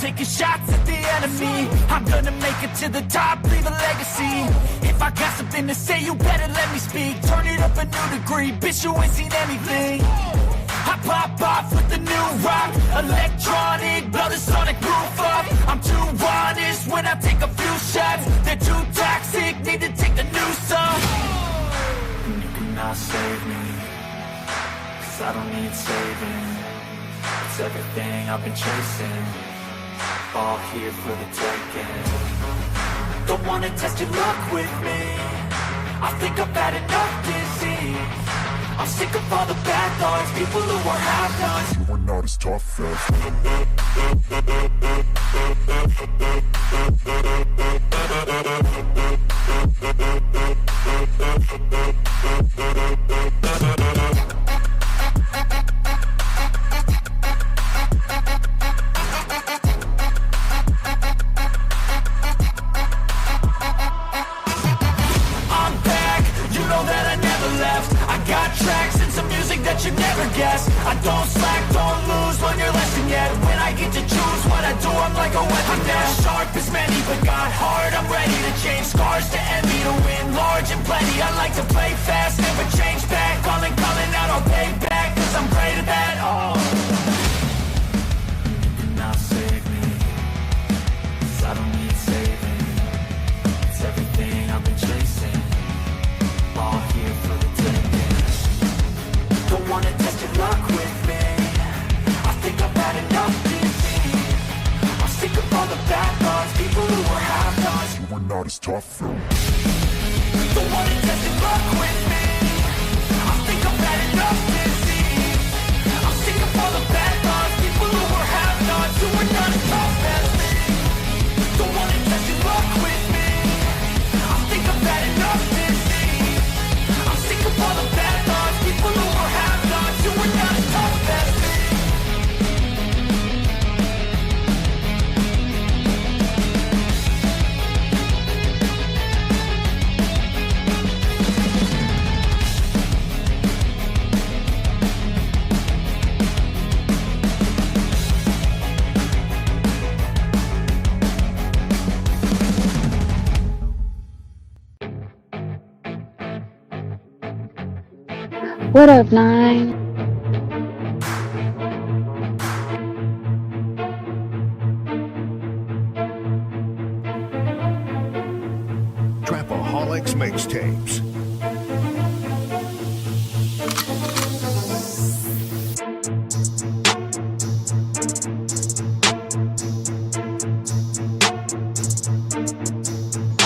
taking shots at the enemy. I'm gonna make it to the top, leave a legacy. If I got something to say, you better let me speak. Turn it up a new degree, bitch, you ain't seen anything. I pop off with the new rock, electronic, blow the sonic roof up. I'm too honest when I take a few shots. They're too toxic, need to take the new song. And you cannot save me, 'cause I don't need saving. It's everything I've been chasing, all here for the taking. Don't wanna test your luck with me, I think I've had enough disease. I'm sick of all the bad thoughts, people who are half-nots. You are not as tough as I'm back, you know that I never left. I got tracks and some music that you never guessed. I don't slack, don't lose, learn your lesson yet. When I get to choose what I do, I'm like a weapon. I'm not sharp as many, but got hard. I'm ready to change scars to envy, to win large and plenty. I like to play fast, never change back. Calling out, I'll pay back, 'cause I'm great at that. Oh, you cannot save me, 'cause I don't need saving. It's everything I've been chasing, all here for the taking. Don't wanna test your luck with me, I think I've had enough disease. I'm sick of all the bad thoughts, people who are half-nots. you are not as tough though. Don't wanna test your luck with me, I think I've had enough disease. I'm sick of all the bad thoughts, people who are half-nots, who are not as tough as me. Don't wanna test your luck with me, I think I've had enough disease. I'm sick of all the bad thoughts, people who are half-nots, who are not as tough as me. What up, Nine? Trapaholics Mixtapes.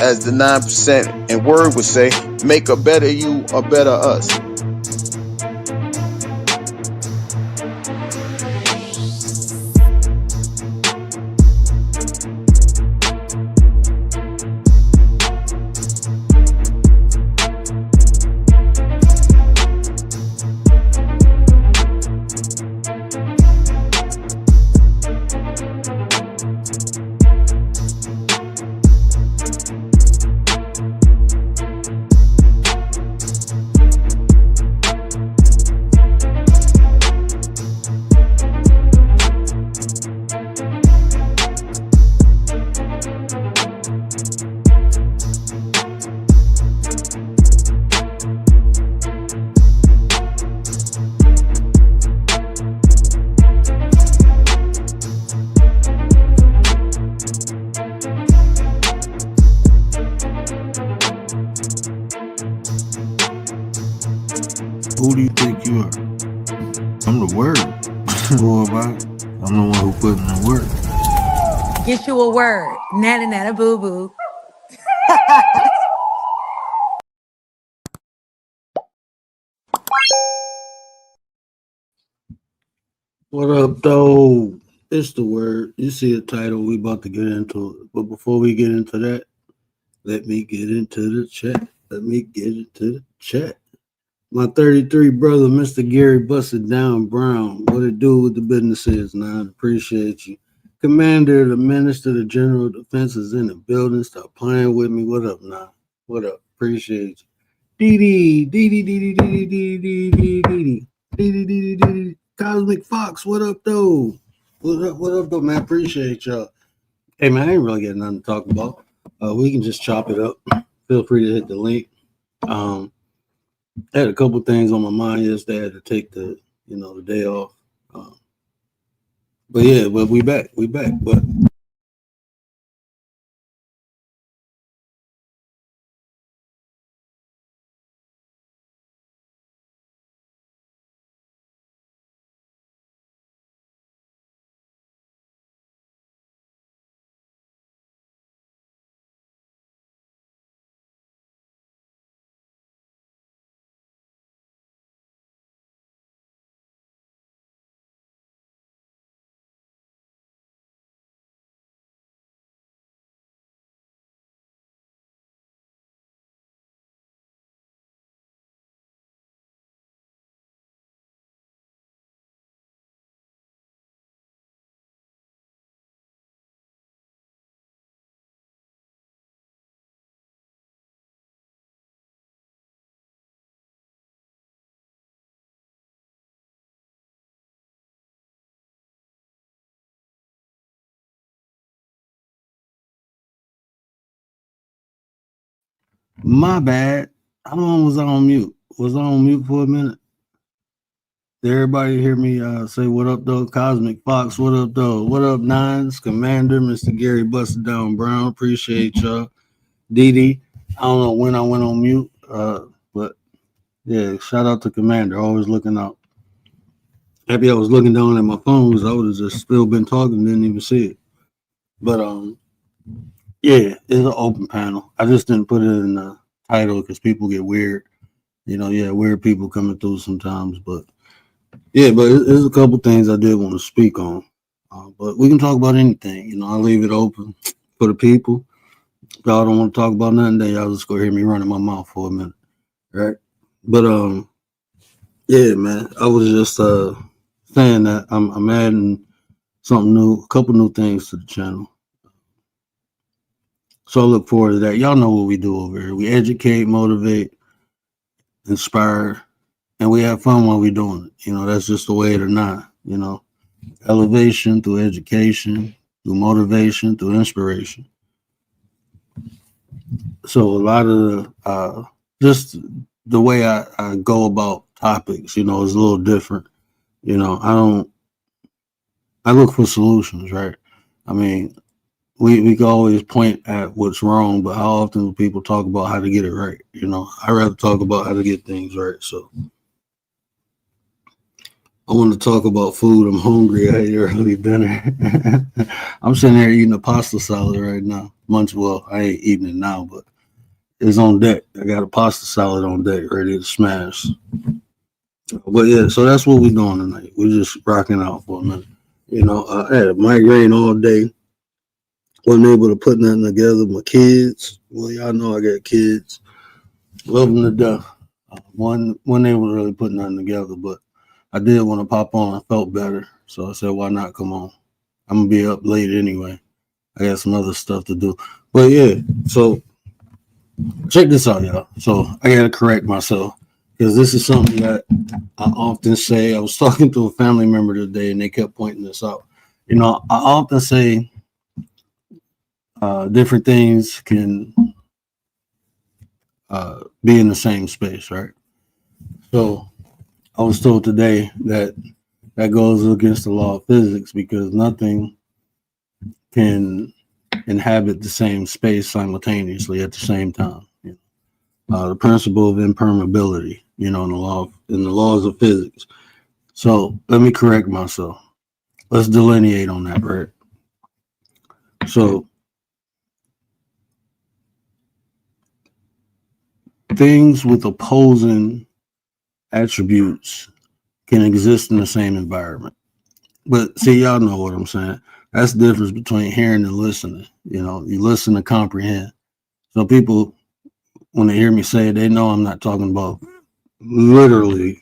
As the 9% and word would say, make a better you, a better us. Who do you think you are? I'm the word. Boy, about it. I'm the one who put in the work. Get you a word. Nana nana boo boo. What up, though? It's the word. You see the title. We about to get into it. But before we get into that, let me get into the chat. My 33 brother, Mr. Gary Busted Down Brown. What it do with the business is, Nine. Appreciate you. Commander, the Minister, the General Defense is in the building. Stop playing with me. What up, Nine? What up? Appreciate you. Dee. Cosmic Fox, what up, though? What up, though, man? Appreciate y'all. Hey, man, I ain't really got nothing to talk about. We can just chop it up. Feel free to hit the link. I had a couple things on my mind yesterday. I had to take the day off. But yeah, but we back. But my bad. How long was I on mute? Was I on mute for a minute? Did everybody hear me say what up though? Cosmic Fox, what up though? What up, Nines? Commander, Mr. Gary Busted Down Brown. Appreciate y'all. Dee. I don't know when I went on mute. But yeah, shout out to Commander, always looking out. Happy I was looking down at my phone because I would have just still been talking, didn't even see it. But yeah, it's an open panel. I just didn't put it in the title because people get weird. Weird people coming through sometimes. But yeah, but there's a couple things I did want to speak on. But we can talk about anything. I'll leave it open for the people. If y'all don't want to talk about nothing, then y'all just go hear me running my mouth for a minute. Right? But yeah, man, I was just saying that I'm adding something new, a couple new things to the channel. So I look forward to that. Y'all know what we do over here. We educate, motivate, inspire, and we have fun while we're doing it. That's just the way it or not. Elevation through education, through motivation, through inspiration. So a lot of just the way I go about topics, is a little different. I look for solutions, right? I mean, we can always point at what's wrong, but how often do people talk about how to get it right? I rather talk about how to get things right. So I want to talk about food. I'm hungry. I ate early dinner. I'm sitting here eating a pasta salad right now. Well, I ain't eating it now, but it's on deck. I got a pasta salad on deck ready to smash. But yeah, so that's what we're doing tonight. We're just rocking out for a minute. I had a migraine all day. Wasn't able to put nothing together. My kids, well, y'all know I got kids. Love them to death. Wasn't able to really put nothing together, but I did want to pop on. I felt better. So I said, why not come on? I'm going to be up late anyway. I got some other stuff to do. But yeah, so check this out, y'all. So I got to correct myself because this is something that I often say. I was talking to a family member today and they kept pointing this out. I often say different things can be in the same space, right? So I was told today that goes against the law of physics because nothing can inhabit the same space simultaneously at the same time. The principle of impermeability, in the laws of physics. So let me correct myself. Let's delineate on that, right? So things with opposing attributes can exist in the same environment. But see, y'all know what I'm saying. That's the difference between hearing and listening. You listen to comprehend. So people, when they hear me say it, they know I'm not talking about literally,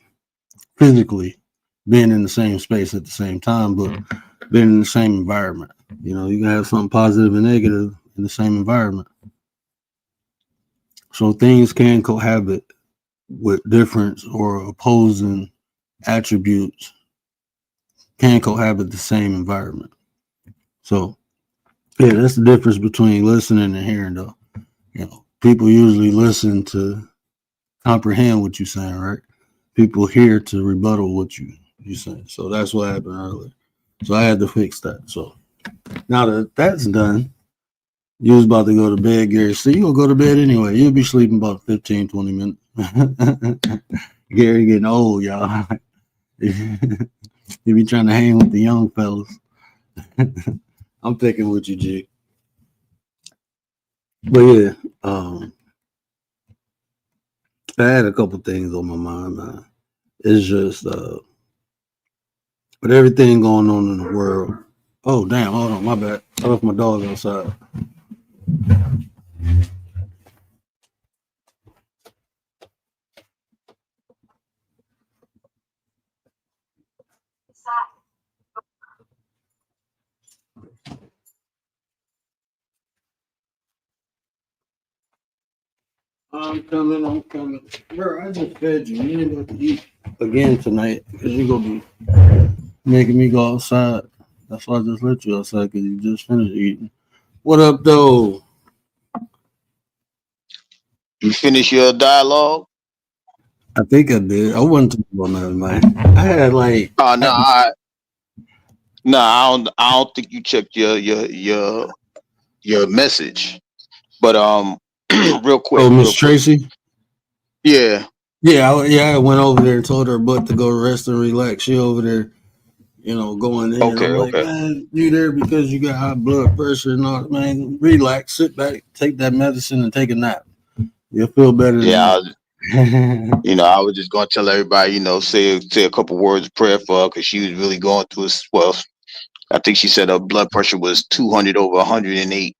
physically being in the same space at the same time, but being in the same environment. You can have something positive and negative in the same environment. So things can cohabit with different or opposing attributes can cohabit the same environment. So yeah, that's the difference between listening and hearing, though. People usually listen to comprehend what you're saying, right? People hear to rebuttal what you're saying. So that's what happened earlier. So I had to fix that. So now that that's done, you was about to go to bed, Gary. So you'll go to bed anyway. You'll be sleeping about 15, 20 minutes. Gary getting old, y'all. You be trying to hang with the young fellas. I'm thinking with you, Jig. But yeah, I had a couple things on my mind. It's just with everything going on in the world. Oh damn, hold on, my bad. I left my dog outside. I'm coming. Bro, I just fed you. You ain't got to eat again tonight because you're going to be making me go outside. That's why I just let you outside because you just finished eating. What up, though? You finish your dialogue? I think I did. I wasn't talking about nothing, man. I had like. Oh no, I don't think you checked your message. But real quick, Oh, Miss Tracy? Yeah. I went over there and told her butt to go rest and relax. She over there, going in. Okay, I'm like, man, you there because you got high blood pressure and all that, man. Relax, sit back, take that medicine and take a nap. You'll feel better Yeah, than I was just gonna tell everybody, say a couple words of prayer for her because she was really going through it. Well, I think she said her blood pressure was 200 over 108.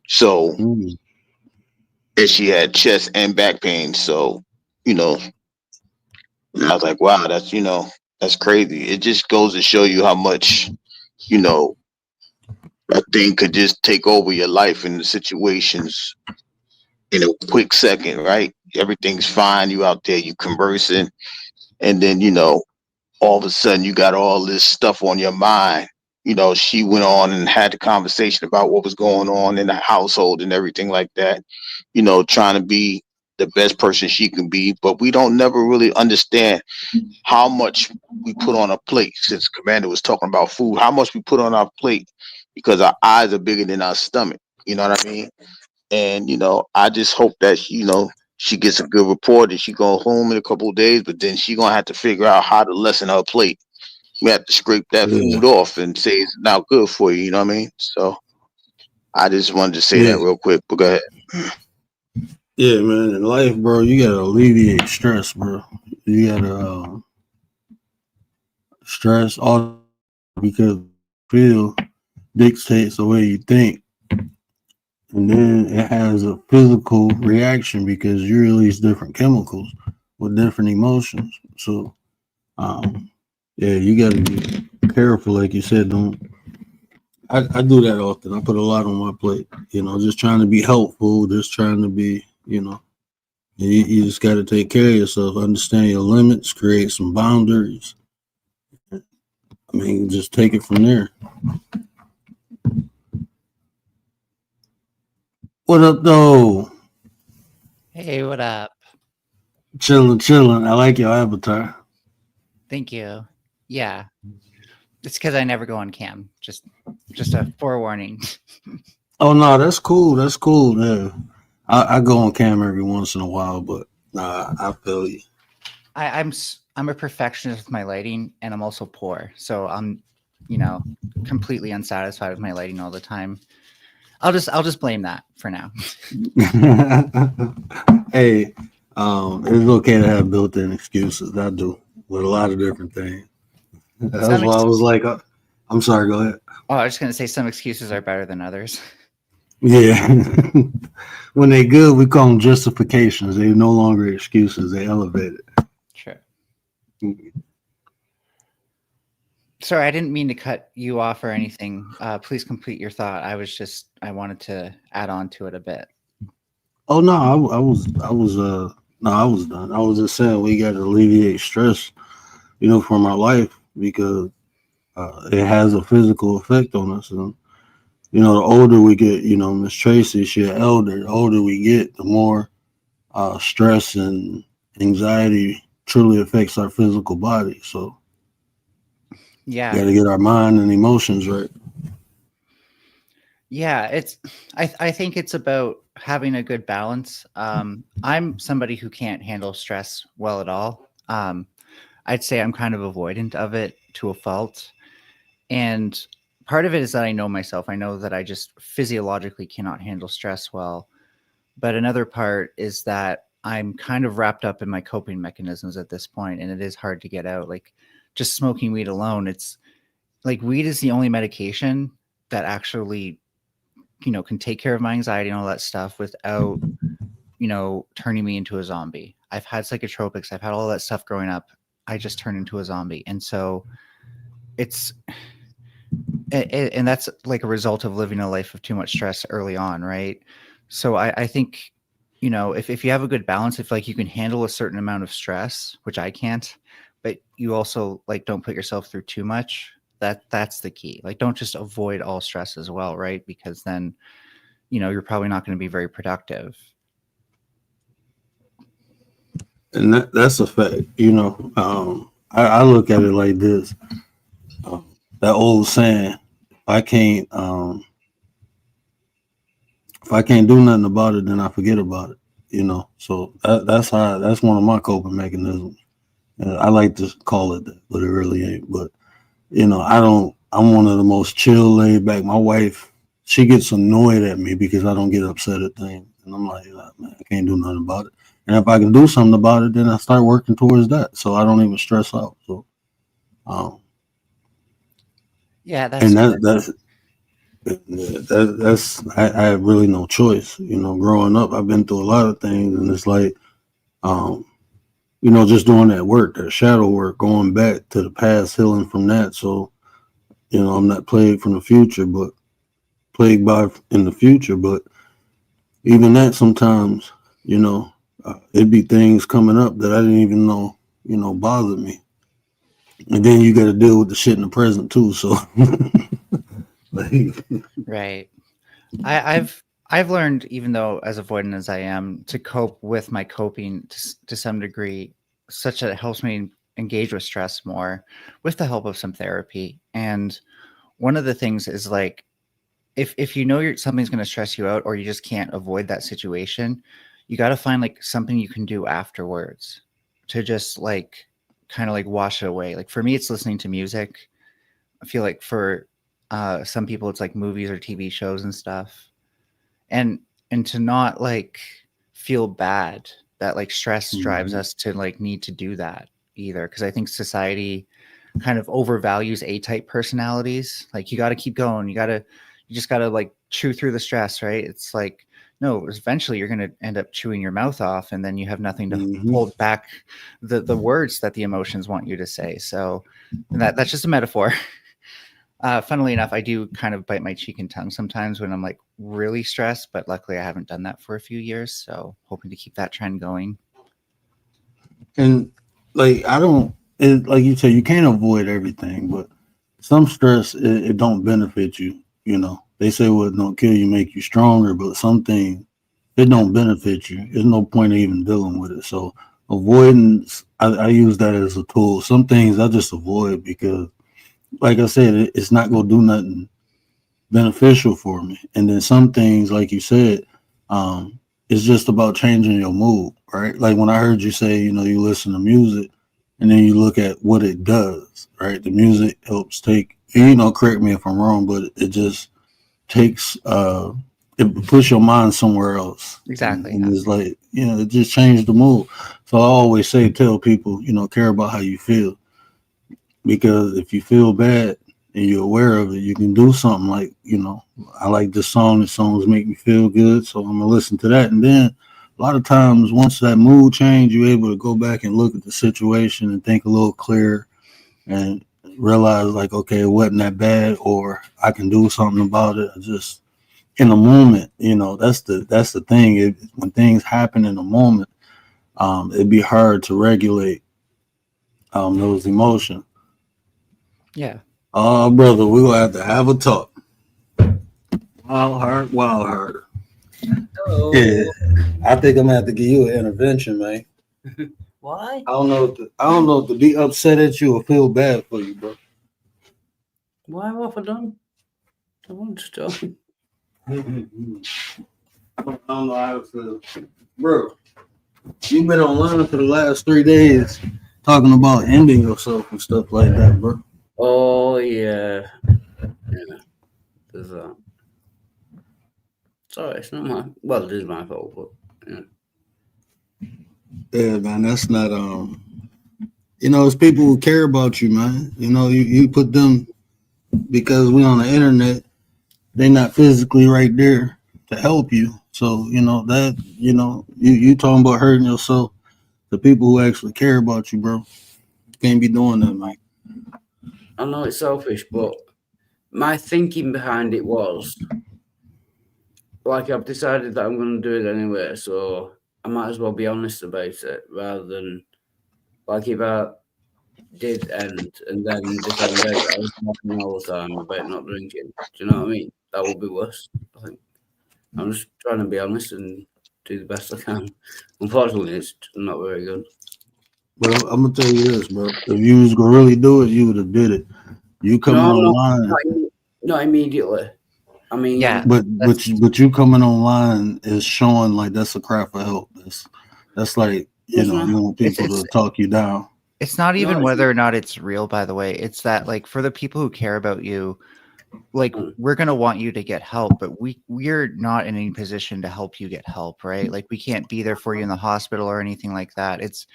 So, Mm. and she had chest and back pain. So, I was like, wow, that's crazy. It just goes to show you how much, a thing could just take over your life in the situations in a quick second, right? Everything's fine. You out there, you conversing, and then all of a sudden you got all this stuff on your mind. She went on and had the conversation about what was going on in the household and everything like that. Trying to be the best person she can be, but we don't never really understand how much we put on a plate. Since Commander was talking about food, how much we put on our plate because our eyes are bigger than our stomach. You know what I mean? And I just hope that she gets a good report and she go home in a couple of days. But then she gonna have to figure out how to lessen her plate. We have to scrape that Yeah, food off and say it's not good for you. You know what I mean? So I just wanted to say yeah, that real quick. But go ahead. yeah, man. In life, bro, you gotta alleviate stress, bro. You gotta stress all because feel dictates the way you think. And then it has a physical reaction because you release different chemicals with different emotions. So, yeah, you got to be careful, like you said. Don't I do that often. I put a lot on my plate. Just trying to be helpful. Just trying to be. You just got to take care of yourself. Understand your limits. Create some boundaries. I mean, just take it from there. What up, though? Hey, what up? Chilling. I like your avatar. Thank you. Yeah, it's because I never go on cam. Just a forewarning. Oh no, that's cool. That's cool. Yeah. I go on camera every once in a while, but nah, I feel you. I'm a perfectionist with my lighting, and I'm also poor, so I'm, completely unsatisfied with my lighting all the time. I'll just blame that for now. Hey, it's okay to have built-in excuses. I do with a lot of different things. That's why I was like, I'm sorry. Go ahead. Oh, I was just gonna say some excuses are better than others. Yeah. When they good, we call them justifications. They're no longer excuses. They elevate it. Sure. Sorry, I didn't mean to cut you off or anything. Please complete your thought. I wanted to add on to it a bit. Oh no, I was no, I was done. I was just saying we got to alleviate stress, from our life because it has a physical effect on us. And, you know, the older we get, you know, Miss Tracy, she's an elder. The older we get, the more stress and anxiety truly affects our physical body. So Yeah. we got to get our mind and emotions right. Yeah, I think it's about having a good balance. I'm somebody who can't handle stress well at all. I'd say I'm kind of avoidant of it to a fault. And part of it is that I know myself. I know that I just physiologically cannot handle stress well. But another part is that I'm kind of wrapped up in my coping mechanisms at this point, and it is hard to get out. Like just smoking weed alone, it's like weed is the only medication that actually, you know, can take care of my anxiety and all that stuff without, you know, turning me into a zombie. I've had psychotropics, I've had all that stuff growing up. I just turned into a zombie. And so it's, and that's like a result of living a life of too much stress early on, right? So I think, you know, if you have a good balance, if like you can handle a certain amount of stress, which I can't, but you also like don't put yourself through too much, that's the key. Like don't just avoid all stress as well, right? Because then, you know, you're probably not going to be very productive. And that's a fact. You know, I look at it like this. That old saying, I can't if I can't do nothing about it, then I forget about it. You know, so that's one of my coping mechanisms. I like to call it that, but it really ain't. But you know, I'm one of the most chill, laid back. My wife, she gets annoyed at me because I don't get upset at things, and I'm like, man, I can't do nothing about it. And if I can do something about it, then I start working towards that, so I don't even stress out. So, Yeah, that's and fair. I have really no choice. You know, growing up, I've been through a lot of things, and it's like, you know, just doing that work, that shadow work, going back to the past, healing from that. So, you know, I'm not plagued from the future, but plagued by in the future. But even that, sometimes, you know, it'd be things coming up that I didn't even know, you know, bothered me. And then you got to deal with the shit in the present too. So, like, Right. I've learned, even though as avoidant as I am, to cope with my coping to some degree, such that it helps me engage with stress more with the help of some therapy. And one of the things is like, if you know something's going to stress you out, or you just can't avoid that situation, you got to find like something you can do afterwards to just like kind of like wash it away. Like for me, it's listening to music. I feel like for some people, it's like movies or TV shows and stuff. And to not like feel bad that like stress drives us to like need to do that either, because I think society kind of overvalues A-type personalities. Like you got to keep going, you just got to like chew through the stress, right? It's like, no, eventually you're going to end up chewing your mouth off, and then you have nothing to hold back the words that the emotions want you to say. So that's just a metaphor. Funnily enough, I do kind of bite my cheek and tongue sometimes when I'm like really stressed, but luckily I haven't done that for a few years. So hoping to keep that trend going. and like like you said, you can't avoid everything, but some stress it don't benefit you. You know, they say what don't kill you make you stronger, but some things it don't benefit you. There's no point in even dealing with it. So avoidance, I use that as a tool. Some things I just avoid because, like I said, it's not gonna do nothing beneficial for me. And then some things, like you said, it's just about changing your mood, right? Like when I heard you say, you know, you listen to music and then you look at what it does, right? The music helps take, you know, correct me if I'm wrong, but it just takes, it puts your mind somewhere else. Exactly. And it's like, you know, it just changed the mood. So I always tell people, you know, care about how you feel. Because if you feel bad and you're aware of it, you can do something like, you know, I like this song. The songs make me feel good, so I'm gonna listen to that. And then a lot of times, once that mood change, you're able to go back and look at the situation and think a little clearer and realize like, okay, it wasn't that bad, or I can do something about it. I just in a moment, you know, that's the thing. When things happen in a moment, it'd be hard to regulate those emotions. Yeah. Oh, brother, we're gonna have a talk. Wild heart, wild heart. Hello. Yeah, I think I'm gonna have to give you an intervention, man. Why? I don't know if to be upset at you or feel bad for you, bro. Why? What have I done? I want to talk. I don't know how to feel, bro. You've been online for the last 3 days talking about ending yourself and stuff like that, bro. Oh yeah. There's that. Sorry, it's not my. Well, it is my fault, but yeah. Yeah, man, that's not it's people who care about you, man. You put them because we on the internet, they're not physically right there to help you. So, you talking about hurting yourself, the people who actually care about you, bro. You can't be doing that, man. I know it's selfish, but my thinking behind it was like I've decided that I'm going to do it anyway, so I might as well be honest about it rather than like if I did end and then they found out that I was talking all the time about not drinking. Do you know what I mean? That would be worse. I think I'm just trying to be honest and do the best I can. Unfortunately, it's not very good. Well, I'm gonna tell you this, bro. If you was gonna really do it, you would have did it. You coming online, not immediately. I mean, Yeah, but you coming online is showing like that's a cry for help. That's like you want people to talk you down. It's not even No, whether or not it's real, by the way. It's that like for the people who care about you, like we're gonna want you to get help, but we're not in any position to help you get help, right? Like we can't be there for you in the hospital or anything like that. It's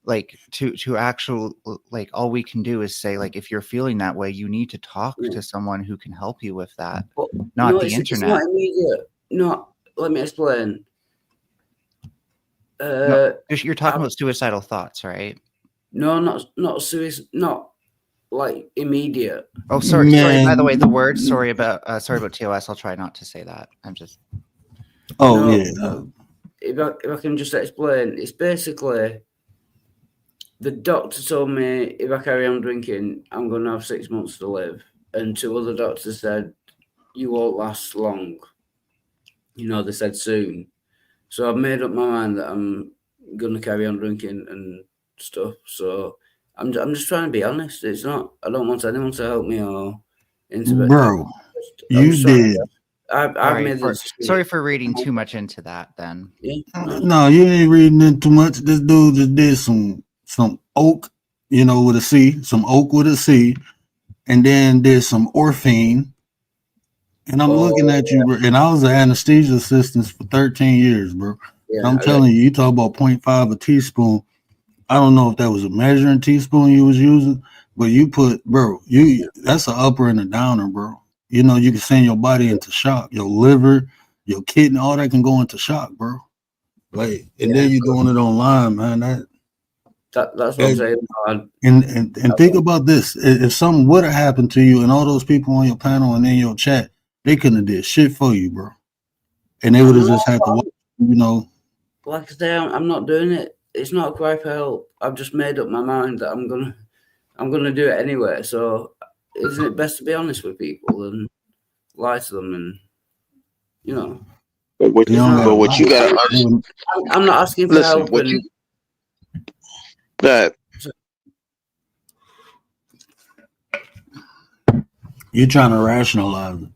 like to actual like all we can do is say like if you're feeling that way, you need to talk to someone who can help you with that, not the internet. It's not immediate. No, let me explain. No, you're talking about suicidal thoughts, right? No, not suicide, not like immediate. Oh, sorry. By the way, the word. Sorry about TOS. I'll try not to say that. I'm just. Oh no, yeah. If I can just explain, it's basically the doctor told me if I carry on drinking, I'm going to have 6 months to live, and 2 other doctors said you won't last long. They said soon. So I've made up my mind that I'm going to carry on drinking and stuff. So I'm just trying to be honest. It's not. I don't want anyone to help me or into it. Bro, you did. I've made the decision. Sorry for reading too much into that. Then. Yeah. No, you ain't reading in too much. This dude just did some oak, with a C, some oak with a C, and then did some orphine. And I'm looking at you, bro, and I was an anesthesia assistant for 13 years, bro. Yeah, I'm telling you, you talk about 0.5 a teaspoon. I don't know if that was a measuring teaspoon you was using, but you put, bro, that's an upper and a downer, bro. You can send your body into shock. Your liver, your kidney, all that can go into shock, bro. Like, and then you're doing it online, man. That's what I'm saying. And think about this: if something would have happened to you, and all those people on your panel and in your chat, they couldn't have did shit for you, bro. And they would have just had to watch, Like I say, I'm not doing it. It's not a cry for help. I've just made up my mind that I'm gonna do it anyway. So isn't it best to be honest with people and lie to them and But what you gotta understand, I'm not asking for help. You're trying to rationalize it,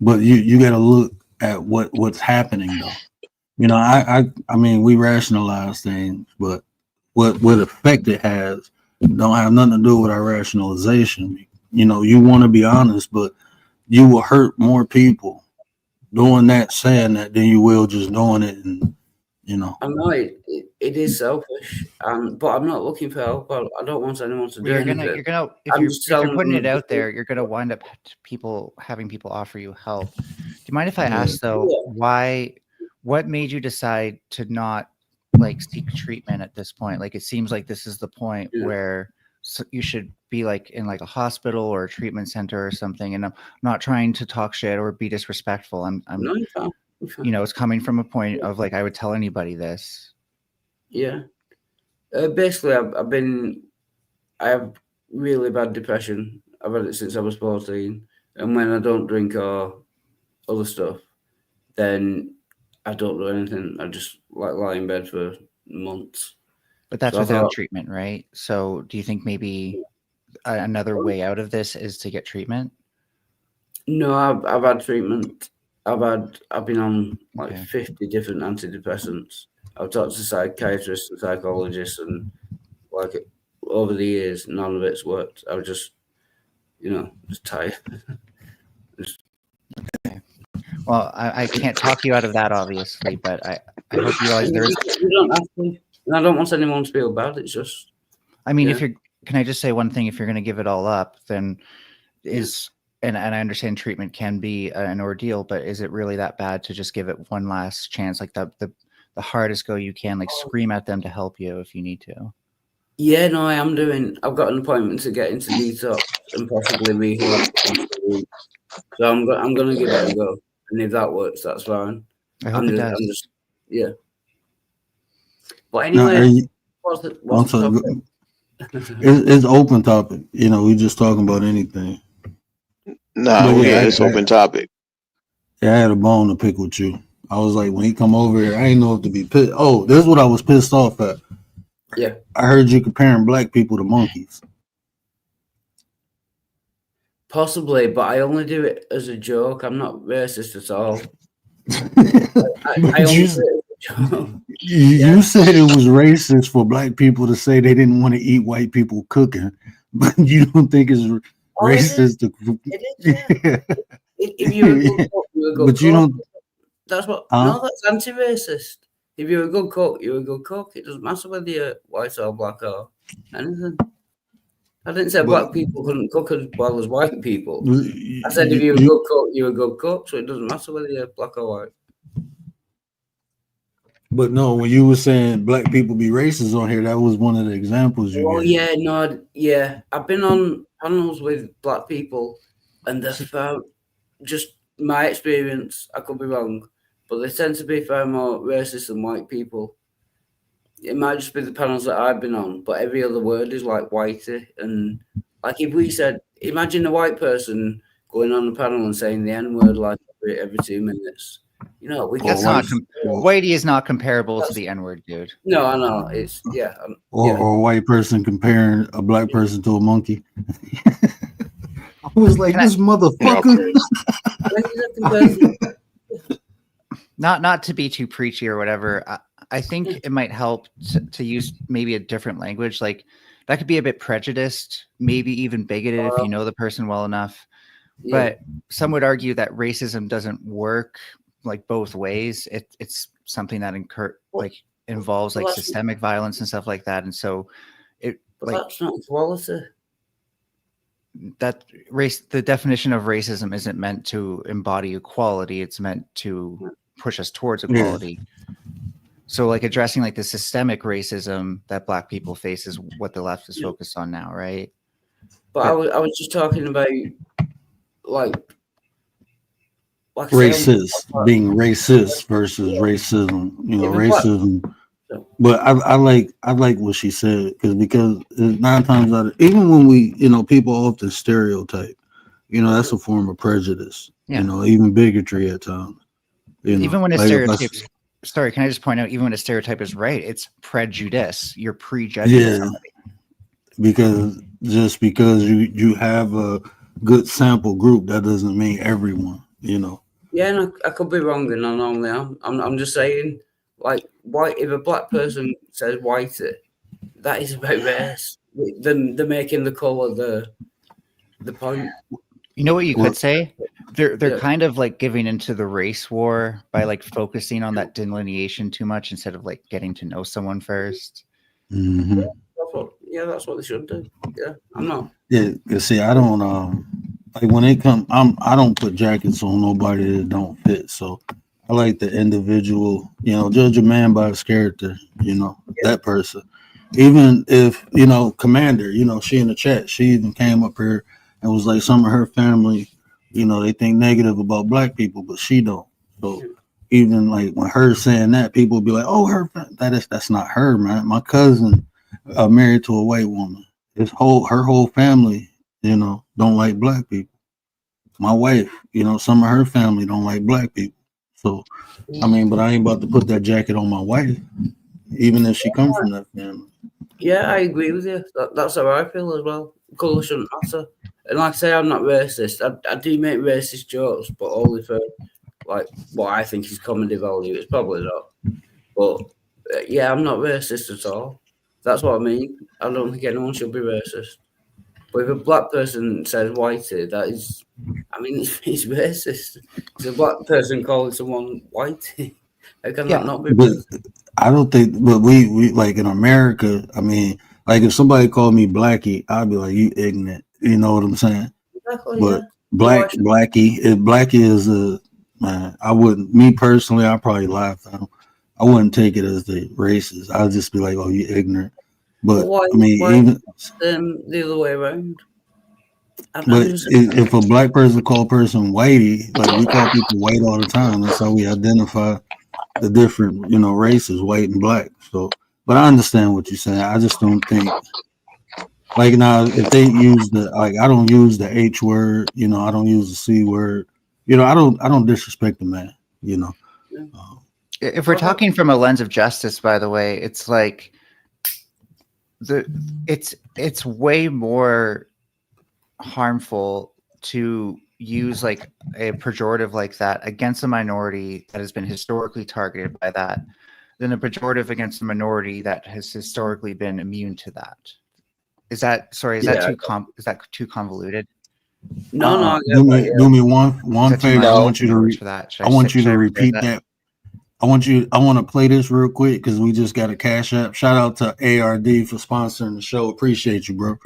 but you got to look at what's happening though. I mean, we rationalize things, but what effect it has don't have nothing to do with our rationalization. You want to be honest, but you will hurt more people doing that, saying that, than you will just doing it. And I know it is selfish, but I'm not looking for help. I don't want anyone to do anything. If you're putting it out there, you're gonna wind up having people offer you help. Do you mind if I ask though, what made you decide to not like seek treatment at this point? Like it seems like this is the point where you should be like in like a hospital or a treatment center or something. And I'm not trying to talk shit or be disrespectful. I'm it's coming from a point of like I would tell anybody this. Yeah. Basically, I have really bad depression. I've had it since I was 14. And when I don't drink or other stuff, then I don't do anything. I just like lie in bed for months. But that's So I without thought, treatment, right? So do you think maybe another way out of this is to get treatment? no, I've had treatment. I've been on like Okay. 50 different antidepressants. I've talked to psychiatrists and psychologists, and like over the years, none of it's worked. I was just, just tired. Well, I can't talk you out of that, obviously, but I hope you realize there is. You don't have to. And I don't want anyone to feel bad. It's just. I mean, Yeah. can I just say one thing? If you're going to give it all up, then and I understand treatment can be an ordeal, but is it really that bad to just give it one last chance, like the hardest go you can, like scream at them to help you if you need to? Yeah, no, I am doing. I've got an appointment to get into detox and possibly rehab. So I'm going to give it a go, and if that works, that's fine. I hope it does. I'm just, yeah. But Now, anyway, what's the topic? It's open topic. We just talking about anything. Nah, it's open topic. Yeah, I had a bone to pick with you. I was like, when he come over here, I ain't know if to be pissed. Oh, this is what I was pissed off at. Yeah. I heard you comparing black people to monkeys. Possibly, but I only do it as a joke. I'm not racist at all. I only do it as a joke. You said it was racist for black people to say they didn't want to eat white people cooking, but you don't think it's racist to. It is, yeah. If you're a good cook, you're a good but cook. you don't. That's what. Huh? No, that's anti-racist. If you're a good cook, you're a good cook. It doesn't matter whether you're white or black or anything. I didn't say black people couldn't cook as well as white people. I said if you're a good cook, you're a good cook. So it doesn't matter whether you're black or white. But no, when you were saying black people be racist on here, that was one of the examples you gave. I've been on panels with black people, and they're far, just my experience, I could be wrong, but they tend to be far more racist than white people. It might just be the panels that I've been on, but every other word is like whitey. And like if we said, imagine a white person going on the panel and saying the N-word like every 2 minutes. That's not whitey is not comparable to the N-word, dude. No, I know. It's or a white person comparing a black person to a monkey. I was like, this motherfucker. Not to be too preachy or whatever. I think it might help to use maybe a different language. Like that could be a bit prejudiced, maybe even bigoted if you know the person well enough. Yeah. But some would argue that racism doesn't work like both ways. It's something that involves like systemic violence and stuff like that. And so that's not equality. That the definition of racism isn't meant to embody equality. It's meant to push us towards equality. Yeah. So like addressing like the systemic racism that black people face is what the left is focused on now, right? But I was just talking about like racist, being racist versus racism, racism. But I like what she said because 9 times out of even when we people often stereotype, that's a form of prejudice. Yeah. Even bigotry at times. Even when a stereotype. Sorry, can I just point out? Even when a stereotype is right, it's prejudice. You're prejudging somebody. Because just because you have a good sample group, that doesn't mean everyone. Yeah, no, I could be wrong, and I normally am. I'm just saying, like, white. If a black person says whitey, that is about race. They're making the color the point. You know what you could say? They're kind of like giving into the race war by like focusing on that delineation too much instead of like getting to know someone first. Mm-hmm. That's what they should do. Yeah, I'm not. Yeah, cause see, I don't like when it comes. I don't put jackets on nobody that don't fit. So I like the individual. Judge a man by his character. That person. Even if Commander. She in the chat. She even came up here and was like, some of her family. They think negative about black people, but she don't. So even like when her saying that, people be like, "Oh, that's not her, man. My cousin married to a white woman. Her whole family don't like black people. My wife, some of her family don't like black people. So, but I ain't about to put that jacket on my wife, even if she come from that family. Yeah, I agree with you. That's how I feel as well. Colour shouldn't matter. And like I say, I'm not racist. I do make racist jokes, but only for like what I think is comedy value. It's probably not. But yeah, I'm not racist at all. That's what I mean. I don't think anyone should be racist. But if a black person says whitey, that is, I mean, it's racist. It's a black person calling someone whitey. How can that not be But racist? I don't think, but we like in America. I mean, like if somebody called me Blackie, I'd be like, you ignorant. You know what I'm saying? Exactly, But yeah. Why should- Blackie, if Blackie is a man, I wouldn't. Me personally, I'd probably laugh at him. I wouldn't take it as the racist. I'd just be like, oh, you ignorant. But why, I mean, why even the other way around? but I'm just, if a black person call a person whitey, like we call people white all the time. That's how we identify the different, races, white and black. So, but I understand what you're saying. I just don't think like now if they use I don't use the H word, I don't use the C word, I don't disrespect the man, If we're talking from a lens of justice, by the way, it's like it's way more harmful to use like a pejorative like that against a minority that has been historically targeted by that than a pejorative against a minority that has historically been immune to that. Is that too convoluted? no, I do get me that, do me one favor. I want you to for that. I want you to rephrase repeat that. I want to play this real quick because we just got a cash app. Shout out to ARD for sponsoring the show. Appreciate you, bro.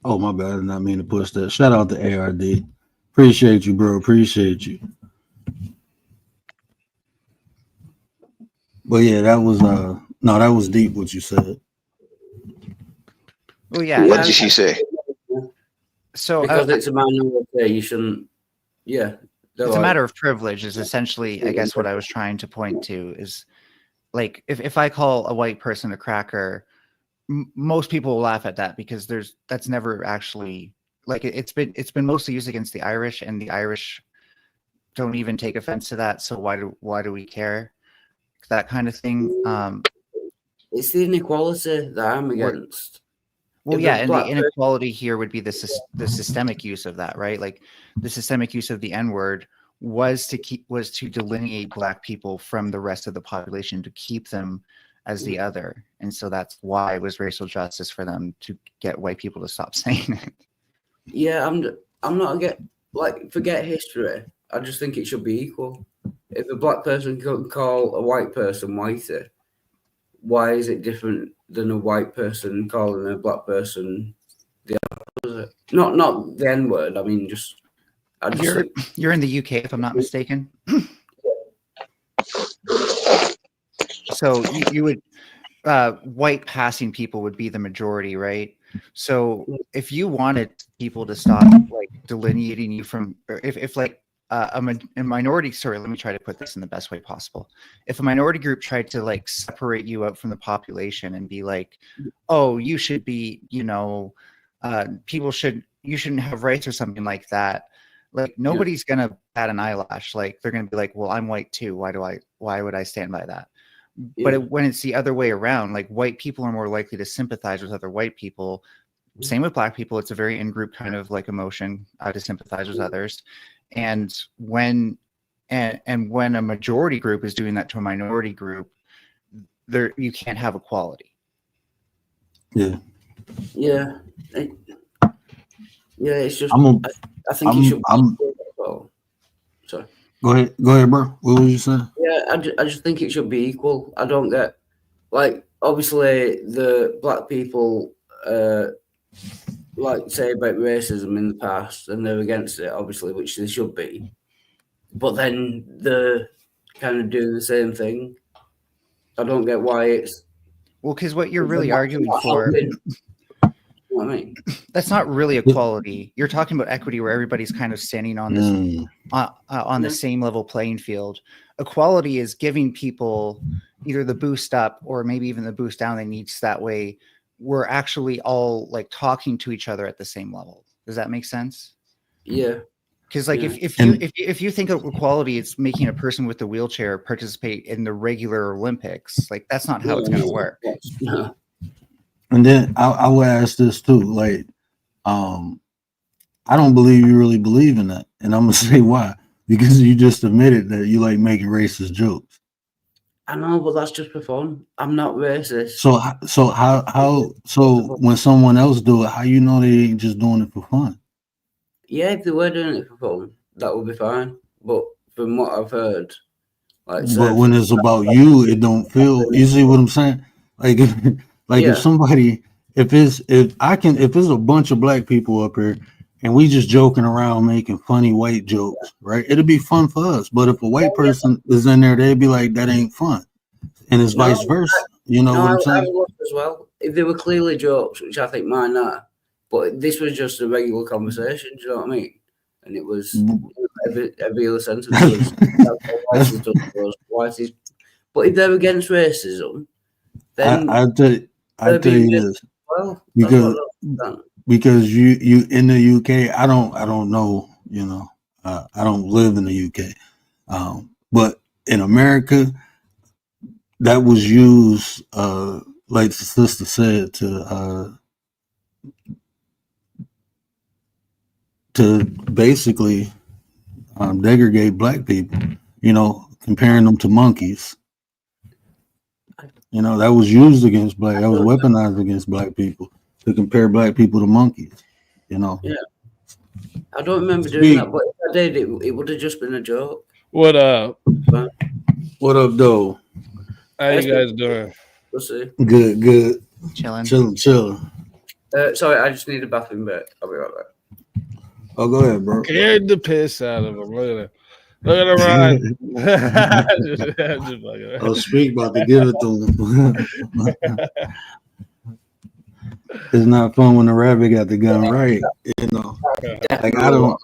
Oh, my bad. I did not mean to push that. Shout out to ARD. Appreciate you, bro. Appreciate you. But yeah, that was no, that was deep what you said. Well, yeah. What did she say? So because it's a minority, you shouldn't. Yeah, it's a matter of privilege. Is essentially, I guess, what I was trying to point to is like if I call a white person a cracker, most people will laugh at that because that's never actually like it's been mostly used against the Irish, and the Irish don't even take offense to that. So why do we care? That kind of thing. It's the inequality that I'm against. Well, yeah, and the inequality here would be the systemic use of that, right? Like the systemic use of the N-word was to delineate black people from the rest of the population, to keep them as the other. And so that's why it was racial justice for them to get white people to stop saying it. Yeah, I'm not forget history. I just think it should be equal. If a black person can call a white person whitey, why is it different than a white person calling a black person the opposite? Not the N-word. I mean, you're in the UK, if I'm not mistaken. So you would white passing people would be the majority, right? So if you wanted people to stop like delineating you from, or if like a minority, sorry, let me try to put this in the best way possible. If a minority group tried to like separate you out from the population and be like, oh, you should be, you shouldn't have rights or something like that. Like nobody's gonna bat an eyelash. Like they're gonna be like, well, I'm white too. Why would I stand by that? Yeah. But when it's the other way around, like white people are more likely to sympathize with other white people. Same with black people. It's a very in-group kind of like emotion to sympathize with others. And when a majority group is doing that to a minority group, you can't have equality. Yeah. Yeah. It's just I think you should. Sorry. Go ahead, bro. What was you saying? Yeah, I just think it should be equal. I don't get obviously the black people say about racism in the past, and they're against it, obviously, which they should be. But then they're kind of doing the same thing I don't get why it's. Well, because what you're really arguing for, You know what I mean? that's not really equality. You're talking about equity where everybody's kind of standing on this on the same level playing field. Equality is giving people either the boost up or maybe even the boost down they need, so that way we're actually all like talking to each other at the same level. Does that make sense? Yeah. Because like if you think of equality, it's making a person with a wheelchair participate in the regular Olympics. Like that's not how it's going to work. No. And then I would ask this too, like, I don't believe you really believe in that, and I'm gonna say why. Because you just admitted that you like making racist jokes. I know, but that's just for fun. I'm not racist. So when someone else do it, how you know they ain't just doing it for fun? Yeah, if they were doing it for fun, that would be fine. But from what I've heard, like, But when it's about you, it don't feel. You see what I'm saying? Like, if somebody, if it's a bunch of black people up here, and we just joking around making funny white jokes, right? It'll be fun for us. But if a white person is in there, they'd be like, that ain't fun, and it's vice versa. You know what I'm saying? I would as well. If they were clearly jokes, which I think mine are, but this was just a regular conversation. Do you know what I mean? And it was every other sentence was white is. But if they're against racism, then I tell you this, well, because you in the UK, I don't know, you know, I don't live in the UK, but in America, that was used, like the sister said, to basically degrade black people, you know, comparing them to monkeys. You know, that was used against black, that was weaponized against black people to compare black people to monkeys, you know. Yeah. I don't remember doing that, but if I did, it would have just been a joke. What up? What up, though? How you guys doing? We'll see. Good. Chilling. Sorry, I just need a bathroom break. I'll be right back. Oh, go ahead, bro. Scared the piss out of him. Look at him run. I'll speak about to give it to him. It's not fun when the rabbit got the gun right, you know. Like I don't.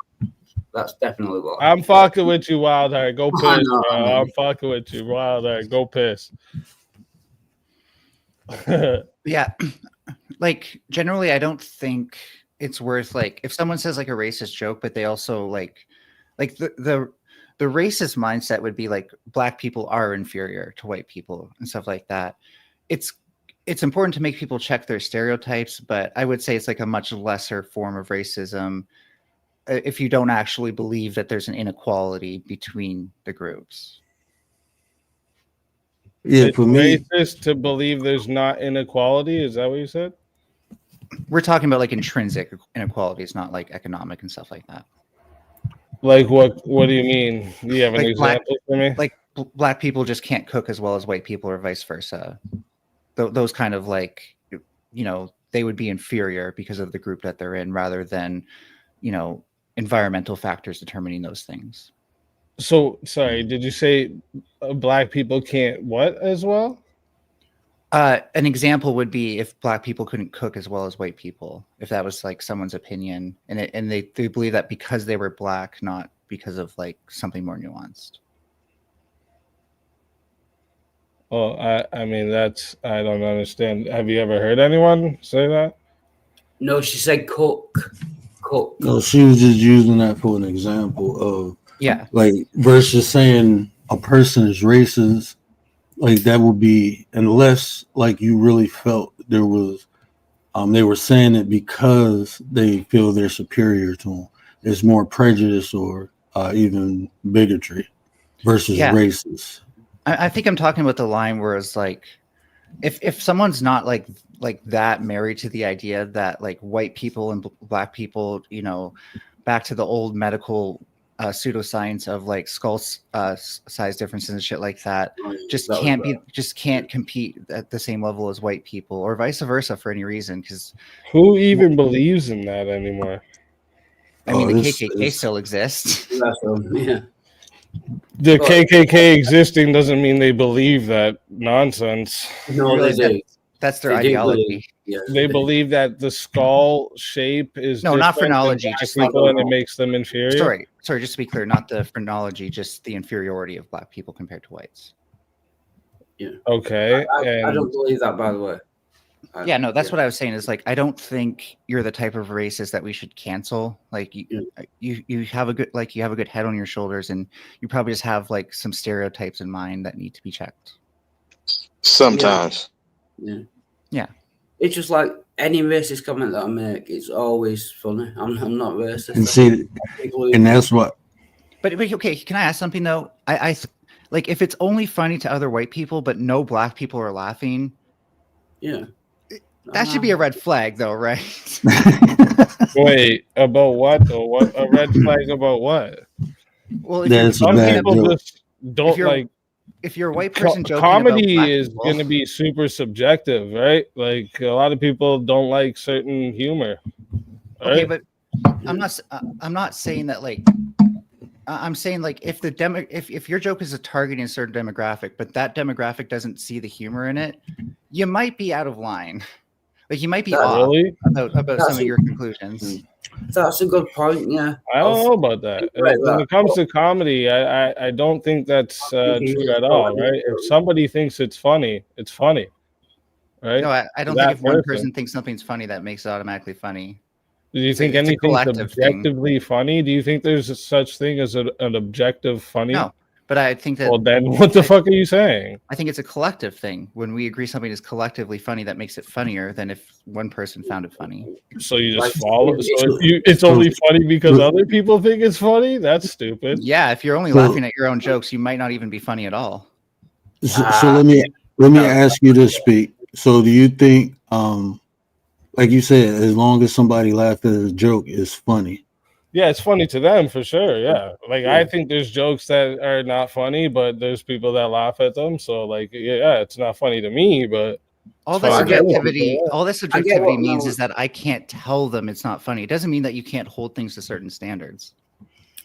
That's definitely what I'm fucking with you, Wildheart. Go piss, bro. I'm fucking with you, Wildheart. Go piss. Yeah, like generally, I don't think it's worth like if someone says like a racist joke, but they also like the racist mindset would be like black people are inferior to white people and stuff like that. It's important to make people check their stereotypes, but I would say it's like a much lesser form of racism if you don't actually believe that there's an inequality between the groups. Yeah, it's for me, racist to believe there's not inequality. Is that what you said? We're talking about like intrinsic inequalities, not like economic and stuff like that. Like what? What do you mean? Do you have an example for me? Like black people just can't cook as well as white people, or vice versa. Those kind of like, you know, they would be inferior because of the group that they're in, rather than, you know, environmental factors determining those things. So sorry, did you say black people can't what as well? An example would be if black people couldn't cook as well as white people, if that was like someone's opinion, and they believe that because they were black, not because of like something more nuanced. Well, I mean, that's, I don't understand. Have you ever heard anyone say that? No, she said cook. No, she was just using that for an example of, like, versus saying a person is racist, like that would be, unless like you really felt there was, they were saying it because they feel they're superior to them. It's more prejudice or even bigotry versus racist. I think I'm talking about the line where it's like, if someone's not like that married to the idea that like white people and black people, you know, back to the old medical pseudoscience of like skull size differences and shit like that, just can't compete at the same level as white people, or vice versa for any reason. Because who even believes in that anymore? I mean, the KKK still exists. Yeah. The KKK existing doesn't mean they believe that nonsense. No, they do. That's their They do ideology. believe, yes, They believe that the skull shape is No, not different than phrenology, black just people and it makes them inferior. Sorry, just to be clear, not the phrenology, just the inferiority of black people compared to whites. Yeah. Okay. I don't believe that, by the way. Yeah, no, that's what I was saying. Is like I don't think you're the type of racist that we should cancel. Like you have a good head on your shoulders, and you probably just have like some stereotypes in mind that need to be checked. Sometimes. Yeah. It's just like any racist comment that I make, it's always funny. I'm not racist. And see, and that's what. But okay, can I ask something though? I like if it's only funny to other white people, but no black people are laughing. Yeah. That should be a red flag, though, right? Wait, about what? Or what? A red flag about what? Well, if some people just don't like. If you're a white person joking comedy about is going to be super subjective, right? Like a lot of people don't like certain humor. Right? Okay, but I'm not saying that like. I'm saying like if your joke is targeting a certain demographic, but that demographic doesn't see the humor in it, you might be out of line. Like you might be off about some of your conclusions. That's a good point. Yeah, I don't know about that. When it comes to comedy, I don't think that's true at all. Right? If somebody thinks it's funny, right? No, I don't think if one person thinks something's funny, that makes it automatically funny. Do you think anything's objectively funny? Do you think there's a such thing as an objective funny? No, but I think that. Well, then what the fuck are you saying? I think it's a collective thing. When we agree something is collectively funny, that makes it funnier than if one person found it funny. So you just follow. So it's only funny because other people think it's funny? That's stupid. Yeah, if you're only laughing at your own jokes, you might not even be funny at all. So let me ask you this, Speak. So do you think like you said, as long as somebody laughed at a joke, it's funny. Yeah, it's funny to them for sure. Yeah. Like I think there's jokes that are not funny, but there's people that laugh at them. So like, yeah, it's not funny to me, but all this subjectivity means is that I can't tell them it's not funny. It doesn't mean that you can't hold things to certain standards.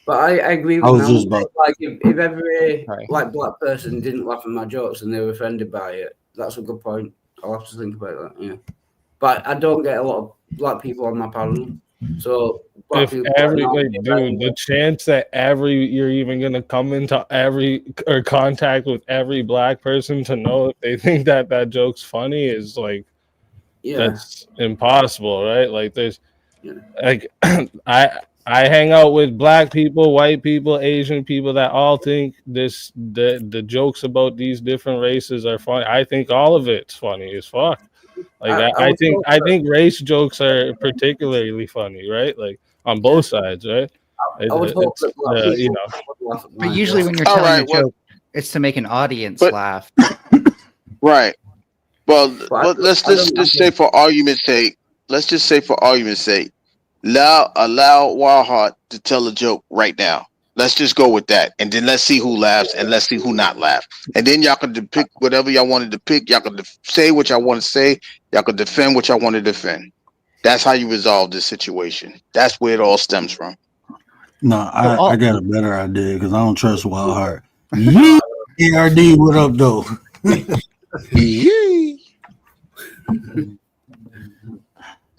But I agree with that. Like if every like black person didn't laugh at my jokes and they were offended by it, that's a good point. I'll have to think about that. Yeah. But I don't get a lot of black people on my panel. So if the chance that you're even gonna come into contact with every black person to know if they think that joke's funny is like that's impossible, right? Like there's like I hang out with black people, white people, Asian people that all think the jokes about these different races are funny. I think all of it's funny as fuck. Like I think race jokes are particularly funny, right? Like on both sides, right? I would hope that you know. But usually when you're telling a joke, it's to make an audience laugh. Right. Well, let's just say for argument's sake, allow Wildheart to tell a joke right now. Let's just go with that, and then let's see who laughs and let's see who not laugh. And then y'all can depict whatever y'all wanted to pick. Y'all can say what y'all want to say. Y'all can defend what y'all want to defend. That's how you resolve this situation. That's where it all stems from. No, I got a better idea because I don't trust Wildheart. ARD, what up, though?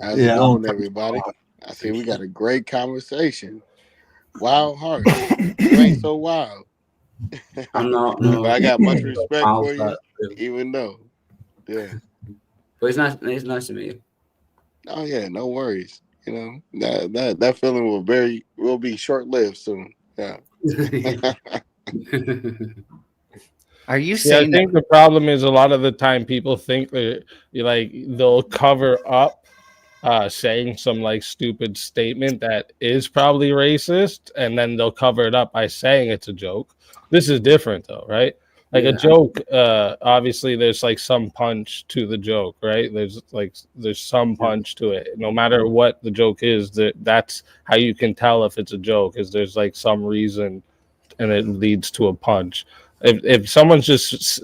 How's it going, everybody? I see we got a great conversation. Wild heart. You ain't so wild. I'm not. No. But I got much respect for you, even though. Yeah. But it's nice to meet you. Oh yeah, no worries. You know, that feeling will be short lived soon. Yeah. Are you saying I think the problem is a lot of the time people think that they'll cover up saying some like stupid statement that is probably racist, and then they'll cover it up by saying it's a joke. This is different though, right? Like a joke, obviously there's like some punch to the joke, right? There's some punch to it. No matter what the joke is, that's how you can tell if it's a joke, is there's like some reason and it leads to a punch. If someone's just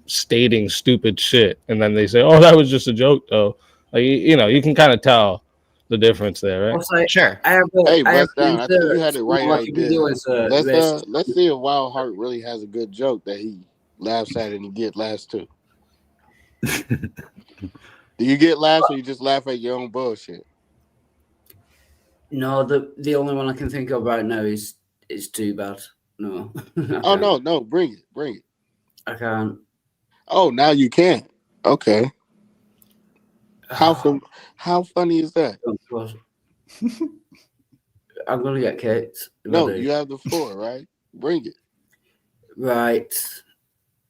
stating stupid shit and then they say, oh, that was just a joke though, like, you know, you can kind of tell the difference there, right? Also, Sure. I have Hey, I have bust down. I think you had it right like right if there. you do as a racist. Let's see if Wild Heart really has a good joke that he laughs at and he get laughs too. Do you get laughs or you just laugh at your own bullshit? No, the only one I can think of right now is Too Bad. No. Oh no, bring it. I can't. Oh, now you can. Okay. How funny is that? I'm gonna get kicked. No, you have the floor, right? Bring it. Right.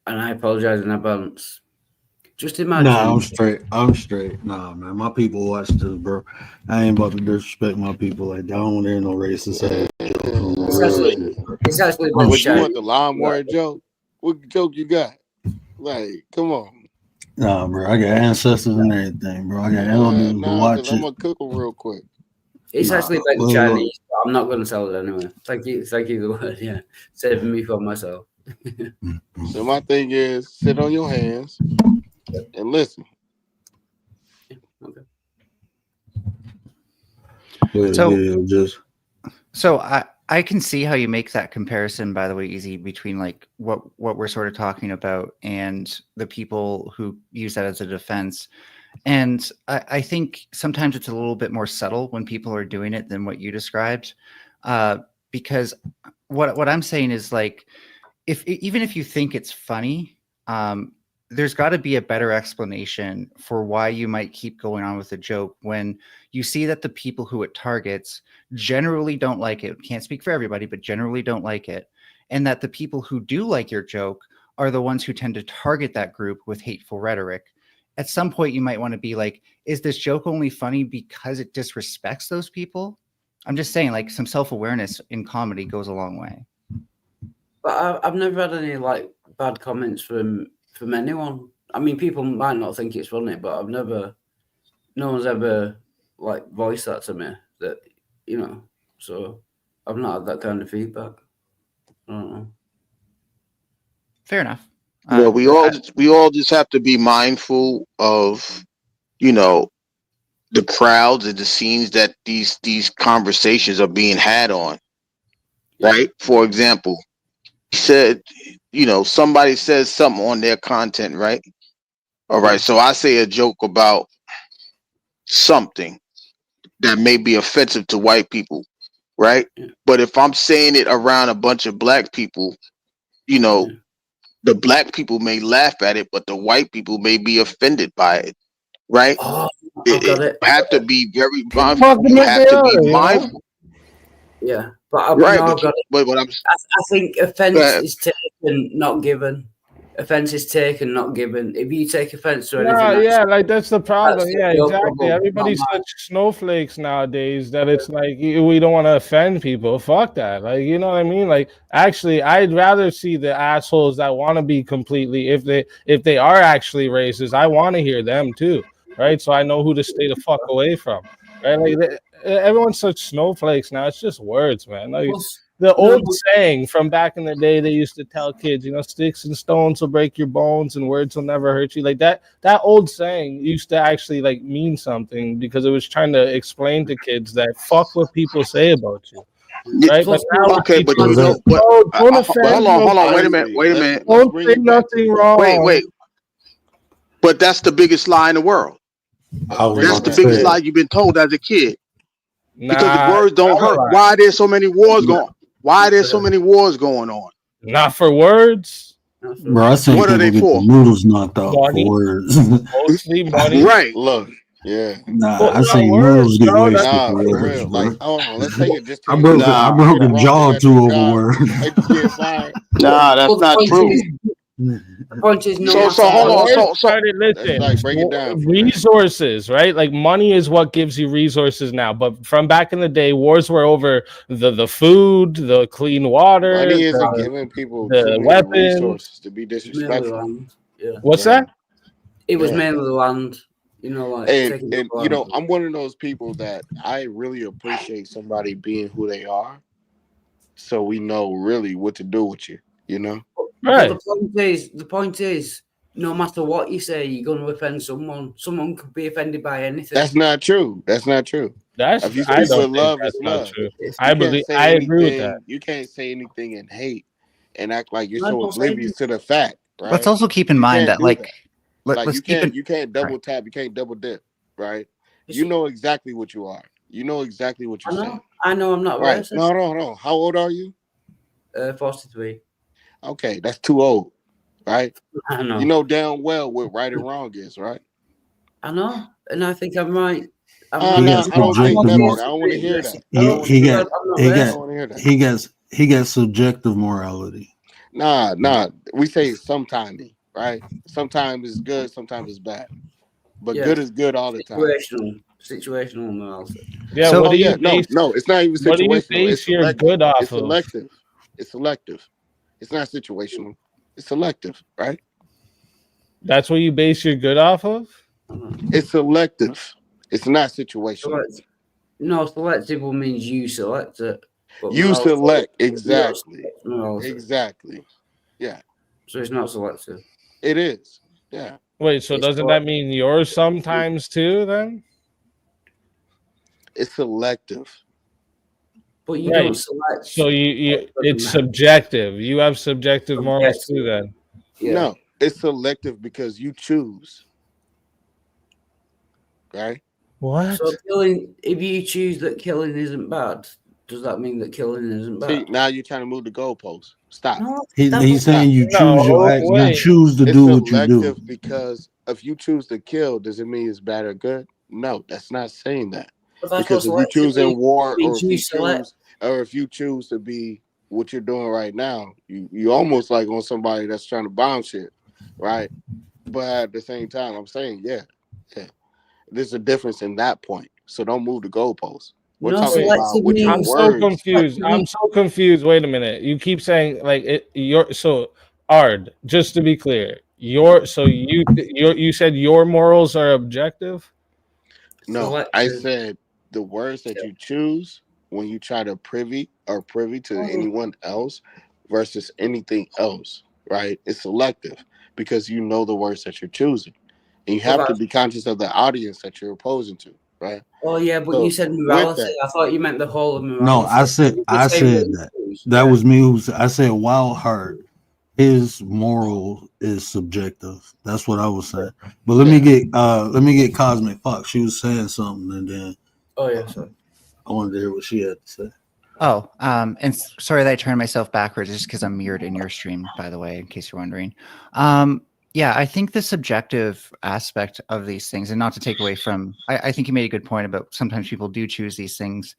And I apologize in advance. Just imagine. Nah, I'm straight. Nah, man. My people watch this, bro. I ain't about to disrespect my people like that. I don't want to hear no racist ass jokes. It's actually what you want, the lawnmower joke? What joke you got? Like, come on. Nah, bro. I got ancestors and everything, bro. I got elders to watch I'm it. gonna cook them real quick. It's actually like the Chinese, but I'm not gonna sell it anyway. Thank you the word, yeah. Saving me from myself. So my thing is sit on your hands and listen. Okay. So I can see how you make that comparison, by the way, Easy, between like what we're sort of talking about and the people who use that as a defense. And I think sometimes it's a little bit more subtle when people are doing it than what you described. Because what I'm saying is like, even if you think it's funny, there's got to be a better explanation for why you might keep going on with a joke when you see that the people who it targets generally don't like it. Can't speak for everybody, but generally don't like it. And that the people who do like your joke are the ones who tend to target that group with hateful rhetoric. At some point, you might want to be like, is this joke only funny because it disrespects those people? I'm just saying, like, some self-awareness in comedy goes a long way. But I've never had any like bad comments from anyone. I mean, people might not think it's funny, but no one's ever like voiced that to me that, you know, so I've not had that kind of feedback. I don't know. Fair enough. Well, we all just have to be mindful of, you know, the crowds and the scenes that these conversations are being had on. Right? For example, he said, you know, somebody says something on their content, right? All right. So I say a joke about something that may be offensive to white people, right? But if I'm saying it around a bunch of black people, you know, the black people may laugh at it, but the white people may be offended by it, right? Oh, you have to be very mindful. You have to be mindful. Yeah, but right. But I think offense is taken, not given. Offense is taken, not given. If you take offense to anything, like that's the problem. Yeah, exactly. Everybody's such snowflakes nowadays that it's like we don't want to offend people. Fuck that. Like, you know what I mean? Like, actually, I'd rather see the assholes that want to be completely, if they are actually racist, I want to hear them too, right? So I know who to stay the fuck away from, right? Like, everyone's such snowflakes now. It's just words, man. Like, the old saying from back in the day, they used to tell kids, you know, sticks and stones will break your bones and words will never hurt you. Like that old saying used to actually like mean something because it was trying to explain to kids that fuck what people say about you. Right? But now, okay, but hold on, wait a minute. Don't say nothing wrong. Wait. But that's the biggest lie in the world. That's the biggest lie you've been told as a kid. Because the words don't hurt. Why are there so many wars going? Why are there so many wars going on? Not for words. Bro, I think what are they for? Noodles knocked out for words. Mostly money. Right. Look. Yeah. Nah, I seen noodles get wasted for words. Real. Like, hold on, let's take it just to I broke a jaw or two over words. Nah, that's not true. So hold on. So listen. Like, break it down. Resources, right? Like money is what gives you resources now. But from back in the day, wars were over the food, the clean water. Money isn't giving people the weapons, resources to be disrespectful. What's that? It was mainly the land. You know, like, and you know, I'm one of those people that I really appreciate somebody being who they are, so we know really what to do with you. You know. Right. But the point is, no matter what you say, you're going to offend someone. Someone could be offended by anything. That's not true. That's If you I speak don't with think love, that's it's not love. true. You I agree with that. You can't say anything in hate and act like you're I so don't say oblivious to the fact, Let's right? also keep in You mind can't that do that. Like let's keep in you can't double right. tap, you can't double dip, right? You know exactly what you are. You know exactly what you're saying. I know I'm not Right. racist. No. How old are you? 43. Okay, that's too old, right? I know. You know damn well what right and wrong is, right? I know. And I think I'm right. I don't think that part. I don't want to hear that. He got subjective morality. Nah. We say sometimes, right? Sometimes it's good, sometimes it's bad. But good is good all the time. Situational morality. Yeah. So, What do you no, it's not even situational. What do you base your good off It's selective. It's selective. It's not situational. It's selective, right? That's what you base your good off of? It's selective. It's not situational. No, selective means you select it. You select, exactly. Exactly. Yeah. So it's not selective. It is. Yeah. Wait, so doesn't that mean yours sometimes too then? It's selective. But you don't select. So it's subjective. You have subjective morals too then. Yeah. No, it's selective because you choose. Right? What? So killing, if you choose that killing isn't bad, does that mean that killing isn't bad? See, now you're trying to move the goalposts. Stop. No, He's saying you choose your act. You choose to do what you do. Because if you choose to kill, does it mean it's bad or good? No, that's not saying that. Because if you choose in war, or if you choose to be what you're doing right now, you almost like on somebody that's trying to bomb shit, right? But at the same time, I'm saying, yeah, there's a difference in that point. So don't move the goalposts. We're talking about what your I'm so confused. I'm so confused. Wait a minute. You keep saying like Ard. Just to be clear, you said your morals are objective. No, I said the words that you choose when you try to privy to anyone else versus anything else, right? It's selective because you know the words that you're choosing. And you have to be conscious of the audience that you're opposing to, right? Oh yeah, but you said morality. I thought you meant the whole of morality. No, I said that. That was me who said, I said Wild Heart. His moral is subjective. That's what I was saying. But let me get Cosmic Fox. She was saying something, and then sorry. I wanted to hear what she had to say. Oh, and sorry that I turned myself backwards just because I'm mirrored in your stream, by the way, in case you're wondering. Yeah, I think the subjective aspect of these things, and not to take away from, I think you made a good point about sometimes people do choose these things.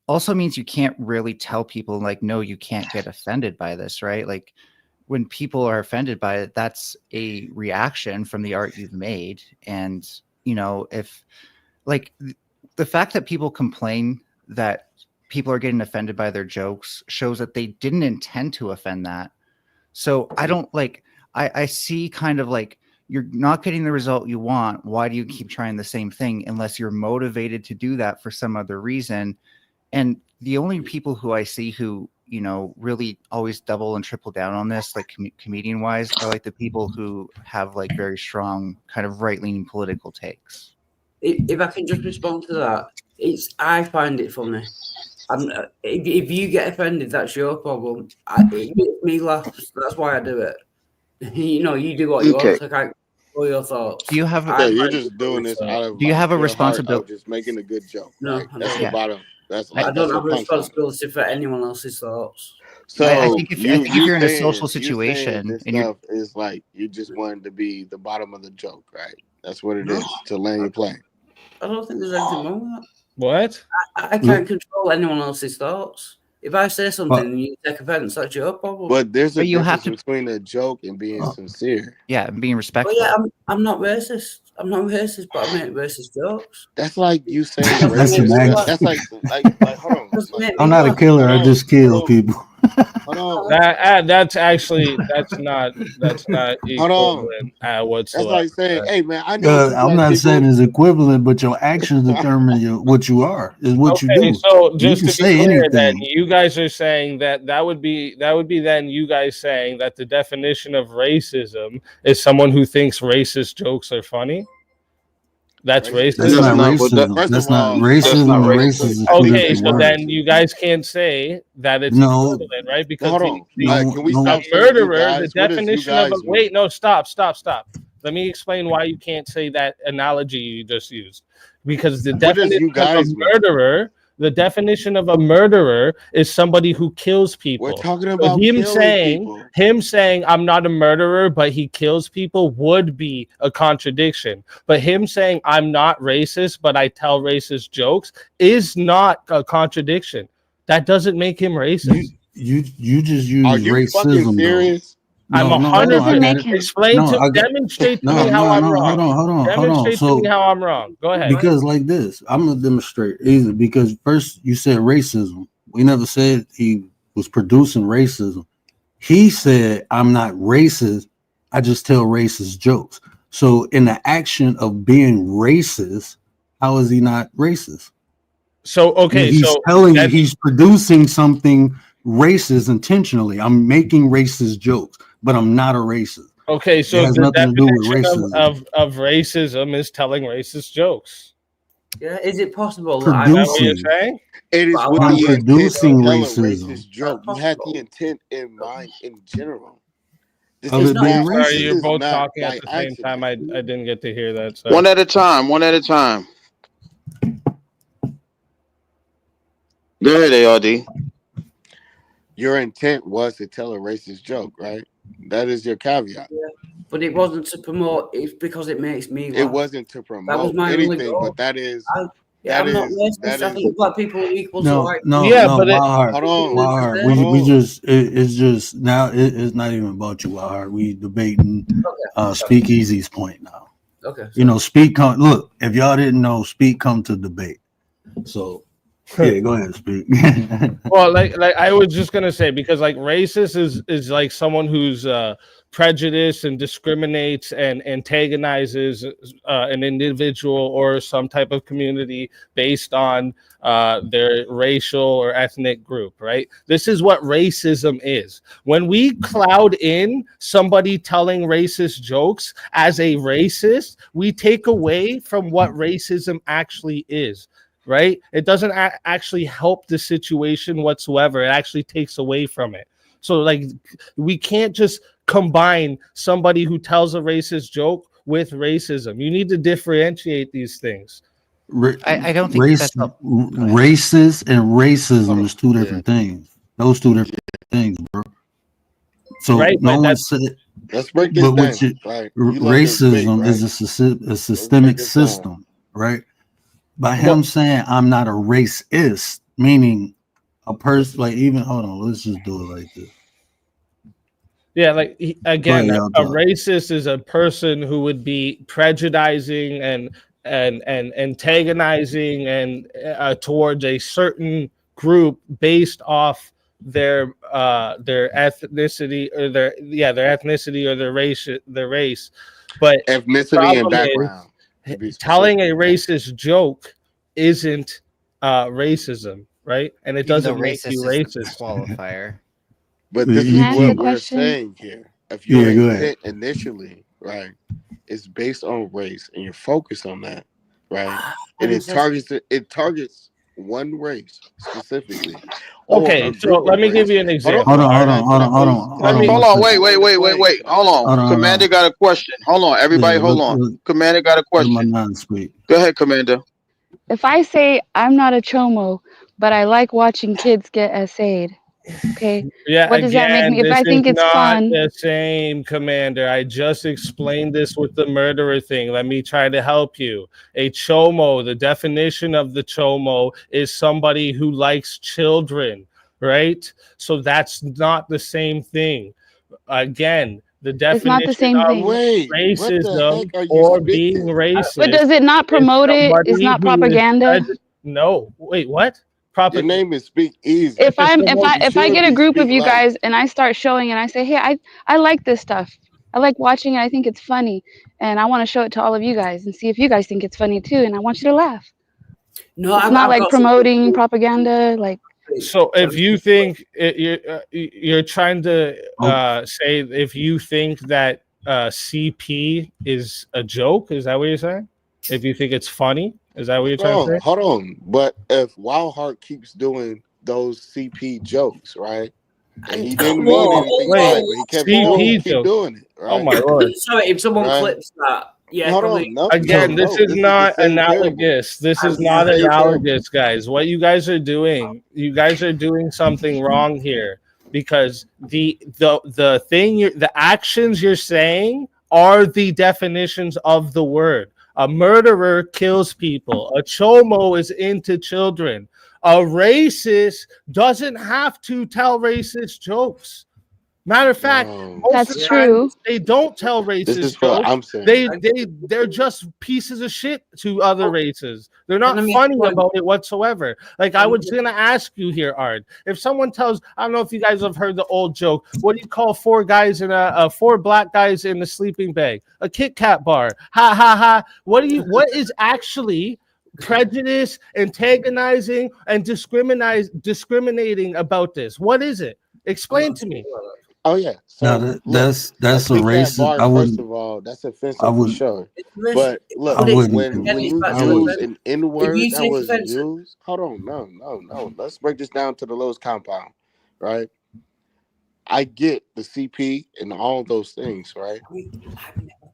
Also means you can't really tell people like, no, you can't get offended by this, right? Like when people are offended by it, that's a reaction from the art you've made. And, if like the fact that people complain that people are getting offended by their jokes shows that they didn't intend to offend that. So I don't I see kind of like you're not getting the result you want. Why do you keep trying the same thing unless you're motivated to do that for some other reason? And the only people who I see who, really always double and triple down on this, like comedian wise, are like the people who have like very strong kind of right leaning political takes. If I can just respond to that, I find it funny. If you get offended, that's your problem. It makes me laugh. That's why I do it. You do what you want. So I can't control your thoughts. Do you have? You're just doing this out of. Do you have a responsibility? Just making a good joke. No, right? That's the bottom. I don't have a responsibility for anyone else's thoughts. So I think if you're in a social situation, this stuff is like you just wanted to be the bottom of the joke, right? That's what it is to land your plane. I don't think there's anything wrong with that. What? I can't control anyone else's thoughts. If I say something and you take offense, that's your problem. But there's a difference between a joke and being sincere. Yeah, and being respectful. Well, yeah, I'm not racist. I'm not racist, but I make racist jokes. That's like you saying racist. That's like hold on. I'm not a killer. I just kill people. Hold on. That's not equivalent whatsoever. That's like saying, hey man, I know I'm not saying it's equivalent, but your actions determine what you are, is what you do. So just you to be clear, then you guys are saying that would be then you guys saying that the definition of racism is someone who thinks racist jokes are funny. That's racist. That's not racism. First That's of not all, racism and racist is two Okay, different so words. then you guys can't say that it's equivalent, right? Because hold on. Can we a stop saying you murderer, guys? the What does you definition of a guys mean? wait, no, stop. Let me explain why you can't say that analogy you just used. Because the definition of a murderer, the definition of a murderer is somebody who kills people. We're talking So about him saying I'm not a murderer, but he kills people would be a contradiction. But him saying I'm not racist, but I tell racist jokes is not a contradiction. That doesn't make him racist. You just use Are you racism. fucking serious? I'm 100%. Demonstrate to me how I'm wrong. Hold on. Demonstrate to me how I'm wrong. Go ahead. Because like this, I'm gonna demonstrate easy. Because first you said racism. We never said he was producing racism. He said, "I'm not racist. I just tell racist jokes." So in the action of being racist, how is he not racist? So okay, he's telling you he's producing something racist intentionally. I'm making racist jokes, but I'm not a racist. Okay, so it has nothing to do with racism. Of racism is telling racist jokes. Yeah, is it possible? Is that what you're saying? It is with I'm the producing intent of racism. racist joke. You had the intent in mind in general. This Of is it not, being Sorry, racist. you're both not talking by at the same time. I didn't get to hear that. Sorry. One at a time. Go ahead, ARD. Your intent was to tell a racist joke, right? That is your caveat. Yeah. But it wasn't to promote. It's because it makes me laugh. It wasn't to promote anything, but that is. I'm not racist. I think black people are equal to white. It's just now it's not even about you, Wild. We debating Speakeasy's point now. Okay. Look, if y'all didn't know, Speak come to debate. So yeah, go ahead, Speak. Well, like I was just gonna say, because like racist is like someone who's prejudiced and discriminates and antagonizes an individual or some type of community based on their racial or ethnic group, right? This is what racism is. When we cloud in somebody telling racist jokes as a racist, we take away from what racism actually is. Right? It doesn't actually help the situation whatsoever. It actually takes away from it. So like we can't just combine somebody who tells a racist joke with racism. You need to differentiate these things. I don't think racist and racism is two different things. Those two different things, bro. So no one said. Let's break this down. Racism is a systemic system, right? By him saying I'm not a racist, meaning a person like even hold on, let's just do it like this. Yeah, like again, a racist is a person who would be prejudicing and antagonizing and towards a certain group based off their ethnicity or their ethnicity or their race. But ethnicity and background. Telling a racist joke isn't racism, right? And it doesn't make you racist. Qualifier. But this is what we're saying here. If your intent initially, right, is based on race and you're focused on that, right, and it targets one race specifically. Okay, so let me give you an example. Hold on. Wait. Hold on. Commander got a question. Hold on, everybody. Hold on. Commander got a question. Go ahead, Commander. If I say I'm not a chomo, but I like watching kids get essayed, okay? Yeah, what does that make me? If I think it's fun, the same, Commander. I just explained this with the murderer thing. Let me try to help you. A chomo, the definition of the chomo is somebody who likes children, right? So that's not the same thing. Again, the definition it's not the same of thing. Racism or being racist. But does it not promote it? It's not propaganda. No. Wait, what? Your name is Speak Easy. If I get a group of you guys and I start showing and I say, hey, I like this stuff. I like watching it. I think it's funny, and I want to show it to all of you guys and see if you guys think it's funny too. And I want you to laugh. No, it's not like promoting propaganda. Like, so if you think you're trying to say if you think that CP is a joke, is that what you're saying? If you think it's funny, is that what you're trying to say? Hold on. But if Wildheart keeps doing those CP jokes, right? And he didn't mean anything by it, but he kept doing it, right? Oh my lord! Sorry, if someone clips that, yeah. Hold on. No, Again, this is not the same analogous. This is not analogous, guys. What you guys are doing, something wrong here, because the actions you're saying are the definitions of the word. A murderer kills people. A chomo is into children. A racist doesn't have to tell racist jokes. Matter of fact, that's true. They don't tell racist this is jokes. what I'm saying. They're just pieces of shit to other races. They're not funny about it whatsoever. Like I was gonna ask you here, Art, if someone tells, I don't know if you guys have heard the old joke. What do you call four black guys in a sleeping bag? A Kit Kat bar. Ha ha ha. What is actually prejudice, antagonizing, and discriminating about this? What is it? Explain to me. Oh yeah, so no, that's a racist. I wouldn't. First of all, that's offensive for sure. But look, when you use an N word that was used, hold on, no. Let's break this down to the lowest compound, right? I get the CP and all those things, right?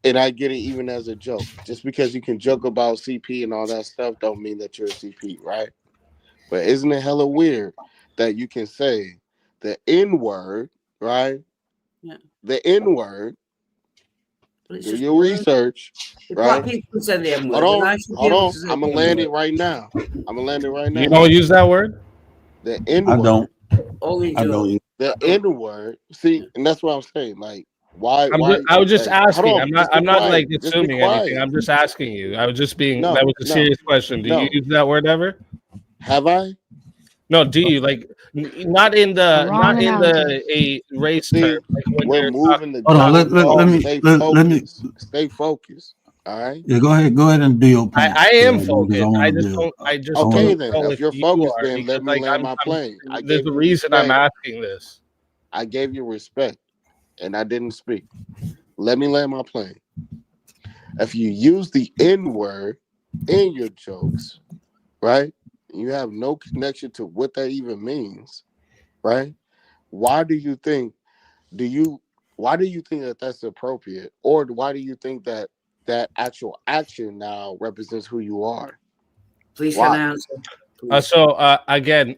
And I get it even as a joke. Just because you can joke about CP and all that stuff, don't mean that you're a CP, right? But isn't it hella weird that you can say the N word? Right? Yeah. The N word. Do your research. Right? People say the N word. Hold on. I'm gonna land it right now. You don't use that word? The N word. I don't. The N word. See, and that's what I'm saying. Like, why? I was just asking. I'm not like assuming anything. I'm just asking you. I was just being. That was a serious question. Do you use that word ever? Have I? No, do you like not in a race term? Like we're moving the. Hold on, let me stay focused. All right. Yeah, go ahead and do your point. I am focused. I just okay then. If you're focused, then let me land my plane. There's a reason I'm asking this. I gave you respect, and I didn't speak. Let me land my plane. If you use the N word in your jokes, right? You have no connection to what that even means, right? Why do you think that that's appropriate, or why do you think that actual action now represents who you are? Please answer. So again,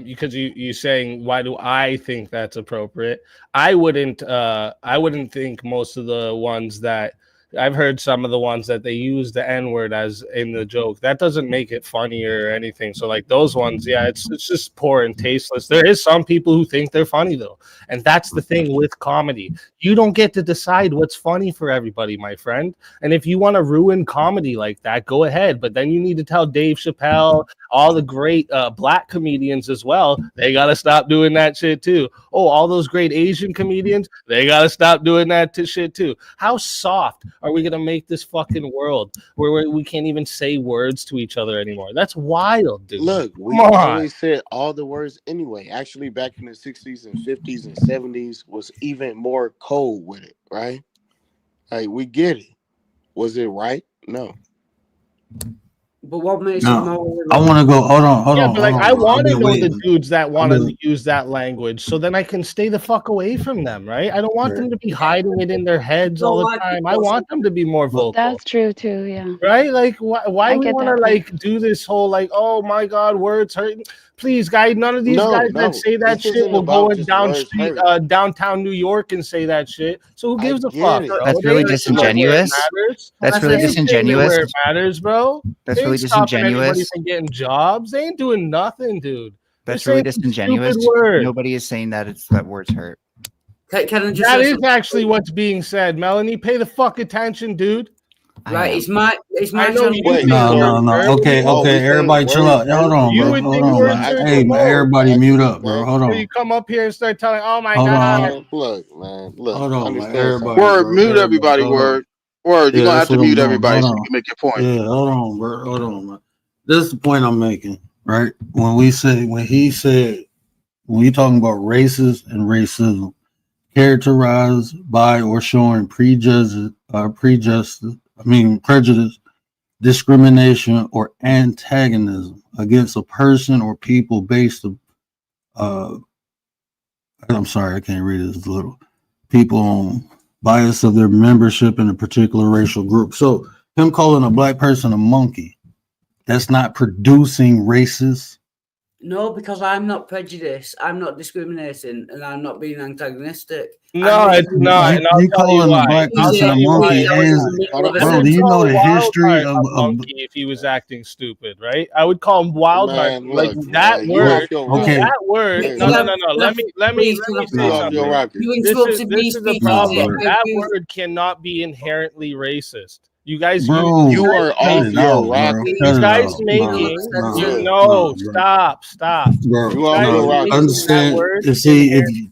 because you saying why do I think that's appropriate? I wouldn't think most of the ones that I've heard some of the ones that they use the N-word as in the joke. That doesn't make it funny or anything. So like those ones, yeah, it's just poor and tasteless. There is some people who think they're funny though. And that's the thing with comedy. You don't get to decide what's funny for everybody, my friend. And if you want to ruin comedy like that, go ahead. But then you need to tell Dave Chappelle, all the great black comedians as well, they got to stop doing that shit too. Oh, all those great Asian comedians, they got to stop doing that shit too. How soft are we going to make this fucking world where we can't even say words to each other anymore? That's wild, dude. Look, we always said all the words anyway. Actually, back in the 60s and 50s and 70s was even more cold with it, right? Like, we get it. Was it right? No. But what makes it more? I want to go. Hold on. But like, I want to know the dudes that want to use that language, so then I can stay the fuck away from them, right? I don't want them to be hiding it in their heads all the time. I want them to be more vocal. That's true too. Yeah. Right? Like, why we want to like do this whole like, oh my god, words hurt? Please, guys, none of these guys that say that shit will go in downtown New York and say that shit. So who gives a fuck? That's really disingenuous. That's really disingenuous. Where it matters, bro. That's really disingenuous. From getting jobs, they ain't doing nothing, dude. That's really disingenuous. Nobody is saying that that words hurt. That is actually what's being said, Melanie. Pay the fuck attention, dude. Right, it's my no. Okay, everybody chill out. Hold on, bro. Hey, man, everybody mute up, bro. Hold on. You come up here and start telling, oh my god. Look, man. Hold on, man. Everybody. Word, mute everybody, word. Word, you're gonna have to mute everybody so you can make your point. Yeah, hold on, bro. Hold on, man. This is the point I'm making, right? When you're talking about racist and racism, characterized by or showing prejudice discrimination, or antagonism against a person or people based I'm sorry, I can't read it. It's little people on bias of their membership in a particular racial group. So him calling a black person a monkey, that's not producing racist. No, because I'm not prejudiced, I'm not discriminating, and I'm not being antagonistic. No, it's not. And You calling a black person a monkey is, bro, do you know the history of monkey if he was acting stupid, right? I would call him wild heart. Like that man, word. Okay. That word. No. Let me say something. This is a problem. That word cannot be inherently racist. You guys, bro, you are off your rocker. You guys making stop. Bro, you off your rocker. Understand? See,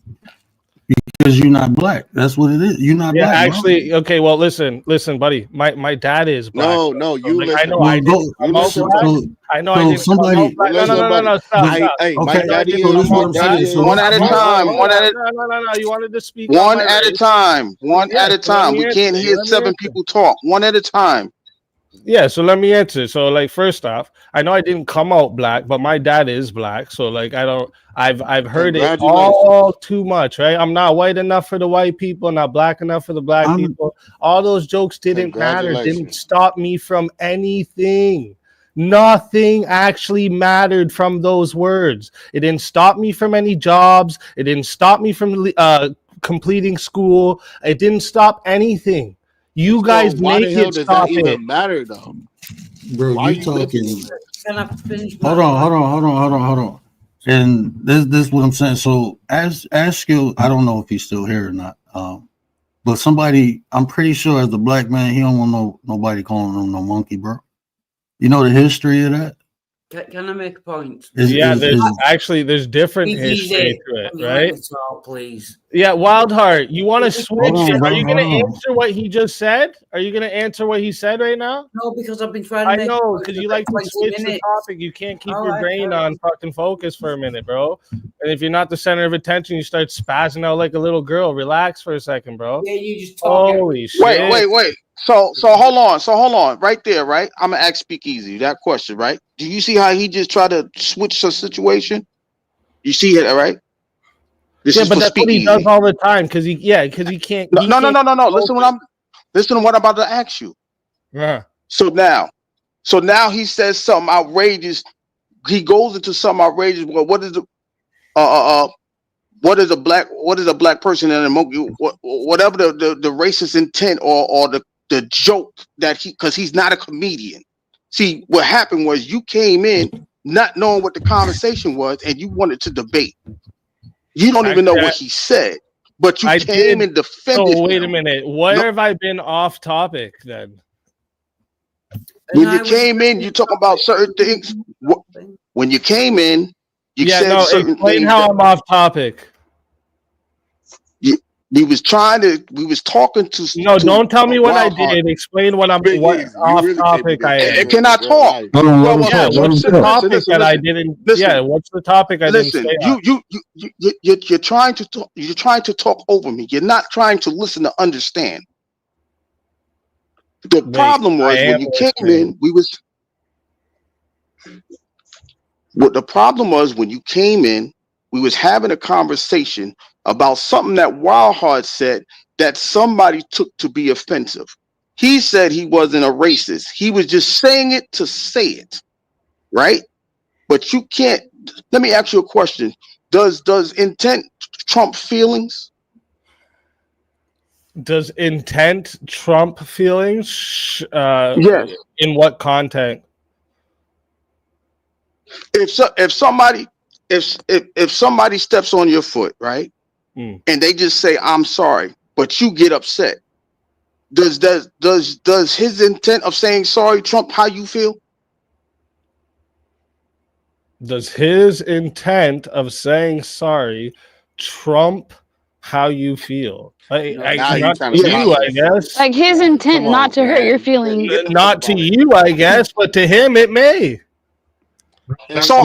because you're not black. That's what it is. You're not black. Actually, bro. Okay. Well, listen, buddy. My dad is black. No, you listen. I know I did. I know I did. Somebody. No. Stop. Hey, okay. My daddy So this is what I'm saying. So one at a time. No. You wanted to speak. One at a time. One at a time. We can't hear 7 people talk. One at a time. Yeah, so let me answer. So, like, first off, I know I didn't come out black, but my dad is black. So, like, I've heard it all too much, right? I'm not white enough for the white people, not black enough for the black people. All those jokes didn't matter, didn't stop me from anything. Nothing actually mattered from those words. It didn't stop me from any jobs. It didn't stop me from completing school. It didn't stop anything. You guys make it stop it. Even matter though, bro. You talking? Hold on. And this is what I'm saying. So ask you. I don't know if he's still here or not. But somebody, I'm pretty sure as a black man, he don't want nobody calling him no monkey, bro. You know the history of that? Can I make a point? There's different history to it, right? Please. Yeah, Wildheart, you want to switch it? Are you going to answer what he just said? Are you going to answer what he said right now? No, because I've been trying to. I know, because you like to switch the topic. You can't keep your brain on fucking focus for a minute, bro. And if you're not the center of attention, you start spazzing out like a little girl. Relax for a second, bro. Yeah, you just talk. Holy shit. Wait. So hold on. Right there, right? I'm gonna ask Speakeasy that question, right? Do you see how he just tried to switch the situation? You see it, right? But that's what he does all the time because he can't. No. Listen to what I'm about to ask you. Yeah. So now he says something outrageous. He goes into something outrageous. Well, what is a black person in a monkey? Whatever the racist intent or the joke that because he's not a comedian. See, what happened was you came in not knowing what the conversation was and you wanted to debate. You don't even know what he said, but you came and defended him. Wait a minute. Where have I been off topic then? When you came in, you talk about certain things. When you came in, you said certain explain things. How I'm off topic. We was talking to. No, don't tell me what I did. Explain what I'm off topic I am. Can I talk? What's the topic that I didn't? Yeah, what's the topic I didn't say? You're trying to talk. You're trying to talk over me. You're not trying to listen to understand. The problem was when you came in, What the problem was when you came in, we was having a conversation about something that Wildheart said that somebody took to be offensive. He said he wasn't a racist. He was just saying it to say it, right? But you can't. Let me ask you a question. Does intent trump feelings? Does intent trump feelings? Yes. In what content? If somebody steps on your foot, right, and they just say I'm sorry, but you get upset, does his intent of saying sorry trump how you feel? Does his intent of saying sorry trump how you feel? Not to you, I guess. Like his intent not to hurt your feelings. Not to you, I guess, but to him it may. So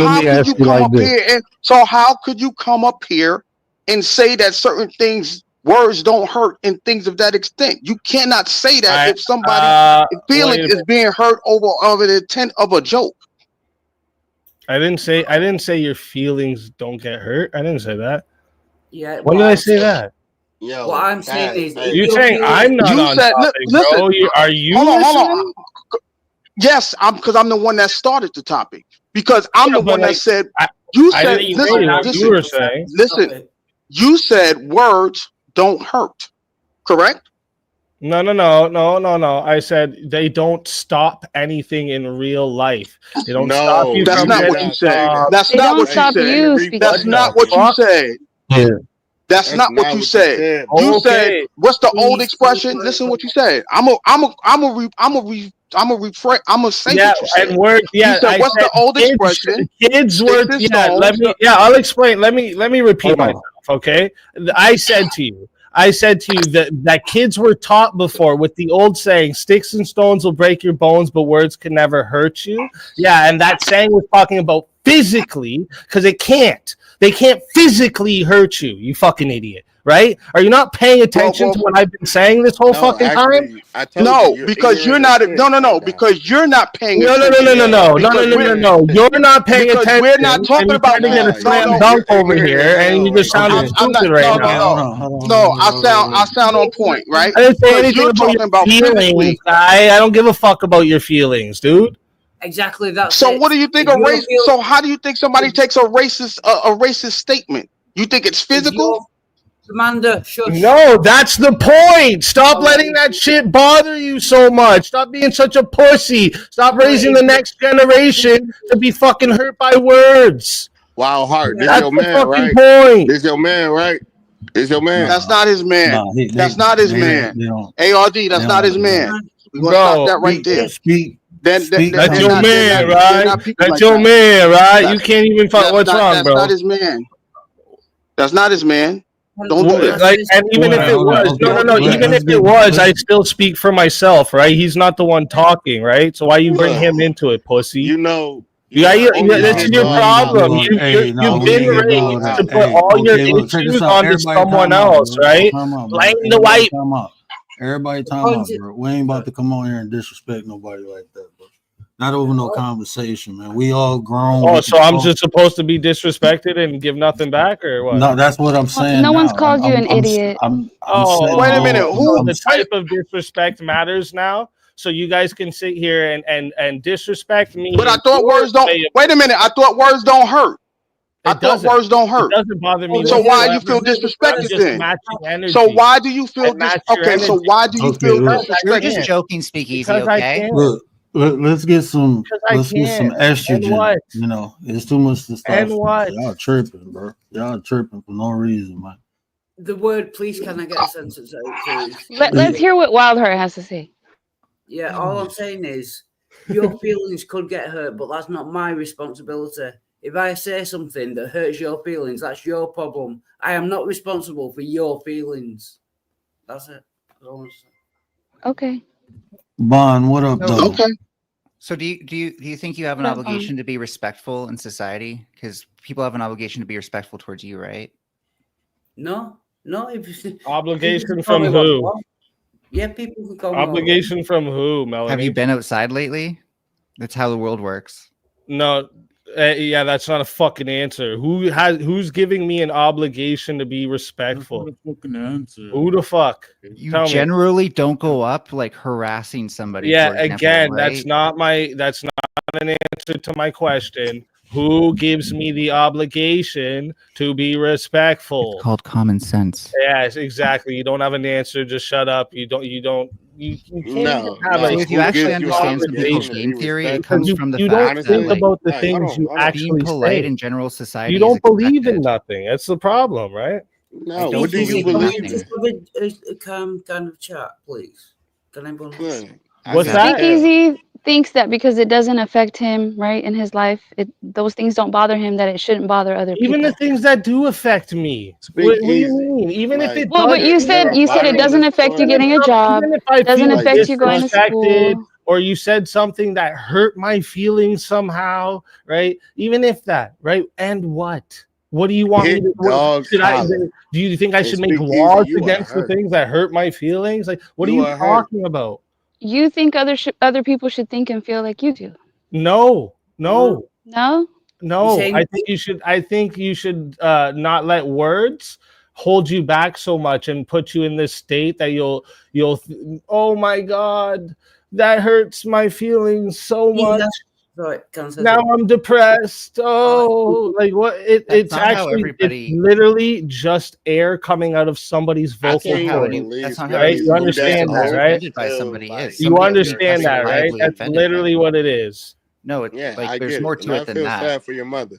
how could you come up here and say that certain things words don't hurt and things of that extent. You cannot say that if somebody feeling is being hurt over the intent of a joke. I didn't say your feelings don't get hurt. I didn't say that. Yeah. When did I say that? Yo, what I'm saying is, you're saying I'm not on topic, listen, bro. Are you? Hold on. Yes, because I'm the one that started the topic. Because I'm the one that said. You said. Listen. You said words don't hurt. Correct? No. I said they don't stop anything in real life. They don't stop you. That's not what you said. That's not what you said. That's not what you said. Yeah. That's not what you said. You said, "What's the old expression?" Listen, what you said. I'm gonna say what you said. And words. Yeah. You said, "What's the old expression?" Kids words. Yeah. I'll explain. Let me repeat myself. Okay. I said to you that kids were taught before with the old saying, "Sticks and stones will break your bones, but words can never hurt you." Yeah, and that saying was talking about physically, because it can't. They can't physically hurt you, you fucking idiot, right? Are you not paying attention to what I've been saying this whole fucking time? No, because you're not. No, because you're not paying attention. No. You're not paying attention. We're not talking about to get a slam dunk over here, and you just sounding stupid right now. No, I sound on point, right? I didn't say anything about your feelings. I don't give a fuck about your feelings, dude. Exactly that. So what do you think so how do you think somebody takes a racist statement? You think it's physical? Commander, shush. No, that's the point. Stop letting that shit bother you so much. Stop being such a pussy. Stop raising the next generation to be fucking hurt by words. Wow, Hart, this that's your the man, right? Point. This your man, right? This your man. That's not his man. That's not his man. ARD, that's not his man. We're gonna stop that right there. That's your man, right? That's your man, right? You can't even find what's wrong, bro. That's not his man. That's not his man. Don't do that. Like, and even if it was, no. Even if it was, I still speak for myself, right? He's not the one talking, right? So why you bring him into it, pussy? You know. This is your problem. You've been raised to put all your issues onto someone else, right? Blame the white. Everybody time out, bro. We ain't about to come on here and disrespect nobody like that, bro. Not over no conversation, man. We all grown. Oh, so I'm just supposed to be disrespected and give nothing back, or what? No, that's what I'm saying. No one's called you an idiot. Wait a minute. The type of disrespect matters now. So you guys can sit here and disrespect me. But I thought words don't. Wait a minute. I thought words don't hurt. I thought words don't hurt. It doesn't bother me. So why do you feel disrespected then? So why do you feel okay? So why do you feel disrespected? You're just joking, Speak Easy, okay? Look, let's get some estrogen. You know, it's too much to stop. Y'all tripping, bro. Y'all tripping for no reason, man. The word, please, can I get a sentence out, please? Let's hear what Wildheart has to say. Yeah, all I'm saying is your feelings could get hurt, but that's not my responsibility. If I say something that hurts your feelings, that's your problem. I am not responsible for your feelings. That's it. Okay. Bon, what up, though? Okay. So do you think you have an obligation to be respectful in society? Because people have an obligation to be respectful towards you, right? No. Obligation from who? Yeah, people could go. Obligation from who, Melanie? Have you been outside lately? That's how the world works. No. Yeah, that's not a fucking answer. Who's giving me an obligation to be respectful? Who the fuck? You generally don't go up like harassing somebody. Yeah, for example, again, right? that's not an answer to my question. Who gives me the obligation to be respectful? It's called common sense. Yes, exactly. You don't have an answer. Just shut up. You can't if you actually understand some people's game theory, it comes from the fact that think about the things you actually being polite say. in general society. You don't believe in nothing. That's the problem, right? No, what do you believe in? Just a calm kind of chat, please. Can I What's that? Speak Easy thinks that because it doesn't affect him, right, in his life, those things don't bother him, that it shouldn't bother other people. Even the things that do affect me. What do you mean? Even if it but you said it doesn't affect you getting a job. It doesn't affect you going to school. Or you said something that hurt my feelings somehow, right? Even if that, right? And what? What do you want me Hit to? dogs holler. Do you think I And should make speak easy, laws you are against the hurt. things that hurt my feelings? Like, what are You you are hurt. talking about? You think other people should think and feel like you do? No. No. No, I think you should not let words hold you back so much and put you in this state that you'll oh my God, that hurts my feelings so much. Right, Now I'm depressed. Oh, like what? It's actually it's literally just air coming out of somebody's vocal cords. That's not how Right? You understand that, right? offended by somebody is. You Somebody can be understand that, right? justifiably That's offended by literally it. what it is. No, it's Yeah, like I there's get more it. to And I it than feel that. sad for your mother.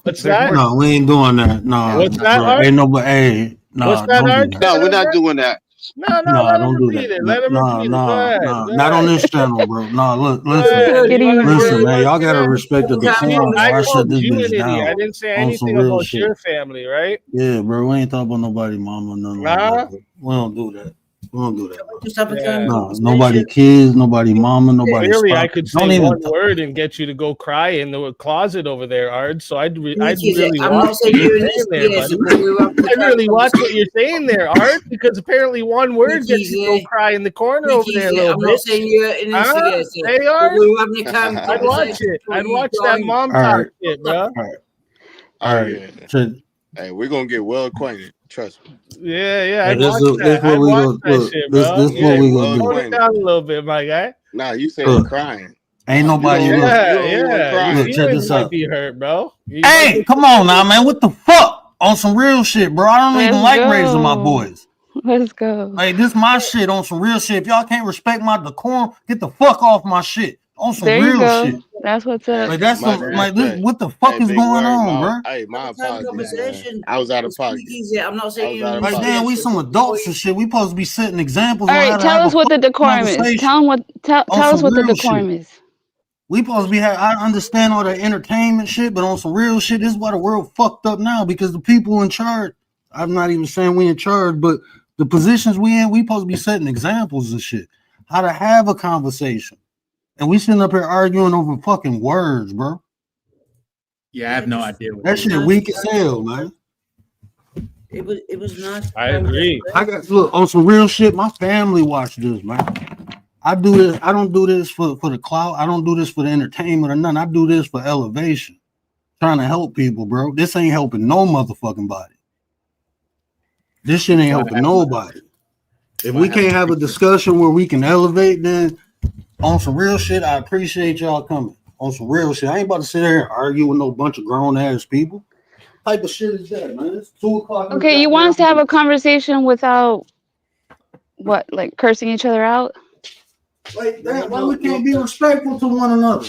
What's that? No, we ain't doing that. No, What's that, bro, Art? ain't nobody. Hey, no, What's that, don't Art? do that. No, we're not doing that. No, No, let him don't do repeat that. it. Let him No, repeat it. Go ahead. no, Go not on ahead. this channel, bro. No, look, Go listen, ahead. You wanna listen, say man. it Y'all once gotta again? respect the You see, decorum, or I I shut called this you an bitch idiot. I down didn't say on some anything real about shit. your family, right? Yeah, bro, we ain't talking about nobody, mama, nothing like Huh? that. Bro. We don't do that. We don't do that, bro. Just have a Yeah. No, nobody kids, nobody mama, nobody Clearly, I spouse. could Don't say even. one word and get you to go cry in the closet over there, Ard. So I'd really I'm watch not what saying you're you're an saying there, buddy. instigator, but we were having a I'd really watch what conversation. you're saying there, Art, because apparently one word gets you to go Easy. cry in the corner over there, Easy. little I'm not bitch. saying you're an Huh? instigator, Hey, but Art? we were having a I'd watch conversation. it. before I'd you watch that joined. mom All talk right, shit, bro. all right, Oh all right. yeah. So, Hey, we're gonna get well acquainted. Trust me. Yeah, hey, I'd this watch is that. what I'd we watch gonna that look. shit, This bro. what Yeah, we Well gonna do. tone it acquainted. down a little bit, my guy. Nah, you said Look, crying. ain't nobody. You Look, don't even Yeah. Your cry. look, check feelings this might out. be hurt, bro. You might Hey, get come on now, man. What the fuck? On some real shit, bro. I don't even Let's like raising my go. boys. Let's go. Like, this my shit on some real shit. If y'all can't respect my decorum, get the fuck off my shit. On some There you real go. shit. That's what's up. Like, that's My some, like, this, hey, what the fuck is big going word. on, bro? My Have a apologies, man. conversation. I was out of Speak pocket. easy. I'm not I saying was you're out an of Like, pocket. damn, we instigator. some adults and shit. We supposed to be setting examples All on how right, to tell have a us what the fucking decorum is. conversation Tell on us some what the real decorum shit. is. We supposed to be, I understand all the entertainment shit, but on some real shit, this is why the world fucked up now, because the people in charge, I'm not even saying we in charge, but the positions we in, we supposed to be setting examples and shit. How to have a conversation. And we sitting up here arguing over fucking words, bro. Yeah, I have no idea what That they shit were. weak as hell, man. It was nice. I agree. I got, look, on some real shit, my family watch this, man. I do this, I don't do this for the clout. I don't do this for the entertainment or nothing. I do this for elevation. Trying to help people, bro. This ain't helping no motherfucking body. This shit ain't helping nobody. If we can't have a discussion where we can elevate, then on some real shit, I appreciate y'all coming. On some real shit. I ain't about to sit there and argue with no bunch of grown ass people. What type of shit is that, man? It's 2:00. Okay, you want us to have a conversation without what, like cursing each other out? Like that, why we can't be respectful to one another?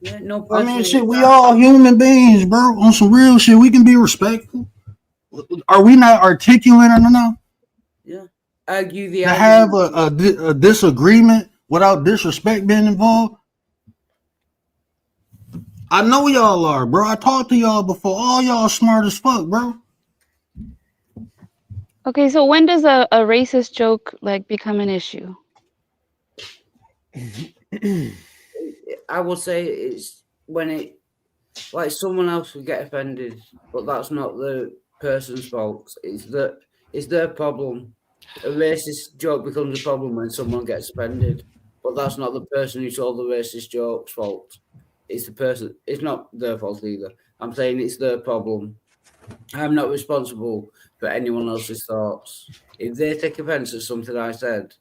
Yeah, no I mean, personal shit, we attack. all human beings, bro. On some real shit, we can be respectful. Are we not articulate enough Yeah. Argue the to argument. have a disagreement without disrespect being involved? I know y'all are, bro. I talked to y'all before. All y'all smart as fuck, bro. Okay, so when does a racist joke like become an issue? I would say it's when it, like, someone else would get offended, but that's not the person's fault. It's their problem. A racist joke becomes a problem when someone gets offended, but that's not the person who told the racist joke's fault. It's the person. It's not their fault either. I'm saying it's their problem. I'm not responsible for anyone else's thoughts. If they take offense at something I said,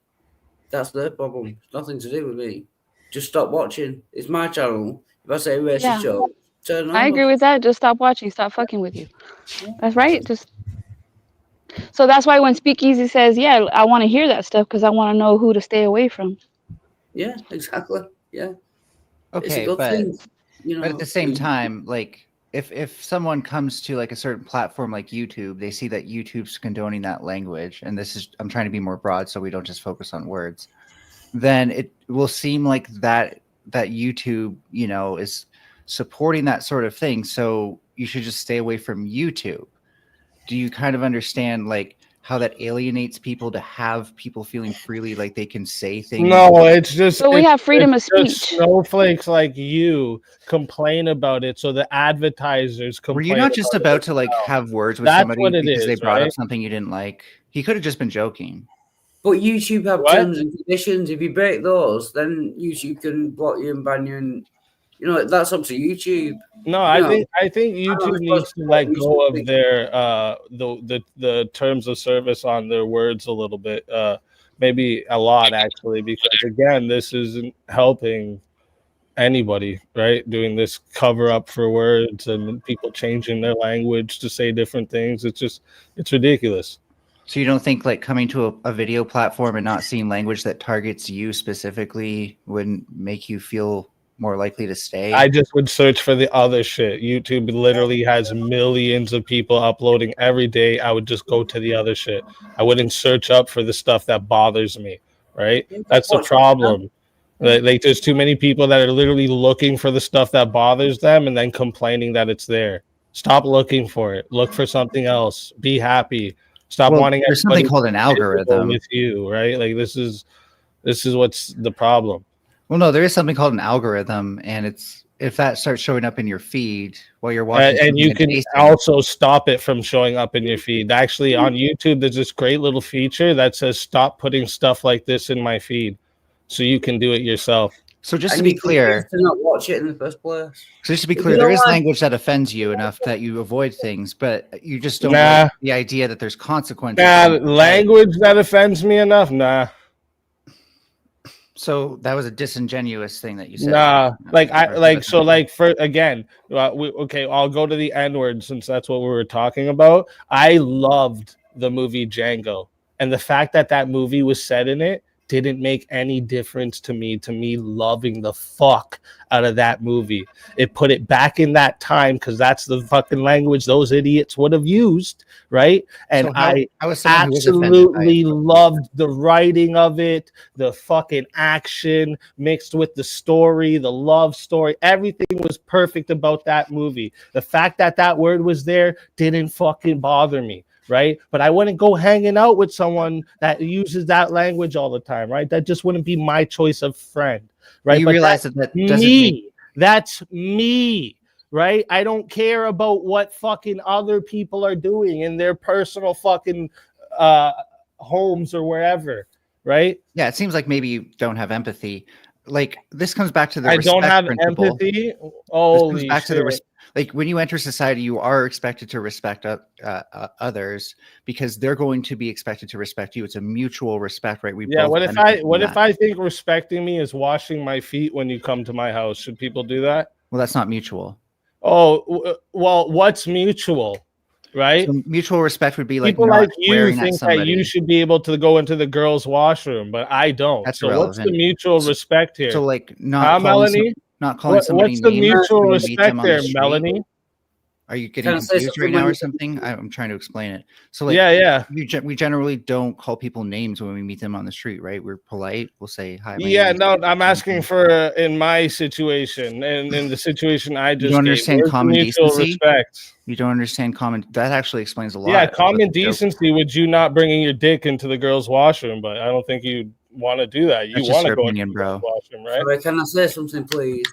that's their problem. It's nothing to do with me. Just stop watching. It's my channel. If I say a racist Yeah. joke, turn on. I agree with that. Just stop watching. Stop fucking with you. That's right. So that's why when Speakeasy says, "Yeah, I want to hear that stuff because I want to know who to stay away from." Yeah, exactly. Yeah. It's a Okay, good but thing. You know, but at the same time, like if someone comes to like a certain platform like YouTube, they see that YouTube's condoning that language, and this is, I'm trying to be more broad so we don't just focus on words, then it will seem like that YouTube, you know, is supporting that sort of thing. So you should just stay away from YouTube. Do you kind of understand, like, how that alienates people to have people feeling freely, like they can say things. No, it's just So we have freedom of just speech. snowflakes like you complain about it, so the advertisers complain. Were you not just about to like have words with somebody because they brought up something you didn't like? He could have just been joking. But YouTube have terms and conditions. If you break those, then YouTube can block you and ban you, and you know that's up to YouTube. No, I think YouTube needs to let go of their the terms of service on their words a little bit, maybe a lot actually, because again, this isn't helping anybody, right? Doing this cover up for words and people changing their language to say different things. It's ridiculous. So you don't think like coming to a video platform and not seeing language that targets you specifically would make you feel more likely to stay? I just would search for the other shit. YouTube literally has millions of people uploading every day. I would just go to the other shit. I wouldn't search up for the stuff that bothers me, right? That's the problem. Like there's too many people that are literally looking for the stuff that bothers them and then complaining that it's there. Stop looking for it. Look for something else. Be happy. Stop wanting. There's something called an algorithm with you, right? Like this is what's the problem. Well, no, there is something called an algorithm, and it's if that starts showing up in your feed while you're watching, and you can also stop it from showing up in your feed. Actually, on YouTube, there's this great little feature that says "Stop putting stuff like this in my feed," so you can do it yourself. So just to be clear, to not watch it in the first place. So just to be clear, there is language that offends you enough that you avoid things, but you just don't like the idea that there's consequences. Language that offends me enough, nah. So that was a disingenuous thing that you said. Nah, for again, okay, I'll go to the N-word since that's what we were talking about. I loved the movie Django, and the fact that that movie was set in it didn't make any difference to me loving the fuck out of that movie. It put it back in that time because that's the fucking language those idiots would have used, right? And so I absolutely loved the writing of it, the fucking action mixed with the story, the love story. Everything was perfect about that movie. The fact that that word was there didn't fucking bother me. Right, but I wouldn't go hanging out with someone that uses that language all the time, right? That just wouldn't be my choice of friend, right? You but realize that that's me, right? I don't care about what fucking other people are doing in their personal fucking homes or wherever, right? Yeah, it seems like maybe you don't have empathy. Like this comes back to the I don't have principle. Empathy. Holy back shit. to the like when you enter society, you are expected to respect others because they're going to be expected to respect you. It's a mutual respect, right? What if I think respecting me is washing my feet when you come to my house? Should people do that? Well, that's not mutual. Oh, well, what's mutual? Right? So mutual respect would be like people like you think that you should be able to go into the girls' washroom, but I don't. That's so irrelevant. What's the mutual respect here? So like not Melanie? Not calling somebody what's the names mutual respect there, Melanie? Are you getting confused right now or something? I'm trying to explain it. So like, we generally don't call people names when we meet them on the street, right? We're polite. We'll say hi. I'm asking for in my situation and in the situation I just. You don't understand common decency. Respect. You don't understand common. That actually explains a lot. Yeah, common decency. Would you not bringing your dick into the girls' washroom? But I don't think you want to do that. You want to go into the girls' washroom, right? Sorry, can I say something, please?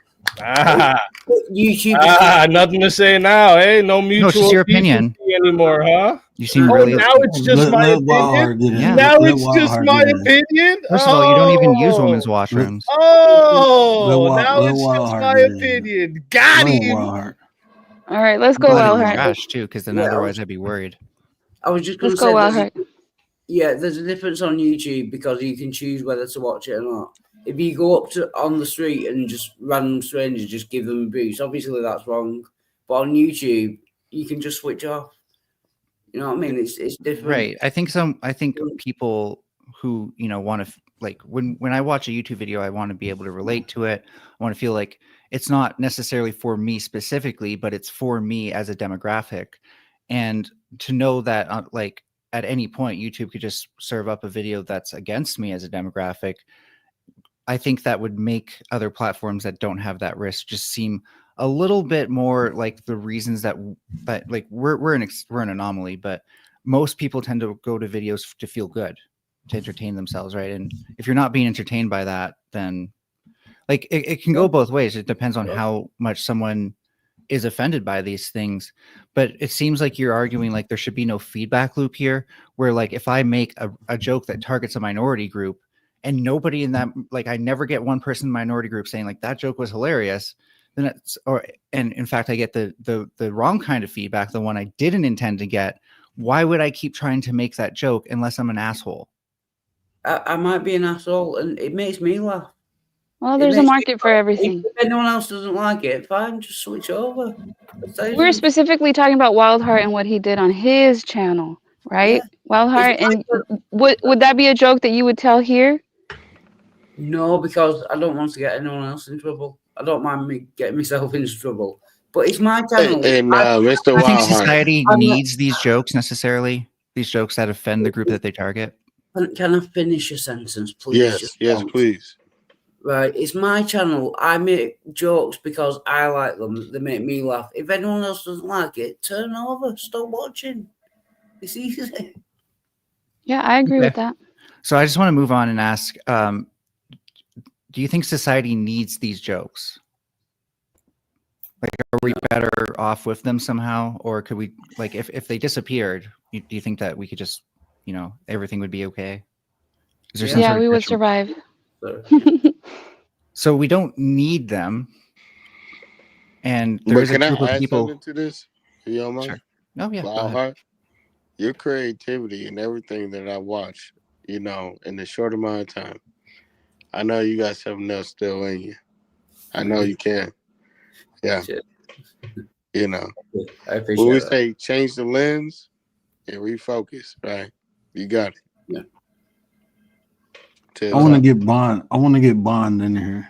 YouTube. Nothing to say now, eh? No mutual. No, it's just your opinion anymore, huh? You seem really. Now it's just my opinion. Now it's just my opinion. First of all, you don't even use women's washrooms. Now it's just my opinion. Got him. All right, let's go, Wellheart. Trash too, because then otherwise I'd be worried. I was just going to say, there's a difference on YouTube because you can choose whether to watch it or not. If you go up to on the street and just random strangers just give them abuse, obviously that's wrong. But on YouTube, you can just switch off. You know what I mean? It's different, right? I think people who want to like when I watch a YouTube video, I want to be able to relate to it. I want to feel like it's not necessarily for me specifically, but it's for me as a demographic, and to know that like at any point YouTube could just serve up a video that's against me as a demographic. I think that would make other platforms that don't have that risk just seem a little bit more like the reasons that like we're an anomaly, but most people tend to go to videos to feel good, to entertain themselves, right? And if you're not being entertained by that, then like it can go both ways. It depends on how much someone is offended by these things. But it seems like you're arguing like there should be no feedback loop here, where like if I make a joke that targets a minority group and nobody in that, like I never get one person in the minority group saying like that joke was hilarious, then it's, and in fact I get the wrong kind of feedback, the one I didn't intend to get. Why would I keep trying to make that joke unless I'm an asshole? I might be an asshole and it makes me laugh. Well, there's a market for everything. If anyone else doesn't like it, fine, just switch over. We're specifically talking about Wildheart and what he did on his channel, right? Yeah. Wildheart, and would that be a joke that you would tell here? No, because I don't want to get anyone else in trouble. I don't mind me getting myself into trouble. But it's my channel. And Mr. I think Wildheart, society needs these jokes necessarily. These jokes that offend the group that they target. Can I finish a sentence, please? Yes, please. Right, it's my channel. I make jokes because I like them. They make me laugh. If anyone else doesn't like it, turn over. Stop watching. It's easy. Yeah, I agree with that. So I just want to move on and ask, do you think society needs these jokes? Like, are we better off with them somehow? Or could we, like, if they disappeared, do you think that we could just, you know, everything would be okay? Is there some sort of we would survive. So we don't need them. And there's a group of people. Something to this? You don't mind? Sure. No, yeah. Wildheart, your creativity and everything that I watch, you know, in a short amount of time, I know you got something else still in you. I know you can. Yeah. You know, when we say change the lens and refocus, right? You got it. Yeah. I want to get Bond in here.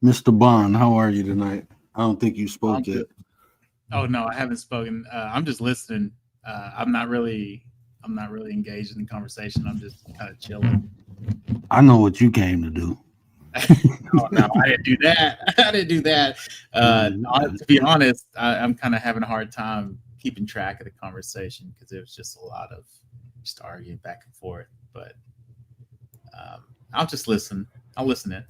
Mr. Bond, how are you tonight? I don't think you spoke yet. Oh no, I haven't spoken. I'm just listening. I'm not really engaged in the conversation. I'm just kind of chilling. I know what you came to do. No, I didn't do that. I didn't do that. To be honest, I'm kind of having a hard time keeping track of the conversation because it was just a lot of just arguing back and forth. But I'll just listen. I'll listen in.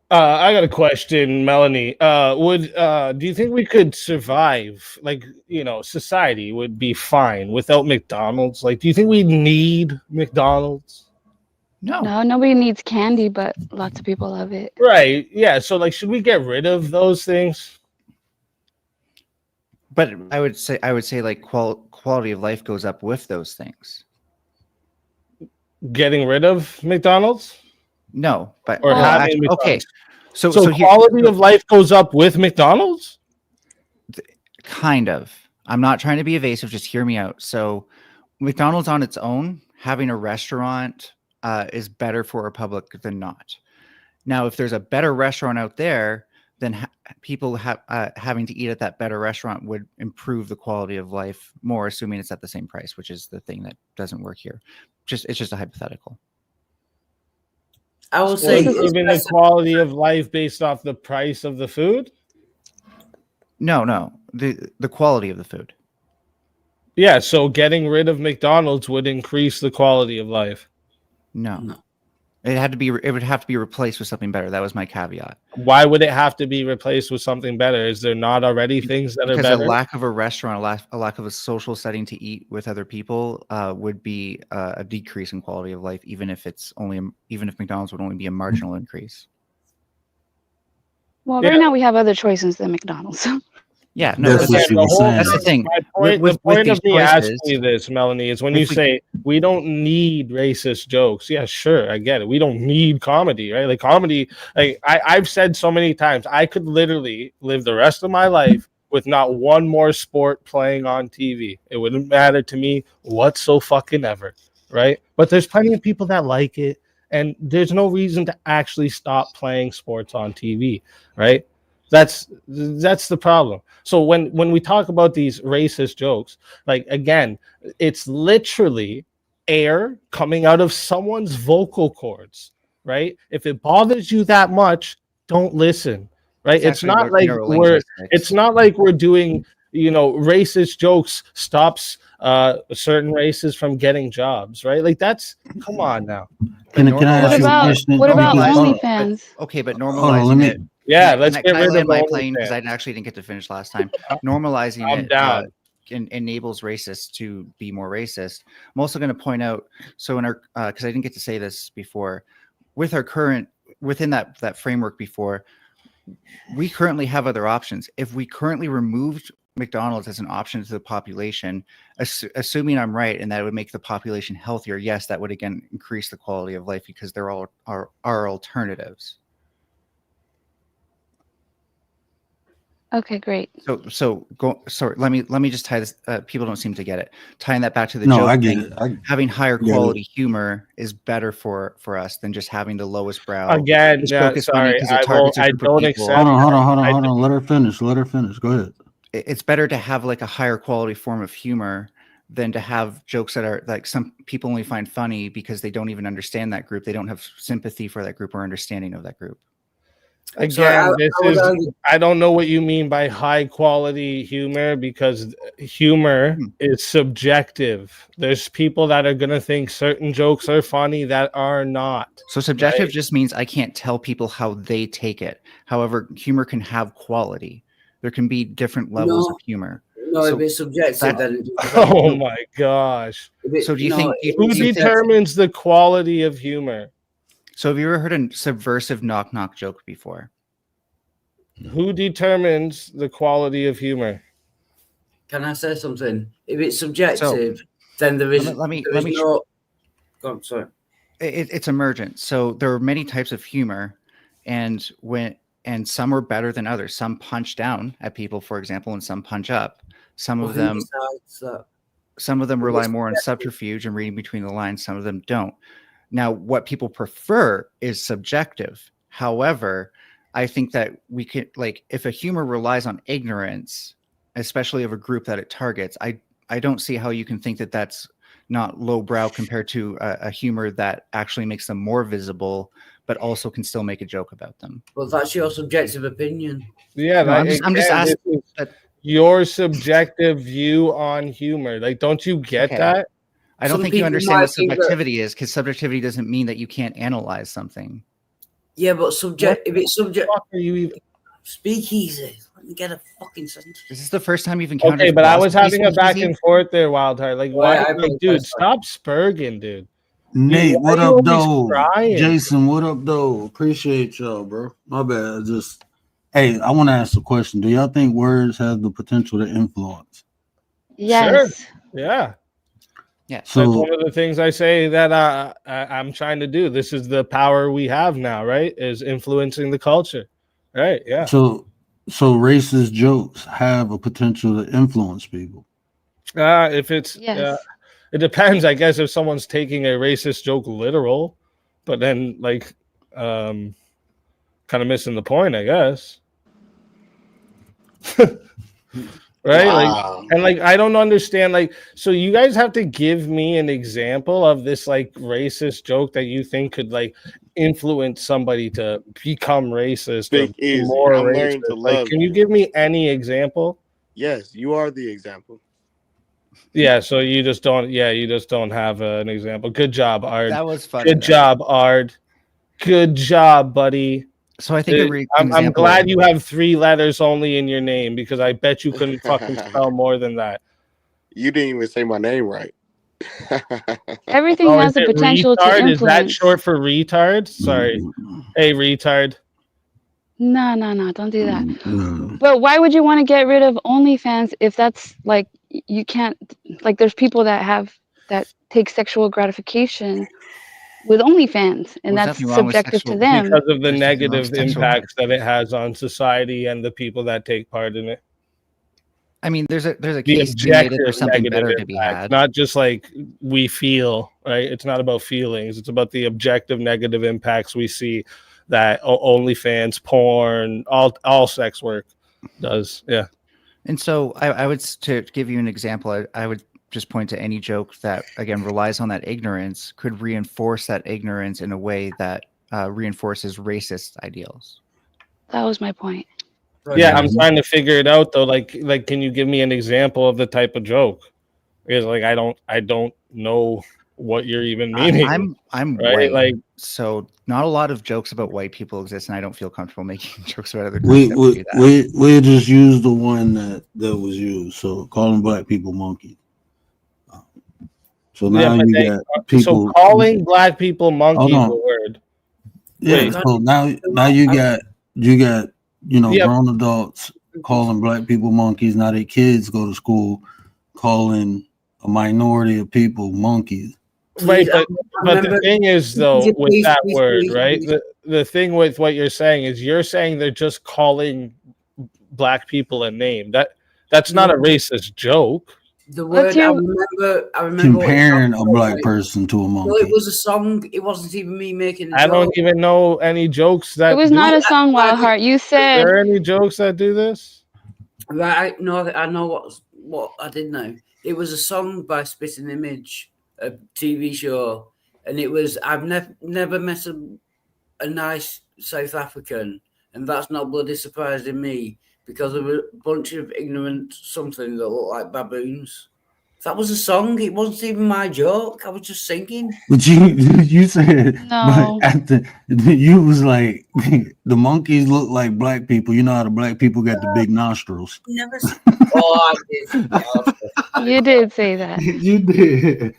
I got a question, Melanie. Do you think we could survive? Like, you know, society would be fine without McDonald's? Like, do you think we need McDonald's? No, nobody needs candy, but lots of people love it. Right. Yeah. So, like, should we get rid of those things? But I would say like quality of life goes up with those things. Getting rid of McDonald's? No, but having McDonald's. Okay. So quality of life goes up with McDonald's? Kind of. I'm not trying to be evasive. Just hear me out. So McDonald's on its own, having a restaurant is better for a public than not. Now, if there's a better restaurant out there, then people having to eat at that better restaurant would improve the quality of life more, assuming it's at the same price, which is the thing that doesn't work here. It's just a hypothetical. I will say even the quality of life based off the price of the food. No, the quality of the food. Yeah, so getting rid of McDonald's would increase the quality of life. No. It would have to be replaced with something better. That was my caveat. Why would it have to be replaced with something better? Is there not already things that are better? Because a lack of a restaurant, a lack of a social setting to eat with other people would be a decrease in quality of life, even if McDonald's would only be a marginal increase. Well, right now we have other choices than McDonald's. Yeah, no, that's the thing. The point of me asking you this, Melanie, is when you say we don't need racist jokes. Yeah, sure, I get it. We don't need comedy, right? Like comedy, like I've said so many times, I could literally live the rest of my life with not one more sport playing on TV. It wouldn't matter to me whatsoever, right? But there's plenty of people that like it, and there's no reason to actually stop playing sports on TV, right? That's the problem. So when we talk about these racist jokes, like, again, it's literally air coming out of someone's vocal cords, right? If it bothers you that much, don't listen, right? It's not like we're doing, racist jokes stops certain races from getting jobs, right? Like that's, come on now. Can I ask you a question? What about Because- OnlyFans? Okay, but Hold on, normalizing it. Yeah, let's get rid of land my plane because I OnlyFans. actually didn't get to finish last time. Normalizing I'm it down. enables racists to be more racist. I'm also going to point out, so in our because I didn't get to say this before, with our current within that framework before, we currently have other options. If we currently removed McDonald's as an option to the population, assuming I'm right and that it would make the population healthier, yes, that would again increase the quality of life because there are alternatives. Okay, great. Sorry, let me just tie this. People don't seem to get it. Tying that back to the No, joke I get thing, it. having higher quality humor is better for us than just having the lowest brow. Again, This yeah, joke is funny sorry, because it targets a group of people. Hold on. Let her finish. Go ahead. It's better to have like a higher quality form of humor than to have jokes that are like some people only find funny because they don't even understand that group. They don't have sympathy for that group or understanding of that group. Again, I don't know what you mean by high quality humor, because humor is subjective. There's people that are going to think certain jokes are funny that are not. So subjective just means I can't tell people how they take it. However, humor can have quality. There can be different levels of humor. No, if it's subjective, then oh my gosh. So do you think who determines the quality of humor? So have you ever heard a subversive knock knock joke before? Who determines the quality of humor? Can I say something? If it's subjective, then there is. Let me. No... Go on, sorry. It's emergent. So there are many types of humor, and some are better than others. Some punch down at people, for example, and some punch up. Some of them rely more on subterfuge and reading between the lines. Some of them don't. Now, what people prefer is subjective. However, I think that we could, like, if a humor relies on ignorance, especially of a group that it targets, I don't see how you can think that that's not lowbrow compared to a humor that actually makes them more visible, but also can still make a joke about them. Well, that's your subjective opinion. Yeah, no, I'm just asking your subjective view on humor. Like, don't you get that? I don't think you understand what subjectivity is, because subjectivity doesn't mean that you can't analyze something. Yeah, but if it's subject, are you even speak easy? Let me get a fucking sentence. Is this the first time you've encountered? Okay, but I was having a back and forth there, Wildheart. Like, why, dude? Stop spurging, dude. Nate, what up, though? Jason, what up, though? Appreciate y'all, bro. My bad. Hey, I want to ask a question. Do y'all think words have the potential to influence? Yes. Sure. Yeah. Yeah. So that's one of the things I say that I'm trying to do. This is the power we have now, right? Is influencing the culture, right? Yeah. So racist jokes have a potential to influence people. If it's it depends, I guess, if someone's taking a racist joke literal, but then like kind of missing the point, I guess. Right? Wow. Like, and like, I don't understand. Like, so you guys have to give me an example of this like racist joke that you think could like influence somebody to become racist or be more racist. Like, can you give me any example? Yes, you are the example. Yeah, so you just don't. Yeah, you just don't have an example. Good job, Ard. That was funny. Good job, Ard. Good job, buddy. So I think I'm glad you have 3 letters only in your name, because I bet you couldn't fucking spell more than that. You didn't even say my name right. Everything has the potential to influence. Is that short for retard? Sorry. Hey, retard. No, don't do that. But why would you want to get rid of OnlyFans if that's like, you can't, like, there's people that take sexual gratification with OnlyFans, and that's subjective to them because of the negative impacts that it has on society and the people that take part in it. I mean, there's a case to be made for something better to be had. Not just like we feel, right? It's not about feelings. It's about the objective negative impacts we see that OnlyFans, porn, all sex work does. Yeah. And so I would, to give you an example, I would just point to any joke that, again, relies on that ignorance, could reinforce that ignorance in a way that reinforces racist ideals. That was my point. Yeah, I'm trying to figure it out though. Like, can you give me an example of the type of joke? Because like, I don't know what you're even meaning. I'm right? white, Like, so not a lot of jokes about white people exist, and I don't feel comfortable making jokes about other groups that do that. We just use the one that was used. So calling black people monkeys. So now you got people. So calling black people monkeys Hold on. a word. Yeah. Wait. So now you got grown adults calling black people monkeys. Now their kids go to school calling a minority of people monkeys. Right, but the thing is though with that word, right? The thing with what you're saying they're just calling black people a name. That's not a racist joke. The word I remember Comparing a black person to a monkey. No, it was a song. It wasn't even me making a joke. I don't even know any jokes that it was not a song, Wildheart. You said. Are there any jokes that do this? Right, no, I know what I did know. It was a song by Spitting Image, a TV show, and it was I've never met a nice South African, and that's not bloody surprising me because of a bunch of ignorant something that look like baboons. That was a song. It wasn't even my joke. I was just singing. But you said no. But you was like the monkeys look like black people. You know how the black people got the big nostrils. Never. Oh, I did. You did say that. You did.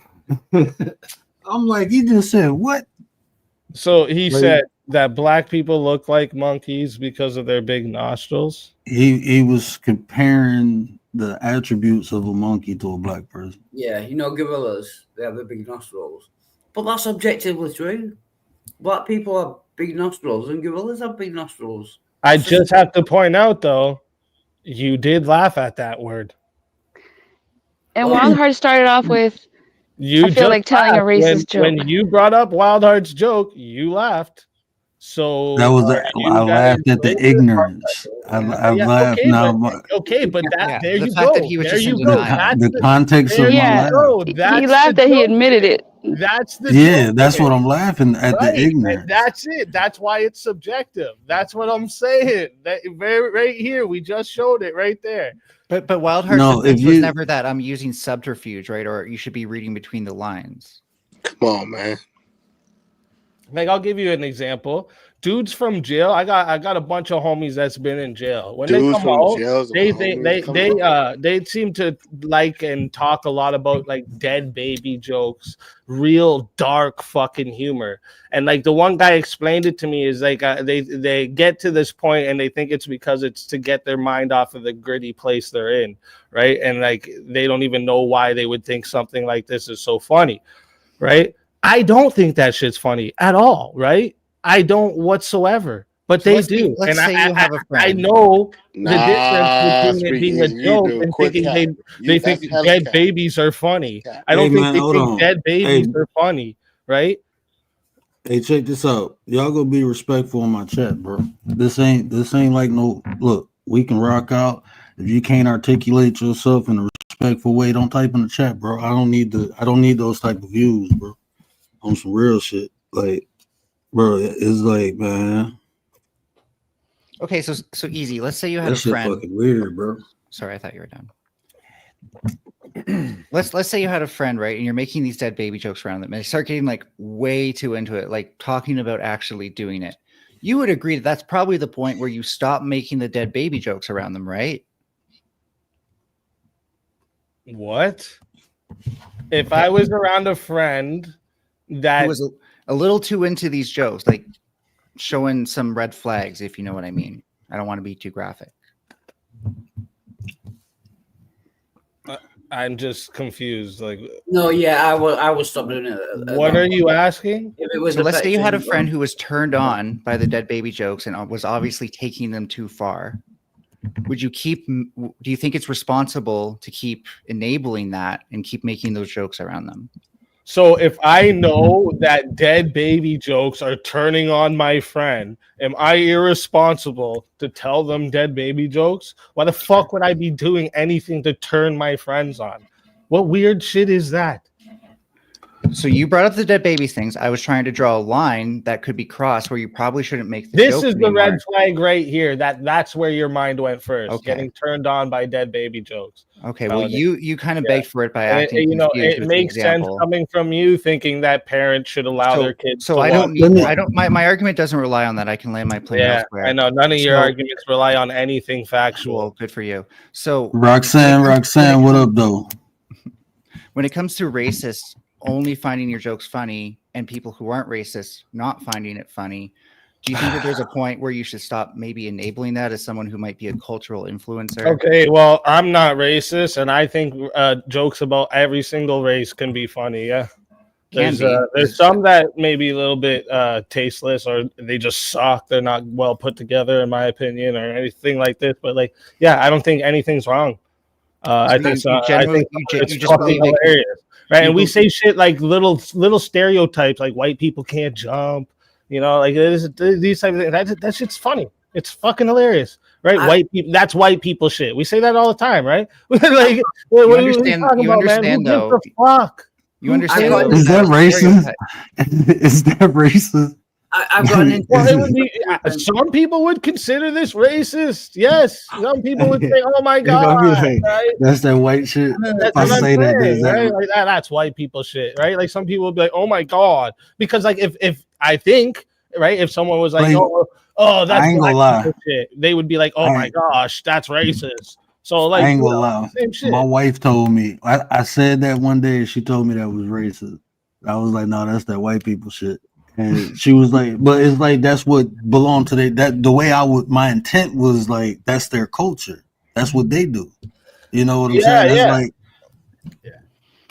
I'm like, you just said what? So he said that black people look like monkeys because of their big nostrils. He was comparing the attributes of a monkey to a black person. Yeah, gorillas, they have the big nostrils. But that's objectively true. Black people have big nostrils and gorillas have big nostrils. I just have to point out, though, you did laugh at that word. And Wildheart started off with, I feel like telling a racist joke. When you brought up Wildheart's joke, you laughed. So that was I laughed at the ignorance. I laughed now. Okay, but there you fact go. That he was there just you in go. denial. That's the context of my laugh. He laughed that he admitted it. That's the yeah. joke That's what I'm laughing at. The ignorance. That's it. That's why it's subjective. That's what I'm saying. That right here, we just showed it right there. But Wildheart's defense was never that I'm using subterfuge, right? Or you should be reading between the lines. Come on, man. Like, I'll give you an example. Dudes from jail. I got a bunch of homies that's been in jail. When Dudes they come out, they seem to like and talk a lot about like dead baby jokes, real dark fucking humor. And like the one guy explained it to me is like they get to this point and they think it's because it's to get their mind off of the gritty place they're in, right? And like they don't even know why they would think something like this is so funny, right? I don't think that shit's funny at all, right? I don't whatsoever, but so they do. Let's say you have a friend. I know the difference between it being a joke and thinking they think dead babies are funny. I don't think they think dead babies are funny, right? Hey, check this out. Y'all gonna be respectful in my chat, bro. This ain't like no look. We can rock out. If you can't articulate yourself in a respectful way, don't type in the chat, bro. I don't need those type of views, bro. On some real shit, like, bro, it's like, man. Okay, so easy. Let's say you had a shit friend. Fucking weird, bro. Sorry, I thought you were done. Let's say you had a friend, right? And you're making these dead baby jokes around them, and they start getting like way too into it, like talking about actually doing it. You would agree that that's probably the point where you stop making the dead baby jokes around them, right? What? If I was around a friend that was a little too into these jokes, like showing some red flags, if you know what I mean. I don't want to be too graphic. I'm just confused. Like, no, yeah, I will stop doing it. What are you asking? If it was so let's say you had a friend who was turned on by the dead baby jokes and was obviously taking them too far. Do you think it's responsible to keep enabling that and keep making those jokes around them? So if I know that dead baby jokes are turning on my friend, am I irresponsible to tell them dead baby jokes? Why the fuck would I be doing anything to turn my friends on? What weird shit is that? So you brought up the dead babies things. I was trying to draw a line that could be crossed where you probably shouldn't make the This joke is the anymore. red flag right here. That's where your mind went first. Okay. Getting turned on by dead baby jokes. Okay, well, you kind of begged for it by And acting you know, confused it with the makes sense example. coming from you thinking that parents should allow their kids. So to I walk. don't. My argument doesn't rely on that. I can land my plane Yeah, elsewhere. I know. None of your So- arguments rely on anything factual. Well, good for you. So Roxanne, what up, though? when it comes to racists only finding your jokes funny and people who aren't racist not finding it funny, do you think that there's a point where you should stop maybe enabling that as someone who might be a cultural influencer? Okay, well, I'm not racist, and I think jokes about every single race can be funny. Yeah, there's some that may be a little bit tasteless, or they just suck. They're not well put together, in my opinion, or anything like this. But like, yeah, I don't think anything's wrong. I think it's fucking hilarious, right? And we say shit like little stereotypes, like white people can't jump. You know, like these types of things. That shit's funny. It's fucking hilarious, right? White people. That's white people shit. We say that all the time, right? Like, what are you talking about, man? Who gives a fuck? You understand? Is that racist? Is that racist? I've got an well, it would be, some people would consider this racist. Yes, some people would say, "Oh my god, like, right? That's that white shit." That's I say that, right? Like that's white people shit, right? Like some people would be like, "Oh my god," because like if I think right, if someone was like, "Oh, that's black people shit," they would be like, "Oh my gosh, that's racist." So like, I ain't gonna lie. Same shit. My wife told me. I said that one day, and she told me that was racist. I was like, "No, that's that white people shit." And she was like, but it's like that's what belonged to the way my intent was like that's their culture. That's what they do. You know what I'm saying? That's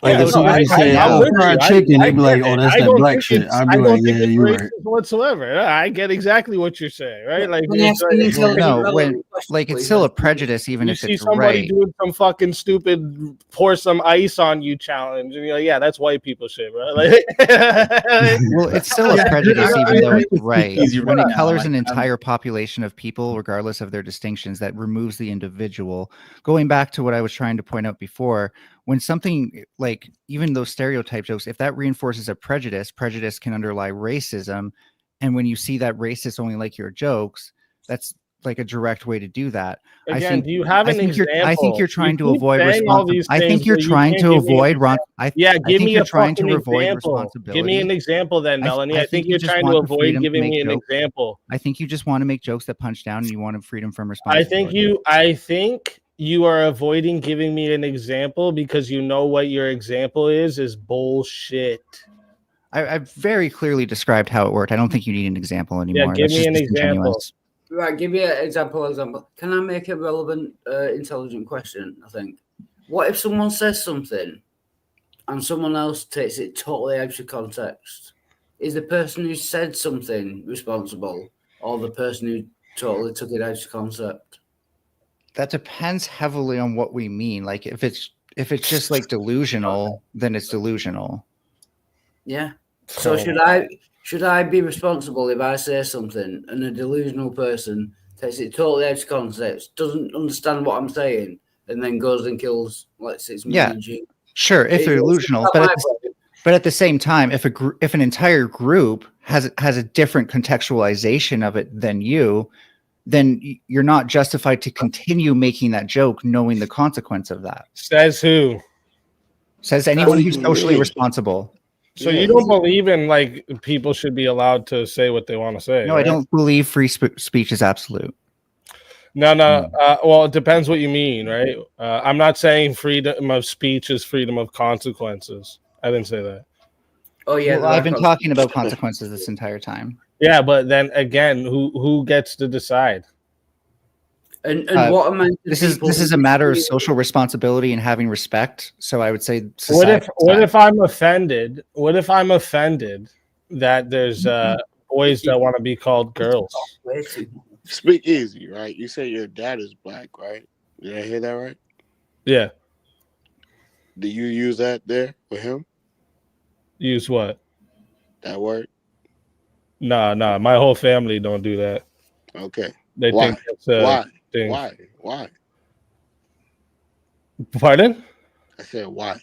like if somebody say fried chicken, they'd be like, "Oh, that's that black shit." I'd be like, "Yeah, you're right." Whatsoever. I get exactly what you're saying, right? Like, it's still a prejudice, even if you see it's somebody right. doing some fucking stupid pour some ice on you challenge, and you're like, "Yeah, that's white people shit, bro." Like, well, it's still a prejudice, even though it's right. When it colors an entire population of people, regardless of their distinctions, that removes the individual. Going back to what I was trying to point out before. When something like even those stereotype jokes, if that reinforces a prejudice can underlie racism. And when you see that racists only like your jokes, that's like a direct way to do that. Again, do you have an example? I think you're trying to avoid responsibility. I think you're trying to avoid give me a fucking example. Responsibility. Give me an example then, Melanie. I think you're trying to avoid giving me an example. I think you just want to make jokes that punch down and you want freedom from responsibility. I think you are avoiding giving me an example because you know what your example is bullshit. I've very clearly described how it worked. I don't think you need an example anymore. Yeah, give me an example. Right, give me an example. Can I make a relevant, intelligent question? I think. What if someone says something and someone else takes it totally out of context? Is the person who said something responsible, or the person who totally took it out of concept? That depends heavily on what we mean. Like if it's just like delusional, then it's delusional. Yeah. So should I be responsible if I say something and a delusional person takes it totally out of context, doesn't understand what I'm saying, and then goes and kills like 6 million Jews? Sure, if they're delusional, but at the same time, if an entire group has a different contextualization of it than you, then you're not justified to continue making that joke knowing the consequence of that. Says who? Says anyone who's socially responsible. So you don't believe in like people should be allowed to say what they want to say? No, right? I don't believe free speech is absolute. No. Well, it depends what you mean, right? I'm not saying freedom of speech is freedom of consequences. I didn't say that. Oh yeah, well, I've been talking about consequences this entire time. Yeah, but then again, who gets to decide? And what am this is a matter of social responsibility and having respect. So I would say, what if I'm offended? What if I'm offended that there's boys that want to be called girls? Speak easy, right? You say your dad is black, right? Did I hear that right? Yeah. Do you use that there for him? Use what? That word? Nah. My whole family don't do that. Okay. They think it's why? Thing. Why? Pardon? I said why.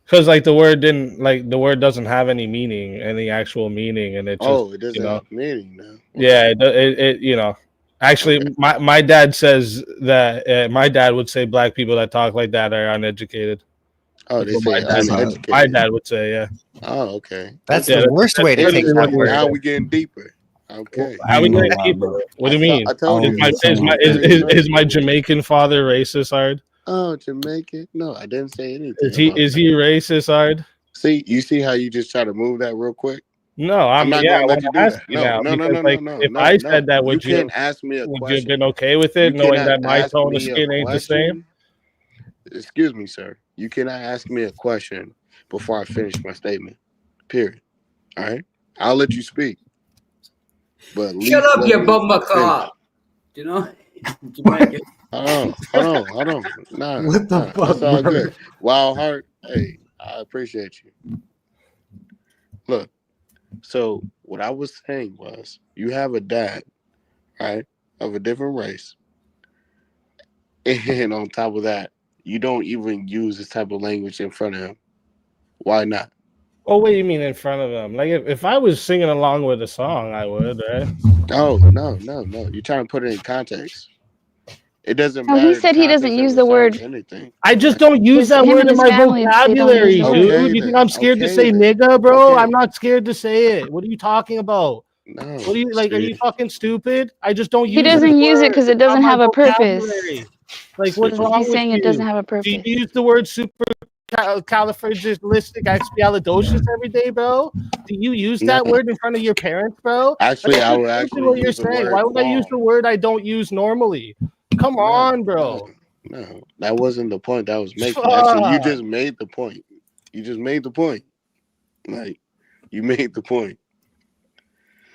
Because like the word doesn't have any actual meaning, and it just it doesn't have meaning now. Yeah, it actually, Okay. my dad says that my dad would say black people that talk like that are uneducated. Oh, That's they what say uneducated. my dad would say, yeah. Oh, okay. That's the worst way to take that word. Now we getting deeper. Okay. How we getting deeper? What do you mean? I told you. Is my Jamaican father racist, Ard? Oh, Jamaican? No, I didn't say anything. Is he racist, Ard? You see how you just try to move that real quick? No, I'm not gonna let you you do ask that. you now. No. If I said that, would you can't ask me a would question? you have been okay with it, knowing that my tone of skin ain't the same? Excuse me, sir. You cannot ask me a question before I finish my statement. Period. All right? I'll let you speak. But shut up, you bumper car. Do you know? Jamaican. Hold on. Nah, What the fuck, that's all bro? good. Wild Heart, hey, I appreciate you. Look, so what I was saying was, you have a dad, right, of a different race, and on top of that, you don't even use this type of language in front of him. Why not? Oh, what do you mean in front of them? Like if I was singing along with a song, I would, right? Oh, no. You're trying to put it in context. It doesn't matter. No, he said he doesn't use the word. Anything. I just don't use that word in my vocabulary, dude. You think I'm scared to say nigga, bro? I'm not scared to say it. What are you talking about? No. What are you like? Are you fucking stupid? I just don't use it. He doesn't use it because it doesn't have a purpose. Like, what's wrong He's with saying you? it doesn't have a purpose. Do you use the word supercalifragilisticexpialidocious every day, bro? Do you use that word in front of your parents, bro? Actually, I would actually what you're use the saying. word Why would I use bomb. the word I don't use normally? Come on, bro. No, that wasn't the point I was making. Actually, you just made the point. Like, you made the point.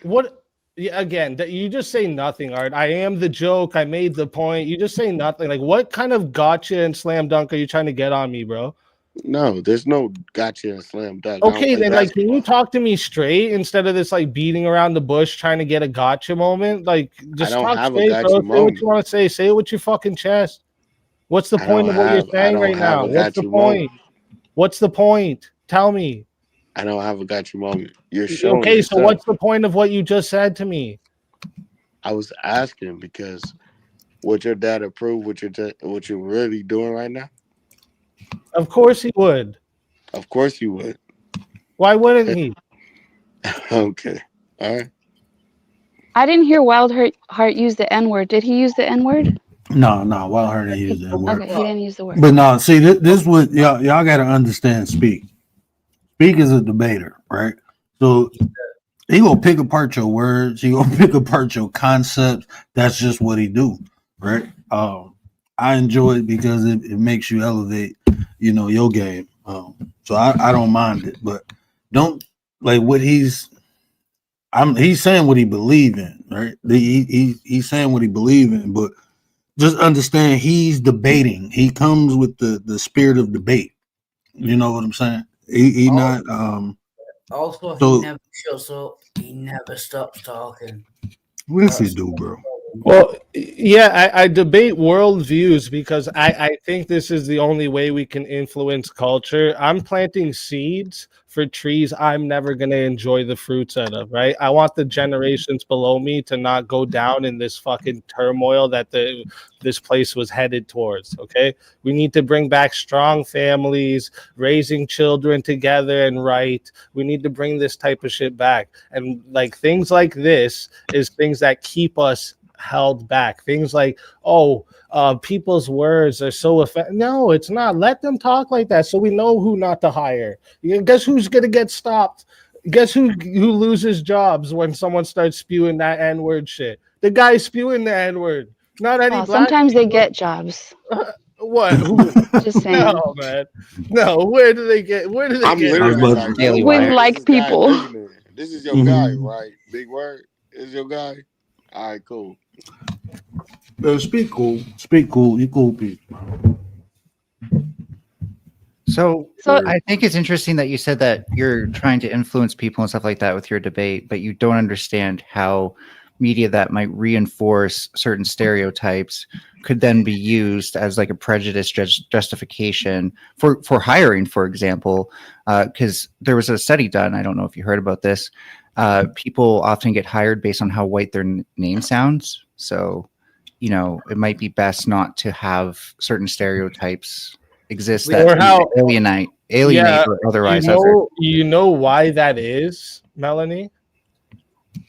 What? Yeah, again, you just say nothing, Art. I am the joke. I made the point. You just say nothing. Like, what kind of gotcha and slam dunk are you trying to get on me, bro? No, there's no gotcha and slam dunk. Okay, then, like, can you talk to me straight instead of this, like, beating around the bush trying to get a gotcha moment? Like, just talk straight, bro. Say what you want to say. Say it with your fucking chest. What's the point of what you're saying right now? What's the point? What's the point? Tell me. I don't have a gotcha moment. You're showing. Okay, so what's the point of what you just said to me? I was asking because would your dad approve what you're really doing right now? Of course he would. Of course he would. Why wouldn't he? Okay. All right. I didn't hear Wild Heart use the N-word. Did he use the N-word? No, Wild Heart didn't use the N-word. Okay, he didn't use the word. But no, see, this what y'all got to understand. Speak is a debater, right? So he gonna pick apart your words. He gonna pick apart your concepts. That's just what he do, right? I enjoy it because it makes you elevate, your game. So I don't mind it, but don't like what he's saying what he believe in, right? He's saying what he believe in, but just understand he's debating. He comes with the spirit of debate. You know what I'm saying? He not Also, so, he never shuts up. He never stops talking. What he do, bro? Well, yeah, I debate worldviews because I think this is the only way we can influence culture. I'm planting seeds for trees I'm never going to enjoy the fruits out of, right? I want the generations below me to not go down in this fucking turmoil that this place was headed towards, okay? We need to bring back strong families, raising children together and right. We need to bring this type of shit back. And like things like this is things that keep us held back. Things like, people's words are so offensive. No, it's not. Let them talk like that so we know who not to hire. Guess who's gonna get stopped? Guess who loses jobs when someone starts spewing that N-word shit? The guy spewing the N-word. Not any black sometimes people. they get jobs. What? Who? Just saying. No, man. No, where do they get? I'm literally like, with like people. This is your guy, right? Big word. This is your guy. All right, cool. Speak cool. You cool people. So I think it's interesting that you said that you're trying to influence people and stuff like that with your debate, but you don't understand how media that might reinforce certain stereotypes could then be used as like a prejudice justification for hiring, for example, because there was a study done. I don't know if you heard about this. People often get hired based on how white their name sounds. So, it might be best not to have certain stereotypes exist that alienate or otherwise. You know why that is, Melanie?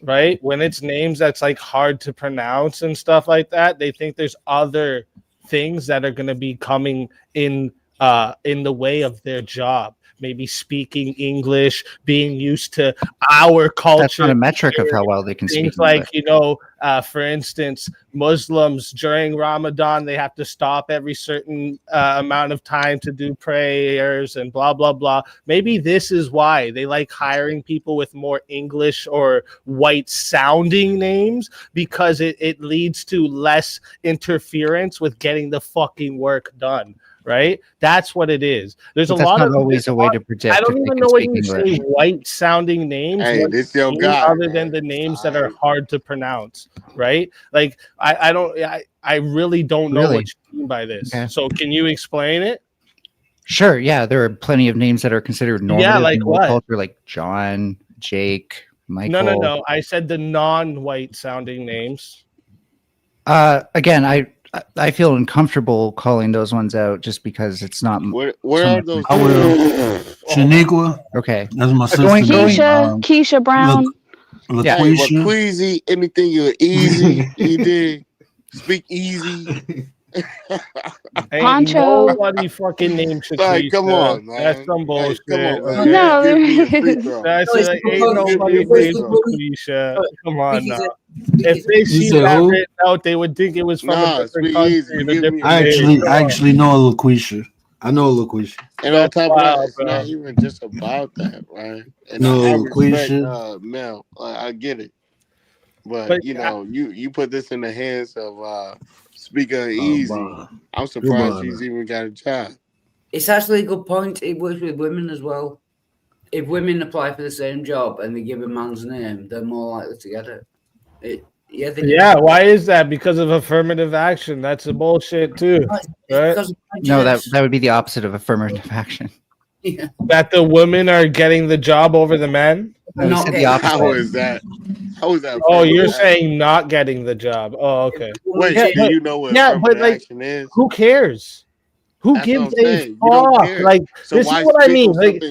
Right? When it's names that's like hard to pronounce and stuff like that, they think there's other things that are going to be coming in the way of their job. Maybe speaking English, being used to our culture. That's not a metric of how well they can speak English. Like, for instance, Muslims during Ramadan, they have to stop every certain amount of time to do prayers and blah, blah, blah. Maybe this is why they like hiring people with more English or white sounding names, because it leads to less interference with getting the fucking work done. Right? That's what it is. There's a lot of always a way to predict. I don't even know when you say white sounding names. Hey, this your guy, other than the names that are hard to pronounce, right? Like I really don't know what you mean by this. Okay. So can you explain it? Sure. Yeah, there are plenty of names that are considered normal. Yeah, like what? Culture, like John, Jake, Michael. No. I said the non-white sounding names. Again, I feel uncomfortable calling those ones out just because it's not. Where are those? I will. Shaniqua. Okay. That's my sister. Keisha Brown. LaQuisha. Queasy, anything you're easy. You did. Speak easy. Poncho. Nobody fucking named Shaquisha. Come on, man. That's some bullshit. Come on, man. No, ain't nobody named Shaquisha. Come on now. If they see that written out, they would think it was from a different country. I actually know a LaQuisha. I know a LaQuisha. And on top of that, it's not even just about that, right? And I respect Mel. I get it. But you put this in the hands of Speaker Easy. I'm surprised she's even got a job. It's actually a good point. It works with women as well. If women apply for the same job and they give a man's name, they're more likely to get it. Why is that? Because of affirmative action. That's a bullshit too. Right? No, that would be the opposite of affirmative action. Yeah. That the women are getting the job over the men? No, the opposite. How is that? Oh, you're saying not getting the job. Oh, okay. Wait, do you know what affirmative action is? Who cares? Who gives a fuck? Like, so this is what I mean. Like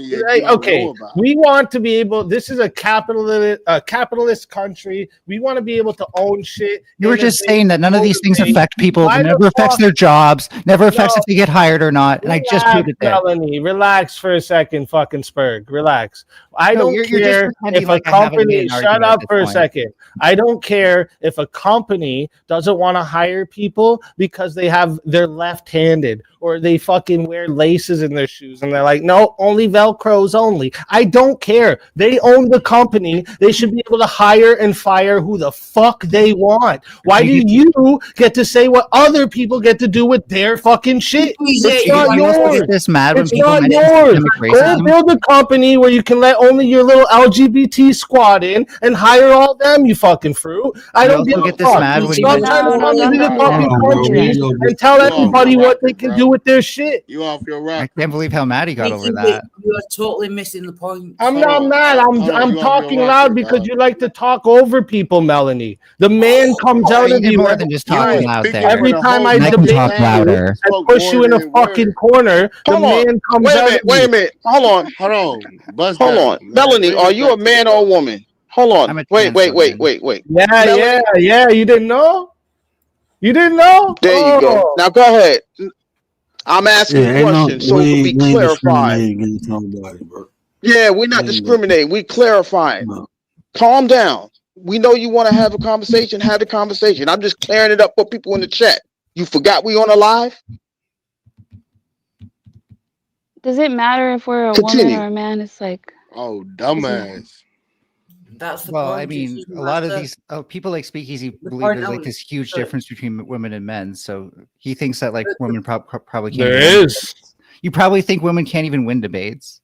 okay, we want to be able. This is a capitalist country. We want to be able to own shit. You were just saying that none of these things affect people. It never affects their jobs. Never affects if they get hired or not. And I just proved it there. Melanie, relax for a second, fucking Spurg. Relax. I don't care if a company. Shut up for a second. I don't care if a company doesn't want to hire people because they're left-handed or they fucking wear laces in their shoes and they're like, no, only Velcros only. I don't care. They own the company. They should be able to hire and fire who the fuck they want. Why do you get to say what other people get to do with their fucking shit? It's not yours. This mad when it's people not yours. Go build a company where you can let only your little LGBT squad in and hire all them, you fucking fruit. I don't give a fuck. Stop trying to come into the fucking countries and tell everybody what they can do with their shit. You off your rock. I can't believe how mad he got over that. You are totally missing the point. I'm not mad. I'm talking loud because you like to talk over people, Melanie. The man comes out of you more than just talking loud there. Every time I debate louder. I push you in a fucking corner. The man comes out. Wait a minute. Hold on. Melanie, are you a man or a woman? Hold on. Wait. Yeah. You didn't know? You didn't know? There you go. Now go ahead. I'm asking a question so it can be clarified. Yeah, we're not discriminating. We clarifying. No. Calm down. We know you want to have a conversation. Have the conversation. I'm just clearing it up for people in the chat. You forgot we on a live? Does it matter if we're a woman or a man? It's like, oh, dumbass. That's the point. I mean, a lot of these people like Speakeasy believe there's like this huge difference between women and men. So he thinks that like women probably can't. There is. You probably think women can't even win debates.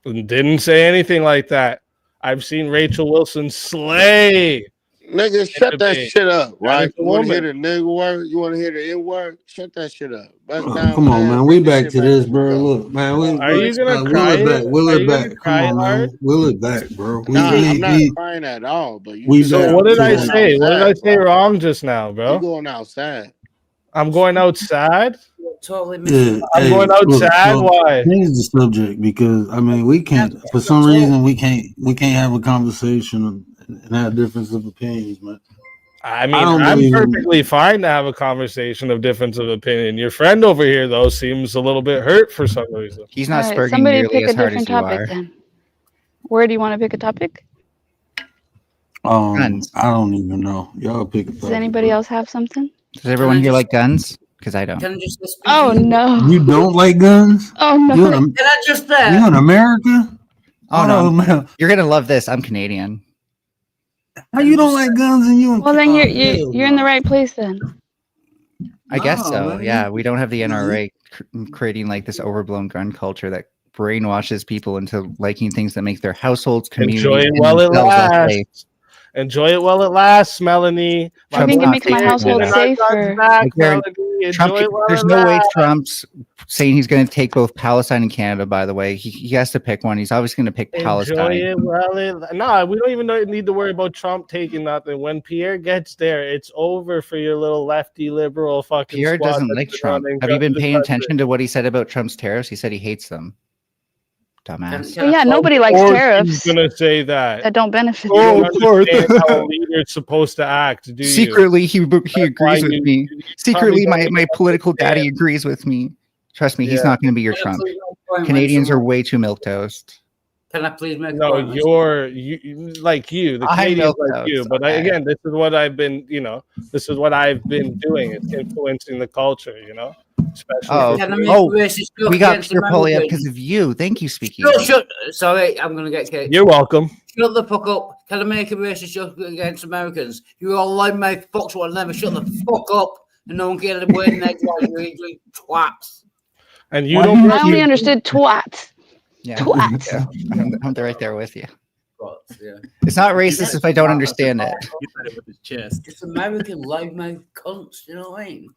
Didn't say anything like that. I've seen Rachel Wilson slay Nigga, shut that Entertain. shit up, right? That is a You want to hear woman. the nigga word? You want to hear the N word? Shut that shit up. Bust down, Come on, man. We Bring this back shit to back this, to the bro. go. Look, man. Are you gonna Will cry it back. it? Will Are it you gonna back. Come cry on, hard? man. Will it back, bro. Nah, I'm not crying at all. But you we just So back what did I going say? What did I outside, say bro. wrong just now, You bro? going outside? I'm going outside. Totally Yeah, I'm going look, outside. so Why? change the subject because I mean we can't for some reason we can't have a conversation and have difference of opinions, man. I mean, don't I'm believe in perfectly fine to have a conversation of difference of opinion. Your friend over here, though, seems a little bit hurt for some reason. He's All not right, spurging somebody nearly pick a as hard different as you topic are. then. Where do you want to pick a topic? Guns. I don't even know. Y'all pick a Does topic. anybody else have something? Does everyone here like guns? Because I don't. Can I just Oh no! You don't like guns? Oh no! You in, Can I just you in America? Oh no, man. you're gonna love this. I'm Canadian. How you don't like guns and you? Well, then you're in the right place then. I guess so. man. Yeah, we don't have the NRA creating like this overblown gun culture that brainwashes people into liking things that make their households, communities, Enjoy it and while it themselves lasts. safe. Enjoy it while it lasts, Melanie. I think it makes my household safer. Trump, there's no way Trump's saying he's going to take both Palestine and Canada. By the way, he has to pick one. He's always going to pick Enjoy Palestine. it while it. No, we don't even need to worry about Trump taking nothing. When Pierre gets there, it's over for your little lefty liberal fucking. Pierre squad doesn't that's like been Trump. running Have you been the paying country. attention to what he said about Trump's tariffs? He said he hates them. Dumbass. Well, yeah, nobody likes He's tariffs gonna say that. that don't benefit You don't them. understand how a leader's supposed to act, do you? Secretly, he agrees with me. Secretly, probably my political daddy agrees with me. Trust me, he's Yeah. not going to be your Trump. Canadians are way too milquetoast. Can I please make No, a point? you like you, the I'm Canadians like milquetoast, you. But okay. again, this is what I've been, this is what I've been doing. It's influencing the culture, especially. We got pure polio because of you. Thank you, Speaking. Shut. Sorry, I'm going to get kicked. You're welcome. Shut the fuck up. Can I make a racist joke against Americans? You all loud mouth fucks will never shut the fuck up and no one can get away next while you're eating twats. And you I only understood twat. Yeah, Twat. yeah. I'm right there with you. Yeah. It's not racist if I don't understand it. He said it with his chest. Just American loudmouth cunts, you know what I mean?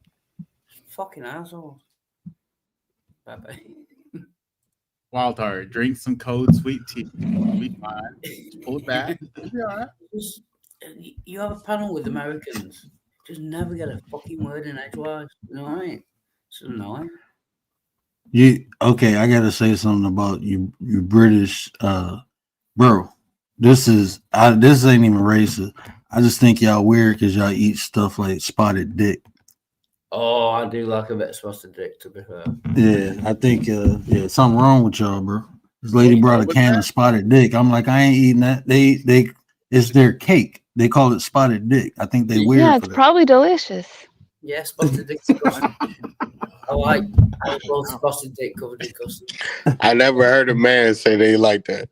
Fucking assholes. Bye bye. Wild Heart, drink some cold sweet tea. You'll be fine. Just pull it back. You'll be all right. You have a panel with Americans. Just never get a fucking word in edgewise. You know what I mean? It's annoying. Okay, I gotta say something about you British bro. This ain't even racist. I just think y'all weird because y'all eat stuff like spotted dick. Oh, I do like a bit of spotted dick, to be fair. Yeah, I think something wrong with y'all, bro. This lady brought a can of spotted dick. I'm like, I ain't eating that. They it's their cake. They call it spotted dick. I think they weird. Yeah, it's probably delicious. Yeah, spotted dick's good. I like spotted dick covered in custard. I never heard a man say they like that.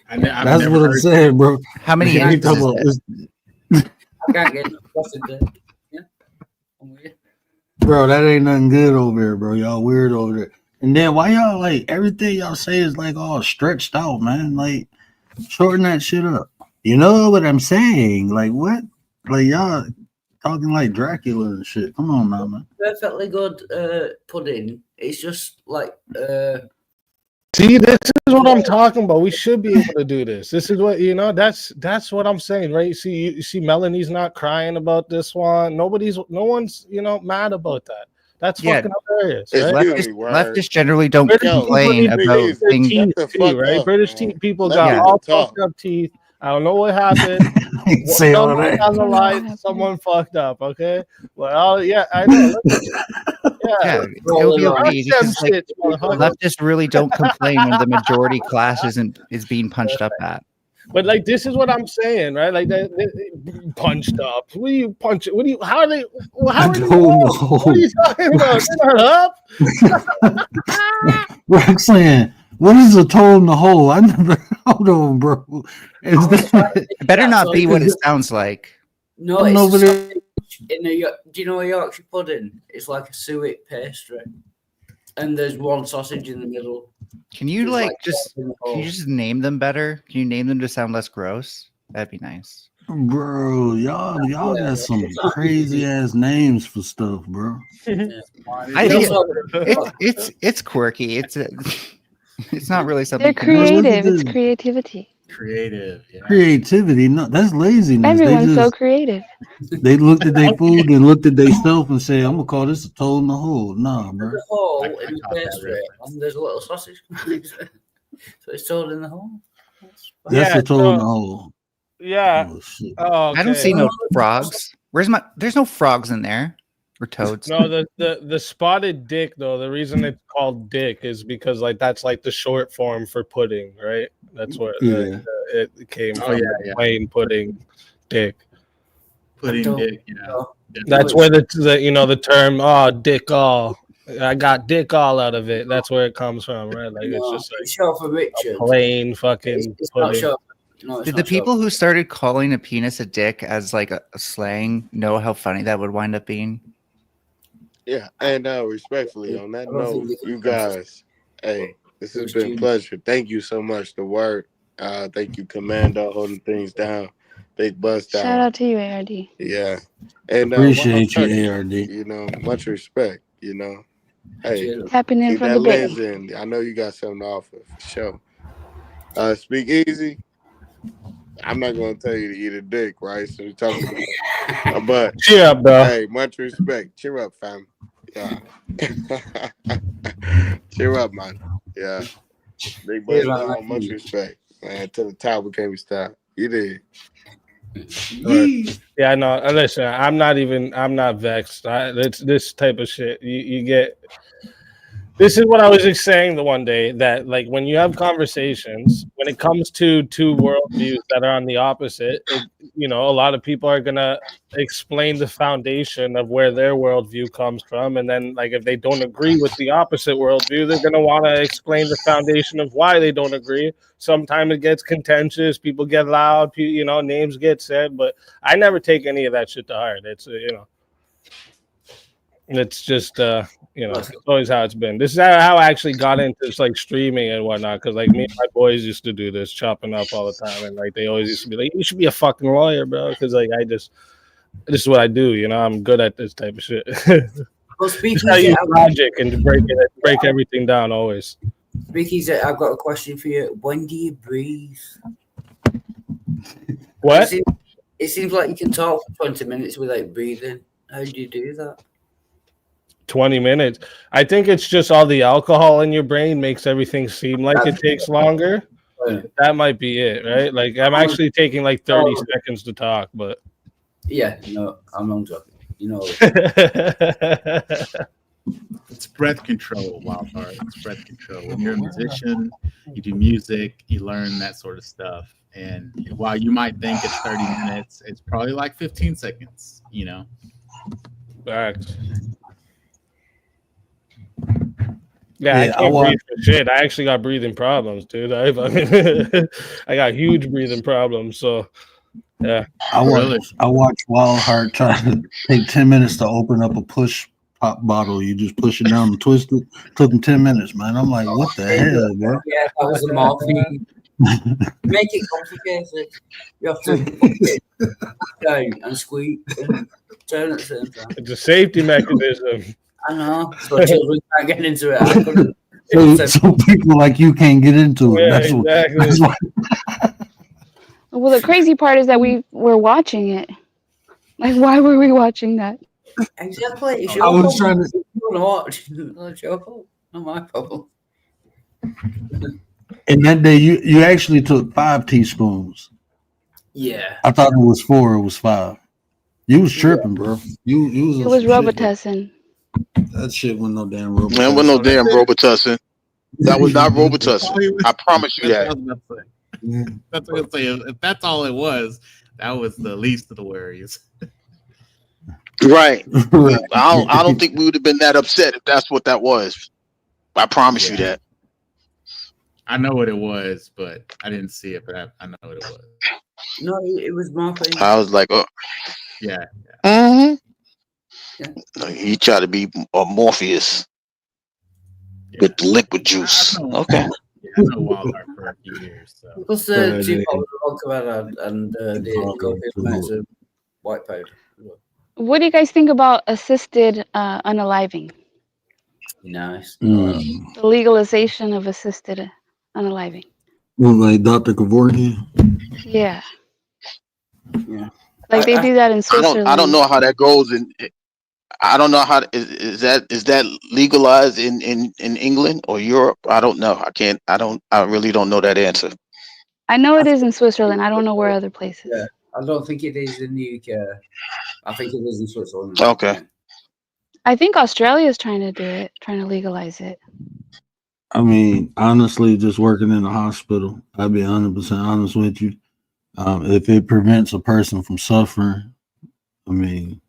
That's what I'm saying, bro. How many I eggs is it? I can't get spotted dick. Yeah, I'm weird. Bro, that ain't nothing good over here, bro. Y'all weird over there. And then why y'all like everything y'all say is like all stretched out, man? Like shorten that shit up. You know what I'm saying? Like what? Like y'all talking like Dracula and shit. Come on now, man. Perfectly good pudding. It's just like See, this is what I'm talking about. We should be able to do this. This is what that's what I'm saying, right? You see Melanie's not crying about this one. No one's mad about that. That's fucking hilarious, right? Leftists generally don't complain about things. Teeth too, right? British people got all fucked up teeth. I don't know what happened. Say all that. Down the line, someone fucked up. Okay. Well, yeah, I know. Yeah, it'll be okay. Because, leftists really don't complain when the majority class is being punched up at. But like, this is what I'm saying, right? Like that punched up. What do you punch? What do you? How are they? How are they? What are you talking about? They're not up. Roxanne, what is a toe in the hole? I never. Hold on, bro. It better not be what it sounds like. No, it's in do you know a Yorkshire pudding? It's like a suet pastry, and there's one sausage in the middle. Can you just name them better? Can you name them to sound less gross? That'd be nice. Bro, y'all got some crazy ass names for stuff, bro. I think it's quirky. It's not really something. They're creative. It's creativity. Creative. Yeah. Creativity, no, that's laziness. Everyone's so creative. They looked at their food and looked at themselves and said, "I'm gonna call this a toad in the hole." Nah, bro. The hole in the pastry, and there's a little sausage. So it's told in the hole. That's a toad in the hole. Yeah. Oh, I don't see no frogs. There's no frogs in there or toads. No, the spotted dick though. The reason it's called dick is because like that's like the short form for pudding, right? That's where it came from. Plain pudding, dick. Pudding dick. Yeah. That's where the term dick all. I got dick all out of it. That's where it comes from, right? Like it's just like short for Richard. Plain fucking it's pudding. Not short. No, Did the people who started calling a penis a dick as like a slang know how funny that would wind up being? Yeah, and respectfully on that note, you guys, hey, this has been a pleasure. Thank you so much. The word, thank you, Commando, holding things down. Big bust down. Shout out to you, ARD. Yeah, and appreciate you, ARD. You know, much respect. You know, hey, tapping in from the lens in. I know you got something to offer for sure. Speak easy. I'm not gonna tell you to eat a dick, right? So we're talking about, but cheer up, bro. Hey, much respect. Cheer up, fam. Yeah. Cheer up, man. Yeah. Big boy, much respect, man. To the top, we can't be stopped. You did. Yeah, no. Listen, I'm not vexed. It's this type of shit. You get. This is what I was just saying the one day, that like when you have conversations, when it comes to two worldviews that are on the opposite, a lot of people are gonna explain the foundation of where their worldview comes from, and then like if they don't agree with the opposite worldview, they're gonna want to explain the foundation of why they don't agree. Sometimes it gets contentious, people get loud, names get said, but I never take any of that shit to heart. It's it's just it's always how it's been. This is how I actually got into like streaming and whatnot, because like me and my boys used to do this, chopping up all the time, and like they always used to be like, you should be a fucking lawyer, bro, because like this is what I do, I'm good at this type of shit. Well, speaking I use logic and break everything down always. Speaking, I've got a question for you. When do you breathe? What? It seems like you can talk for 20 minutes without breathing. How do you do that? 20 minutes. I think it's just all the alcohol in your brain makes everything seem like it takes longer. That might be it, right? Like I'm actually taking like 30 seconds to talk, but yeah, I'm not joking. It's breath control, Wildheart. It's breath control. When you're a musician, you do music, you learn that sort of stuff. And while you might think it's 30 minutes, it's probably like 15 seconds, Back. Yeah, I can't breathe for shit. I actually got breathing problems, dude. I got huge breathing problems. So, yeah. I watch Wildheart try to take 10 minutes to open up a push pop bottle. You just push it down and twist it. Took him 10 minutes, man. I'm like, what the hell, bro? Yeah, that was a morphine. Make it complicated. You have to put it down and squeeze and turn at the same time. It's a safety mechanism. I know. So children can't get into it. So people like you can't get into it. Yeah, That's exactly. Well, the crazy part is that we were watching it. Like, why were we watching that? Exactly. I was trying to watch. Not your fault. Not my problem. And that day you actually took 5 teaspoons. Yeah. I thought it was 4, it was 5. You was tripping, bro. You was Robitussin. That shit wasn't no damn Robitussin. Man, wasn't no damn Robitussin. That was not Robitussin. I promise you that. That's what I'm saying. If that's all it was, that was the least of the worries. Right. I don't think we would have been that upset if that's what that was. I promise you that. I know what it was, but I didn't see it, but I know what it was. No, it was morphine. I was like, oh. Yeah. Mm-hmm. Yeah. He tried to be Morpheus with the liquid juice. Okay. Yeah, I know Wildheart for a few years. So Plus the 2 bottles of vodka and the copious amounts of white powder. What do you guys think about assisted unaliving? Nice. The legalization of assisted unaliving. Well, like Dr. Kevorkian? Yeah. Yeah. Like they do that in Switzerland. I don't know how that goes in. I don't know how is that legalized in England or Europe? I don't know. I really don't know that answer. I know it is in Switzerland. I don't know where other places. Yeah, I don't think it is in the UK. I think it is in Switzerland. Okay. Yeah. I think Australia is trying to do it, trying to legalize it. I mean, honestly, just working in a hospital, I'll be 100% honest with you. If it prevents a person from suffering, I mean,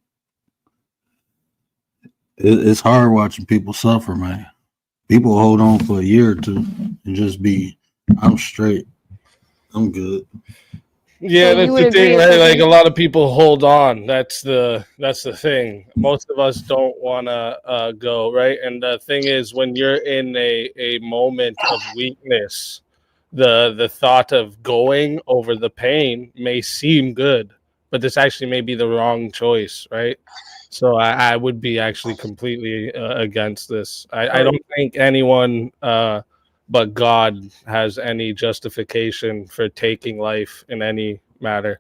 it's hard watching people suffer, man. People hold on for a year or two and just be, I'm straight. I'm good. Yeah, that's the thing, right? Like a lot of people hold on. That's the thing. Most of us don't want to go, right? And the thing is, when you're in a moment of weakness, the thought of going over the pain may seem good, but this actually may be the wrong choice, right? So I would be actually completely against this. I don't think anyone but God has any justification for taking life in any matter.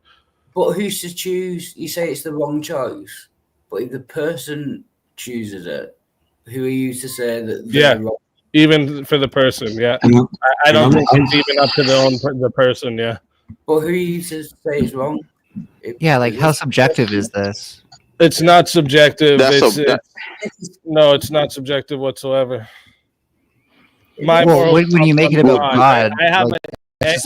But who's to choose? You say it's the wrong choice, but if the person chooses it, who are you to say that they're wrong? Even for the person, yeah. I don't think it's even up to the person, yeah. But who are you to say it's wrong? Yeah, like how subjective is this? It's not subjective. No, it's not subjective whatsoever. When you make it about God, I have a a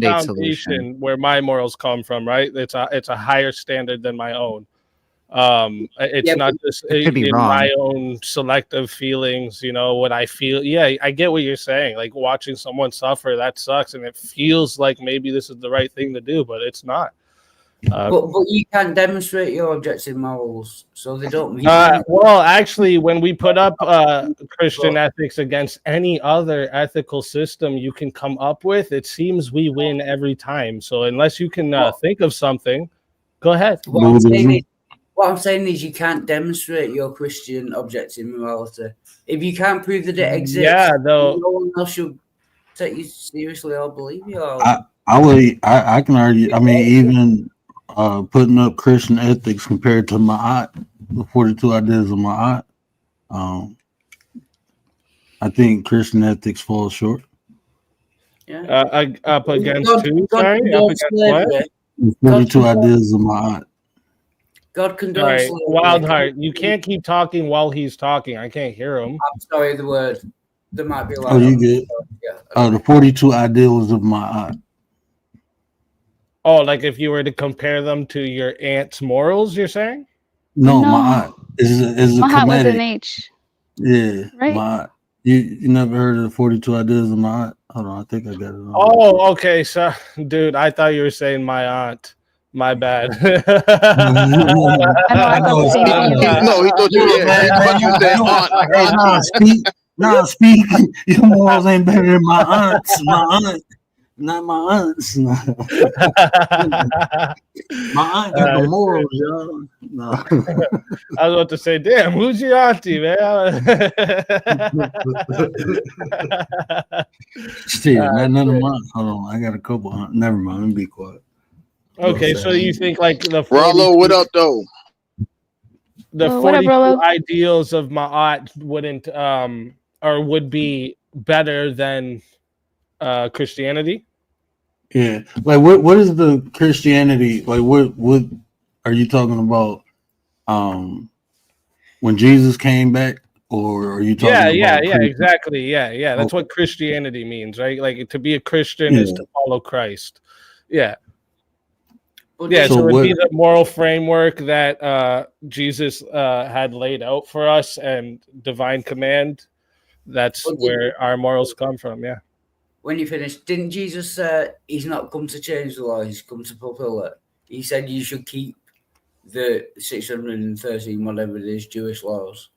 foundation where my morals come from, right? It's a higher standard than my own. It's not just in my own selective feelings, what I feel. Yeah, I get what you're saying. Like watching someone suffer, that sucks, and it feels like maybe this is the right thing to do, but it's not. But you can't demonstrate your objective morals, so they don't mean well, actually, when we put up Christian ethics against any other ethical system you can come up with, it seems we win every time. So unless you can think of something, go ahead. What I'm saying is you can't demonstrate your Christian objective morality. If you can't prove that it exists, no one else should take you seriously or believe you. I can argue. I mean, even putting up Christian ethics compared to Ma'at, the 42 ideas of Ma'at, I think Christian ethics falls short. Yeah. Up against who? Sorry, up against what? 42 ideas of Ma'at. God condones slavery. Wildheart, you can't keep talking while he's talking. I can't hear him. I'm sorry, the word. There might be a lot. Oh, you get the 42 ideals of Ma'at. Oh, like if you were to compare them to your aunt's morals, you're saying? No. Ma'at is a Ma'at with comedic. an H. Yeah, right. Ma'at. You never heard of the 42 ideas of Ma'at? Hold on, I think I got it on. Oh, okay. So, dude, I thought you were saying my aunt. My bad. I thought the same thing. No, he thought you said aunt. Nah, speak. Your morals ain't better than my aunt's. Not my aunt's. My aunt got the morals, y'all. No. I was about to say, damn, who's your auntie, man? Shit, none of mine. Hold on, I got a couple. Never mind. Let me be quiet. Okay, so you think like the Rollo, what up though? The 42 ideals of Ma'at wouldn't or would be better than Christianity? Yeah. Like what is the Christianity? Like what are you talking about when Jesus came back? Or are you talking about exactly. Yeah. That's what Christianity means, right? Like to be a Christian is to follow Christ. Yeah. Yeah, so it would be the moral framework that Jesus had laid out for us and divine command. That's where our morals come from, yeah. When you finish, didn't Jesus say he's not come to change the law, he's come to fulfill it? He said you should keep the 613, whatever it is, Jewish laws.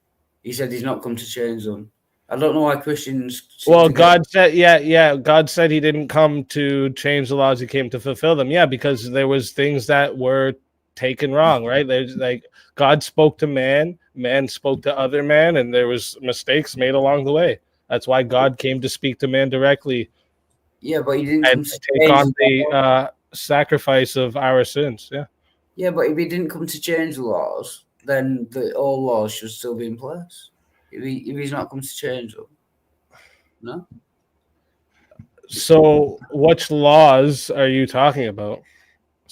He said he's not come to change them. I don't know why Christians. Well, God said, God said he didn't come to change the laws; he came to fulfill them. Yeah, because there was things that were taken wrong, right? There's like God spoke to man, man spoke to other man, and there was mistakes made along the way. That's why God came to speak to man directly. Yeah, but he didn't and come to take on the sacrifice of our sins. Yeah. Yeah, but if he didn't come to change the laws, then all laws should still be in place. If he's not come to change them, no. So, which laws are you talking about?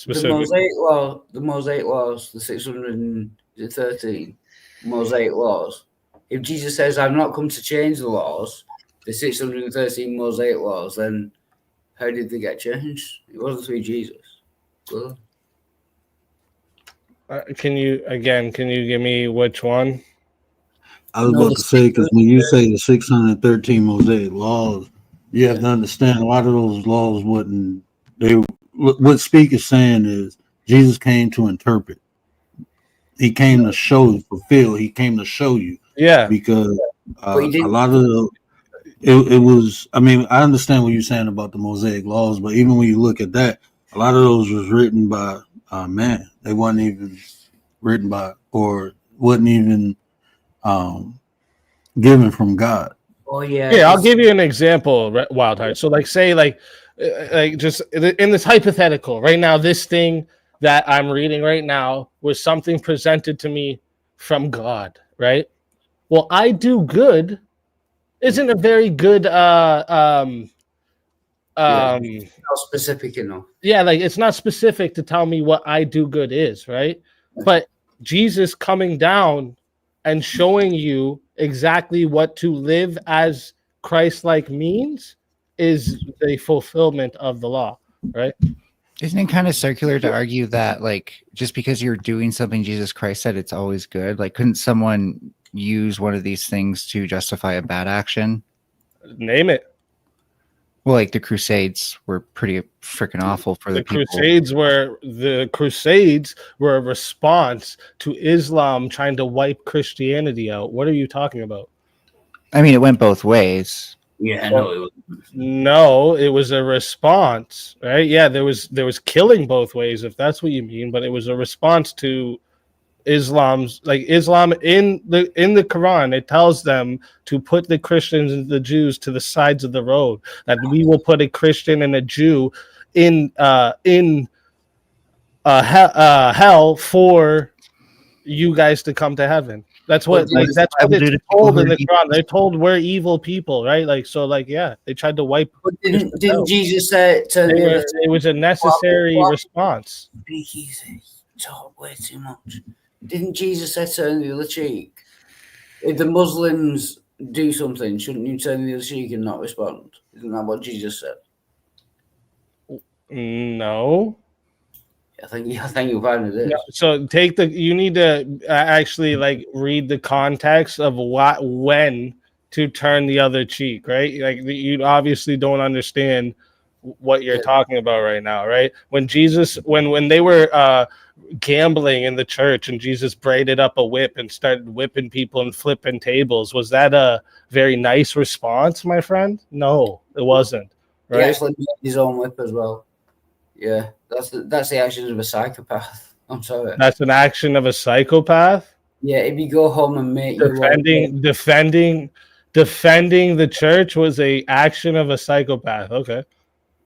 The Mosaic laws, the 613 Mosaic laws. If Jesus says, "I've not come to change the laws," the 613 Mosaic laws, then how did they get changed? It wasn't through Jesus. Well, can you give me which one? I was about to say, because when you say the 613 Mosaic laws, you have to understand a lot of those laws wouldn't. What Speak is saying is Jesus came to interpret. He came to show, fulfill. He came to show you. Yeah. Because a lot of it was. I mean, I understand what you're saying about the Mosaic laws, but even when you look at that, a lot of those was written by man. They wasn't even written by, or wasn't even given from God. Oh yeah. Yeah, I'll give you an example, Wildheart. So, say just in this hypothetical right now, this thing that I'm reading right now was something presented to me from God, right? Well, I do good isn't a very good not specific enough. Yeah, like it's not specific to tell me what I do good is, right? But Jesus coming down and showing you exactly what to live as Christ-like means is the fulfillment of the law, right? Isn't it kind of circular to argue that, like, just because you're doing something Jesus Christ said, it's always good? Like, couldn't someone use one of these things to justify a bad action? Name it. Well, like the Crusades were pretty freaking awful for the people. The Crusades were a response to Islam trying to wipe Christianity out. What are you talking about? I mean, it went both ways. Yeah, no, it was a response, right? Yeah, there was killing both ways, if that's what you mean, but it was a response to Islam in the Quran. It tells them to put the Christians and the Jews to the sides of the road, that we will put a Christian and a Jew in hell for you guys to come to heaven. That's what it's told in the Quran. They're told we're evil people, right? They tried to wipe. But didn't Jesus say it was a necessary response? Easy. Talk way too much. Didn't Jesus say turn the other cheek? If the Muslims do something, shouldn't you turn the other cheek and not respond? Isn't that what Jesus said? No. I think you'll find it is. No, so you need to actually read the context of when to turn the other cheek, right? Like you obviously don't understand what you're talking about right now, right? When Jesus, when they were gambling in the church and Jesus braided up a whip and started whipping people and flipping tables, was that a very nice response, my friend? No, it wasn't. Right? He actually made his own whip as well. Yeah, that's the actions of a psychopath. I'm sorry. That's an action of a psychopath? Yeah, if you go home and make defending the church was a action of a psychopath. Okay.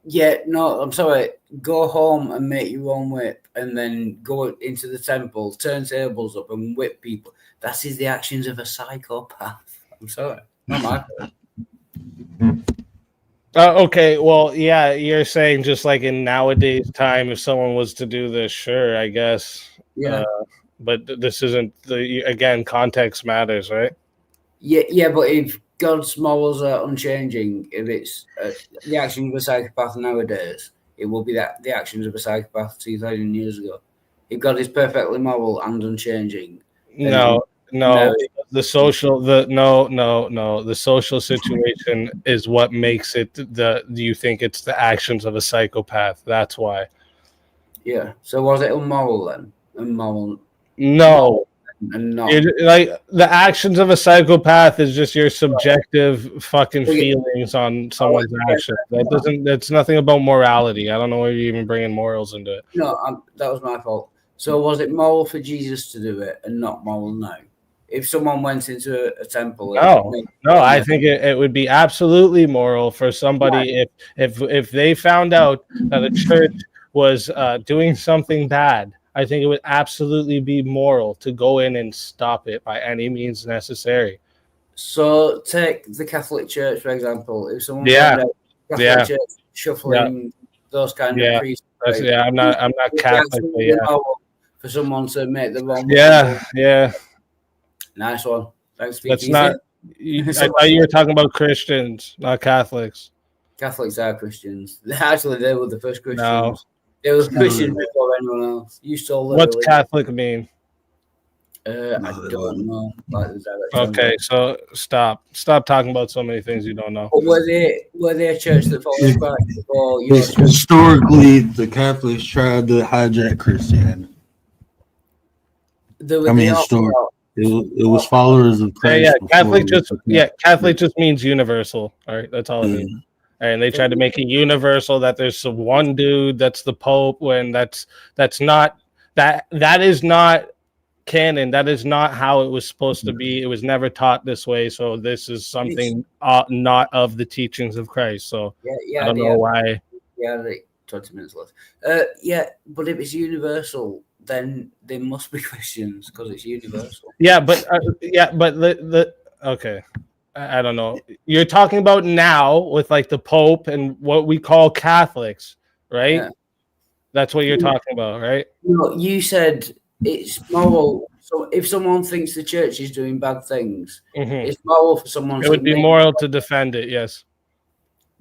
Yeah, no, I'm sorry. Go home and make your own whip and then go into the temple, turn tables up and whip people. That is the actions of a psychopath. I'm sorry. Not my fault. Okay, well, yeah, you're saying just like in nowadays time, if someone was to do this, sure, I guess. Yeah. But this isn't again, context matters, right? Yeah, but if God's morals are unchanging, if it's the actions of a psychopath nowadays, it will be the actions of a psychopath 2,000 years ago. If God is perfectly moral and unchanging, no. The social situation is what makes it do you think it's the actions of a psychopath? That's why. Yeah. So was it immoral then? Immoral. No. and not like the actions of a psychopath is just your subjective fucking feelings on someone's action. That's nothing about morality. I don't know why you're even bringing morals into it. No, that was my fault. So was it moral for Jesus to do it and not moral now? If someone went into a temple, no, I think it would be absolutely moral for somebody if they found out that a church was doing something bad. I think it would absolutely be moral to go in and stop it by any means necessary. So take the Catholic Church, for example. If someone Catholic Church shuffling those kind of priests, I'm not Catholic, but for someone to make the wrong Nice one. Thanks. That's not. I thought you were talking about Christians, not Catholics. Catholics are Christians. Actually, they were the first Christians. No. They were Christians before anyone else. You stole What's Catholic mean? I don't know. Okay, so stop talking about so many things you don't know. But were they a church that followed Christ before you? Historically, the Catholics tried to hijack Christianity. It was followers of Christ. Catholic just means universal. All right, that's all it means. And they tried to make it universal that there's one dude that's the Pope when that's not that is not canon. That is not how it was supposed to be. It was never taught this way. So this is something not of the teachings of Christ. So I don't know why. Yeah, 20 minutes left. But if it's universal, then they must be Christians because it's universal. Okay. I don't know. You're talking about now with like the Pope and what we call Catholics, right? Yeah. That's what you're talking about, right? No, you said it's moral. So if someone thinks the church is doing bad things, it's moral for someone. It would be moral to defend it. Yes.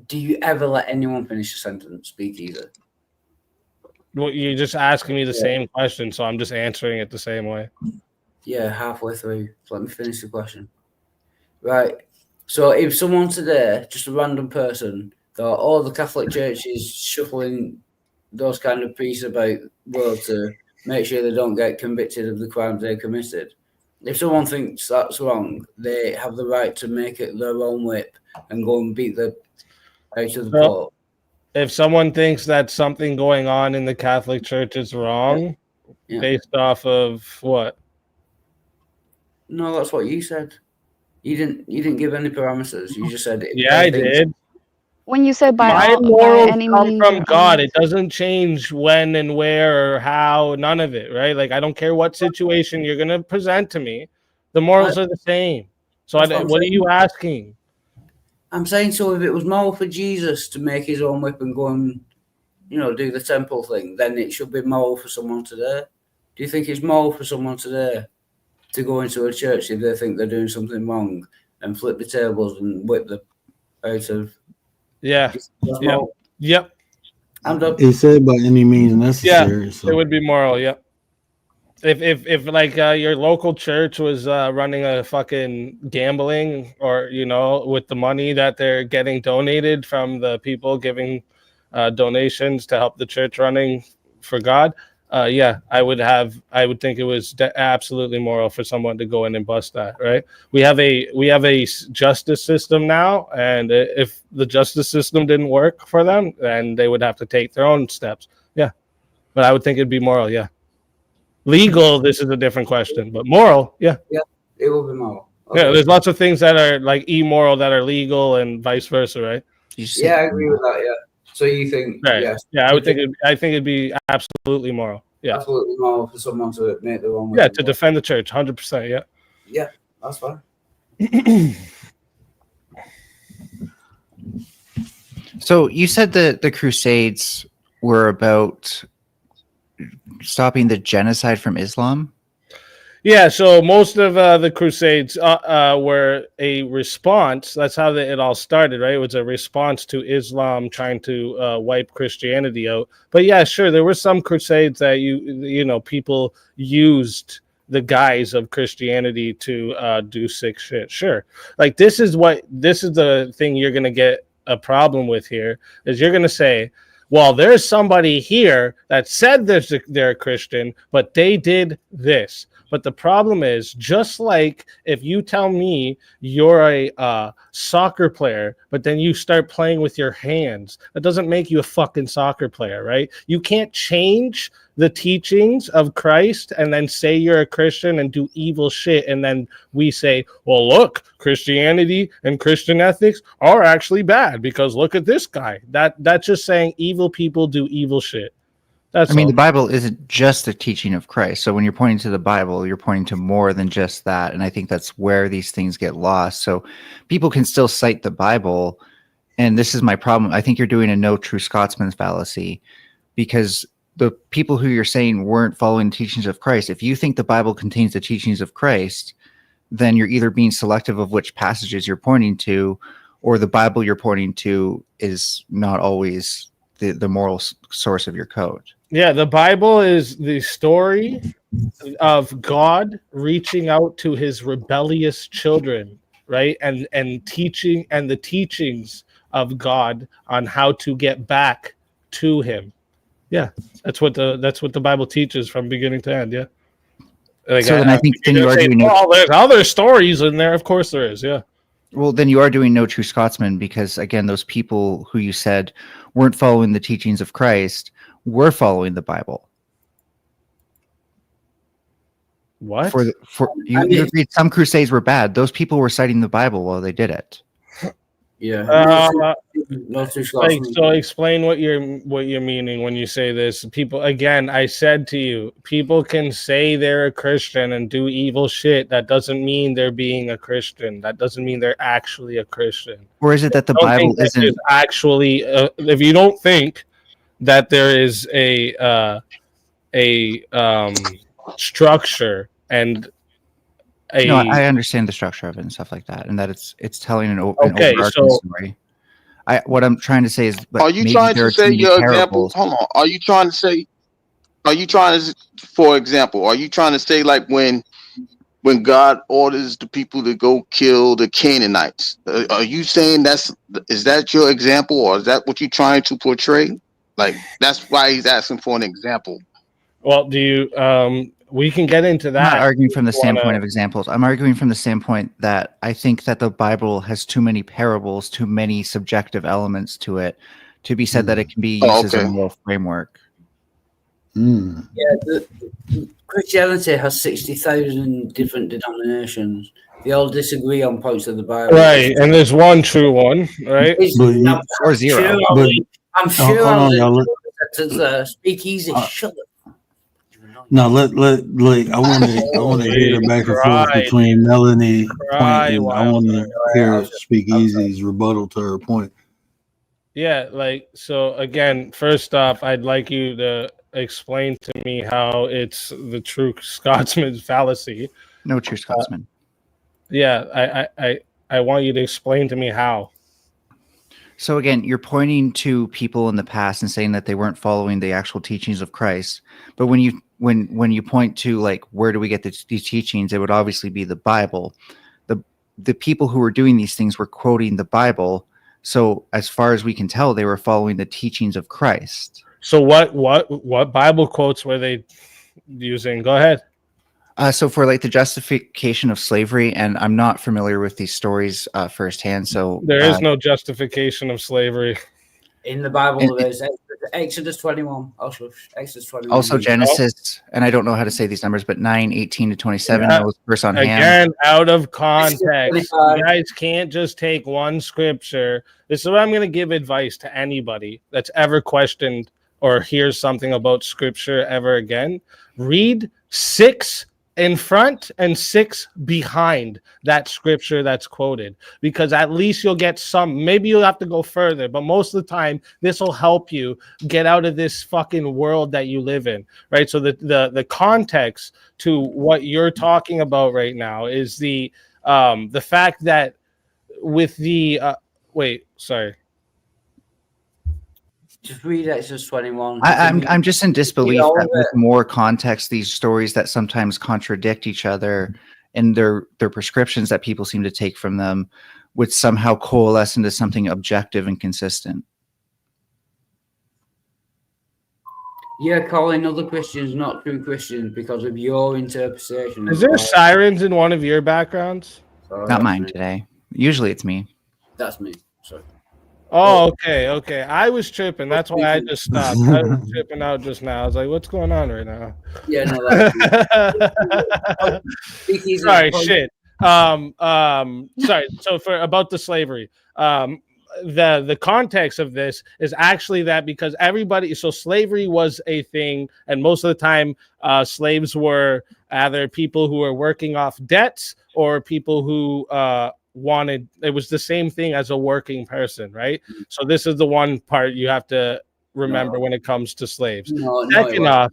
Do you ever let anyone finish a sentence? Speak either. Well, you're just asking me the same question, so I'm just answering it the same way. Yeah, halfway through. So let me finish the question. Right. So if someone today, just a random person, thought, oh, the Catholic Church is shuffling those kind of priests about world to make sure they don't get convicted of the crimes they committed. If someone thinks that's wrong, they have the right to make it their own whip and go and beat the out of the Pope. If someone thinks that something going on in the Catholic Church is wrong, based off of what? No, that's what you said. You didn't give any parameters. You just said it. Yeah, I did. When you said my morals come from God, it doesn't change when and where or how, none of it, right? Like I don't care what situation you're gonna present to me, the morals are the same. So what are you asking? I'm saying, so if it was moral for Jesus to make his own whip and go and, do the temple thing, then it should be moral for someone today. Do you think it's moral for someone today to go into a church if they think they're doing something wrong and flip the tables and whip them out of? Yeah. Yep. I'm done. He said by any means necessary. Yeah, so. It would be moral. Yep. If like your local church was running a fucking gambling or with the money that they're getting donated from the people giving donations to help the church running for God, I would think it was absolutely moral for someone to go in and bust that, right? We have a justice system now, and if the justice system didn't work for them, then they would have to take their own steps. Yeah, but I would think it'd be moral. Yeah. Legal, this is a different question, but moral, yeah, it will be moral. Okay. Yeah, there's lots of things that are like immoral that are legal and vice versa, right? Yeah, I agree with that. Yeah. So you think? Right. Yes. Yeah, I think it'd be absolutely moral. Yeah. Absolutely moral for someone to make their own. Yeah, to defend the church, 100%. Yeah. Yeah, that's fine. So you said that the Crusades were about stopping the genocide from Islam? Yeah, so most of the Crusades were a response. That's how it all started, right? It was a response to Islam trying to wipe Christianity out. But yeah, sure, there were some Crusades that people used the guise of Christianity to do sick shit. Sure, like this is the thing you're gonna get a problem with here is you're gonna say, well, there's somebody here that said they're a Christian, but they did this. But the problem is, just like if you tell me you're a soccer player, but then you start playing with your hands, that doesn't make you a fucking soccer player, right? You can't change the teachings of Christ and then say you're a Christian and do evil shit. And then we say, well, look, Christianity and Christian ethics are actually bad because look at this guy. That's just saying evil people do evil shit. That's I mean, all. the Bible isn't just the teaching of Christ. So when you're pointing to the Bible, you're pointing to more than just that. And I think that's where these things get lost. So people can still cite the Bible. And this is my problem. I think you're doing a no true Scotsman fallacy, because the people who you're saying weren't following the teachings of Christ, if you think the Bible contains the teachings of Christ, then you're either being selective of which passages you're pointing to, or the Bible you're pointing to is not always the moral source of your code. Yeah, the Bible is the story of God reaching out to his rebellious children, right? And teaching, and the teachings of God on how to get back to him. Yeah, that's what the Bible teaches from beginning to end. Yeah. Like, so then I think then you are doing there's other stories in there. Of course there is. Yeah. Well, then you are doing no true Scotsman, because again, those people who you said weren't following the teachings of Christ were following the Bible. What? You agreed some crusades were bad. Those people were citing the Bible while they did it. Yeah. So explain what you're meaning when you say this. People, again, I said to you, people can say they're a Christian and do evil shit. That doesn't mean they're being a Christian. That doesn't mean they're actually a Christian. Or is it that the Bible isn't actually? If you don't think that there is a structure and no, I understand the structure of it and stuff like that, and that it's telling an overarching story. What I'm trying to say is, are you trying to say your example? Hold on. Are you trying to say? For example, are you trying to say like when God orders the people to go kill the Canaanites? Are you saying is that your example, or is that what you're trying to portray? Like that's why he's asking for an example. Well, do you? We can get into that. I'm not arguing from the standpoint of examples. I'm arguing from the standpoint that I think that the Bible has too many parables, too many subjective elements to it, to be said that it can be used as a moral framework. Yeah, Christianity has 60,000 different denominations. They all disagree on points of the Bible. Right, and there's one true one, right? Or zero. I'm sure speak easy. Shut up. No, I want to hear the back and forth between Melanie point, and I want to hear Speakeasy's rebuttal to her point. Yeah, so again, first off, I'd like you to explain to me how it's the true Scotsman fallacy. No true Scotsman. I want you to explain to me how. So again, you're pointing to people in the past and saying that they weren't following the actual teachings of Christ. But when you point to like, where do we get these teachings? It would obviously be the Bible. The people who were doing these things were quoting the Bible. So as far as we can tell, they were following the teachings of Christ. So what Bible quotes were they using? Go ahead. So for like the justification of slavery, and I'm not familiar with these stories firsthand. So there is no justification of slavery in the Bible. There's Exodus 21. Exodus 21. Also Genesis, and I don't know how to say these numbers, but 9:18 to 27. Yeah. Those verse on Again, hand. Out of context. You guys can't just take one scripture. This is what I'm going to give advice to anybody that's ever questioned or hears something about scripture ever again. Read 6 in front and 6 behind that scripture that's quoted, because at least you'll get some. Maybe you'll have to go further, but most of the time this will help you get out of this fucking world that you live in, right? So the context to what you're talking about right now is the fact that with the just read Exodus 21. I'm just in disbelief that with more context, these stories that sometimes contradict each other and their prescriptions that people seem to take from them would somehow coalesce into something objective and consistent. You're calling other Christians not true Christians because of your interpretation. Is there sirens in one of your backgrounds? Not mine today. Usually it's me. That's me. Sorry. Oh, okay. I was tripping. That's why I just stopped. I was tripping out just now. I was like, what's going on right now? Yeah, no, that's sorry, shit. Sorry. So about the slavery. The context of this is actually that because so slavery was a thing, and most of the time slaves were either people who were working off debts or people who it was the same thing as a working person, right? So this is the one part you have to remember when it comes to slaves. Second off,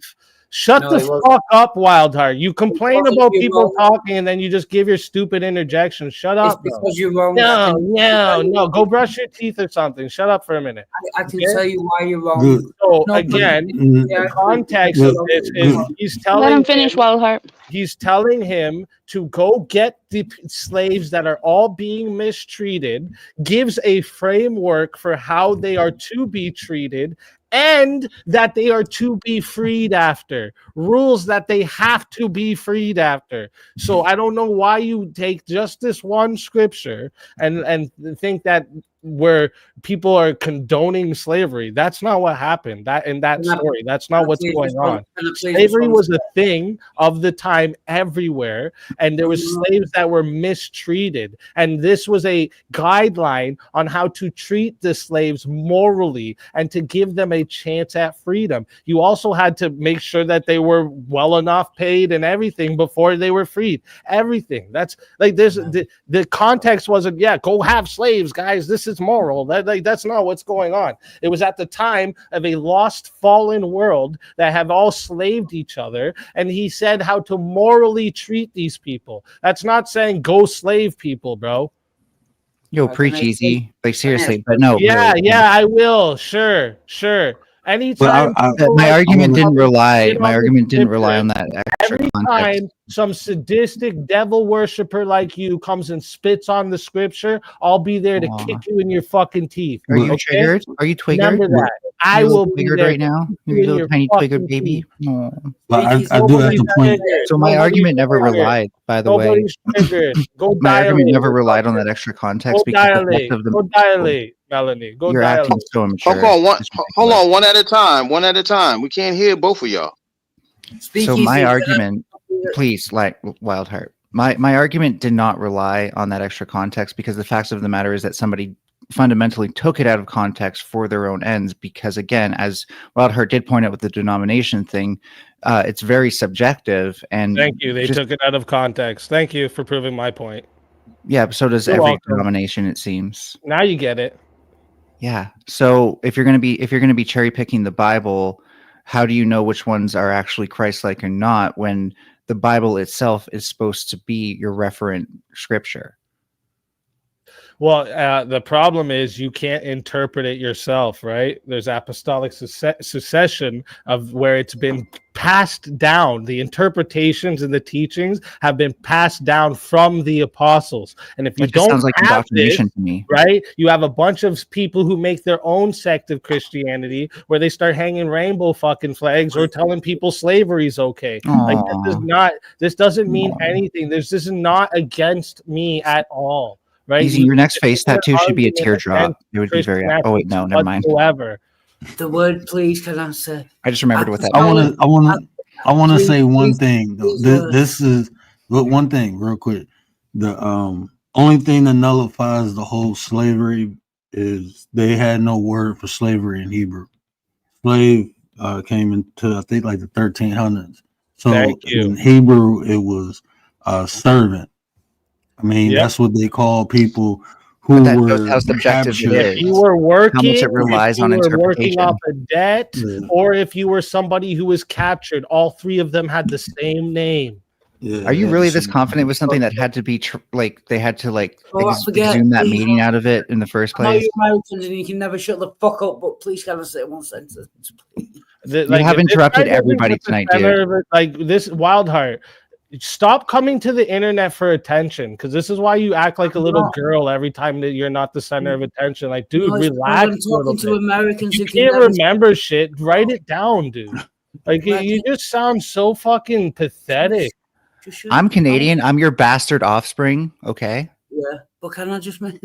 shut the fuck up, Wildheart. You complain about people talking and then you just give your stupid interjection. Shut up. It's because you're wrong. No. Go brush your teeth or something. Shut up for a minute. I can tell you why you're wrong. So again, the context of this is he's telling Let him finish, Wildheart. He's telling him to go get the slaves that are all being mistreated, gives a framework for how they are to be treated, and that they are to be freed after. Rules that they have to be freed after. So I don't know why you take just this one scripture and think that where people are condoning slavery. That's not what happened. That story. That's not what's going on. Slavery was a thing of the time everywhere, and there was slaves that were mistreated. And this was a guideline on how to treat the slaves morally and to give them a chance at freedom. You also had to make sure that they were well enough paid and everything before they were freed. Everything. That's like there's the context wasn't, go have slaves, guys. This is moral. That's not what's going on. It was at the time of a lost, fallen world that have all slaved each other, and he said how to morally treat these people. That's not saying go slave people, bro. Yo, preach easy. Like seriously, but no. Yeah, I will. Sure. Anytime my argument didn't rely on that extra every context. time some sadistic devil worshiper like you comes and spits on the scripture, I'll be there to kick you in your fucking teeth. Are you triggered? Are you twiggered? Remember that. I will be triggered there right now. You little tiny twiggered baby. But I do have to point. So my argument never relied, by the way. My argument never relied on that extra context because Go dilate, Melanie. Go you're dilate. acting so immature. Hold on, one at a time. We can't hear both of y'all. So my argument, please, like Wildheart, my argument did not rely on that extra context because the facts of the matter is that somebody fundamentally took it out of context for their own ends. Because again, as Wildheart did point out with the denomination thing, it's very subjective. And thank you. They took it out of context. Thank you for proving my point. Yeah, so does every denomination, it seems. Now you get it. Yeah. So if you're going to be cherry picking the Bible, how do you know which ones are actually Christ-like or not when the Bible itself is supposed to be your referent scripture? Well, the problem is you can't interpret it yourself, right? There's apostolic succession of where it's been passed down. The interpretations and the teachings have been passed down from the apostles. And if you don't sounds like indoctrination to me, right? You have a bunch of people who make their own sect of Christianity where they start hanging rainbow fucking flags or telling people slavery is okay. Like this doesn't mean anything. This is not against me at all. Right? Easy, your next face tattoo should be a teardrop. It would be very. Oh wait, no, never mind. The word, please, can I say? I just remembered what that. I want to say one thing though. This is one thing, real quick. The only thing that nullifies the whole slavery is they had no word for slavery in Hebrew. Slave came into I think like the 1300s. So in Hebrew it was servant. I mean, that's what they call people who were how subjective it is. If you were working, how much it relies on interpretation. Working off a debt, or if you were somebody who was captured, all three of them had the same name. Are you really this confident with something that had to be they had to exhume that meaning out of it in the first place? You're Americans and you can never shut the fuck up, but please can I say one sentence? You have interrupted everybody tonight, dude. Like this Wildheart. Stop coming to the internet for attention, because this is why you act like a little girl every time that you're not the center of attention. Like, dude, relax a little bit. Americans you can't remember shit. Write it down, dude. Like you just sound so fucking pathetic. I'm Canadian. I'm your bastard offspring. Okay. Yeah, but can I just make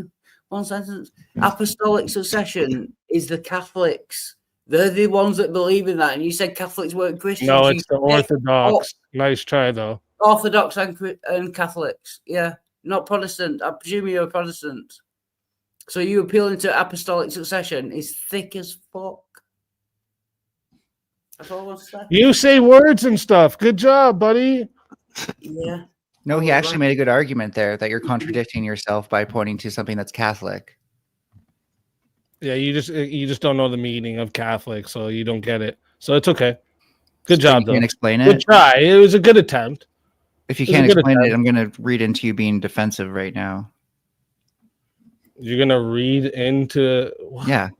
one sentence? Apostolic succession is the Catholics. They're the ones that believe in that. And you said Catholics weren't Christians. No, it's the Orthodox. Nice try, though. Orthodox and Catholics. Yeah, not Protestant. I presume you're a Protestant. So you appealing to apostolic succession is thick as fuck. That's all I want to say. You say words and stuff. Good job, buddy. Yeah. No, he actually made a good argument there that you're contradicting yourself by pointing to something that's Catholic. Yeah, you just don't know the meaning of Catholic, so you don't get it. So it's okay. Good job, though. You can't explain it. Good try. It was a good attempt. If you can't explain it, I'm going to read into you being defensive right now. You're going to read into... Yeah.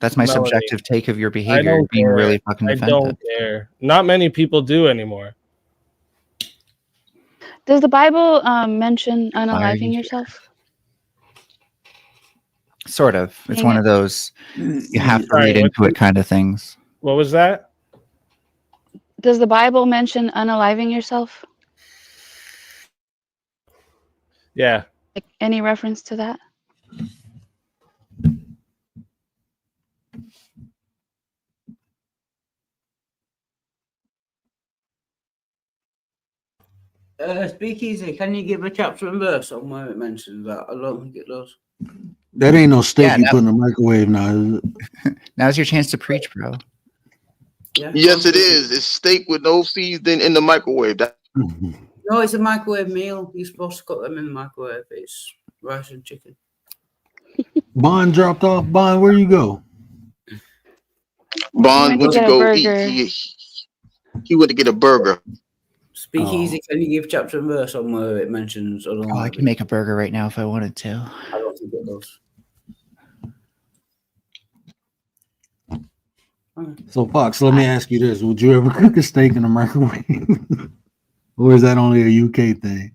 That's my subjective take of your behavior being really fucking defensive. I don't care. Not many people do anymore. Does the Bible mention unaliving yourself? Sort of. It's one of those you have to read into it kind of things. What was that? Does the Bible mention unaliving yourself? Yeah. Like any reference to that? Speakeasy, can you give a chapter and verse on where it mentions that? I don't think it does. That ain't no steak you put in the microwave now, is it? Now's your chance to preach, bro. Yeah. Yes, it is. It's steak with no seasoning in the microwave. No, it's a microwave meal. You're supposed to cook them in the microwave. It's rice and chicken. Bond dropped off. Bond, where you go? Bond went to go eat. He went to get a burger. Speakeasy, can you give chapter and verse on where it mentions? I can make a burger right now if I wanted to. I don't think it does. So, Fox, let me ask you this. Would you ever cook a steak in a microwave? Or is that only a UK thing?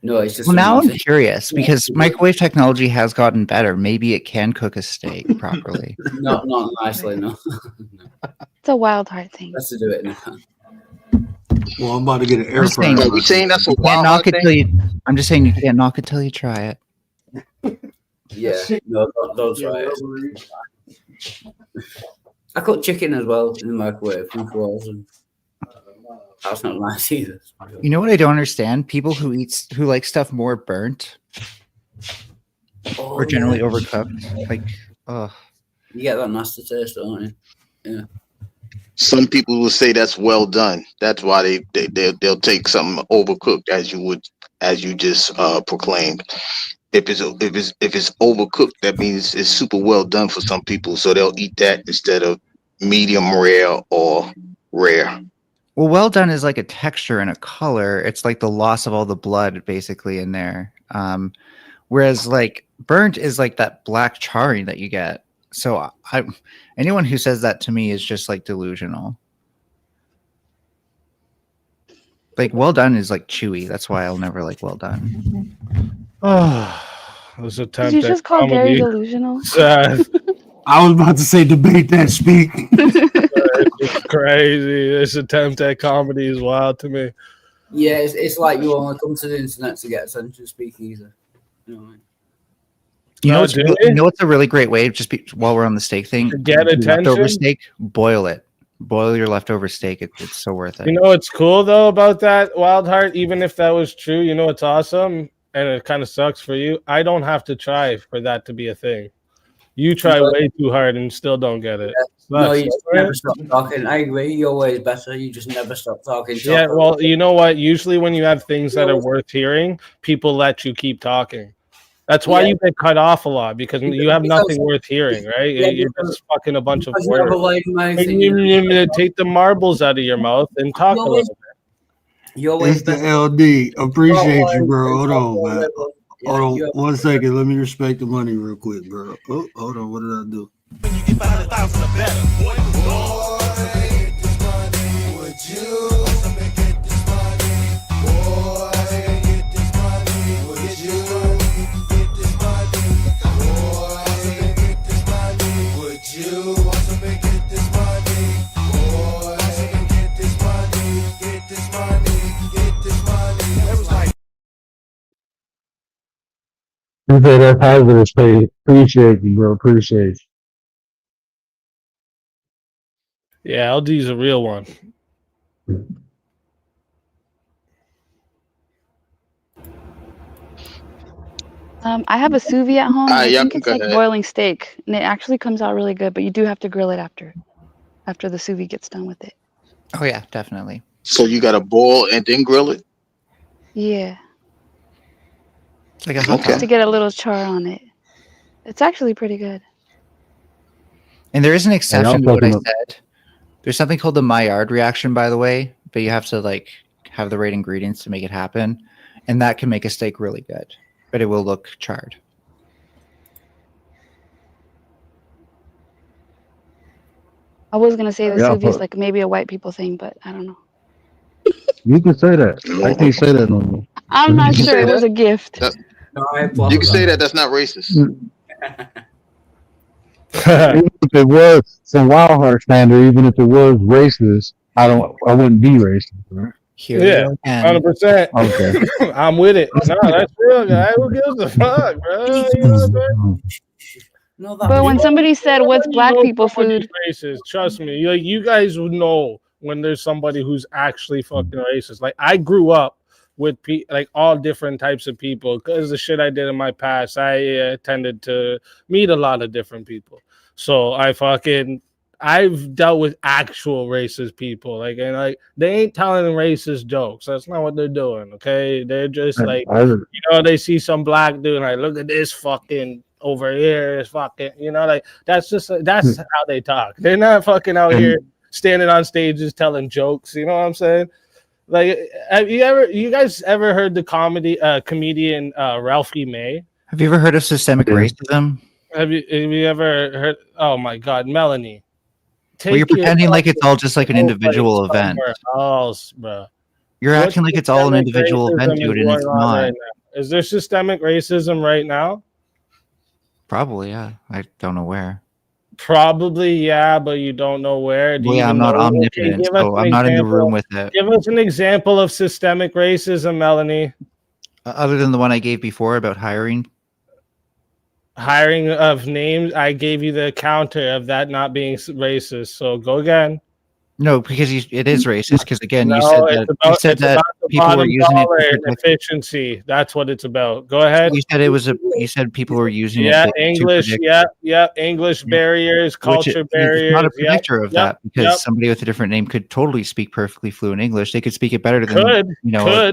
No, it's just... Well, now I'm curious because microwave technology has gotten better. Maybe it can cook a steak properly. Not nicely, no. It's a wild heart thing. Let's do it now. Well, I'm about to get an air fryer. Are we saying that's a wild knock it till you? I'm just saying you can't knock it till you try it. Yeah, no, don't try it. I cook chicken as well in the microwave. That's not nice either. You know what I don't understand? People who like stuff more burnt or generally overcooked. Like, you get that nasty taste, don't you? Yeah. Some people will say that's well done. That's why they'll take something overcooked, as you just proclaimed. If it's overcooked, that means it's super well done for some people. So they'll eat that instead of medium rare or rare. Well, well done is like a texture and a color. It's like the loss of all the blood basically in there. Whereas like burnt is like that black charring that you get. So anyone who says that to me is just like delusional. Like well done is like chewy. That's why I'll never like well done. This attempt. Did you just call Gary delusional? I was about to say debate that speak. It's crazy. This attempt at comedy is wild to me. Yeah, it's like you want to come to the internet to get attention. Speakeasy. You know what I mean? You know what's a really great way, while we're on the steak thing? Get attention. Leftover steak, boil it. Boil your leftover steak. It's so worth it. You know what's cool though about that, Wild Heart? Even if that was true, you know what's awesome, and it kind of sucks for you. I don't have to try for that to be a thing. You try way too hard and still don't get it. Yeah. No, you just never stop talking. I agree. You're always better. You just never stop talking. Yeah, well, you know what? Usually when you have things that are worth hearing, people let you keep talking. That's why you get cut off a lot, because you have nothing worth hearing, right? You're just fucking a bunch of words. Take the marbles out of your mouth and talk a little bit. It's the LD. Appreciate you, bro. Hold on, man. Hold on 1 second. Let me respect the money real quick, bro. Oh, hold on. What did I do? When you get 500,000 or better, boy, get this money. Would you also get this money? Boy, get this money. Would you get this money? Boy, get this money. Would you also get this money? Boy, get You say that's hazardous pay. Appreciate you, bro. Appreciate Yeah, LD's a real one. you. I have a sous vide at home, and I y'all think can it's go like ahead. boiling steak, and it actually comes out really good. But you do have to grill it after the sous vide gets done with it. Oh yeah, definitely. So you got to boil and then grill it. Yeah, It's like a hot just to dog. get a little char on it. It's actually pretty good. And there is an Hey, exception I'm to what I fucking up. said. There's something called the Maillard reaction, by the way, but you have to like have the right ingredients to make it happen, and that can make a steak really good, but it will look charred. I was gonna say the Yeah, sous vide is like maybe a white people thing, but I don't know. you can say that. I can't say that no more. I'm not You can sure. say It was that. a gift. No, I You applaud can say that. That's not racist. Even if it was some Wild Heart standard, even if it was racist, I wouldn't be racist. Right? Here we Yeah, go again. 100%. Okay. I'm with it. No, that's real, guy. Who gives a fuck, bro? You know what I'm saying? No, that But was when somebody said, "What's When you black know people somebody's food?" racist, trust me. Like you guys would know when there's somebody who's actually fucking racist. Like I grew up with like all different types of people because the shit I did in my past. I tended to meet a lot of different people. So I've dealt with actual racist people. Like and like they ain't telling racist jokes. That's not what they're doing. Okay, they're just like they see some black dude like look at this fucking over here is fucking like that's how they talk. They're not fucking out here standing on stages telling jokes. You know what I'm saying? Like, have you guys ever heard the comedian Ralphie May? Have you ever heard of systemic racism? Have you ever heard? Oh my God, Melanie, Well, you're take your pretending like it's fucking all just like an individual event. somewhere else, bro. You're What acting like it's all an systemic individual event, racism is dude, and going it's on not. right now? Is there systemic racism right now? Probably, yeah. I don't know where. Probably, yeah, but you don't know where. Do Well, you yeah, I'm even not know? Okay, omnipotent, give us so an I'm not in the room example. with it. Give us an example of systemic racism, Melanie. Other than the one I gave before about hiring. Hiring of names. I gave you the counter of that not being racist. So go again. No, because it is racist. Because again, No, you said that the people were bottom using it. dollar and efficiency. That's what it's about. Go ahead. You said people were using Yeah, it to English. predict. Yeah, English barriers, culture It's not a barriers. predictor of that because somebody with a different name could totally speak perfectly fluent English. They could speak it better than a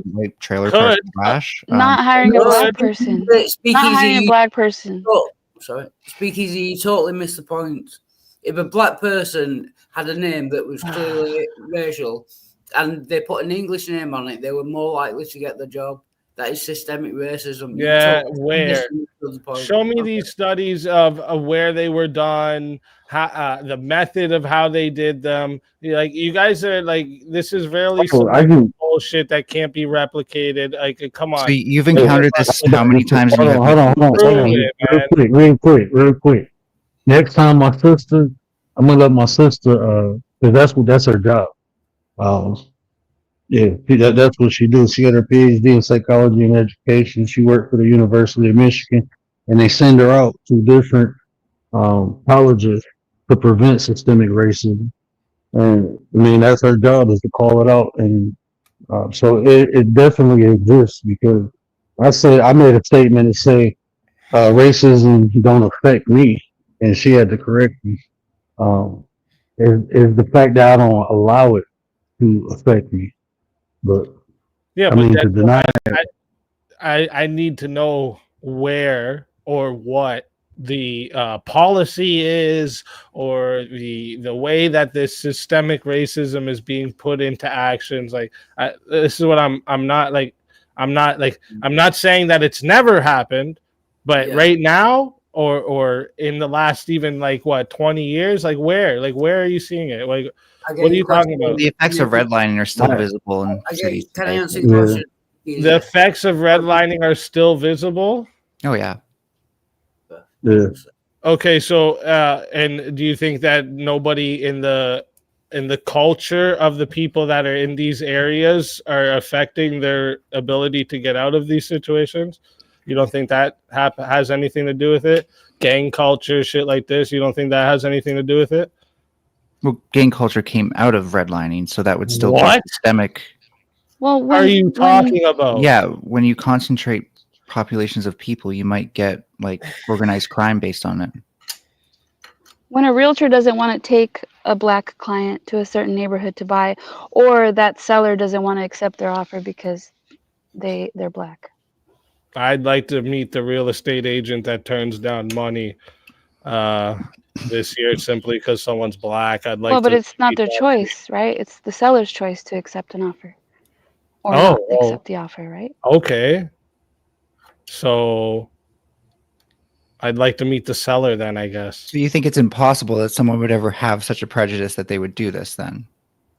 white trailer park crash. Not hiring a black person. Not hiring a black person. Oh, sorry, Speakeasy. You totally missed the point. If a black person had a name that was clearly racial, and they put an English name on it, they were more likely to get the job. That is systemic racism. Yeah, where? Show me these studies of where they were done, how, the method of how they did them. Like you guys are like, this is really bullshit that can't be replicated. Like, come on. So you've encountered this how many times? Hold on. Real quick. Next time my sister, I'm gonna let my sister, because that's her job. Yeah, that's what she does. She got her PhD in psychology and education. She worked for the University of Michigan, and they send her out to different colleges to prevent systemic racism. And I mean, that's her job is to call it out. And so it definitely exists because I made a statement to say racism don't affect me, and she had to correct me. Is the fact that I don't allow it to affect me. But yeah, I mean, to deny I need to know where or what the policy is or the way that this systemic racism is being put into actions. Like this is what I'm not saying that it's never happened, but right now or in the last even 20 years, where are you seeing it? Like what are you talking about? The effects of redlining are still visible in cities. Can I answer your question? The effects of redlining are still visible? Oh, yeah. Yeah. Okay, so and do you think that nobody in the culture of the people that are in these areas are affecting their ability to get out of these situations? You don't think that has anything to do with it? Gang culture, shit like this. You don't think that has anything to do with it? Well, gang culture came out of redlining, so that would still be systemic. Well, what are you talking about? Yeah, when you concentrate populations of people, you might get like organized crime based on it. When a realtor doesn't want to take a black client to a certain neighborhood to buy, or that seller doesn't want to accept their offer because they're black. I'd like to meet the real estate agent that turns down money this year simply because someone's black. I'd like. Well, but it's not their choice, right? It's the seller's choice to accept an offer or not accept the offer, right? Okay. So I'd like to meet the seller then, I guess. So you think it's impossible that someone would ever have such a prejudice that they would do this then?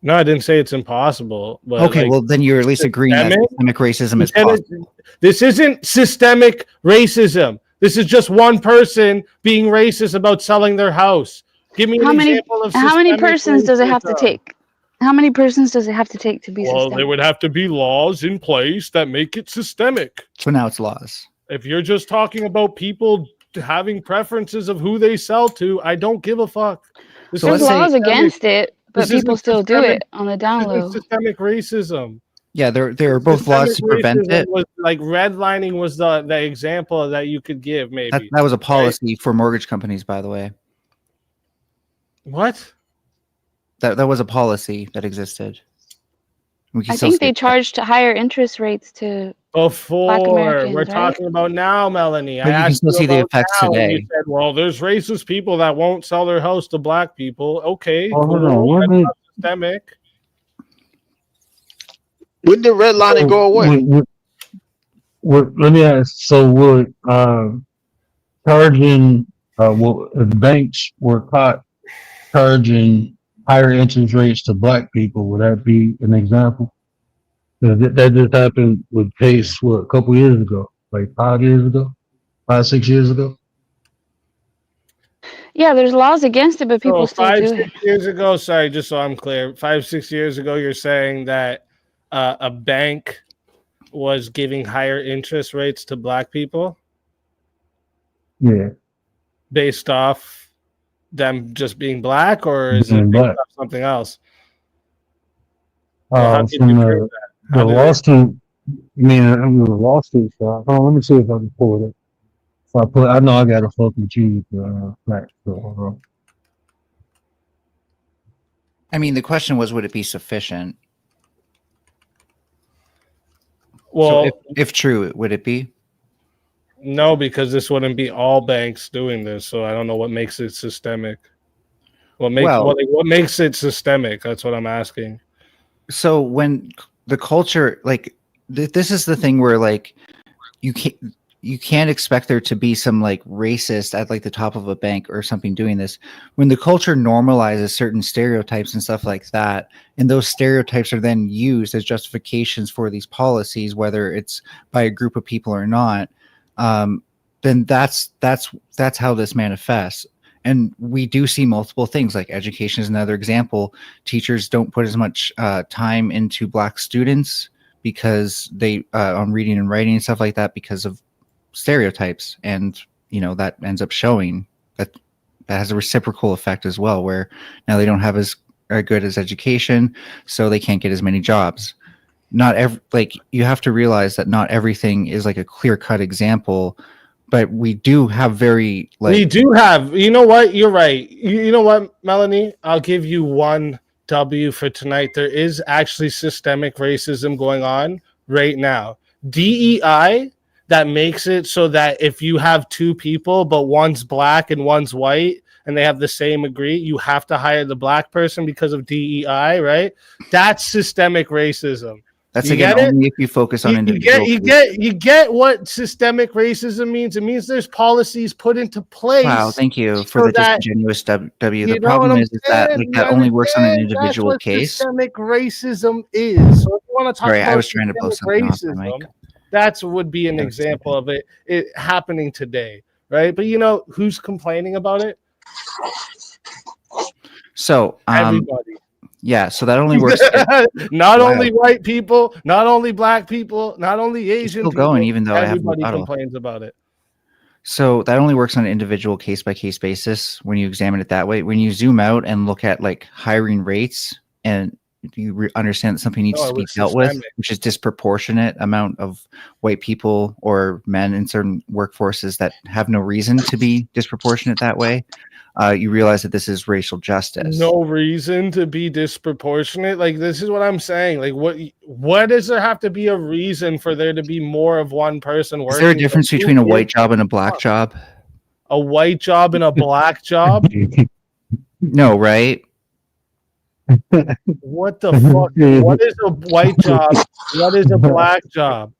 No, I didn't say it's impossible. But okay, like, well, then you're at least agreeing that systemic racism is possible. This isn't systemic racism. This is just one person being racist about selling their house. Give me an example of how many persons does it have to take? How many persons does it have to take to be systemic? Well, there would have to be laws in place that make it systemic. So now it's laws. If you're just talking about people having preferences of who they sell to, I don't give a fuck. There's laws against it, but people still do it on the down low. Systemic racism. Yeah, there are both laws to prevent it. Like redlining was the example that you could give, maybe. That was a policy for mortgage companies, by the way. What? That was a policy that existed. I think they charged higher interest rates to Black Americans, we're talking about now, Melanie. But I asked you see the effects today. You said, well, there's racist people that won't sell their house to black people. Okay, cool. Systemic. When did redlining go away? Let me ask. So, would charging? If banks were caught charging higher interest rates to black people, would that be an example? That just happened with Pace, a couple years ago, like 5 years ago, 6 years ago. Yeah, there's laws against it, but people still do it. 6 years ago, sorry, just so I'm clear, 5-6 years ago, you're saying that a bank was giving higher interest rates to black people? Yeah. Based off them just being black, or is it based off something else? The lawsuit, it was a lawsuit. So let me see if I can pull it up. I know I got to fuck with you. I mean, the question was, would it be sufficient? Well, so if true, would it be? No, because this wouldn't be all banks doing this. So I don't know what makes it systemic. What makes it systemic? That's what I'm asking. So when the culture, like this is the thing where like you can't expect there to be some like racist at like the top of a bank or something doing this. When the culture normalizes certain stereotypes and stuff like that, and those stereotypes are then used as justifications for these policies, whether it's by a group of people or not, then that's how this manifests. And we do see multiple things, like education is another example. Teachers don't put as much time into black students because they on reading and writing and stuff like that because of stereotypes, and that ends up showing that has a reciprocal effect as well, where now they don't have as good as education, so they can't get as many jobs. You have to realize that not everything is like a clear-cut example. But we do have we do have, you know what? You're right. You know what, Melanie? I'll give you one W for tonight. There is actually systemic racism going on right now. DEI, that makes it so that if you have two people, but one's black and one's white, and they have the same degree, you have to hire the black person because of DEI, right? That's systemic racism. That's again only if you focus on individuals. You get what systemic racism means. It means there's policies put into place. Wow, thank you for the disingenuous W. The problem is that that only works on an individual case. Systemic racism is. So if you want to talk about I was trying to blow something off the mic. That would be an example of it happening today, right? But who's complaining about it? So everybody. Yeah, so that only works. Not only white people, not only black people, not only Asian still people. going, even though everybody I have complains about it. So that only works on an individual case by case basis when you examine it that way. When you zoom out and look at like hiring rates, and you understand that something needs to be dealt with, which is disproportionate amount of white people or men in certain workforces that have no reason to be disproportionate that way. You realize that this is racial justice. No reason to be disproportionate. Like, this is what I'm saying. Like, what does there have to be a reason for there to be more of one person working? Is there a difference between a white job and a black job? A white job and a black job? No, right? What the fuck? What is a white job? What is a black job?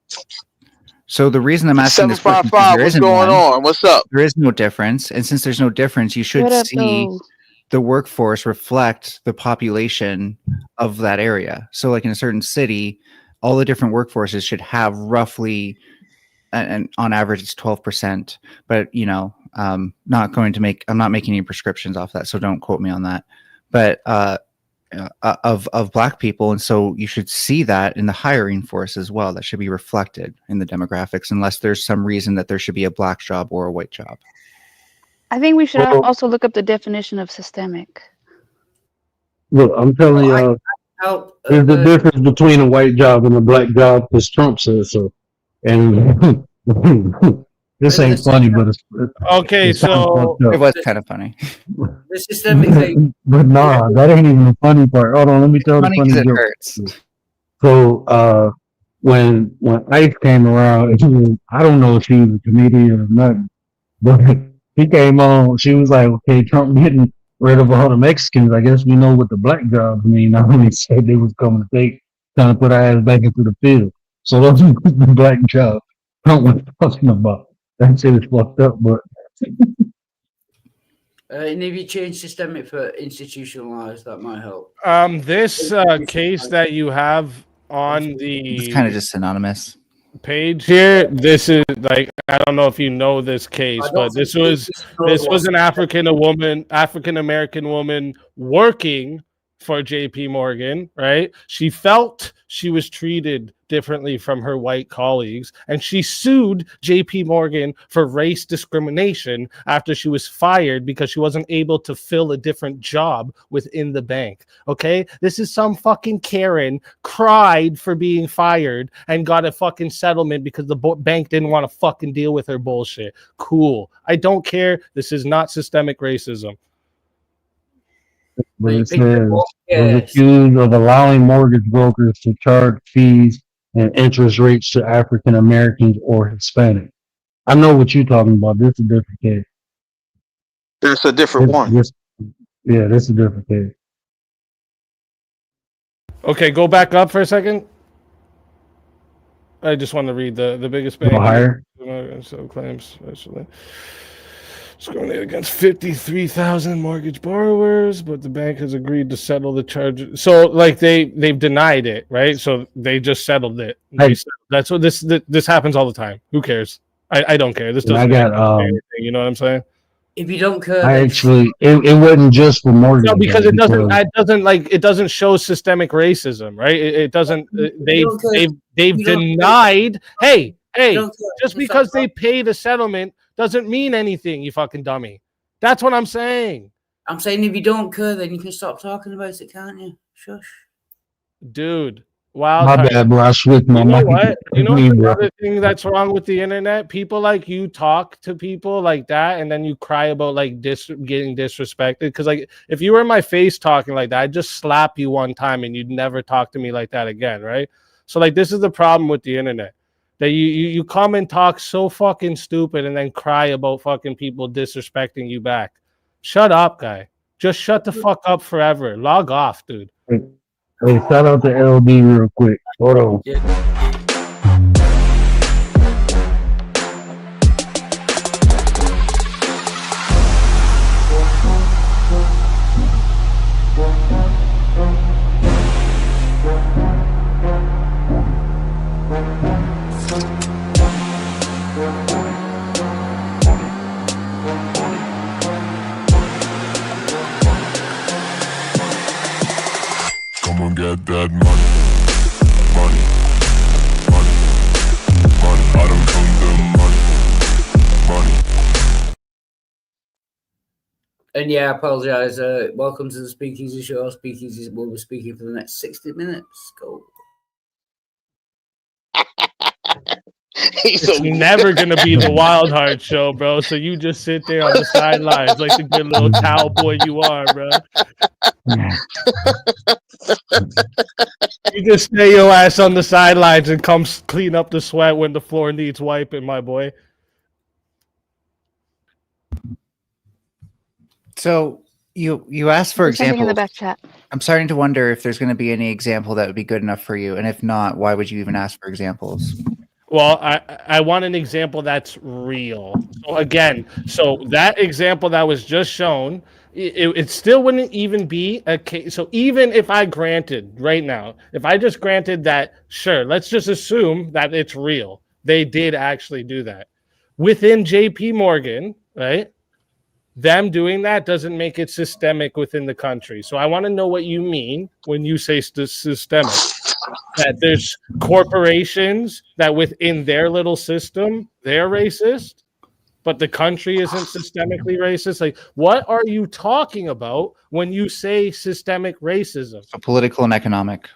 So the reason I'm asking this question, what's going on? What's up? There is no difference, and since there's no difference, you should see the workforce reflect the population of that area. So, like in a certain city, all the different workforces should have roughly, and on average, it's 12%. But I'm not making any prescriptions off that, so don't quote me on that. But of black people, and so you should see that in the hiring force as well. That should be reflected in the demographics, unless there's some reason that there should be a black job or a white job. I think we should also look up the definition of systemic. Look, I'm telling y'all, there's a difference between a white job and a black job because Trump says so. And this ain't funny, but it's okay. So it was kind of funny. The systemic thing. But nah, that ain't even the funny part. Hold on, let me tell the funny joke. Hurts. So when Ice came around, I don't know if she was a comedian or not, but he came on. She was like, "Okay, Trump getting rid of all the Mexicans. I guess we know what the black jobs mean." I only said they was coming to take, trying to put our ass back into the field. So those are the black jobs Trump was talking about. That shit is fucked up, but. And if you change systemic for institutionalized, that might help. This case that you have on the it's kind of just synonymous page here, this is like, I don't know if you know this case, but this was an African American woman working for JP Morgan, right? She felt she was treated differently from her white colleagues, and she sued JP Morgan for race discrimination after she was fired because she wasn't able to fill a different job within the bank. Okay, this is some fucking Karen cried for being fired and got a fucking settlement because the bank didn't want to fucking deal with her bullshit. Cool, I don't care. This is not systemic racism. But it says was accused of allowing mortgage brokers to charge fees and interest rates to African Americans or Hispanic. I know what you're talking about. This is a different case. That's a different one. This is a different case. Okay, go back up for a second. I just want to read the biggest bank. Higher. So claims actually discriminated against 53,000 mortgage borrowers, but the bank has agreed to settle the charges. So, like, they've denied it, right? So they just settled it. That's what this happens all the time. Who cares? I don't care. This doesn't anything. You know what I'm saying? If you don't care, it wasn't just for mortgage. No, because it doesn't show systemic racism, right? It doesn't. They've denied. Hey, just because they paid a settlement doesn't mean anything, you fucking dummy. That's what I'm saying. I'm saying if you don't care, then you can stop talking about it, can't you? Shush. Dude, wow. My bad, bro. I switched my mic. You know another thing that's wrong with the internet? People like you talk to people like that, and then you cry about like getting disrespected. Because like if you were in my face talking like that, I'd just slap you one time and you'd never talk to me like that again, right? So like this is the problem with the internet. That you come and talk so fucking stupid and then cry about fucking people disrespecting you back. Shut up, guy. Just shut the fuck up forever. Log off, dude. Hey, shout out to LD real quick. Hold on. that money, money, money, money. I don't come the money, money. And yeah, I apologize. Welcome to the Speakeasy Show. Speakeasy will be speaking for the next 60 minutes. Go. It's never gonna be the Wild Heart Show, bro. So you just sit there on the sidelines like the good little cowboy you are, bro. You just stay your ass on the sidelines and come clean up the sweat when the floor needs wiping, my boy. So you asked for There's something in examples. the back chat. I'm starting to wonder if there's going to be any example that would be good enough for you, and if not, why would you even ask for examples? Well, I want an example that's real. So again, so that example that was just shown, it still wouldn't even be a case. So even if I granted right now, if I just granted that, sure, let's just assume that it's real. They did actually do that. Within JP Morgan, right? Them doing that doesn't make it systemic within the country. So I want to know what you mean when you say systemic. That there's corporations that within their little system, they're racist, but the country isn't systemically racist. Like, what are you talking about when you say systemic racism? So political and economic.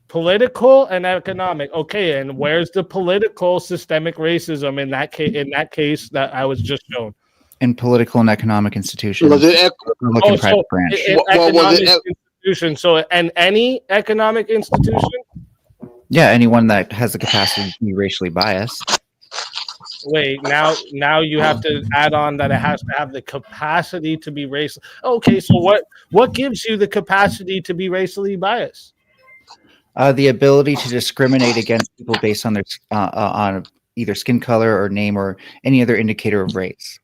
Political and economic. Okay, and where's the political systemic racism in that case? In that case that I was just shown. In political and economic institutions. Was it private branch. Institution. So, and any economic institution? Yeah, anyone that has the capacity to be racially biased. Wait, now you have to add on that it has to have the capacity to be racial. Okay, so what gives you the capacity to be racially biased? The ability to discriminate against people based on their on either skin color or name or any other indicator of race.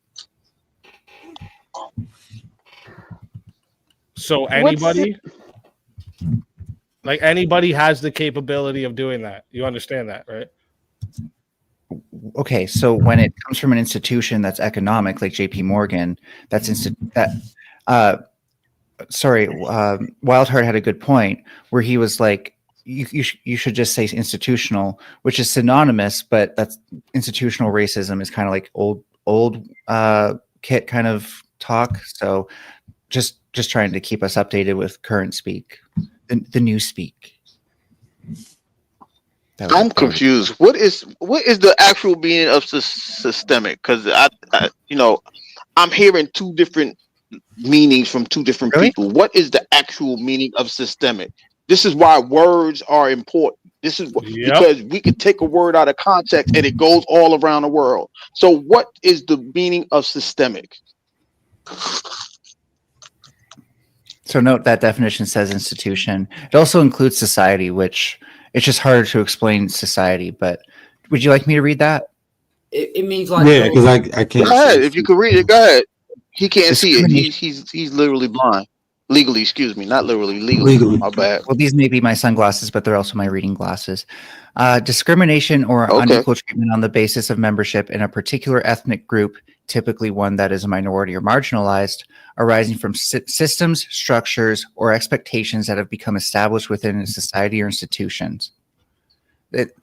So anybody, like anybody has the capability of doing that. You understand that, right? Okay, so when it comes from an institution that's economic, like JP Morgan, Wildheart had a good point where he was like, you should just say institutional, which is synonymous, but that's institutional racism is kind of like old kit kind of talk. So just trying to keep us updated with current speak, the new speak. I'm confused. What is the actual meaning of systemic? Because I'm hearing two different meanings from two different people. What is the actual meaning of systemic? This is why words are important. This is because we could take a word out of context and it goes all around the world. So what is the meaning of systemic? So note that definition says institution. It also includes society, which it's just harder to explain society. But would you like me to read that? It means like because I can't. Go ahead. If you could read it, go ahead. He can't see it. He's literally blind. Legally, excuse me, not literally. Legally. My bad. Well, these may be my sunglasses, but they're also my reading glasses. Discrimination or unequal treatment on the basis of membership in a particular ethnic group, typically one that is a minority or marginalized, arising from systems, structures, or expectations that have become established within a society or institutions. It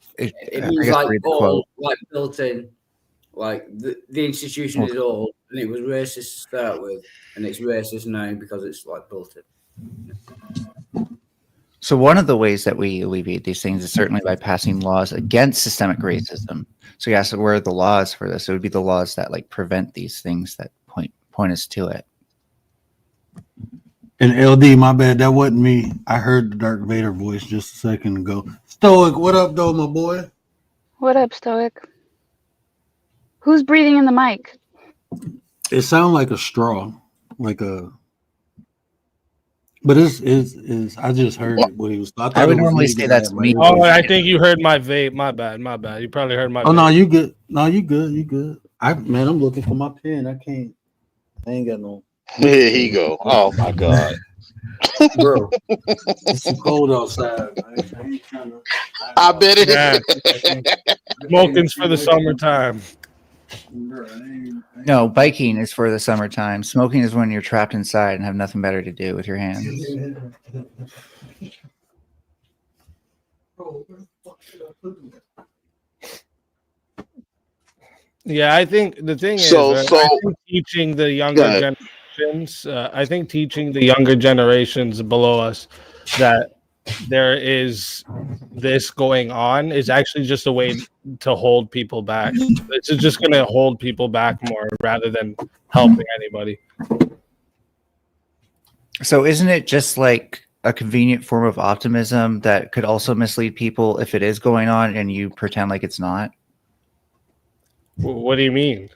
means like built in, like the institution is old and it was racist to start with, and it's racist now because it's like built in. So one of the ways that we alleviate these things is certainly by passing laws against systemic racism. So you asked, where are the laws for this? It would be the laws that like prevent these things that point us to it. And LD, my bad, that wasn't me. I heard the Darth Vader voice just a second ago. Stoic, what up, though, my boy? What up, Stoic? Who's breathing in the mic? It sounds like a straw, like a. But it's I just heard it what he was. I would normally say that's me. Oh, I think you heard my vape. My bad. You probably heard my. Oh vape. no, you good. No, you good. You good. I'm looking for my pen. I ain't got no. Here he go. Oh my god, bro, it's too cold outside. I bet it is. Smoking's for the summertime. No, biking is for the summertime. Smoking is when you're trapped inside and have nothing better to do with your hands. Yeah, I think the thing is, So I think teaching the younger generations, I think teaching the younger generations below us that there is this going on is actually just a way to hold people back. It's just going to hold people back more rather than helping anybody. So isn't it just like a convenient form of optimism that could also mislead people if it is going on and you pretend like it's not? What do you mean?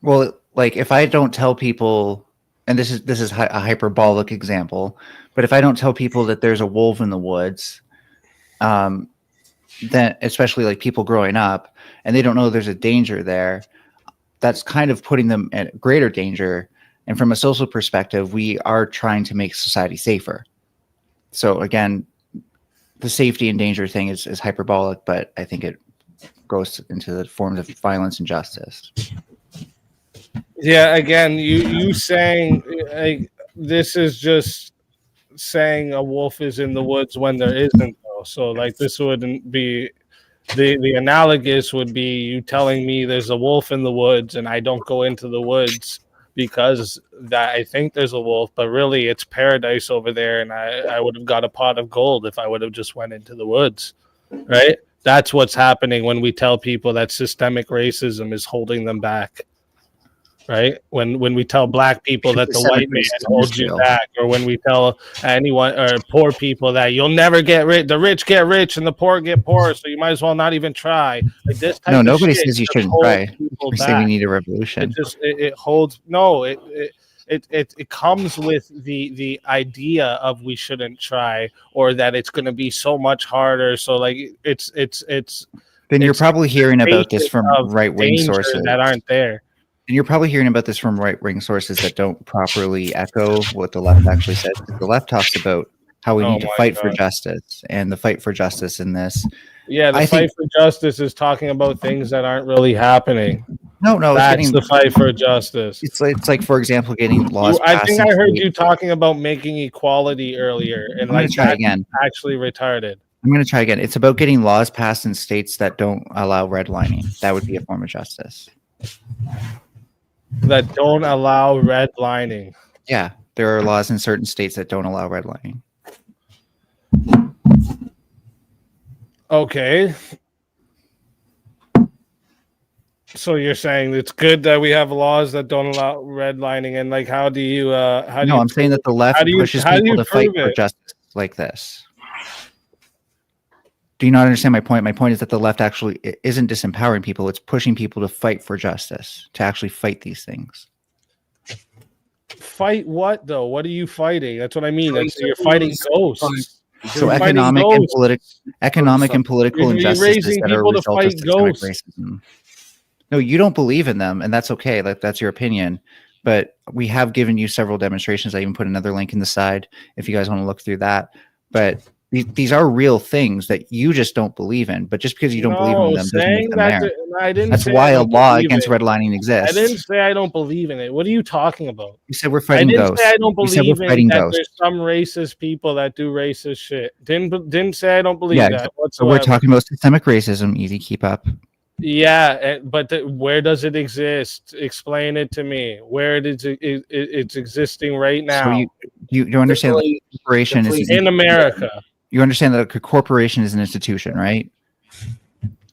Well, like if I don't tell people, and this is a hyperbolic example, but if I don't tell people that there's a wolf in the woods, then especially like people growing up and they don't know there's a danger there, that's kind of putting them at greater danger. And from a social perspective, we are trying to make society safer. So again, the safety and danger thing is hyperbolic, but I think it goes into the forms of violence and justice. Yeah, again, you saying this is just saying a wolf is in the woods when there isn't though. So like this wouldn't be the analogous would be you telling me there's a wolf in the woods and I don't go into the woods because that I think there's a wolf, but really it's paradise over there and I would have got a pot of gold if I would have just went into the woods, right? That's what's happening when we tell people that systemic racism is holding them back. Right? When we tell black people that the white man holds you back, or when we tell anyone or poor people that you'll never get rich, the rich get rich and the poor get poor, so you might as well not even try. Like this type No, of nobody shit says you just shouldn't holds try. people We say we back. need a revolution. It holds no. It comes with the idea of we shouldn't try, or that it's going to be so much harder. So like it's. Then you're probably hearing about this from right-wing sources that aren't there. And you're probably hearing about this from right-wing sources that don't properly echo what the left actually says. The left talks about how we need to fight for justice, and the fight for justice in this. Yeah, the fight for justice is talking about things that aren't really happening. No, that's the fight for justice. It's like for example, getting laws. I think I heard you talking about making equality earlier, and like try again. Actually retarded. I'm going to try again. It's about getting laws passed in states that don't allow redlining. That would be a form of justice. That don't allow redlining. Yeah, there are laws in certain states that don't allow redlining. Okay. So you're saying it's good that we have laws that don't allow redlining, and like, how do you? I'm saying that the left pushes people to fight for justice like this. Do you not understand my point? My point is that the left actually isn't disempowering people. It's pushing people to fight for justice, to actually fight these things. Fight what, though? What are you fighting? That's what I mean. You're fighting ghosts. So economic and political injustices that are a result of systemic racism. No, you don't believe in them, and that's okay. That's your opinion. But we have given you several demonstrations. I even put another link in the side if you guys want to look through that. But these are real things that you just don't believe in. But just because you don't believe in them doesn't make them there. That's why a law against redlining exists. I didn't say I don't believe in it. What are you talking about? You said we're fighting ghosts. I didn't say I don't believe in that there's some racist people that do racist shit. Didn't say I don't believe that whatsoever. So we're talking about systemic racism. Easy, keep up. Yeah, but where does it exist? Explain it to me. Where it's existing right now. So you understand that a corporation is in America. You understand that a corporation is an institution, right?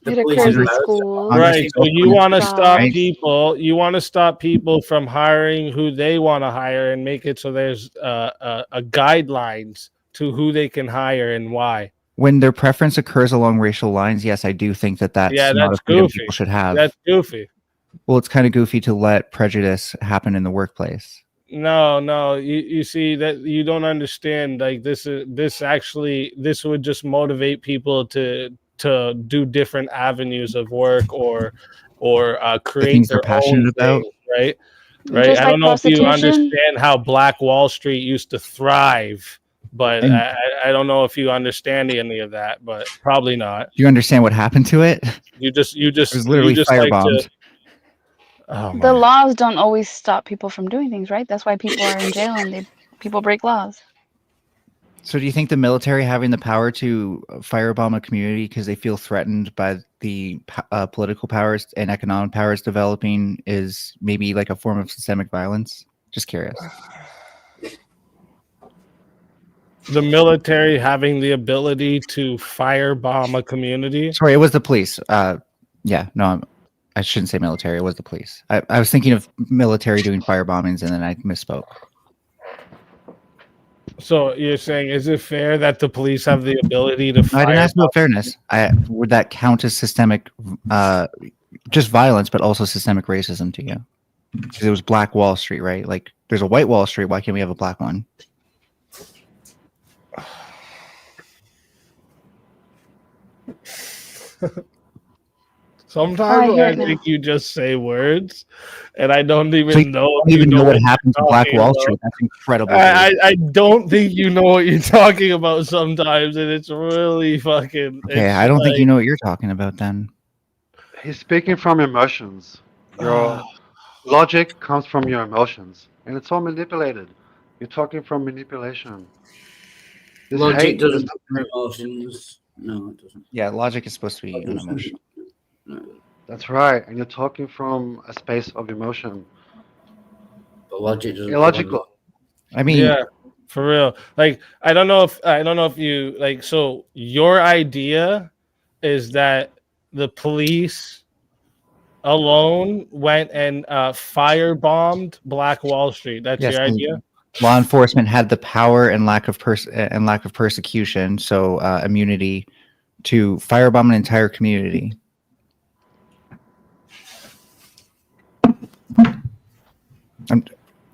It occurs in schools. Right. So you want to stop people. You want to stop people from hiring who they want to hire and make it so there's a guidelines to who they can hire and why. When their preference occurs along racial lines, yes, I do think that's not a freedom people should have. That's goofy. Well, it's kind of goofy to let prejudice happen in the workplace. No. You see that you don't understand. Like this would just motivate people to do different avenues of work or create their own thing, right? Right. I don't know if you understand how Black Wall Street used to thrive. But I don't know if you understand any of that, but probably not. Do you understand what happened to it? You just it was literally firebombed. The laws don't always stop people from doing things, right? That's why people are in jail and people break laws. So do you think the military having the power to firebomb a community because they feel threatened by the political powers and economic powers developing is maybe like a form of systemic violence? Just curious. The military having the ability to firebomb a community? Sorry, it was the police. Yeah, no, I shouldn't say military. It was the police. I was thinking of military doing fire bombings, and then I misspoke. So you're saying, is it fair that the police have the ability to fire? I didn't ask about fairness. Would that count as systemic, just violence, but also systemic racism to you? Because it was Black Wall Street, right? Like, there's a white Wall Street. Why can't we have a black one? Sometimes I think you just say words, and I don't even know. I don't even know what happened to Black Wall Street. That's incredible. I don't think you know what you're talking about sometimes, and it's really fucking. Okay, I don't think you know what you're talking about then. He's speaking from emotions. Your logic comes from your emotions, and it's all manipulated. You're talking from manipulation. This Logic doesn't come from emotions. No, it doesn't. Yeah, logic is supposed to be an emotion. That's right, and you're talking from a space of emotion. But logic doesn't. Illogical. I mean, yeah, for real. Like, I don't know if you like. So your idea is that the police alone went and firebombed Black Wall Street. That's your idea. Law enforcement had the power and lack of persecution, so immunity, to firebomb an entire community. I'm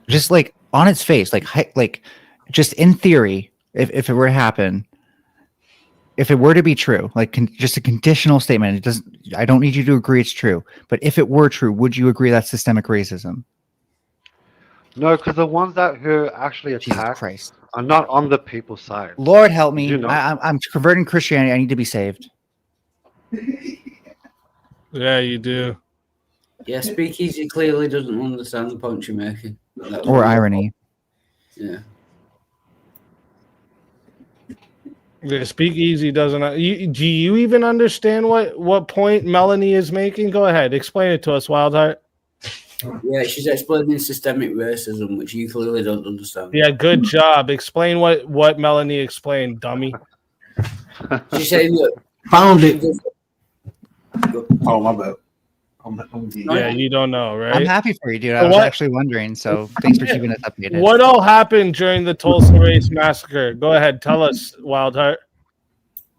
just like on its face, like just in theory, if it were to happen, if it were to be true, like just a conditional statement, it doesn't. I don't need you to agree it's true, but if it were true, would you agree that's systemic racism? No, because the ones who actually attack are not on the people's side. Lord help me! You know? I'm converting Christianity. I need to be saved. Yeah, you do. Yeah, Speakeasy clearly doesn't understand the point you're making. Or irony. Yeah. Yeah, Speakeasy doesn't. Do you even understand what point Melanie is making? Go ahead, explain it to us, Wildheart. Yeah, she's explaining systemic racism, which you clearly don't understand. Yeah, good job. Explain what Melanie explained, dummy. She's saying that found it. Oh, my bad. Yeah, you don't know, right? I'm happy for you, dude. I was actually wondering, so thanks for keeping us updated. What all happened during the Tulsa Race Massacre? Go ahead, tell us, Wildheart.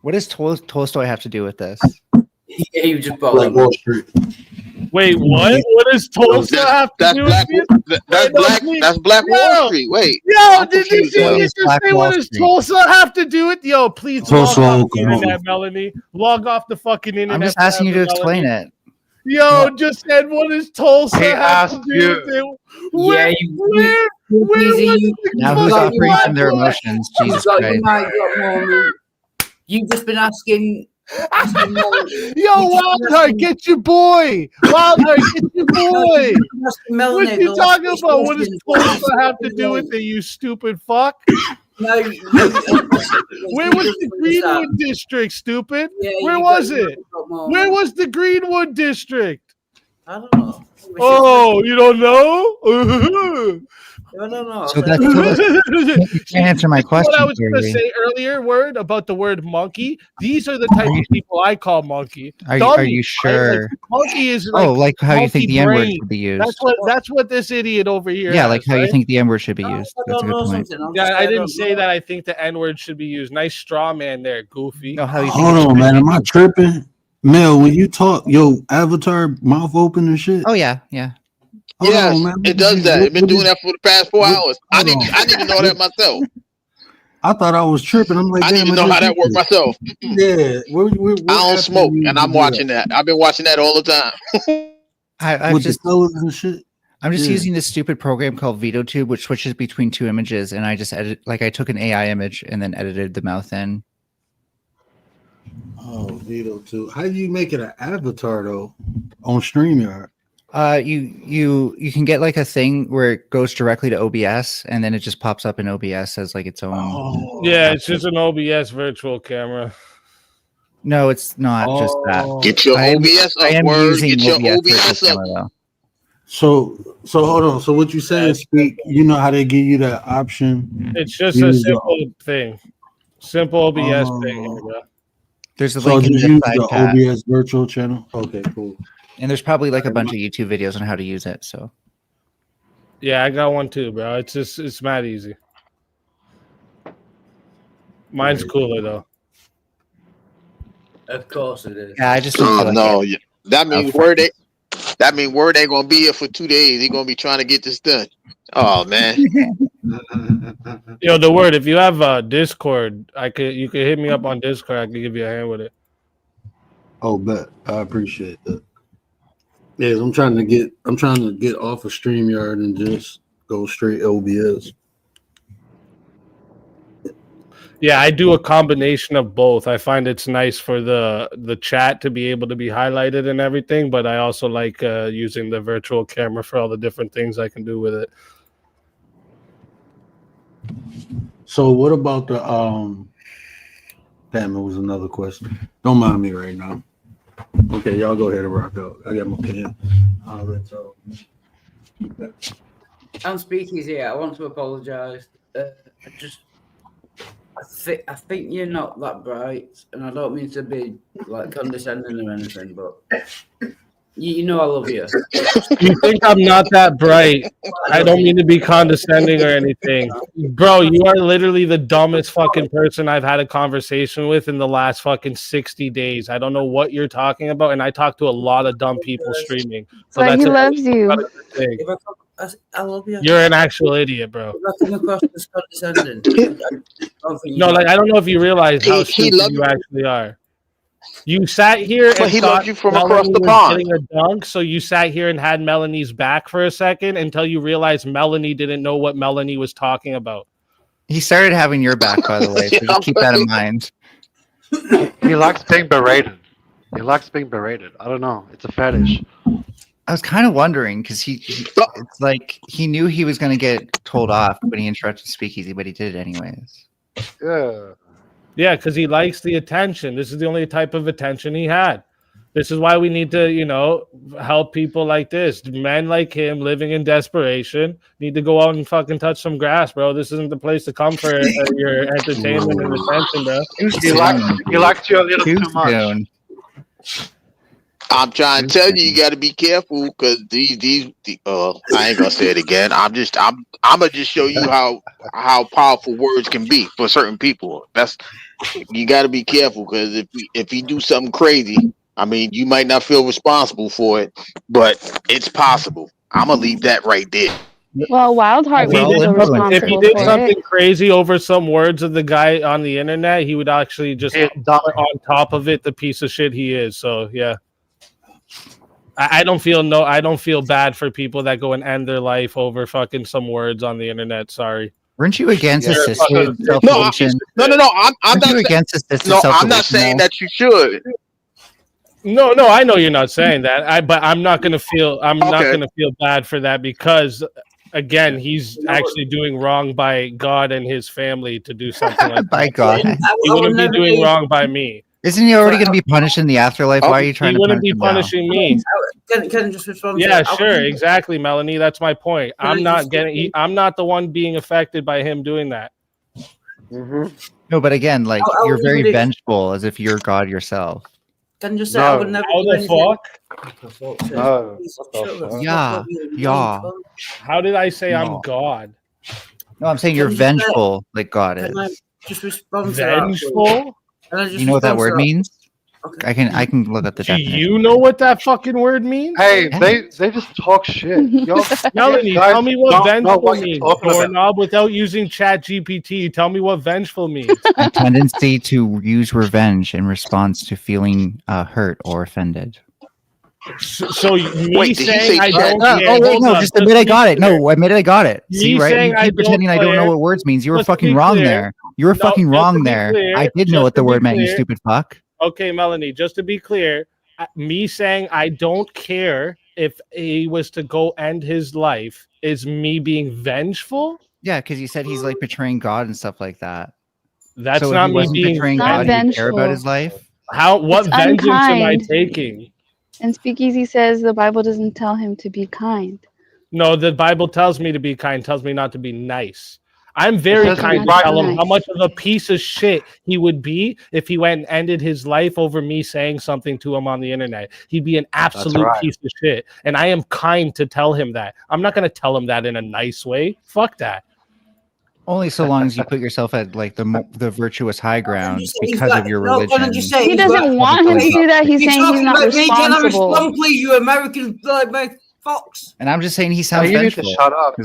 What does Tolstoy have to do with this? Yeah, you just bought Black Wall Street. Wait, what? What does Tulsa have to do with this? That's Black Wall Street. Wait. Yo, did you just say what does Tulsa have to do with? Yo, please log off the internet, Melanie. Log off the fucking internet. I'm just asking you to explain it. Yo, just said, what does Tulsa have to do with it? Where was the now who's operating their emotions? Jesus Christ. You've just been asking. Yo, Wildheart, get your boy. Wildheart, get your boy. What you talking about? What does Tulsa have to do with it, you stupid fuck? No, where was the Greenwood district, stupid? Where was it? Where was the Greenwood district? I don't know. Oh, you don't know? I don't know. So you can't answer my question. What I was going to say earlier, about the word monkey. These are the type of people I call monkey. Are you sure? Like, monkey is like how you think the N word should be used. That's what this idiot over here. Yeah, like how you think the N word should be used. That's a good point. Yeah, I didn't say that. I think the N word should be used. Nice straw man there, Goofy. No, how you Hold on, man. Am I tripping? Mel, when you talk, yo, avatar mouth open and shit. Oh yeah. Yes, it does that. It's been doing that for the past 4 hours. I didn't know that myself. I thought I was tripping. I'm like, I didn't know how that worked myself. Yeah, I don't smoke, and I'm watching that. I've been watching that all the time. I'm just Yeah. using this stupid program called VetoTube, which switches between two images, and I just I took an AI image and then edited the mouth in. Oh, VetoTube. How do you make it an avatar though on StreamYard? You can get like a thing where it goes directly to OBS, and then it just pops up in OBS as like its own. Yeah, it's just an OBS virtual camera. No, it's not just that. Get your OBS I am upward. using Get your OBS OBS virtual up. camera, though. So hold on. So what you saying, Speak? You know how they give you that option? It's just a simple thing. Simple OBS thing. Here we go. There's a So link in just the use side the chat. OBS virtual channel. Okay, cool. And there's probably like a bunch of YouTube videos on how to use it. So Yeah, I got one too, bro. It's mad easy. Mine's cooler though. Of course it is. yeah, I just That means Word ain't gonna be here for 2 days. He's gonna be trying to get this done. Oh man. Yo, the Word. If you have Discord, you could hit me up on Discord. I could give you a hand with it. Oh, bet. I appreciate that. Yeah, I'm trying to get off of StreamYard and just go straight OBS. Yeah, I do a combination of both. I find it's nice for the chat to be able to be highlighted and everything, but I also like using the virtual camera for all the different things I can do with it. So what about the damn, it was another question. Don't mind me right now. Okay, y'all go ahead and rock out. I got my pen. I'll let y'all. I'm Speakeasy. I want to apologise. I think you're not that bright, and I don't mean to be like condescending or anything, but you know I love you. You think I'm not that bright? I don't mean to be condescending or anything. Bro, you are literally the dumbest fucking person I've had a conversation with in the last fucking 60 days. I don't know what you're talking about, and I talk to a lot of dumb people streaming. So he loves you. I love you. You're an actual idiot, bro. If I come across as condescending, No, like I don't know if you realize how stupid you actually are. You sat here and he thought loved you from Melanie across the was pond. getting a dunk, so you sat here and had Melanie's back for a second until you realized Melanie didn't know what Melanie was talking about. he started having your back, by the way. So just keep that in mind. He likes being berated. He likes being berated. I don't know. It's a fetish. I was kind of wondering because it's like he knew he was going to get told off when he interrupted Speakeasy, but he did it anyways. Yeah, because he likes the attention. This is the only type of attention he had. This is why we need to, help people like this. Men like him living in desperation need to go out and fucking touch some grass, bro. This isn't the place to come for your entertainment and attention, bro. He likes you a little too much. I'm trying to tell you, you got to be careful because these. I ain't gonna say it again. I'm gonna just show you how powerful words can be for certain people. You got to be careful because if you do something crazy, I mean, you might not feel responsible for it, but it's possible. I'm gonna leave that right there. Well, Wildheart was still responsible if he did for something it. crazy over some words of the guy on the internet, he would actually just put on top of it the piece of shit he is. So yeah. I don't feel bad for people that go and end their life over fucking some words on the internet. Sorry. Weren't you against assisted No, self-pollution? no. I'm not against assisted No, I'm self-pollution. not saying that you should. No, I know you're not saying that. But I'm not gonna feel bad for that because again, he's actually doing wrong by God and his family to do something like by that. God. He wouldn't be doing wrong by me. Isn't he already going to be punished in the afterlife? Why are you trying to punish him now? He wouldn't be punishing me. Can I just respond? Yeah, sure, exactly, Melanie. That's my point. I'm not the one being affected by him doing that. No, but again, like you're very vengeful, as if you're God yourself. Can you say I would never How do the anything? fuck? Yeah. How did I say I'm God? No, I'm saying you're vengeful, like God is. Can I just respond to that? Vengeful? You know what that word means? Okay. I can look up the definition. Do you know what that fucking word means? Hey, they just talk shit. Melanie, tell me what vengeful means. Doorknob, without using Chat GPT, tell me what vengeful means. A tendency to use revenge in response to feeling hurt or offended. So me saying I don't care. Oh wait, no, just admit I got it. No, admit I got it. See, right? You keep pretending I don't know what words means. You were fucking wrong there. You were fucking wrong there. I did know what the word meant, you stupid fuck. Okay, Melanie, just to be clear, me saying I don't care if he was to go end his life is me being vengeful? Yeah, because you said he's like betraying God and stuff like that. That's So not if he me wasn't being betraying Not God, do you care about vengeful. his life? What It's vengeance am I unkind. taking? And Speakeasy says the Bible doesn't tell him to be kind. No, the Bible tells me to be kind, tells me not to be nice. I'm very says kind to to be tell him how nice. much of a piece of shit he would be if he went and ended his life over me saying something to him on the internet. He'd be an absolute right. piece of shit. And I am kind to tell him that. I'm not going to tell him that in a nice way. Fuck that. Only so long as you put yourself at like the virtuous high ground He's because of your no, can I religion. just say He he's doesn't got- want him to do that. He's You're saying he's talking not about me. Can I responsible. respond, please, you American like fox? And I'm just saying he sounds you need to vengeful. shut up.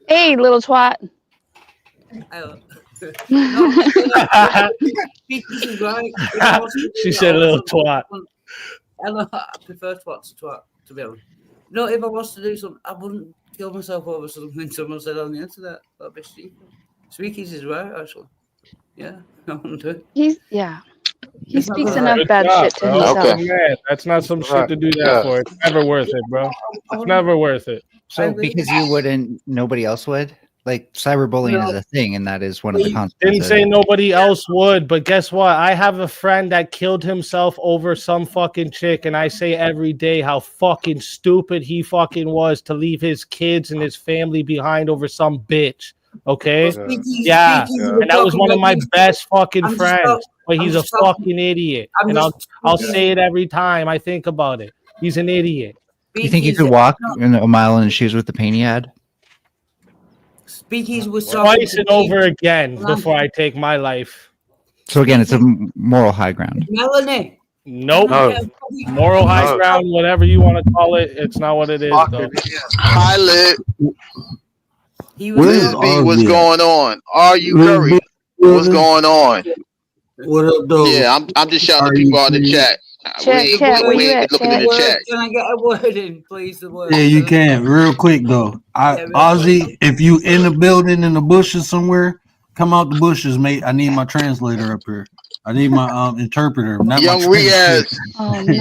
Hey, little twat. Speakeasy's right. If I was to do She that, said I little wouldn't- twat. I prefer twat to twat, to be honest. No, if I was to do something, I wouldn't kill myself over something someone said on the internet. That'd be stupid. Speakeasy's right, actually. Yeah, I wouldn't do it. He It's not speaks gonna enough hurt. bad Good shit to job, bro. himself. Man, that's not some shit to do that Yeah. for. It's never worth it, bro. It's never worth it. So because you wouldn't, nobody else would? Like cyberbullying is a thing, and that is one of the Didn't consequences. say nobody else would, but guess what? I have a friend that killed himself over some fucking chick, and I say every day how fucking stupid he fucking was to leave his kids and his family behind over some bitch. Okay? Yeah. And that was one of my best fucking friends, but he's a fucking idiot. And I'll say it every time I think about it. He's an idiot. You think you could walk in a mile in the shoes with the pain he had? Speakeasy was talking Twice and over again before I take my life. So again, it's a moral high ground. Melanie. Nope. No. Moral high ground, whatever you want to call it. It's not what it is, though. Pilot. He Where's Lisby, what's Ozzy at? going on? Are you Where's Curry? Big What's Brother? going on? What up, though? Yeah, I'm just shouting Are at people you out in the free? chat. Chat, where you at, looking in chat? the chat. Can I get a word in, please? The word. Yeah, you can. Real quick, though. Ozzy, if you in the building in the bushes somewhere, come out the bushes, mate. I need my translator up here. I need my interpreter. Not Young my Riaz,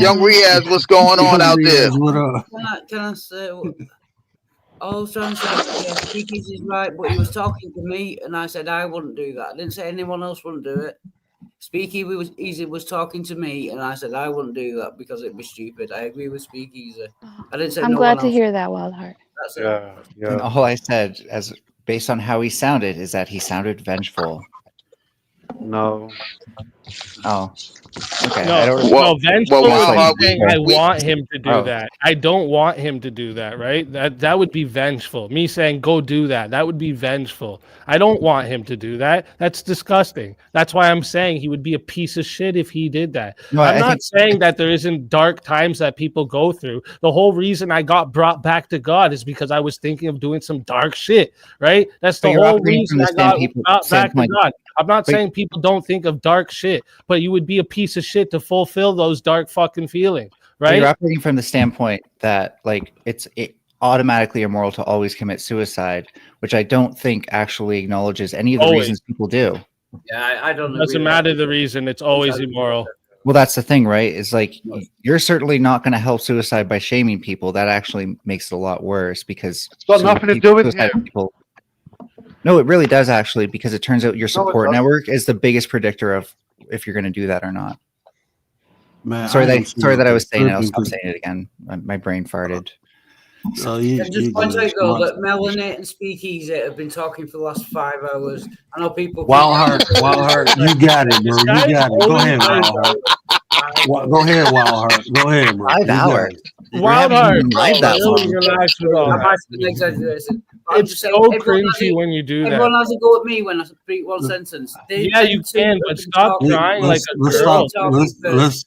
Young Riaz, what's going on out there? What up? Can I say? All I was trying to say, yeah, Speakeasy's right, but he was talking to me, and I said I wouldn't do that. I didn't say anyone else wouldn't do it. Speakeasy was talking to me, and I said I wouldn't do that because it'd be stupid. I agree with Speakeasy. I didn't say I'm no glad one to else. hear that, Wildheart. That's it. And all I said, as based on how he sounded, is that he sounded vengeful. No. Oh. Okay. No, I don't no, vengeful well, would be saying I we- want him to do Oh. that. I don't want him to do that, right? That would be vengeful. Me saying go do that would be vengeful. I don't want him to do that. That's disgusting. That's why I'm saying he would be a piece of shit if he did that. No, I'm I not think- saying that there isn't dark times that people go through. The whole reason I got brought back to God is because I was thinking of doing some dark shit, right? That's But the you're whole operating reason from I the got standpoint- brought back to standpoint. God. I'm not But- saying people don't think of dark shit, but you would be a piece of shit to fulfill those dark fucking feelings, But right? you're operating from the standpoint that like it automatically immoral to always commit suicide, which I don't think actually acknowledges any of the Always. reasons people do. Yeah, I don't. Doesn't matter the reason. It's always immoral. Well, that's the thing, right? Is like you're certainly not going to help suicide by shaming people. That actually makes it a lot worse because It's got nothing to do with suicide him. people. No, it really does actually, because it turns out your No, it support doesn't. network is the biggest predictor of if you're going to do that or not. Man, Sorry that I was saying it. I'll tripping stop saying it again. My brain farted. So you, And you just point good. out though that Melanie and Speakeasy have been talking for the last 5 hours. I know people. Wild Heart, you got it, bro. You got it. Go ahead, Wild Heart. Go ahead, Wild Heart. Go ahead, bro. 5 You got hours. it. Wild Heart, live that really long. relax with all I that. might be exaggerating. I'm It's just saying, so everyone has cringy a- when you do Everyone that. has a go at me when I speak one sentence. They Yeah, you tend to can, but be stop talking- crying like a Let's girl. stop. Let's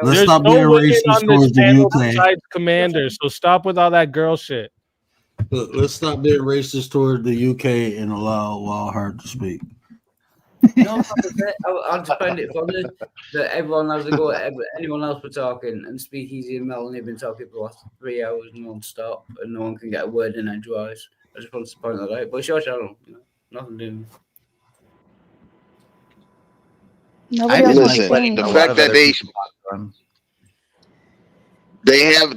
There's stop no being women racist on this towards the panel UK. besides Commander, so stop with all that girl shit. Look, let's stop being racist towards the UK and allow Wild Heart to speak. No, I just find it funny that everyone has a go at anyone else for talking, and Speakeasy and Melanie have been talking for the last 3 hours non-stop, and no one can get a word in edgewise. I just wanted to point that out. But it's your channel, you know, nothing doing. Nobody else was Listen, saying. the fact that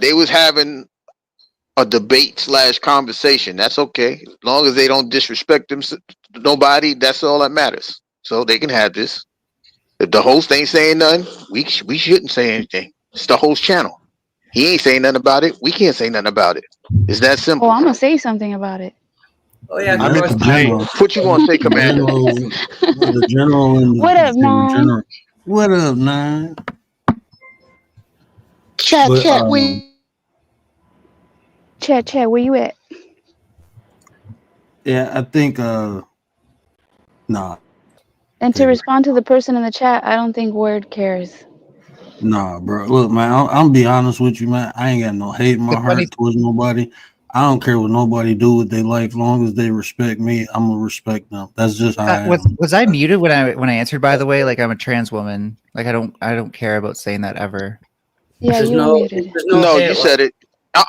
they was having a debate / conversation. That's okay. As long as they don't disrespect them, nobody, that's all that matters. So they can have this. If the host ain't saying nothing, we shouldn't say anything. It's the host channel. He ain't saying nothing about it. We can't say nothing about it. It's that simple. Oh, I'm gonna say something about it. Oh yeah, I mean, That's the general. what you gonna say, Commander? The general and What up, Nine? general. What up, Nine? Chat, But, chat, chat, where you at? Yeah, I think nah. And to respond to the person in the chat, I don't think Word cares. Nah, bro. Look, man, I'm be honest with you, man. I ain't got no hate in my heart towards nobody. I don't care what nobody do with their life, long as they respect me. I'm gonna respect them. That's just how I am. Was I muted when I answered? By the way, like I'm a trans woman. Like I don't care about saying that ever. Yeah, you were muted. No, you said it. No,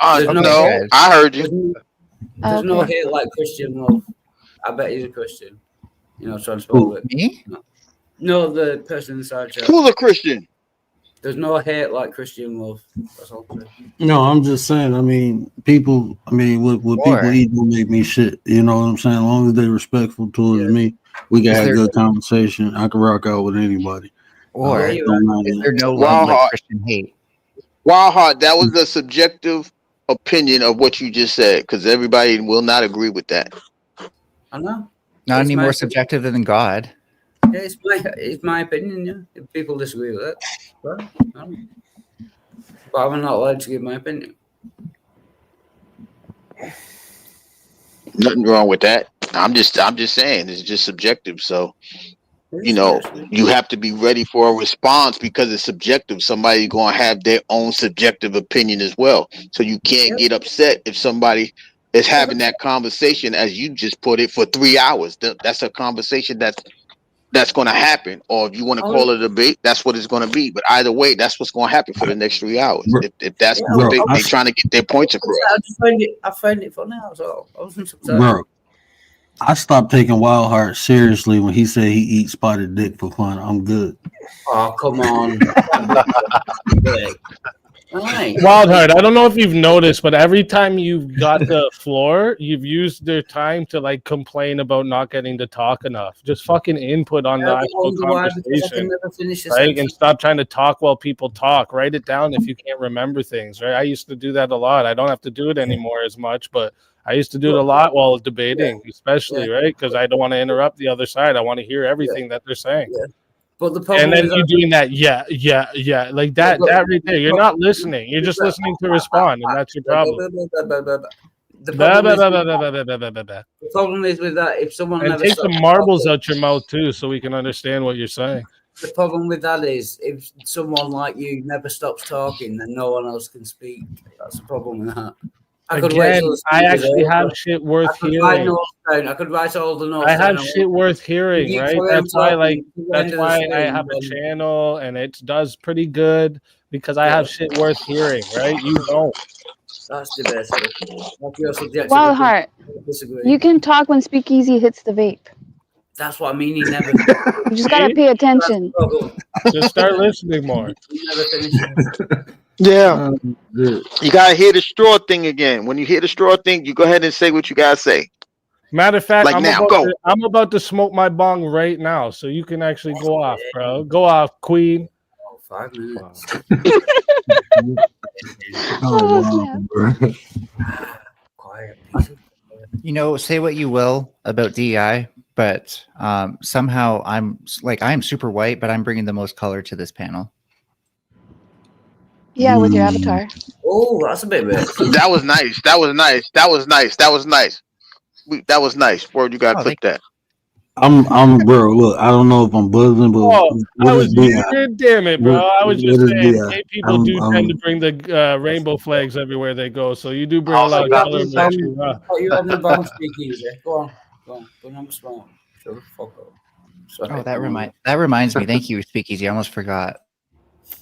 I heard you. There's no hate like Christian love. I bet he's a Christian. You know, transphobic. Me? No, the person inside chat. Who's a Christian? There's no hate like Christian love. That's all I'm saying. No, I'm just saying. I mean, people. I mean, what people eat will make me shit. You know what I'm saying? As long as they're respectful towards me, we can have a good conversation. I can rock out with anybody. Or is there no Wild love like Heart. Christian hate? Wild Heart, that was a subjective opinion of what you just said, because everybody will not agree with that. I know. Not any more subjective than God. Yeah, it's my opinion. Yeah, if people disagree with it, but I'm not allowed to give my opinion. Nothing wrong with that. I'm just saying it's just subjective. So, you know, you have to be ready for a response because it's subjective. Somebody's going to have their own subjective opinion as well. So you can't get upset if somebody is having that conversation, as you just put it, for 3 hours. That's a conversation that's going to happen. Or if you want to call it a debate, that's what it's going to be. But either way, that's what's going to happen for the next 3 hours. If that's what they're trying to get their points across. I find it funny. I wasn't surprised. Bro, I stopped taking Wild Heart seriously when he said he eats spotted dick for fun. I'm good. Oh, come on. Wildheart, I don't know if you've noticed, but every time you've got the floor, you've used their time to like complain about not getting to talk enough. Just fucking input on the actual conversation, right? And stop trying to talk while people talk. Write it down if you can't remember things, right? I used to do that a lot. I don't have to do it anymore as much, but I used to do it a lot while debating, especially, right? Because I don't want to interrupt the other side. I want to hear everything that they're saying. But the problem and then is you doing that, like that right there. You're not listening. You're just listening to respond, and that's your problem. The problem is with that, if someone and never take stops the marbles out your mouth too, so we can understand what you're saying. The problem with that is if someone like you never stops talking, then no one else can speak. That's the problem with that. Again, I actually have shit worth hearing. I could write all the notes. I have shit worth hearing, right? That's why I have a channel, and it does pretty good because I have shit worth hearing, right? You don't. That's the best. That's your subjective. Wild Heart, you can talk when Speakeasy hits the vape. That's what I mean. You never. You just gotta pay attention. Just start listening more. You never finish. Yeah, you gotta hear the straw thing again. When you hear the straw thing, you go ahead and say what you gotta say. Matter of fact, like I'm about to smoke my bong right now, so you can actually go off, bro. Go off, Queen. 5 minutes. You know, say what you will about DEI, but somehow I'm super white, but I'm bringing the most color to this panel. Yeah, with your avatar. Oh, that's a bit weird. That was nice. That was nice. That was nice. That was nice. That was nice. Word, you gotta click that. I'm bro. Look, I don't know if I'm buzzing, but damn it, bro. I was just saying, gay people tend to bring the rainbow flags everywhere they go. So you do bring a lot of color. You're on the bomb speakeasy. Go on. But I'm smart. Shut the fuck up. Sorry. Oh, that reminds me. Thank you, Speakeasy. I almost forgot.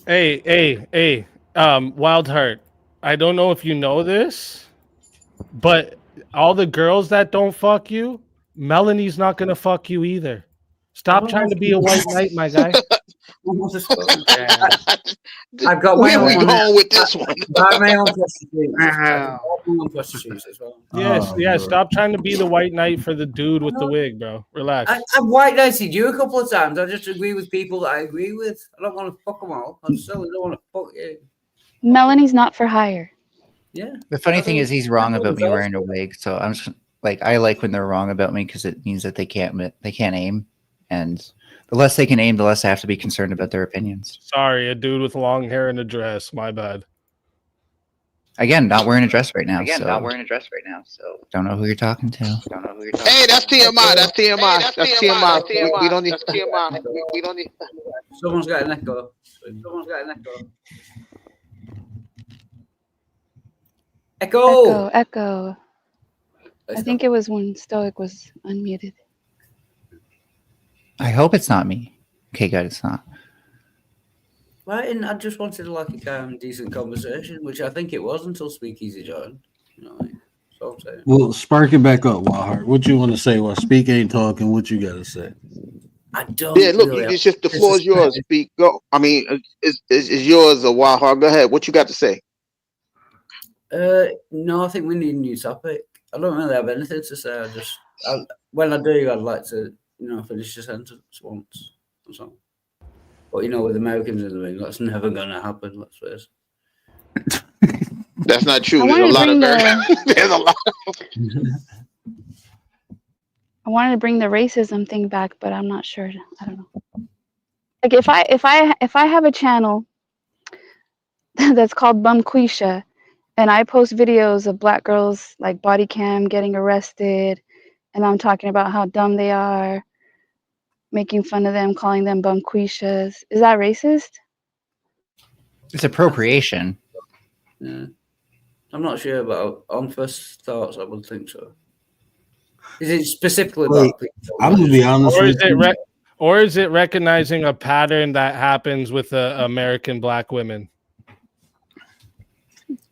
Hey, Wild Heart. I don't know if you know this, but all the girls that don't fuck you, Melanie's not gonna fuck you either. Stop trying to be a white knight, my guy. I've got Where we going with this one? my own prostitutes as well. Yes. Stop trying to be the white knight for the dude with the wig, bro. Relax. I've white knighted you a couple of times. I just agree with people that I agree with. I don't want to fuck them all. I certainly don't want to fuck you. Melanie's not for hire. Yeah. The funny thing is he's wrong about me wearing a wig. So I'm just like, I like when they're wrong about me because it means that they can't aim. And the less they can aim, the less I have to be concerned about their opinions. Sorry, a dude with long hair and a dress. My bad. Again, not wearing a dress right now. So don't know who you're talking to. Hey, that's TMI. That's TMI. We don't need TMI. We don't need. Someone's got an echo. Echo. I think it was when Stoic was unmuted. I hope it's not me. Okay, good, it's not. Right, and I just wanted like a calm, decent conversation, which I think it was until Speakeasy joined. You know, so I'm saying. Well, spark it back up, Wildheart. What you want to say while Speak ain't talking? What you got to say? I don't. Yeah, look, it's just the floor is yours. Speak. Go. I mean, it's yours, a Wildheart. Go ahead. What you got to say? No, I think we need a new topic. I don't really have anything to say. When I do, I'd like to, finish the sentence once or something. But with Americans in the ring, that's never gonna happen. Let's face it. That's not true. There's a lot of there's a lot. I wanted to bring the racism thing back, but I'm not sure. I don't know. Like if I have a channel that's called Bumquisha, and I post videos of black girls like body cam getting arrested, and I'm talking about how dumb they are, making fun of them, calling them bumquishas. Is that racist? It's appropriation. Yeah. I'm not sure, but on first thoughts, I would think so. Is it specifically about people? I'm gonna be honest with you. Or is it recognizing a pattern that happens with American black women?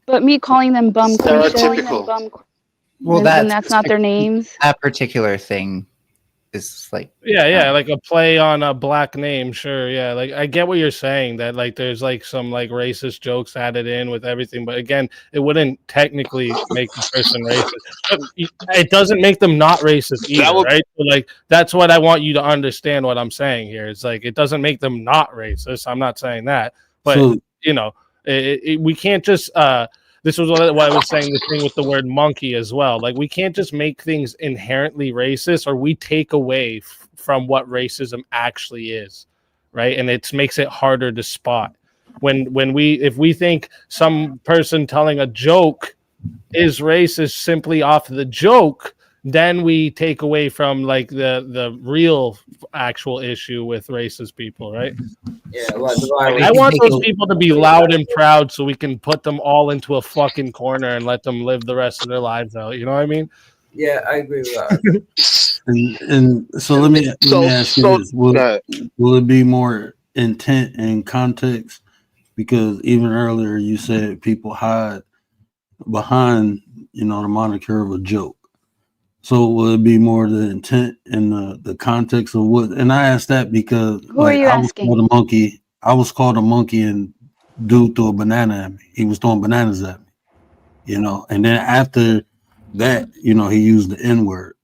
But me calling them bumquisha, well, and that's not their names. That particular thing is like like a play on a black name. Sure, yeah. Like I get what you're saying, that like there's like some like racist jokes added in with everything, but again, it wouldn't technically make the person racist. It doesn't make them not racist either, right? So, like that's what I want you to understand. What I'm saying here, it's like it doesn't make them not racist. I'm not saying that, but we can't just. This was what I was saying, the thing with the word monkey as well. Like, we can't just make things inherently racist, or we take away from what racism actually is, right? And it makes it harder to spot. If we think some person telling a joke is racist simply off the joke, then we take away from like the real actual issue with racist people, right? Yeah, I want those people to be loud and proud so we can put them all into a fucking corner and let them live the rest of their lives out. You know what I mean? Yeah, I agree with that. and so let me ask you this. Will it be more intent and context? Because even earlier you said people hide behind, the moniker of a joke. So will it be more the intent and the context of what? And I asked that because I was called a monkey, and dude threw a banana at me. He was throwing bananas at me, And then after that, he used the N-word.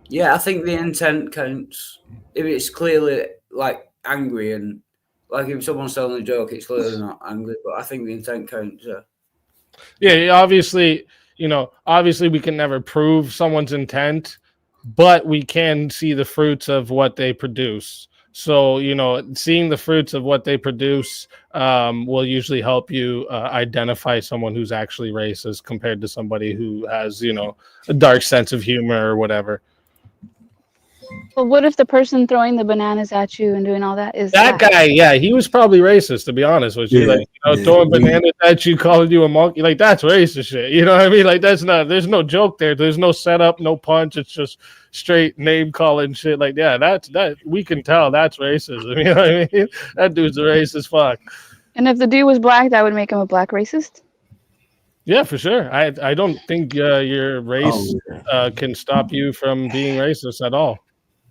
Yeah, I think the intent counts. If it's clearly like angry, and like if someone's telling a joke, it's clearly not angry. But I think the intent counts. Yeah, obviously. Obviously we can never prove someone's intent, but we can see the fruits of what they produce. So, seeing the fruits of what they produce will usually help you identify someone who's actually racist compared to somebody who has, a dark sense of humor or whatever. Well, what if the person throwing the bananas at you and doing all that is that guy? Yeah, he was probably racist, to be honest with you. Throwing bananas at you, calling you a monkey, like that's racist shit. You know what I mean? Like there's no joke there. There's no setup, no punch. It's just straight name calling shit. Like that we can tell that's racism. You know what I mean? That dude's a racist fuck. And if the dude was black, that would make him a black racist. Yeah, for sure. I don't think your race can stop you from being racist at all.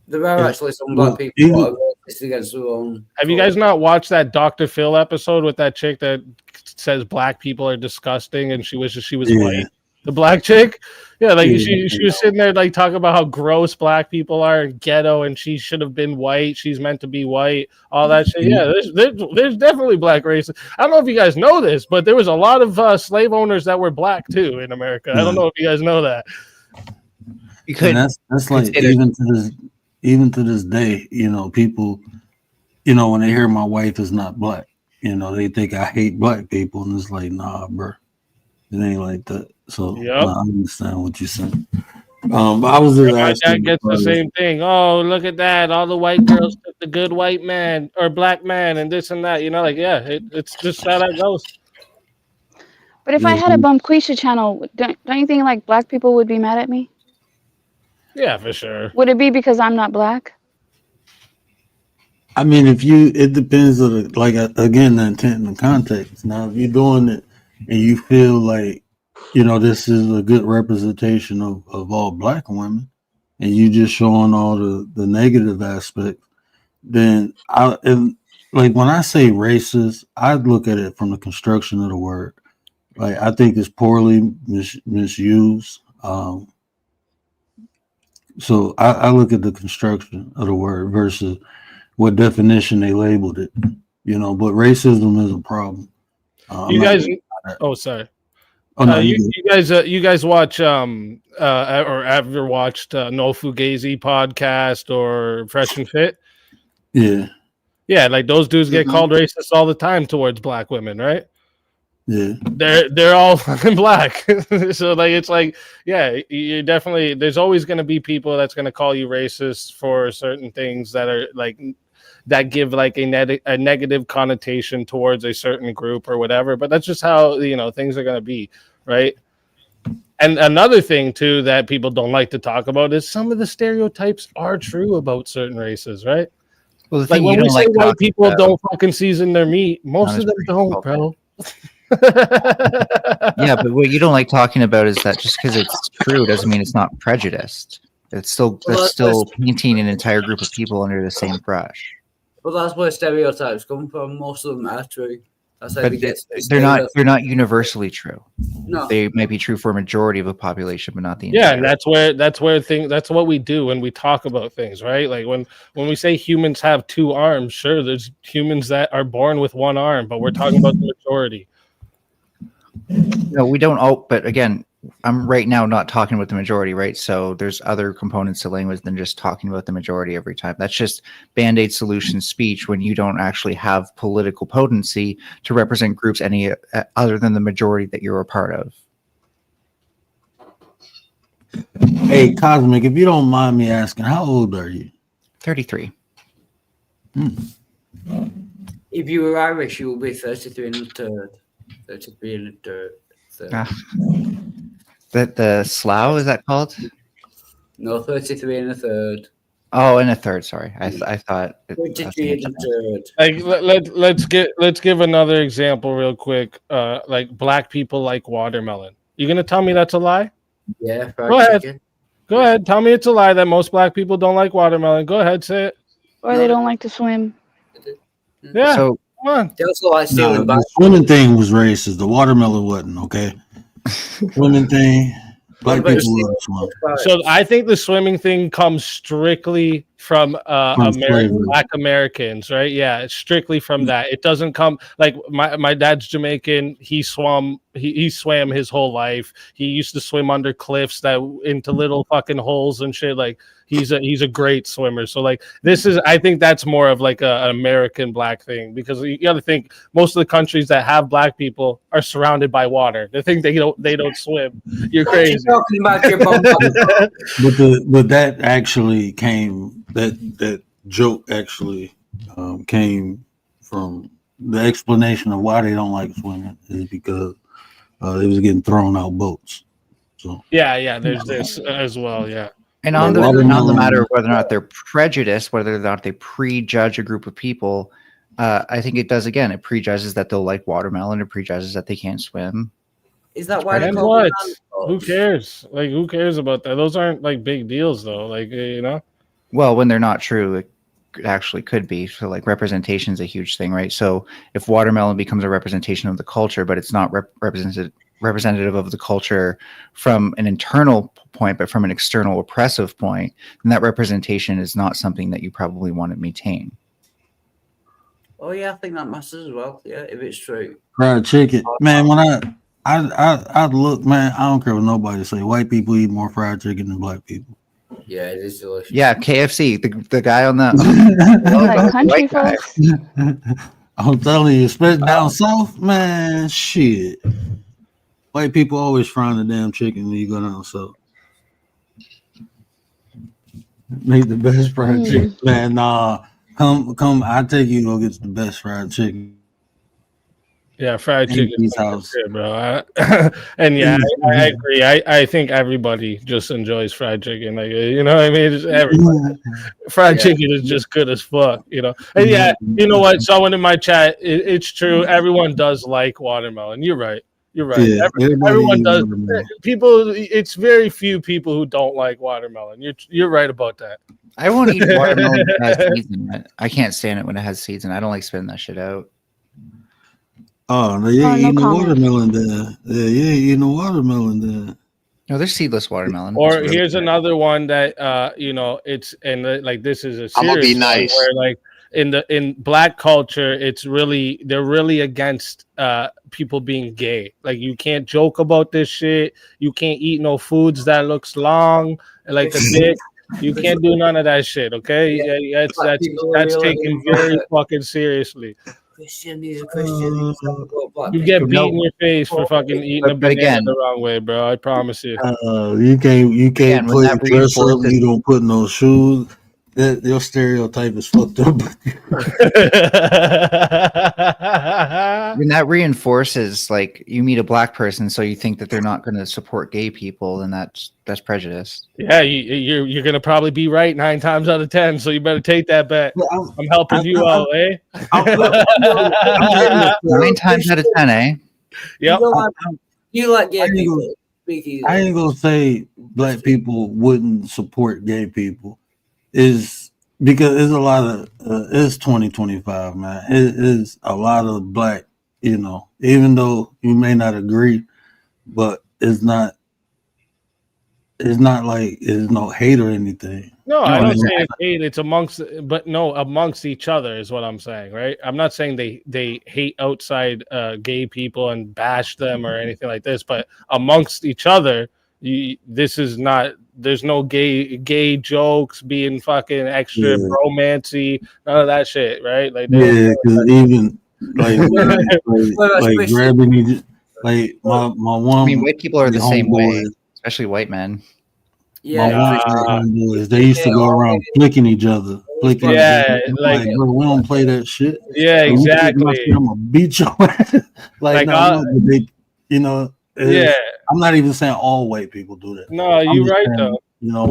There are actually some black people that are racist against their own. Have you guys not watched that Dr. Phil episode with that chick that says black people are disgusting and she wishes she was white? The black chick? Yeah, like she was sitting there like talking about how gross black people are and ghetto and she should have been white. She's meant to be white. All that shit. Yeah, there's definitely black racists. I don't know if you guys know this, but there was a lot of slave owners that were black too in America. I don't know if you guys know that. You could. That's like even to this day, you know, people, you know, when they hear my wife is not black, you know, they think I hate black people, and it's like, nah, bro, it ain't like that. So I understand what you're saying. But I was just my dad gets the same thing. Oh, look at that! All the white girls took the good white man or black man, and this and that. You know, like it's just how that goes. But if I had a Bumquisha channel, don't you think like black people would be mad at me? Yeah, for sure. Would it be because I'm not black? I mean, it depends on again the intent and the context. Now, if you're doing it and you feel like, you know, this is a good representation of all black women, and you just showing all the negative aspects, then like when I say racist, I look at it from the construction of the word. Like I think it's poorly misused. So I look at the construction of the word versus what definition they labeled it, you know. But racism is a problem. You guys, oh sorry. Oh no, you guys watch or ever watched No Fugazi podcast or Fresh and Fit? Yeah, like those dudes get called racist all the time towards black women, right? Yeah, they're all fucking black. So like it's like, yeah, you definitely, there's always going to be people that's going to call you racist for certain things that are like that give like a negative connotation towards a certain group or whatever. But that's just how, you know, things are going to be, right? And another thing too that people don't like to talk about is some of the stereotypes are true about certain races, right? Well, like when we say white people don't fucking season their meat, most of them don't, bro. Yeah, but what you don't like talking about is that just because it's true doesn't mean it's not prejudiced. It's still painting an entire group of people under the same brush. Well, that's where stereotypes come from. Most of them are true. That's how But they get they're not universally true. No. They might be true for a majority of a population, but not the Yeah, entire. and that's what we do when we talk about things, right? Like when we say humans have two arms, sure, there's humans that are born with one arm, but we're talking about the majority. No, we don't all, but again, I'm right now not talking about the majority, right? So there's other components to language than just talking about the majority every time. That's just Band-Aid solution speech when you don't actually have political potency to represent groups any other than the majority that you're a part of. Hey, Cosmic, if you don't mind me asking, how old are you? 33. If you were Irish, you would be 33 and a third. 33 and a third. The slough, is that called? No, 33 and a third. Oh, and a third. Sorry, I thought. 33 and a third. Like let's give another example real quick. Like black people like watermelon. You gonna tell me that's a lie? Yeah. Go ahead. Go ahead. Tell me it's a lie that most black people don't like watermelon. Go ahead, say it. Or they don't like to swim. Yeah. So come on. They also like stealing the swimming thing was racist. The watermelon wasn't, okay? Swimming thing, black people love swim. So I think the swimming thing comes strictly from Black Americans, right? Yeah, it's strictly from that. It doesn't come like my dad's Jamaican. He swam his whole life. He used to swim under cliffs that into little fucking holes and shit. Like he's a great swimmer. So like I think that's more of like an American black thing, because you got to think most of the countries that have black people are surrounded by water. They think they don't swim. You're crazy. Talking about your but that actually came. That joke actually came from the explanation of why they don't like swimming is because they was getting thrown out boats. So yeah, there's this as well, yeah. And on the matter of whether or not they're prejudiced, whether or not they prejudge a group of people, I think it does again. It prejudges that they'll like watermelon. It prejudges that they can't swim. Is that why? And what? Who cares? Like, who cares about that? Those aren't like big deals, though. Like, you know. Well, when they're not true, it actually could be. So like representation is a huge thing, right? So if watermelon becomes a representation of the culture, but it's not representative of the culture from an internal point, but from an external oppressive point, then that representation is not something that you probably want to maintain. Oh yeah, I think that matters as well. Yeah, if it's true. Fried chicken, man. When I look, man, I don't care what nobody say. White people eat more fried chicken than black people. Yeah, it is delicious. Yeah, KFC, the guy on the like country folks. I'm telling you, especially down south, man, shit. White people always frying the damn chicken when you go down south. Make the best fried chicken, man. Nah, come. I take you to go get the best fried chicken. Yeah, fried chicken is shit, bro. And yeah, I agree. I think everybody just enjoys fried chicken. Like, you know what I mean? Just everybody. Fried chicken is just good as fuck, you know. And yeah, you know what? Someone in my chat, it's true. Everyone does like watermelon. You're right. You're right. Yeah, everyone does. People, it's very few people who don't like watermelon. You're right about that. I won't eat watermelon when it has seeds in it. I can't stand it when it has seeds in it. I don't like spitting that shit out. Oh, no, yeah, eating the watermelon there. Yeah, eating the watermelon there. No, there's seedless watermelon. Or here's another one that you know, it's like this is a serious I'm gonna be nice. one where like in black culture, they're really against people being gay. Like you can't joke about this shit. You can't eat no foods that looks long like a dick. You can't do none of that shit. Okay, yeah, that's taken very fucking seriously. He's a Christian. You get beat in your face for fucking eating a banana the wrong way, bro. I promise you. You can't put your dress up. You don't put no shoes. Your stereotype is fucked up. And that reinforces, like, you meet a black person, so you think that they're not going to support gay people, and that's prejudice. Yeah, you're going to probably be right 9 times out of 10, so you better take that bet. I'm helping you out, eh? 9 times out of 10, eh? Yep. You like gay people. I ain't gonna say black people wouldn't support gay people. Is because there's a lot of it's 2025, man. It is a lot of black, you know, even though you may not agree, but it's not like there's no hate or anything. No, I don't say it's hate. It's amongst each other is what I'm saying, right? I'm not saying they hate outside gay people and bash them or anything like this, but amongst each other, this is not. There's no gay jokes being fucking extra romancy, none of that shit, right? Like yeah, because even like grabbing each, like my one. I mean, white people are the same way, especially white men. Yeah, they used to go around flicking each other. Like bro, we don't play that shit. Yeah, exactly. I'm gonna beat your ass. You know. Yeah, I'm not even saying all white people do that. No, you're right though. You know,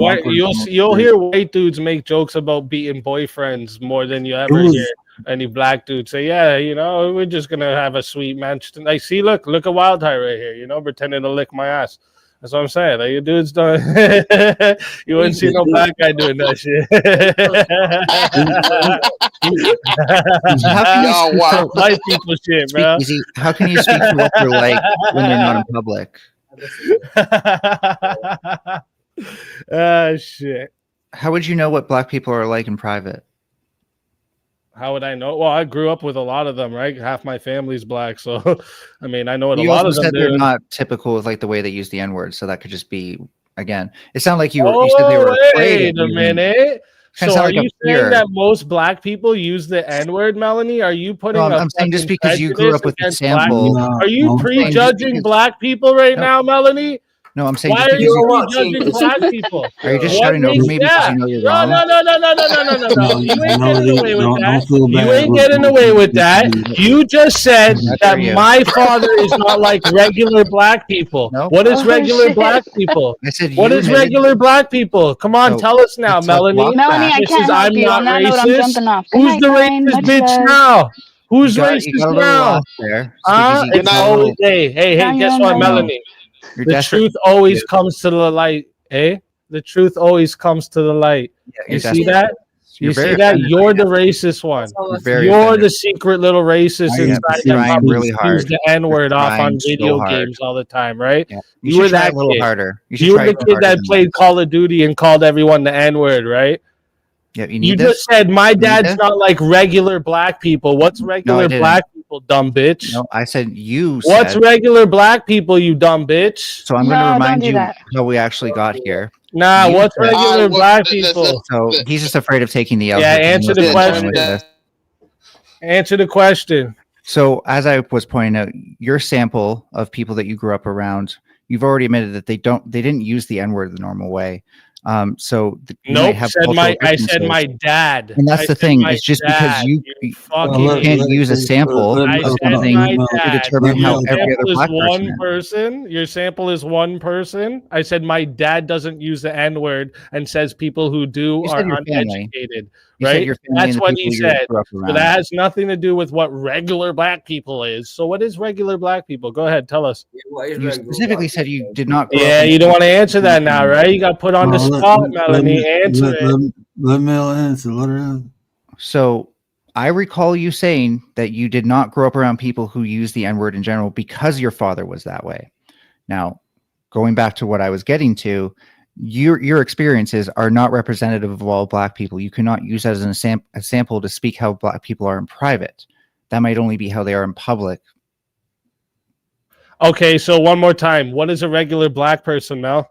you'll hear white dudes make jokes about beating boyfriends more than you ever hear any black dude say, "Yeah, you know, we're just gonna have a sweet match tonight." See, look at Wildfire right here. You know, pretending to lick my ass. That's what I'm saying. Like, your dude's done. You wouldn't see no black guy doing that shit. White people shit, bro. How can you speak for what they're like when you're not in public? Shit. How would you know what black people are like in private? How would I know? Well, I grew up with a lot of them, right? Half my family's black, so I mean, I know what a lot of them do. They're not typical with like the way they use the N-word, so that could just be again. It sounded like you said they were afraid. Wait a minute. So are you saying that most black people use the N-word, Melanie? Are you putting? No, I'm saying just because you grew up with the sample. Are you prejudging black people right now, Melanie? No, I'm saying. Why are you prejudging black people? Are you just shouting over me because you know you're wrong? No. You ain't getting away with that. You ain't getting away with that. You just said that my father is not like regular black people. What is regular black people? I said what is regular black people? Come on, tell us now, Melanie. Melanie, I can't help you. On that note, I'm jumping off. Who's the racist bitch now? Who's racist now? It's always hey, guess what, Melanie? The truth always comes to the light, eh? The truth always comes to the light. Yeah, you see that? You see that? You're the racist one. You're the secret little racist inside that probably really hard. use the N-word off on video games all the time, right? Yeah. You were that a little kid. harder. You were the kid that played Call of Duty and called everyone the N-word, right? Yeah, you just said my dad's not like regular black people. What's regular black people, dumb bitch? No, I said you What's said. regular black people, you dumb bitch? So I'm going to remind you how we actually got here. Nah, what's regular black people? So he's just afraid of taking the L. Yeah, answer the question. Answer the question. So as I was pointing out, your sample of people that you grew up around, you've already admitted that they didn't use the N-word the normal way. So nope, I said my dad, and that's the thing. It's just because you can't use a sample of something to determine how every other black person. Your sample is one person. I said my dad doesn't use the N-word and says people who do are uneducated. Right? That's what he said. So that has nothing to do with what regular black people is. So what is regular black people? Go ahead, tell us. You specifically said you did not. Yeah, you don't want to answer that now, right? You got put on the spot, Melanie. Answer it. Let Mel answer. Let her answer. So I recall you saying that you did not grow up around people who use the N-word in general because your father was that way. Now, going back to what I was getting to, your experiences are not representative of all black people. You cannot use that as a sample to speak how black people are in private. That might only be how they are in public. Okay, so one more time. What is a regular black person, Mel?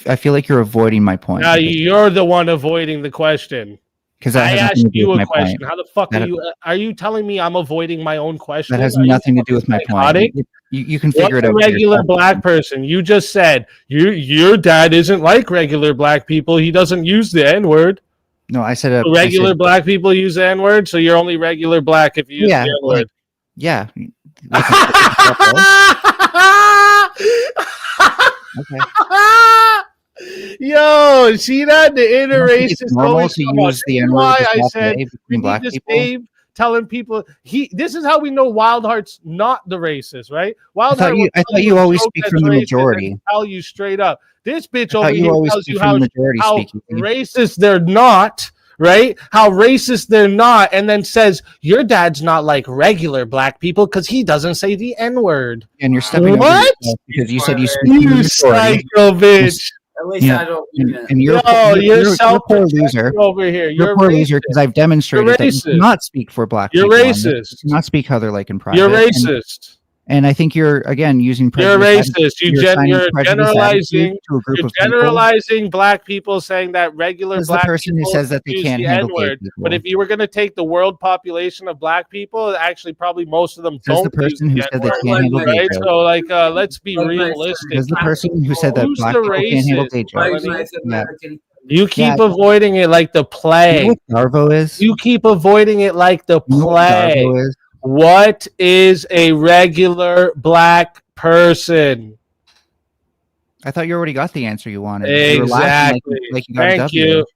I feel like you're avoiding my point. You're the one avoiding the question. Because I asked you a question. How the fuck are you telling me I'm avoiding my own question? That has nothing to do with my point. You can figure it out. What's a regular black person? You just said your dad isn't like regular black people. He doesn't use the N-word. No, I said regular black people use the N-word, so you're only regular black if you use the N-word. Yeah. Okay. Yo, see that? The interracist always to use the N-word. Why I said we black need people. Dave telling people this is how we know Wildheart's not the racist, right? I thought you always speak from the majority. Tell you straight up. This bitch over here tells you how racist they're not, right? How racist they're not, and then says your dad's not like regular black people because he doesn't say the N-word. And you're stepping what? Because you said you speak you psycho bitch. At least I don't. And you're poor loser over here. You're poor loser because I've demonstrated that you cannot speak for black people. You're racist. You cannot speak how they're like in private. You're racist. And I think you're again using prejudice. You're racist. You're generalizing to a group of generalizing black people, saying that regular black the person who says that they can't handle gay people. But if you were going to take the world population of black people, actually probably most of them don't. The person who said they can't handle gay jokes. So like, let's be realistic. Is the person who said that black people can't handle gay jokes? You keep avoiding it like the plague. You know what Darvo is? You keep avoiding it like the plague. You know what Darvo is? What is a regular black person? I thought you already got the answer you wanted. Exactly. Like you got Thank you.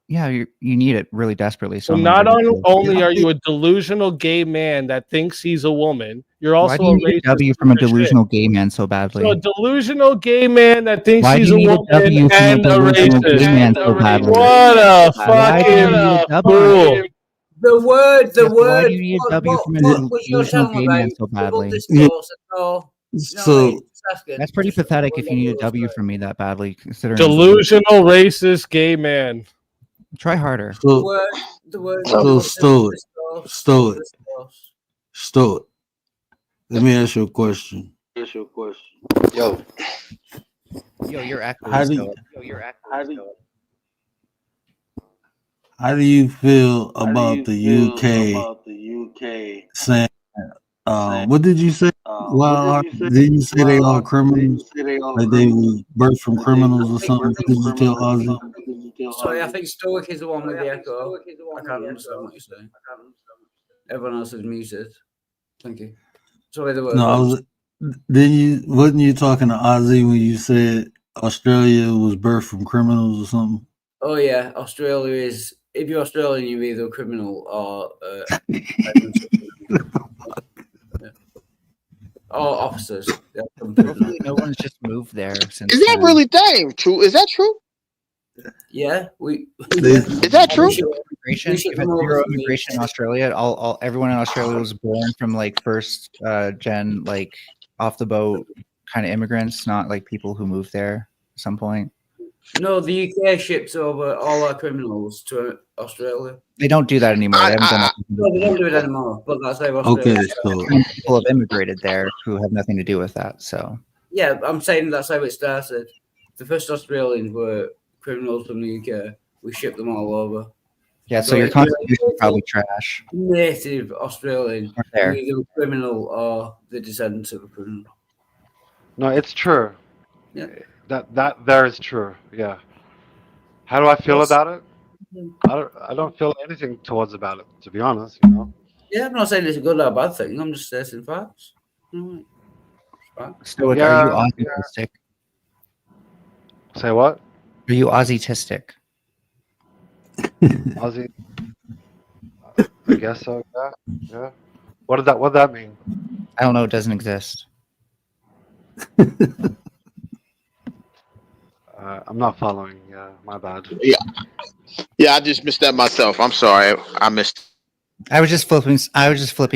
Yeah, you need it really desperately. So not only are you a delusional gay man that thinks he's a woman, you're also a racist. W from a delusional gay man so badly. So a delusional gay man that thinks he's a woman and a racist. What a fucking fool. The word. Why do you need a W from a delusional gay man so badly? So that's pretty pathetic if you need a W from me that badly. Considering delusional racist gay man. Try harder. So stow it. Let me ask you a question. Yo, you're echoing. How do you feel about the UK saying? What did you say? Did you say they are criminals? Like they were birthed from criminals or something? What did you tell Ozzy? Sorry, I think Stoic is the one with the echo. I can't understand what you're saying. Everyone else is muted. Thank you. Sorry, the word. No, wasn't you talking to Ozzy when you said Australia was birthed from criminals or something? Oh yeah, Australia is. If you're Australian, you're either a criminal or. or officers. Hopefully no one's just moved there since. Is that really true? Is that true? Yeah, is that true? Immigration, if it's zero immigration in Australia, all everyone in Australia was born from like first gen, like off the boat kind of immigrants, not like people who moved there at some point. No, the UK ships over all our criminals to Australia. They don't do that anymore. They haven't done that. No, they don't do it anymore. But that's how Australia. Okay, so People have immigrated there who have nothing to do with that. So yeah, I'm saying that's how it started. The first Australians were criminals from the UK. We shipped them all over. Yeah, so your constitution is probably trash. Native Australian, there. either a criminal or the descendants of a criminal. No, it's true. Yeah. That there is true. Yeah. How do I feel about it? I don't feel anything towards about it, to be honest. You know. Yeah, I'm not saying it's a good or bad thing. I'm just stating facts. Stoic, are you autistic? Say what? Are you Aussie-tistic? Aussie. I guess so. Yeah. Yeah. What did that mean? I don't know. It doesn't exist. I'm not following. Yeah, my bad. Yeah, I just missed that myself. I'm sorry, I missed. I was just flipping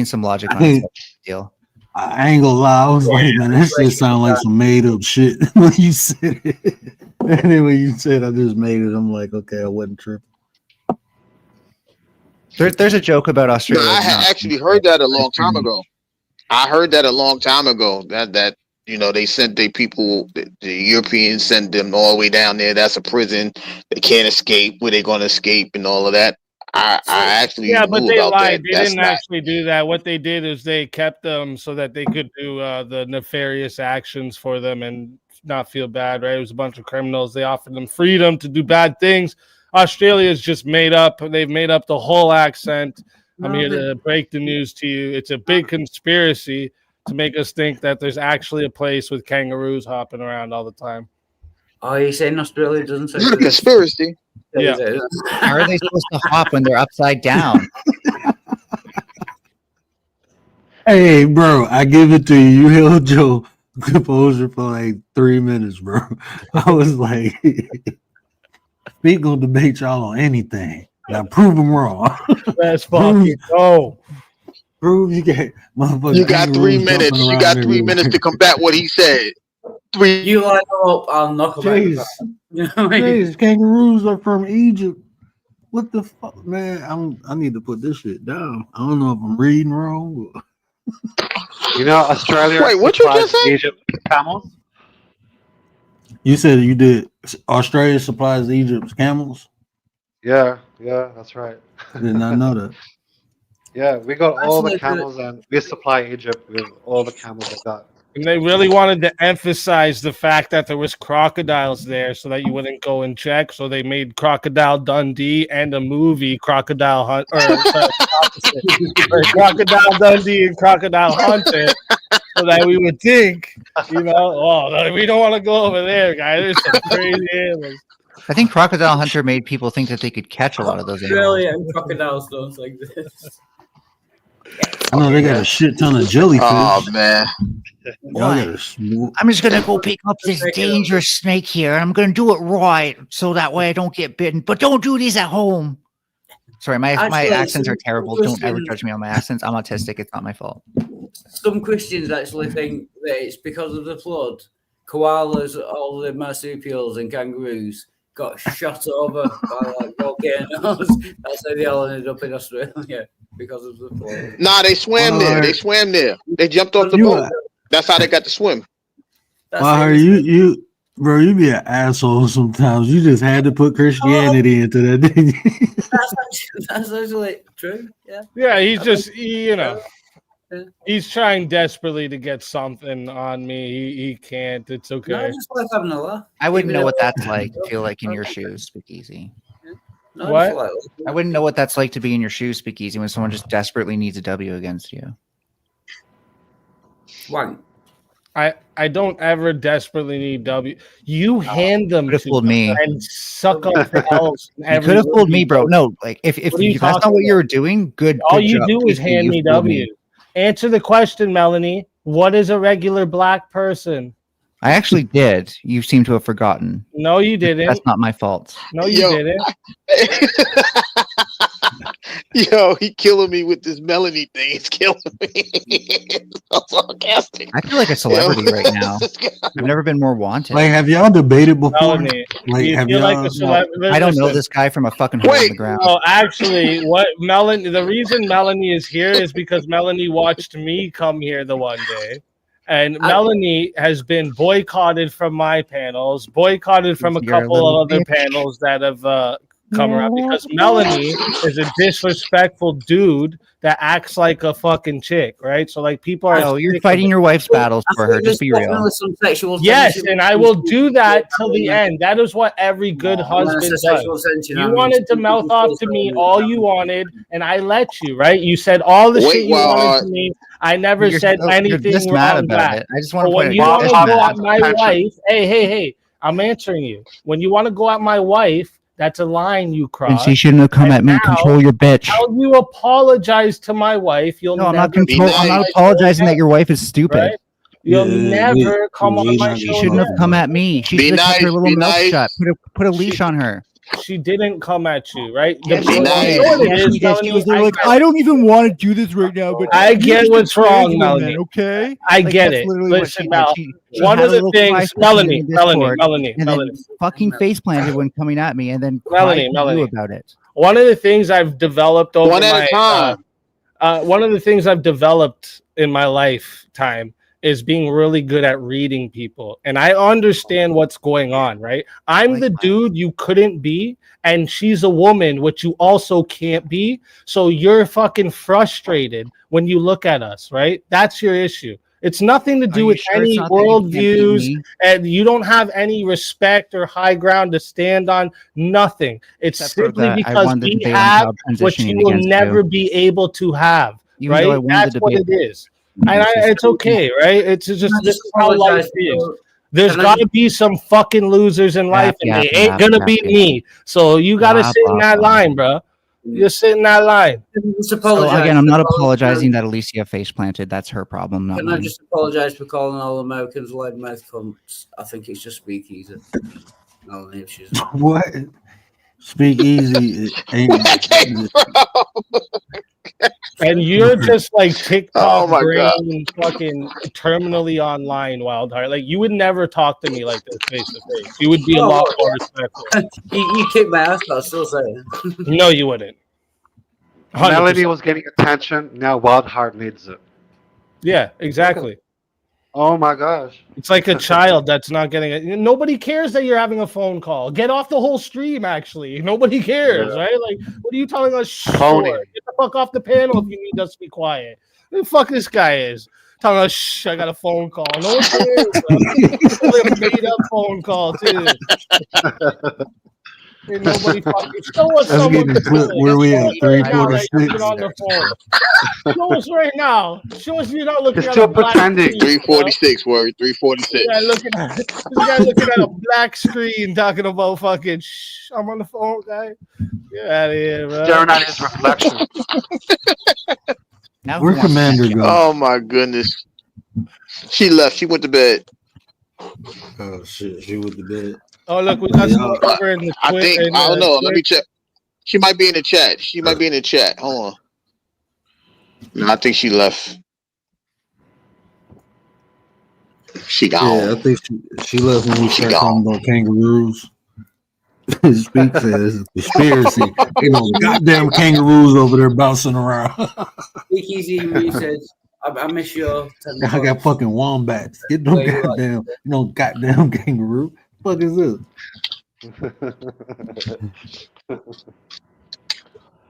some logic on this deal. I ain't gonna lie. I was like, man, that shit sound like some made up shit when you said it. And then when you said I just made it, I'm like, okay, I wasn't tripping. There's a joke about Australia. No, I had actually heard that a long time ago. I heard that a long time ago. That you know, they sent their people, the Europeans sent them all the way down there. That's a prison. They can't escape. Where they going to escape and all of that. I actually but knew they about lied. that. They didn't actually do that. What they did is they kept them so that they could do the nefarious actions for them and not feel bad, right? It was a bunch of criminals. They offered them freedom to do bad things. Australia is just made up. They've made up the whole accent. I'm here to break the news to you. It's a big conspiracy to make us think that there's actually a place with kangaroos hopping around all the time. Oh, you're saying Australia doesn't say It's a conspiracy. Yeah. How are they supposed to hop when they're upside down? Hey, bro, I give it to you. You held your composure for like 3 minutes, bro. I was like, we gonna debate y'all on anything. Now prove them wrong. Let's fucking go. Prove you got motherfucker. You got 3 minutes. You got 3 minutes to combat what he said. You line up, I'll knock them out. You know what I mean? Jeez, kangaroos are from Egypt. What the fuck, man? I need to put this shit down. I don't know if I'm reading wrong. You know, Australia. Wait, what you just say? Egypt camels. You said you did. Australia supplies Egypt's camels. Yeah, that's right. I did not know that. Yeah, we got all the camels, and we supply Egypt with all the camels they got. And they really wanted to emphasize the fact that there was crocodiles there so that you wouldn't go and check. So they made Crocodile Dundee and a movie, Crocodile Hunt, or Crocodile Dundee and Crocodile Hunter, so that we would think, you know, oh, we don't want to go over there, guys. There's some crazy animals. I think Crocodile Hunter made people think that they could catch a lot of those animals. Australia and crocodiles don't like this. I know they got a shit ton of jellyfish. Oh man. I'm just gonna go pick up this dangerous snake here, and I'm gonna do it right, so that way I don't get bitten. But don't do these at home. Sorry, my accents are terrible. Don't ever judge me on my accents. I'm autistic. It's not my fault. Some Christians actually think that it's because of the flood. Koalas, all the marsupials and kangaroos got shot over by like volcanoes. That's how they all ended up in Australia because of the flood. Nah, they swam there. They swam there. They jumped off the boat. That's how they got to swim. You bro, you be an asshole sometimes. You just had to put Christianity into that, didn't you? That's actually true. Yeah. Yeah, he's just he's trying desperately to get something on me. He can't. It's okay. No, I just like having a laugh. I wouldn't know what that's like to feel like in your shoes, Speakeasy. No, What? I wouldn't know what that's like to be in your shoes, Speakeasy, when someone just desperately needs a W against you. Wank. I don't ever desperately need W. You hand them to fooled me and suck up the elves. You could have fooled me, bro. No, like if that's not what you were doing, good. All good you job. do is hand me W. Answer the question, Melanie. What is a regular black person? I actually did. You seem to have forgotten. No, you didn't. That's not my fault. No, you didn't. Yo, he killing me with this Melanie thing. It's killing me. I'm sarcastic. I feel like a celebrity right now. I've never been more wanted. Like, have y'all debated before? Melanie, Like, you have feel y'all? like a celebrity? I don't know this guy from a fucking hole in the ground. No, actually, what Melanie? The reason Melanie is here is because Melanie watched me come here the one day. And Melanie has been boycotted from my panels, boycotted from a couple of other panels that have come around because Melanie is a disrespectful dude that acts like a fucking chick, right? So like people are. Oh, you're fighting your wife's battles for her. Just be real. Yes, and I will do that till the end. That is what every good husband does. You wanted to mouth off to me all you wanted, and I let you, right? You said all the shit you wanted to me. I never said anything just wrong mad about back. it. I just want to when point you out want to go at my wife, hey, I'm answering you. When you want to go at my wife, that's a line you cross. And she shouldn't have come at me. Control your bitch. How you apologize to my wife? You'll No, never I'm not apologizing that your wife is stupid. Right? You'll never come on my She show. shouldn't have come at me. She should have kept her little mouth shut. Put a leash on her. She didn't come at you, right? Yes, she did. She was like, I don't even want to do this right now, but I get what's wrong, Melanie. Okay, I get it. Listen, Mel. One of the things, Melanie, fucking face planted when coming at me, and then Melanie about it. One of the things I've developed over one of the things I've developed in my lifetime is being really good at reading people. And I understand what's going on, right? I'm the dude you couldn't be, and she's a woman, which you also can't be. So you're fucking frustrated when you look at us, right? That's your issue. It's nothing to do with any worldviews, and you don't have any respect or high ground to stand on. Nothing. It's simply because we have what you will never be able to have, right? That's what it is. And it's okay, right? It's just this is how life is. There's got to be some fucking losers in life, and they ain't gonna be me. So you got to sit in that line, bro. You're sitting in that line. So again, I'm not apologizing that Alicia face planted. That's her problem, not Can mine. I just apologize for calling all Americans loudmouth cunts? I think it's just speakeasy. What? Speakeasy ain't. And you're just like TikTok brain, fucking terminally online, Wildheart. Like you would never talk to me like this face to face. You would be a lot more respectful. You kicked my ass, but I'll still say it. No, you wouldn't. 100%. Melanie was getting attention. Now Wildheart needs it. Yeah, exactly. Oh my gosh. It's like a child that's not getting it. Nobody cares that you're having a phone call. Get off the whole stream, actually. Nobody cares, right? Like, what are you telling us? Sure. Get the fuck off the panel if you need us to be quiet. Who the fuck this guy is? Telling us, shh, I got a phone call. No one cares, bro. It's a made-up phone call, too. Ain't nobody fucking show us someone where we at? 346 on the phone. Show us right now. Show us you're not looking at still pretending. 346 word 346. Yeah, this guy looking at a black screen talking about fucking shh. I'm on the phone, guy. Get out of here, bro. Staring at his reflection. Where Commander go? Oh my goodness. She left. She went to bed. Oh shit, she went to bed. Oh look, we got someone over in the Twitter. I don't know. Let me check. She might be in the chat. Hold on. No, I think she left. She gone. Yeah, I think she left when we started talking about kangaroos. Speak says conspiracy. You know, goddamn kangaroos over there bouncing around. Speakeasy me says, I miss your. I got fucking wombats. Get them goddamn, goddamn kangaroo. What the fuck is this?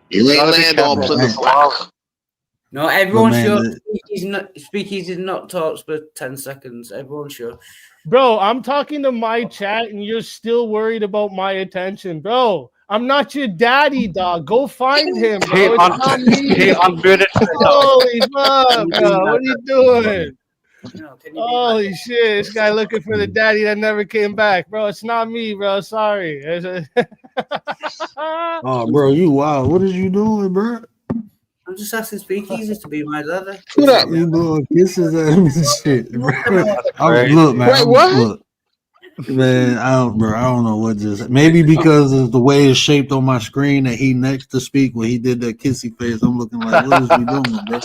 You ain't land on Plymouth Rock. No, everyone should. Speakeasy not talks for 10 seconds. Everyone should. Bro, I'm talking to my chat and you're still worried about my attention. Bro, I'm not your daddy, dog. Go find him, bro. He unmuted. Holy fuck, bro. What are you doing? Holy shit, this guy looking for the daddy that never came back. Bro, it's not me, bro. Sorry. Oh, bro, you wild. What is you doing, bro? I'm just asking Speakeasy to be my ladder. Who that? You blowing kisses at him and shit, bro. Right. Look, man. Wait, what? Look, man. I don't know what just. Maybe because of the way it's shaped on my screen that he next to speak when he did that kissy face. I'm looking like, what is we doing, bro?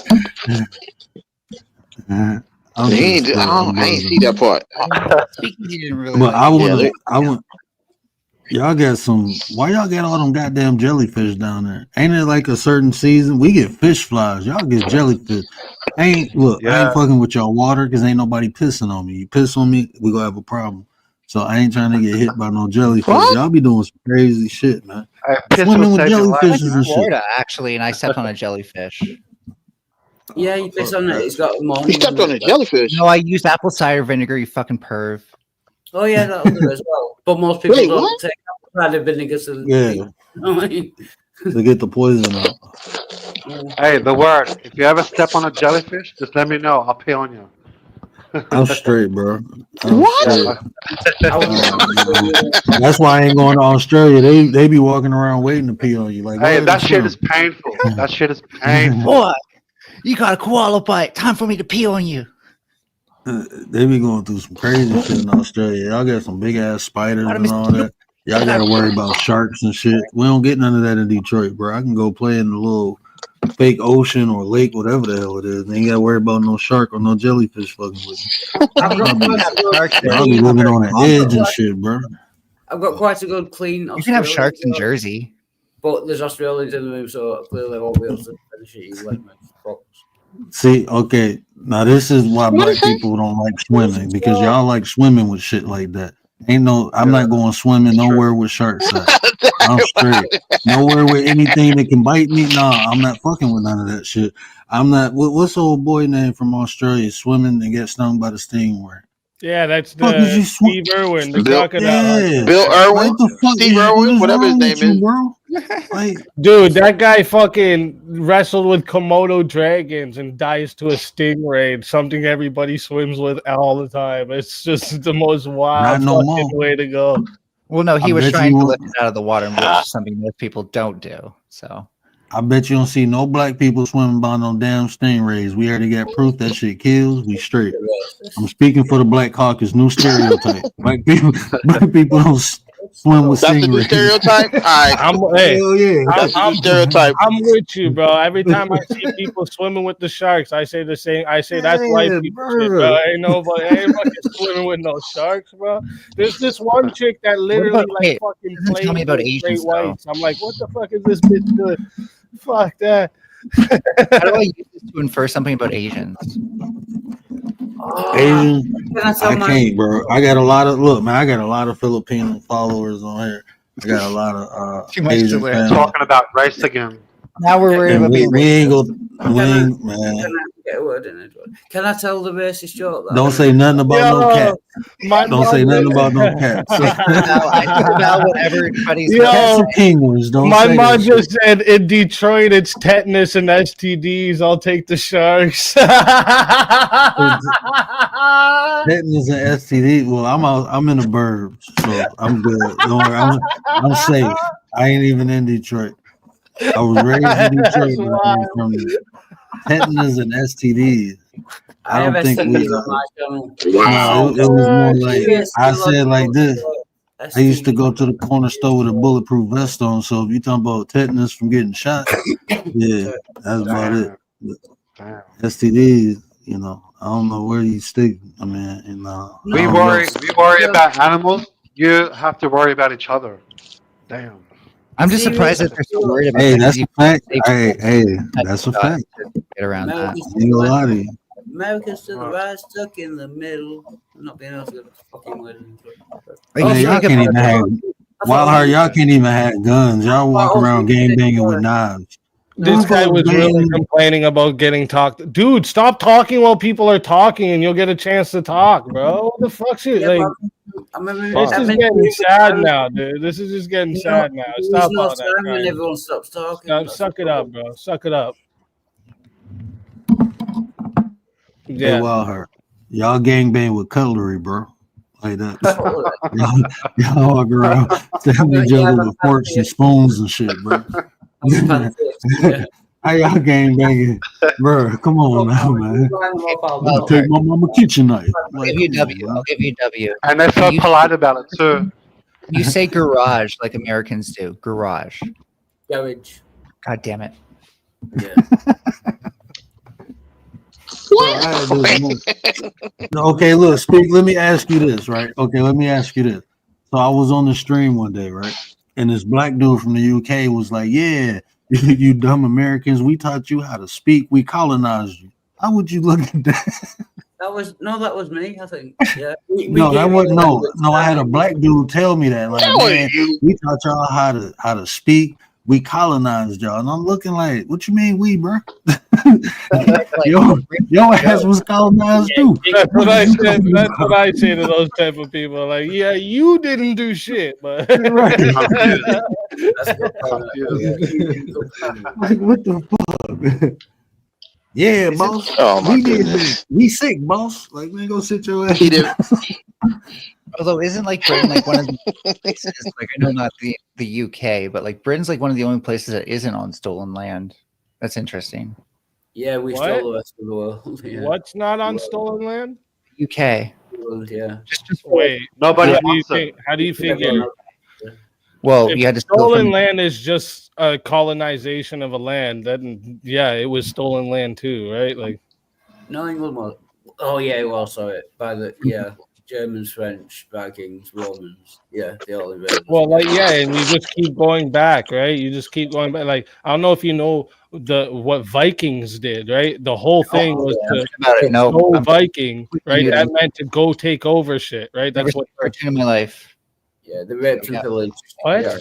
I ain't see that part. Speakeasy didn't really. But like I want. Y'all got some. Why y'all got all them goddamn jellyfish down there? Ain't it like a certain season? We get fish flies. Y'all get jellyfish. I ain't fucking with y'all water because ain't nobody pissing on me. You piss on me, we gonna have a problem. So I ain't trying to get hit by no jellyfish. What? Y'all be doing some crazy shit, man. Piss Swimming will with save your life. jellyfishes and shit. Florida, actually, and I stepped on a jellyfish. Yeah, you piss on it. It's got more. He stepped on a jellyfish. No, I used apple cider vinegar. You fucking perv. Oh yeah, that'll do as well. But most people Wait, don't what? take apple cider vinegar to Yeah, to get the poison out. Hey, the word. If you ever step on a jellyfish, just let me know. I'll pee on you. I'm straight, bro. I'm What? straight. That's why I ain't going to Australia. They be walking around waiting to pee on you. Like, Hey, that shit is painful. That shit is painful. Boy, you got a koala bite. Time for me to pee on you. They be going through some crazy shit in Australia. Y'all got some big ass spiders and all that. Y'all got to worry about sharks and shit. We don't get none of that in Detroit, bro. I can go play in the little fake ocean or lake, whatever the hell it is. They ain't got to worry about no shark or no jellyfish fucking with me. Y'all be living on the edge and shit, bro. I've got quite a good clean. You can have sharks in Jersey. But there's Australians in the room, so clearly I won't be able to finish it. You like me. See, okay, now this is why black people don't like swimming because y'all like swimming with shit like that. Ain't no, I'm not going swimming nowhere with sharks at. I'm straight. Nowhere with anything that can bite me. Nah, I'm not fucking with none of that shit. I'm not. What's the old boy name from Australia swimming and get stung by the stingray? Yeah, that's the Steve Irwin, the crocodile. Yeah. Bill Irwin, Steve Irwin, whatever his name is. Bro? Like, dude, that guy fucking wrestled with Komodo dragons and dies to a stingray, something everybody swims with all the time. It's just the most wild fucking way to go. Well, no, he was trying to lift it out of the water, which is something most people don't do. So I bet you don't see no black people swimming by no damn stingrays. We already got proof that shit kills. We straight. I'm speaking for the Black Caucus. New stereotype. Black people don't swim with That's stingrays. the new stereotype. All right. That's the new stereotype. I'm with you, bro. Every time I see people swimming with the sharks, I say the same. I say that's white people shit, bro. Ain't fucking swimming with no sharks, bro. There's this one chick that literally fucking plays tell me about with Asians, straight whites. I'm like, what the fuck is this bitch doing? Fuck that. How do I use this to infer something about Asians? Asian, I can't, bro. I got a lot of Filipino followers on here. I got a lot of Asian fans. Talking about race again. Now we're worried about being racist. Can I tell the racist joke? Don't say nothing about no cats. Don't say nothing about no cats. My mom just said in Detroit it's tetanus and STDs. I'll take the sharks. Tetanus and STD. Well, I'm in the burbs, so I'm good. Don't worry, I'm safe. I ain't even in Detroit. I was raised in Detroit, but I ain't from there. Tetanus and STDs. I don't think we. No, it was more like I said like this. I used to go to the corner store with a bulletproof vest on. So if you're talking about tetanus from getting shot, yeah, that's about it. STDs, I don't know where you stick. I mean, we worry about animals. You have to worry about each other. Damn. I'm just surprised that they're so worried about. Hey, that's a fact. Hey, that's a fact. Get around that. Americans to the right, stuck in the middle, not being able to get a fucking wedding. Y'all can't even have. Y'all can't even have guns. Y'all walk around game banging with knives. This guy was really complaining about getting talked. Dude, stop talking while people are talking, and you'll get a chance to talk, bro. What the fuck shit? This is getting sad now, dude. This is just getting sad now. Stop all that. When everyone stops talking. Suck it up, bro. Suck it up. Yeah. Hey, y'all gangbang with cutlery, bro. Like that. y'all walk around, stab each other with forks and spoons and shit, bro. How y'all gang banging, bro? Come on now, man. I'm gonna take my mama kitchen knife. I'll give you a W. I'll give you a W. And they're so polite about it too. You say garage like Americans do. Garage. Garage. God damn it. Yeah. Okay, look, speak. Let me ask you this, right? Okay, let me ask you this. So I was on the stream one day, right? And this black dude from the UK was like, "Yeah, you dumb Americans, we taught you how to speak. We colonized you." How would you look at that? That was me. I think. Yeah. No, that wasn't no. I had a black dude tell me that, like, man, we taught y'all how to speak. We colonized y'all, and I'm looking like, what you mean, we, bro? Your ass was colonized too. That's what I said. That's what I say to those type of people. Like, yeah, you didn't do shit, but right. Like, what the fuck? Yeah, boss. Oh we did this. We sick, boss. Like, man, go sit your ass. Although isn't like Britain like one of the places, like I know not the UK, but like Britain's like one of the only places that isn't on stolen land. That's interesting. Yeah, we stole the rest of the world. Yeah. What's not on stolen land? UK. Yeah. Just wait. Nobody How do you figure? Well, if you had to stolen land is just a colonization of a land, then yeah, it was stolen land too, right? Like, no, England was. Oh yeah, it was. Sorry, by the Germans, French, Vikings, Romans. Yeah, they all invaded. Well, like and you just keep going back, right? You just keep going back. Like, I don't know if you know what Vikings did, right? The whole thing was to go Viking, right? That meant to go take over shit, right? That's what cartoon in my life. Yeah, the raped and pillaged. What? Yeah.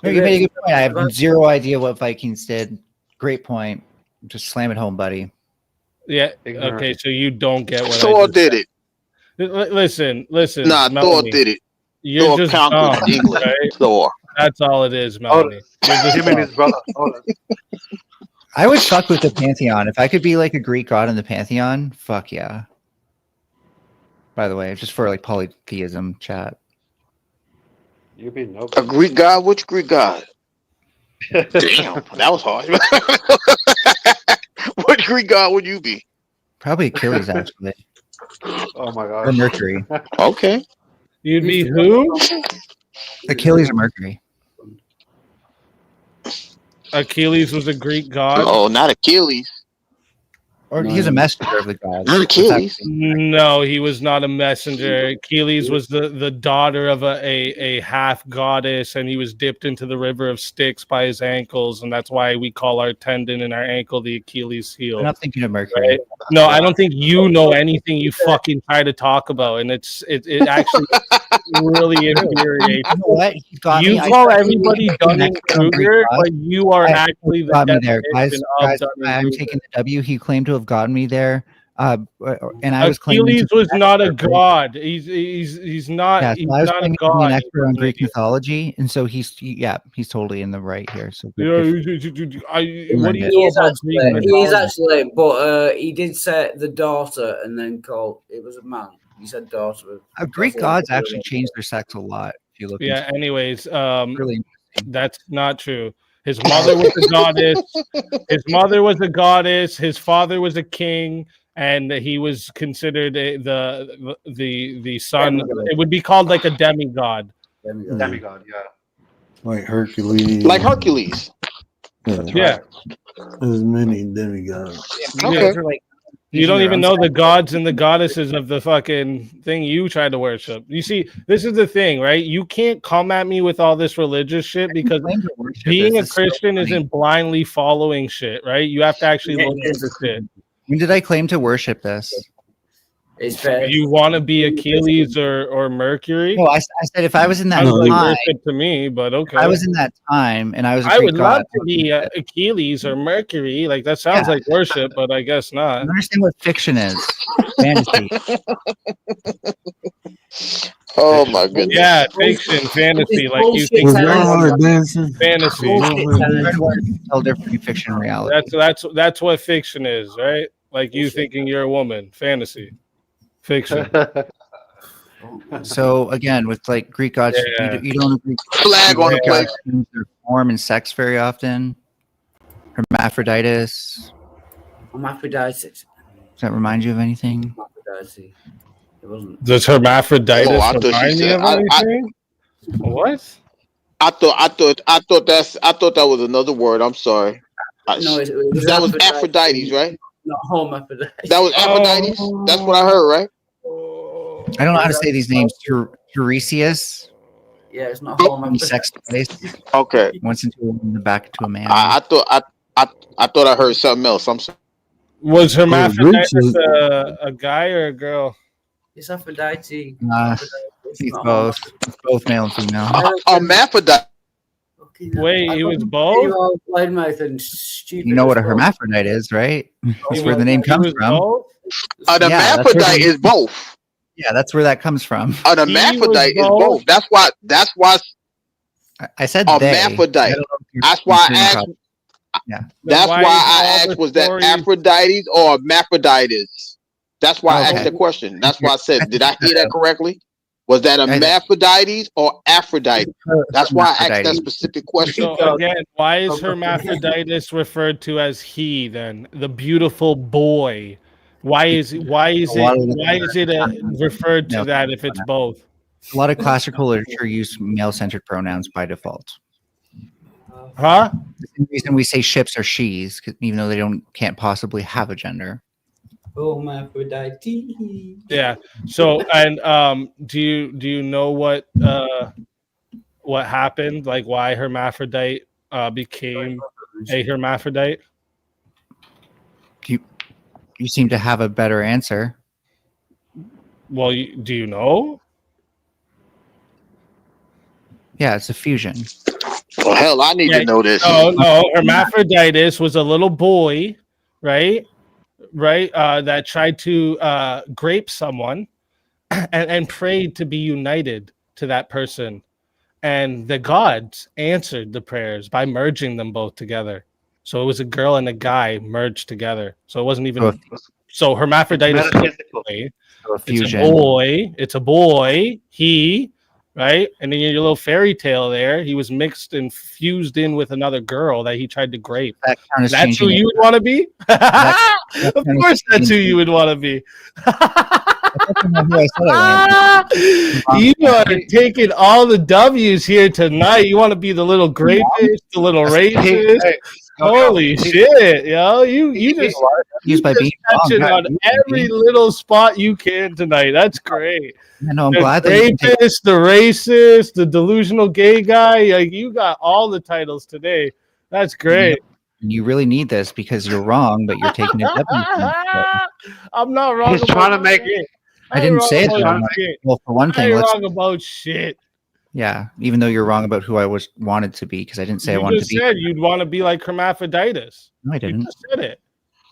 No, you made a good point. I have zero idea what Vikings did. Great point. Just slam it home, buddy. Yeah. Okay, so you don't get what Thor did it. Listen. Nah, Thor did it. You're Thor just conquered dumb, England. right? Thor. That's all it is, Melanie. Him and his brother. I would fuck with the Pantheon. If I could be like a Greek god in the Pantheon, fuck yeah. By the way, just for like polytheism chat. You mean no? A Greek god? Which Greek god? Damn, that was hard. What Greek god would you be? Probably Achilles, actually. Oh my god. Or Mercury. Okay. You'd be who? Achilles or Mercury. Achilles was a Greek god. Oh, not Achilles. Or he's a messenger of the gods. Not Achilles. No, he was not a messenger. Achilles was the daughter of a half goddess, and he was dipped into the river of Styx by his ankles, and that's why we call our tendon in our ankle the Achilles heel. I'm not thinking of Mercury. Right? No, I don't think you know anything you fucking try to talk about, and it actually really infuriates. You know what? You call everybody Dunning-Kruger, but you are actually the definition of Dunning-Kruger. I'm taking the W. He claimed to have gotten me there, and I was claiming Achilles was not a god. He's not. Yeah, he's I was not a claiming to be god. an expert on Greek mythology, and so he's totally in the right here. So What do you know about Greek mythology? He is actually, but he did say the daughter, and then called it was a man. He said daughter. Greek gods actually change their sex a lot. If you look. Yeah. Anyways, really, that's not true. His mother was a goddess. His mother was a goddess. His father was a king, and he was considered the son. Demigod. It would be called like a demigod. Demigod, yeah. Like Hercules. Like Hercules. Yeah. There's many demigods. Yeah. You don't even know the gods and the goddesses of the fucking thing you tried to worship. You see, this is the thing, right? You can't come at me with all this religious shit because being a Christian isn't blindly following shit, right? You have to actually look into shit. When did I claim to worship this? You want to be Achilles or Mercury? No, I said if I was in that Sounds like time, worship to me, but okay. I was in that time, and I was. I would love to be Achilles or Mercury. Like that sounds like worship, but I guess not. I understand what fiction is. Fantasy. Oh my goodness. Yeah, fiction, fantasy. Like you think fantasy. Tell different fiction and reality. That's what fiction is, right? Like you thinking you're a woman. Fantasy. Fiction. So again, with like Greek gods, you don't agree. Flag on the plate. Their form and sex very often. Hermaphroditus. Hermaphrodites. Does that remind you of anything? Hermaphrodite. It wasn't. Does hermaphroditus Oh, I thought she remind me said. of anything? What? I thought that was another word. I'm sorry. No, it was That was Aphrodite. Aphrodite, right? Not Hermaphrodite. That was Aphrodite. That's what I heard, right? I don't know how to say these names. Tiresias. Yeah, it's not Hermaphrodite. Sex place. Okay. Once into a woman, back to a man. I thought I heard something else. I'm sorry. Was hermaphroditus a guy or a girl? It's Aphrodite. It's both. It's both male and female. Hermaphrodite. Wait, he was both? You know what a hermaphrodite is, right? That's where the name comes from. An hermaphrodite is both. Yeah, that's where that comes from. An hermaphrodite is both. That's why. I said hermaphrodite. That's why I asked. Yeah. That's why I asked, was that Aphrodite or Hermaphroditus? That's why I asked the question. That's why I said, did I hear that correctly? Was that Hermaphrodites or Aphrodite? That's why I asked that specific question. So again, why is hermaphroditus referred to as he then? The beautiful boy. Why is it referred to that if it's both? A lot of classical literature use male-centered pronouns by default. Huh? The reason we say ships are she's, even though they can't possibly have a gender. Hermaphrodite. Yeah. So, and do you know what happened? Like why hermaphrodite became a hermaphrodite? You seem to have a better answer. Well, do you know? Yeah, it's a fusion. Well, hell, I need to know this. No, hermaphroditus was a little boy, right? That tried to grape someone and prayed to be united to that person. And the gods answered the prayers by merging them both together. So it was a girl and a guy merged together. So it wasn't even... So hermaphroditus is a fusion. It's a boy. He... Right? And then your little fairy tale there, he was mixed and fused in with another girl that he tried to grape. That's who you would want to be? Of course that's who you would want to be. You are taking all the W's here tonight. You want to be the little grapist, the little racist. Holy shit, yo. You just touching on every little spot you can tonight. That's great. I'm glad the rapist, the racist, the delusional gay guy. Like you got all the titles today. That's great. You really need this because you're wrong, but you're taking it. I'm not wrong. He's trying to make it. I didn't say it. Well, for one thing, you're wrong about shit. Yeah, even though you're wrong about who I wanted to be, because I didn't say I wanted to be. You said you'd want to be like hermaphroditus. No, I didn't. You just said it.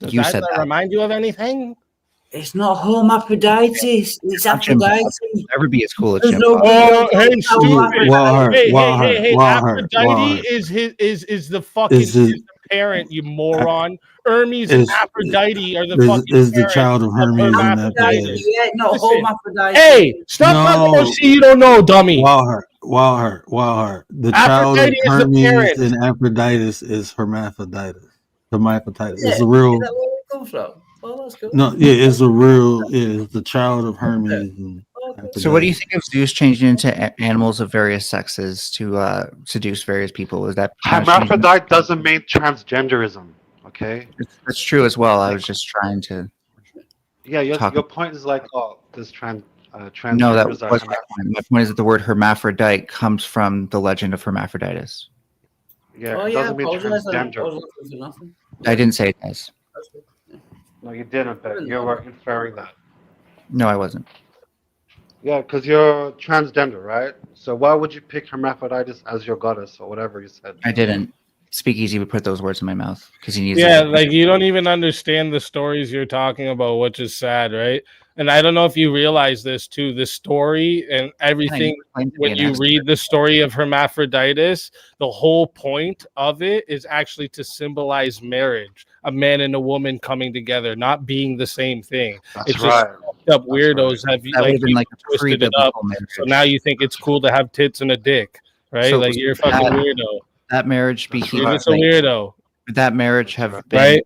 Does you that said that. Remind you of anything? It's not hermaphroditus. It's Aphrodite. Never be as cool as There's Jim. no hey, stupid. Hey, Walhart. Aphrodite is the fucking the parent, you moron. Hermes and Aphrodite are the fucking is the child of Hermes and Aphrodite. Yeah, no, hermaphrodite. Hey, stop talking about shit you don't know, dummy. Walhart. The child of Hermes and Aphroditus is hermaphroditus. Hermaphroditus. It's a real. Is that where it comes from? Oh, that's good. No, yeah, it's a real. It's the child of Hermes. And so, what do you think of Zeus changing into animals of various sexes to seduce various people? Is that hermaphrodite doesn't mean transgenderism? Okay, that's true as well. I was just trying to. Yeah, your point is like, oh, this trans. No, that was my point. My point is that the word hermaphrodite comes from the legend of Hermaphroditus. Yeah, it doesn't mean transgender. I didn't say it does. No, you didn't, but you were inferring that. No, I wasn't. Yeah, because you're transgender, right? So why would you pick hermaphroditus as your goddess or whatever you said? I didn't. Speakeasy would put those words in my mouth because he needs. Yeah, like you don't even understand the stories you're talking about, which is sad, right? And I don't know if you realize this too. The story and everything. When you read the story of Hermaphroditus, the whole point of it is actually to symbolize marriage, a man and a woman coming together, not being the same thing. That's it's right. Just up weirdos have twisted it up. So now you think it's cool to have tits and a dick, right? So like you're a fucking weirdo. That marriage became you're just a weirdo. Would that marriage have been Right?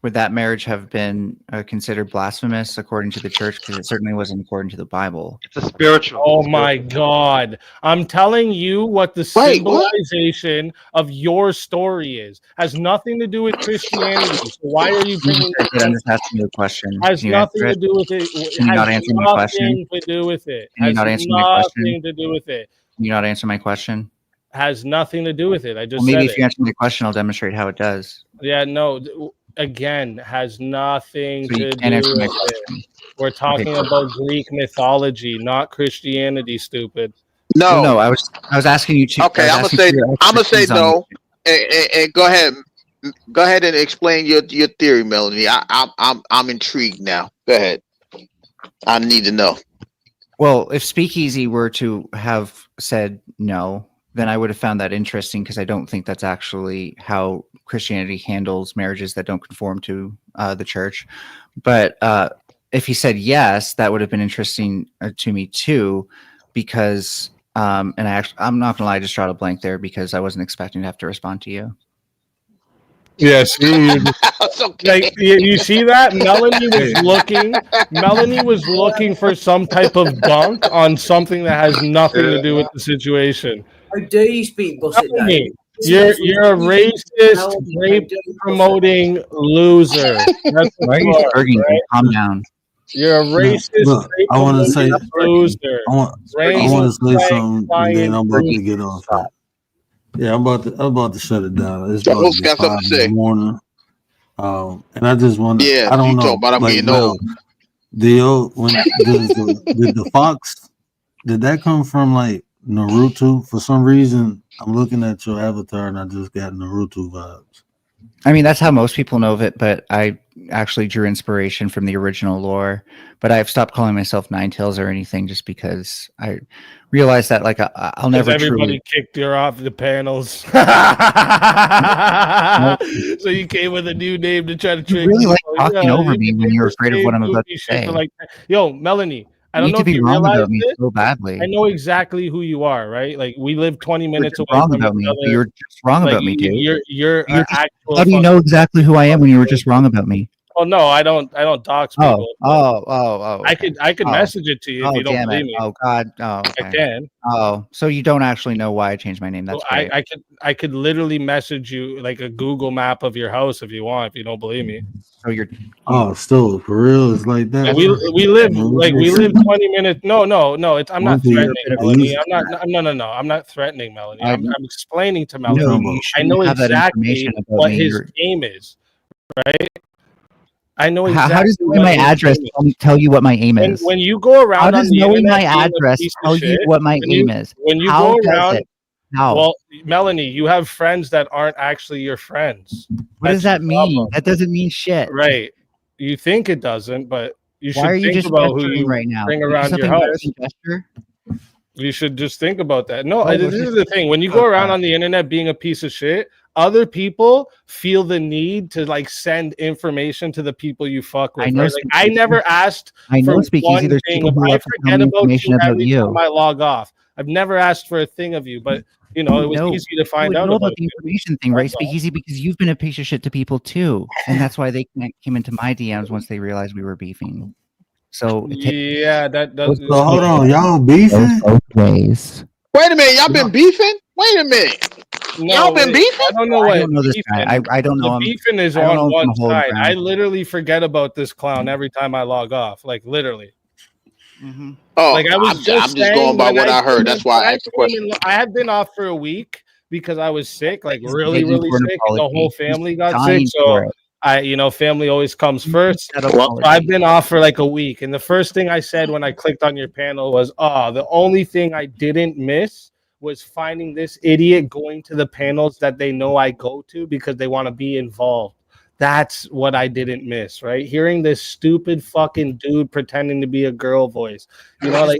Would that marriage have been considered blasphemous according to the church? Because it certainly wasn't according to the Bible. It's a spiritual. Oh my God. I'm telling you what the Wait, what? symbolization of your story is. Has nothing to do with Christianity. So why are you bringing I'm just asking you a question. Has Can you nothing answer to it? do with it. Can you not Has answer my question? nothing to do with it. Can you Has not answer my question? nothing to do with it. Can you not answer my question? Has nothing to do with it. I just Well, maybe said if you it. answer my question, I'll demonstrate how it does. Yeah, no. Again, has nothing So you to can't do answer my with it. question. We're talking about Greek mythology, not Christianity, stupid. Well, No. no, I was asking you to. Okay, I'm gonna say no, and go ahead. Go ahead and explain your theory, Melanie. I'm intrigued now. Go ahead. I need to know. Well, if Speakeasy were to have said no, then I would have found that interesting because I don't think that's actually how Christianity handles marriages that don't conform to the church. But if he said yes, that would have been interesting to me too, because I'm not gonna lie, I just drawed a blank there because I wasn't expecting to have to respond to you. Yes, like you see that Melanie was looking for some type of dunk on something that has nothing to do with the situation. How dare you speak bullshit, Melanie, Dave? you're a racist, rape promoting loser. That's Why are what you you are, arguing? right? Calm down. You're a racist, Look, rape I want to say, promoting loser. I want to say something, and then I'm about to get off that. Yeah, I'm about to shut it down. It's about to be 5 in the morning. And I just want to. Yeah, I don't you know. talk about I'm like getting Mel, old. did the fox? Did that come from like Naruto? For some reason, I'm looking at your avatar and I just got Naruto vibes. I mean, that's how most people know of it, but I actually drew inspiration from the original lore. But I've stopped calling myself Ninetales or anything just because I realized that like I'll never everybody truly kicked you off the panels. So you came with a new name to try to trick really like people. talking over me when you're afraid of what I'm about to say. Like, yo, Melanie, I You don't need know to if be you wrong realize about me this. so badly. I know exactly who you are, right? Like we live 20 minutes away Wrong from about each me. other. You're just wrong Like, about me, dude. You're an actual. How do you know exactly who I am when you were just wrong about me? Oh no, I don't dox people. I could message it to you if you don't believe me. Oh God. Oh, okay. I can. Oh, so you don't actually know why I changed my name? That's Well, great. I could literally message you like a Google map of your house if you want. If you don't believe me. So you're. Oh, still for real? It's like that. Like, we live 20 minutes. No. I'm not threatening Melanie. I'm not threatening Melanie. I'm explaining to Melanie. I know exactly what his game is. Right. I know exactly. How does knowing my address tell you what my aim is? When you go around, how does knowing my address tell you what my aim is? When you how go around, it? How? Well, Melanie, you have friends that aren't actually your friends. What does that mean? That doesn't mean shit. Right. You think it doesn't, but you should Why are you think just about who you right now? bring around your house. You should just think about that. No, this is the thing. When you go around on the internet being a piece of shit, other people feel the need to like send information to the people you fuck with. Right? Like, I never asked for one thing. If I forget about you every time I log off, I've never asked for a thing of you, but you know, it was easy to find out about the information thing, right? Speakeasy, because you've been a piece of shit to people too, and that's why they came into my DMs once they realized we were beefing. So yeah, that does. So hold on, y'all beefing? Both ways. Wait a minute, y'all been beefing? Wait a minute. Y'all been beefing? I don't know. I don't know this guy. I don't know. The beefing is on one side. I literally forget about this clown every time I log off. Like literally. Mm-hmm. Oh, like I'm just going by what I heard. That's why I asked the question. I had been off for a week because I was sick, like really sick, and the whole family got sick. So family always comes first. So I've been off for like a week, and the first thing I said when I clicked on your panel was, the only thing I didn't miss was finding this idiot going to the panels that they know I go to because they want to be involved. That's what I didn't miss, right? Hearing this stupid fucking dude pretending to be a girl voice. You know, like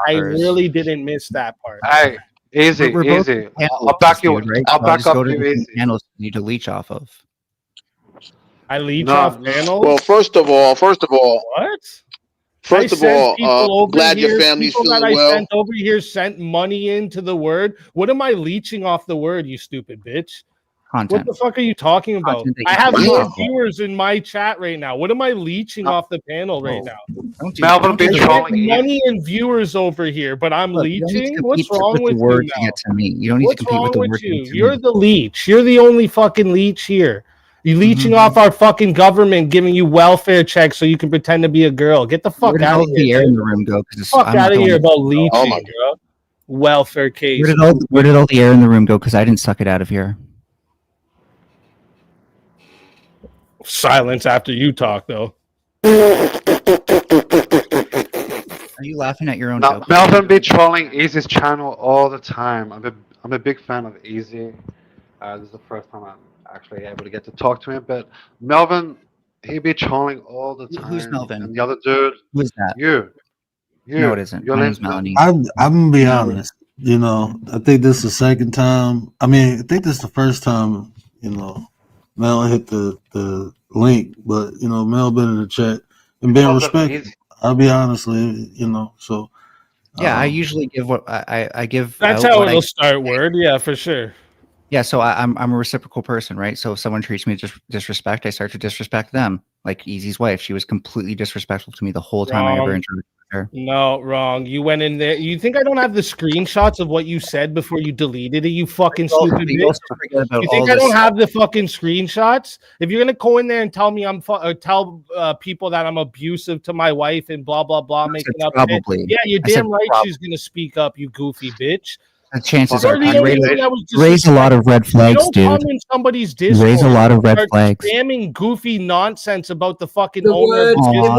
I really didn't miss that part. Hey, easy. I'll back you. Right? I'll back up you easy. Panels you need to leech off of. I leech off panels? Well, first of all, what? First of all, glad your family's feeling well. I sent over here sent money into the word. What am I leeching off the word, you stupid bitch? content. What the fuck are you talking about? I have more viewers in my chat right now. What am I leeching off the panel right now? Melvin Beach trolling money and viewers over here, but I'm leeching. What's wrong with you word now? to get to me? You don't need to compete with the word to get to You're me. the leech. You're the only fucking leech here. You're leeching off our fucking government, giving you welfare checks so you can pretend to be a girl. Get the fuck out of here. The air in the room go? Fuck out of here about leeching, bro. Welfare case. Where did all the air in the room go? Because I didn't suck it out of here. Silence after you talk, though. Are you laughing at your own No, joke? Melvin be trolling Easy's channel all the time. I'm a big fan of Easy. This is the first time I'm actually able to get to talk to him. But Melvin, he be trolling all the time. Who's Melvin? And the other dude. Who's that? You. No, it isn't. My name's Melanie. I'm gonna be honest. You know, I think this is the second time. I mean, I think this is the first time. You know, Mel hit the link, but you know, Mel been in the chat and being respectful. I'll be honest, you know. So yeah, I usually give what I give. That's how it'll start. Word, yeah, for sure. Yeah, so I'm a reciprocal person, right? So if someone treats me with disrespect, I start to disrespect them. Like Easy's wife, she was completely disrespectful to me the whole time I ever interacted with her. No, wrong. You went in there. You think I don't have the screenshots of what you said before you deleted it? You fucking stupid bitch. You think I don't have the fucking screenshots? If you're gonna go in there and tell me tell people that I'm abusive to my wife and blah blah blah, making up probably. Yeah, you're damn right. She's gonna speak up. You goofy bitch. The chances are raise a lot of red flags, dude. You don't come in somebody's Discord. Raise a lot of red flags. Spamming goofy nonsense about the fucking owner.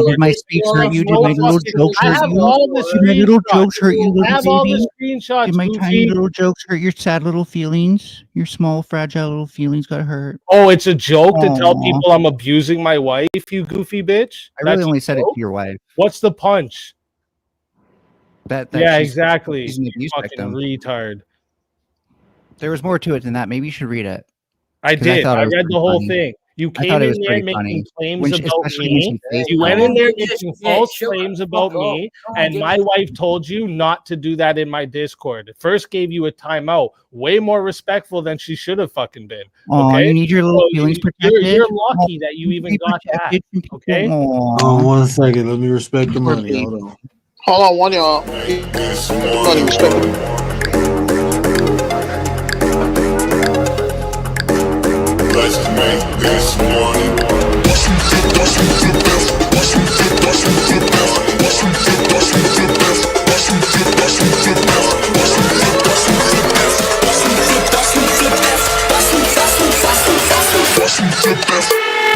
Did my speech hurt you? Did my little jokes hurt you? Did my little jokes hurt you, little baby? Did my tiny little jokes hurt your sad little feelings? Your small, fragile little feelings got hurt. Oh, it's a joke to tell people I'm abusing my wife, you goofy bitch? I really only said it to your wife. What's the punch? That yeah, exactly. She's an abuse fucking retard. There was more to it than that. Maybe you should read it. I did. I read the whole thing. You came in there making claims about me. You went in there making false claims about me, and my wife told you not to do that in my Discord. First gave you a timeout. Way more respectful than she should have fucking been. Okay? You need your little feelings protected. You're lucky that you even got that. Okay? Oh, 1 second. Let me respect the money. Hold on. Hold on, one y'all. Money, respect it. Let's make this money.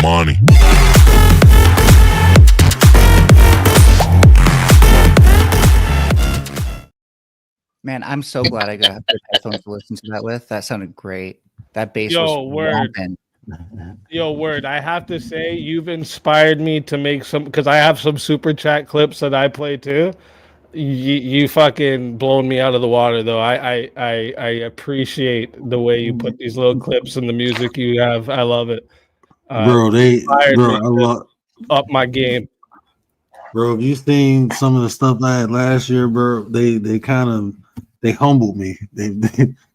Money. Man, I'm so glad I got good headphones to listen to that with. That sounded great. That bass was word. Yo, word. I have to say, you've inspired me to make some, because I have some super chat clips that I play too. You fucking blown me out of the water, though. I appreciate the way you put these little clips and the music you have. I love it. Bro, up my game. Bro, if you seen some of the stuff I had last year, bro, they kind of humbled me. They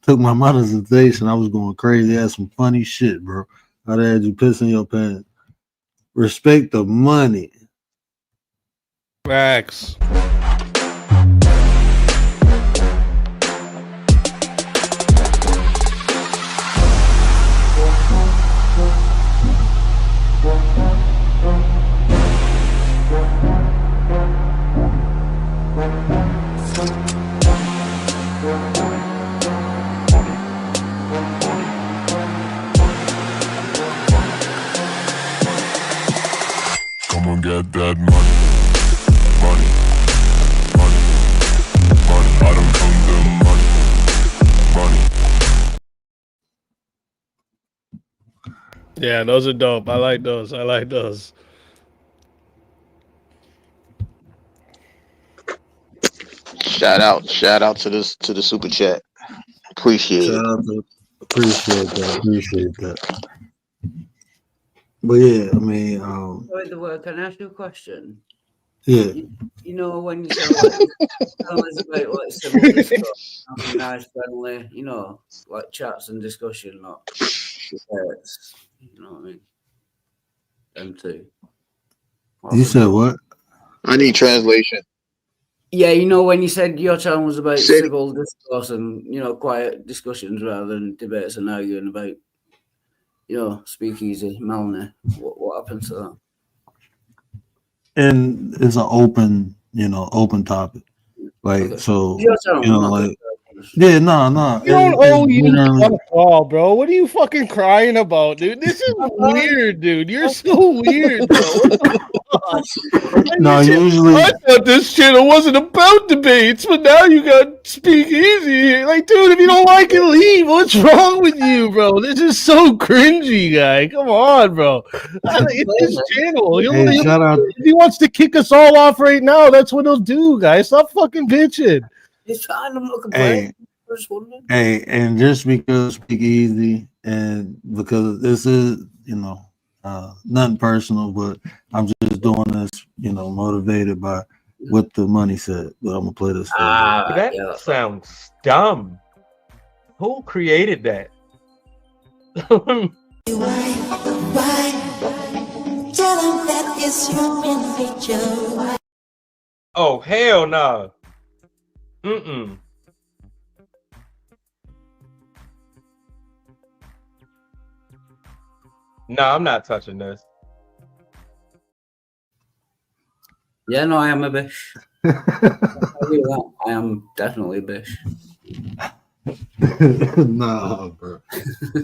took my monetization. I was going crazy. I had some funny shit, bro. I'd had you pissing your pants. Respect the money. Facts. Come on, get that money. Money. Money. Money. I don't come the money. Money. Yeah, those are dope. I like those. Shout out to the super chat. Appreciate it. Appreciate that. But yeah, I mean, the word. Can I ask you a question? Yeah. You know, when you tell us about like civil stuff, nice, friendly, you know, like chats and discussion, not. You know what I mean? M2. You said what? I need translation. Yeah, you know, when you said your channel was about Say it. civil discourse and, you know, quiet discussions rather than debates and arguing about, you know, speakeasy, Melanie, what happens to that? And it's an open, open topic. Like, Okay. so, Your channel, you know, not like, the- yeah, no. You don't owe you fuck all, bro. What are you fucking crying about, dude? This is weird, dude. You're so weird, bro. What the fuck? No, usually I thought this channel wasn't about debates, but now you got speakeasy here. Like, dude, if you don't like it, leave. What's wrong with you, bro? This is so cringy, guy. Come on, bro. It's his channel. Hey, shout out. If he wants to kick us all off right now, that's what he'll do, guys. Stop fucking bitching. It's fine. I'm not complaining. Hey, and just because speak easy and because this is, nothing personal, but I'm just doing this, motivated by what the money said. But I'm gonna play this. That sounds dumb. Who created that? Oh, hell no. Mm-mm. No, I'm not touching this. Yeah, no, I am a bish. I am definitely a bish. Nah, bro.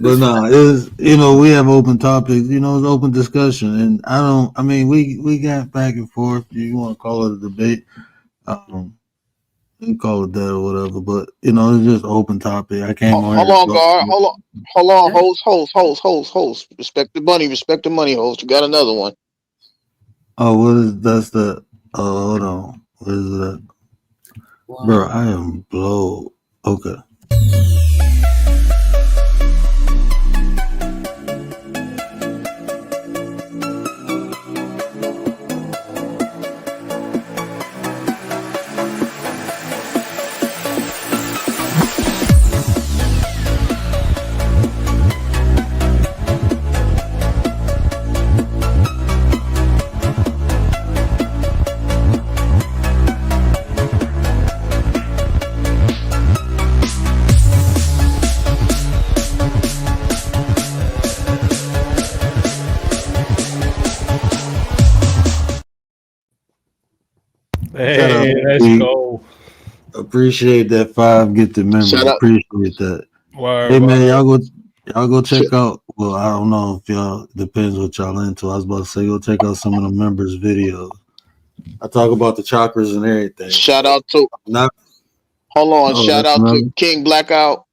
But no, it's we have open topics, it's open discussion, and we got back and forth. You want to call it a debate, you can call it that or whatever, but it's just open topic. I came on. Hold on, guard. Hold on, host. Respect the money, host. You got another one. Oh, that's the? Hold on. What is that? Wow. Bro, I am blown. Okay. Hey, let's go. Appreciate that 5 gifted members. Appreciate that. Word, hey man, y'all go check out. Well, I don't know if y'all depends what y'all into. I was about to say go check out some of the members' videos. I talk about the chakras and everything. Shout out to shout out to King Blackout.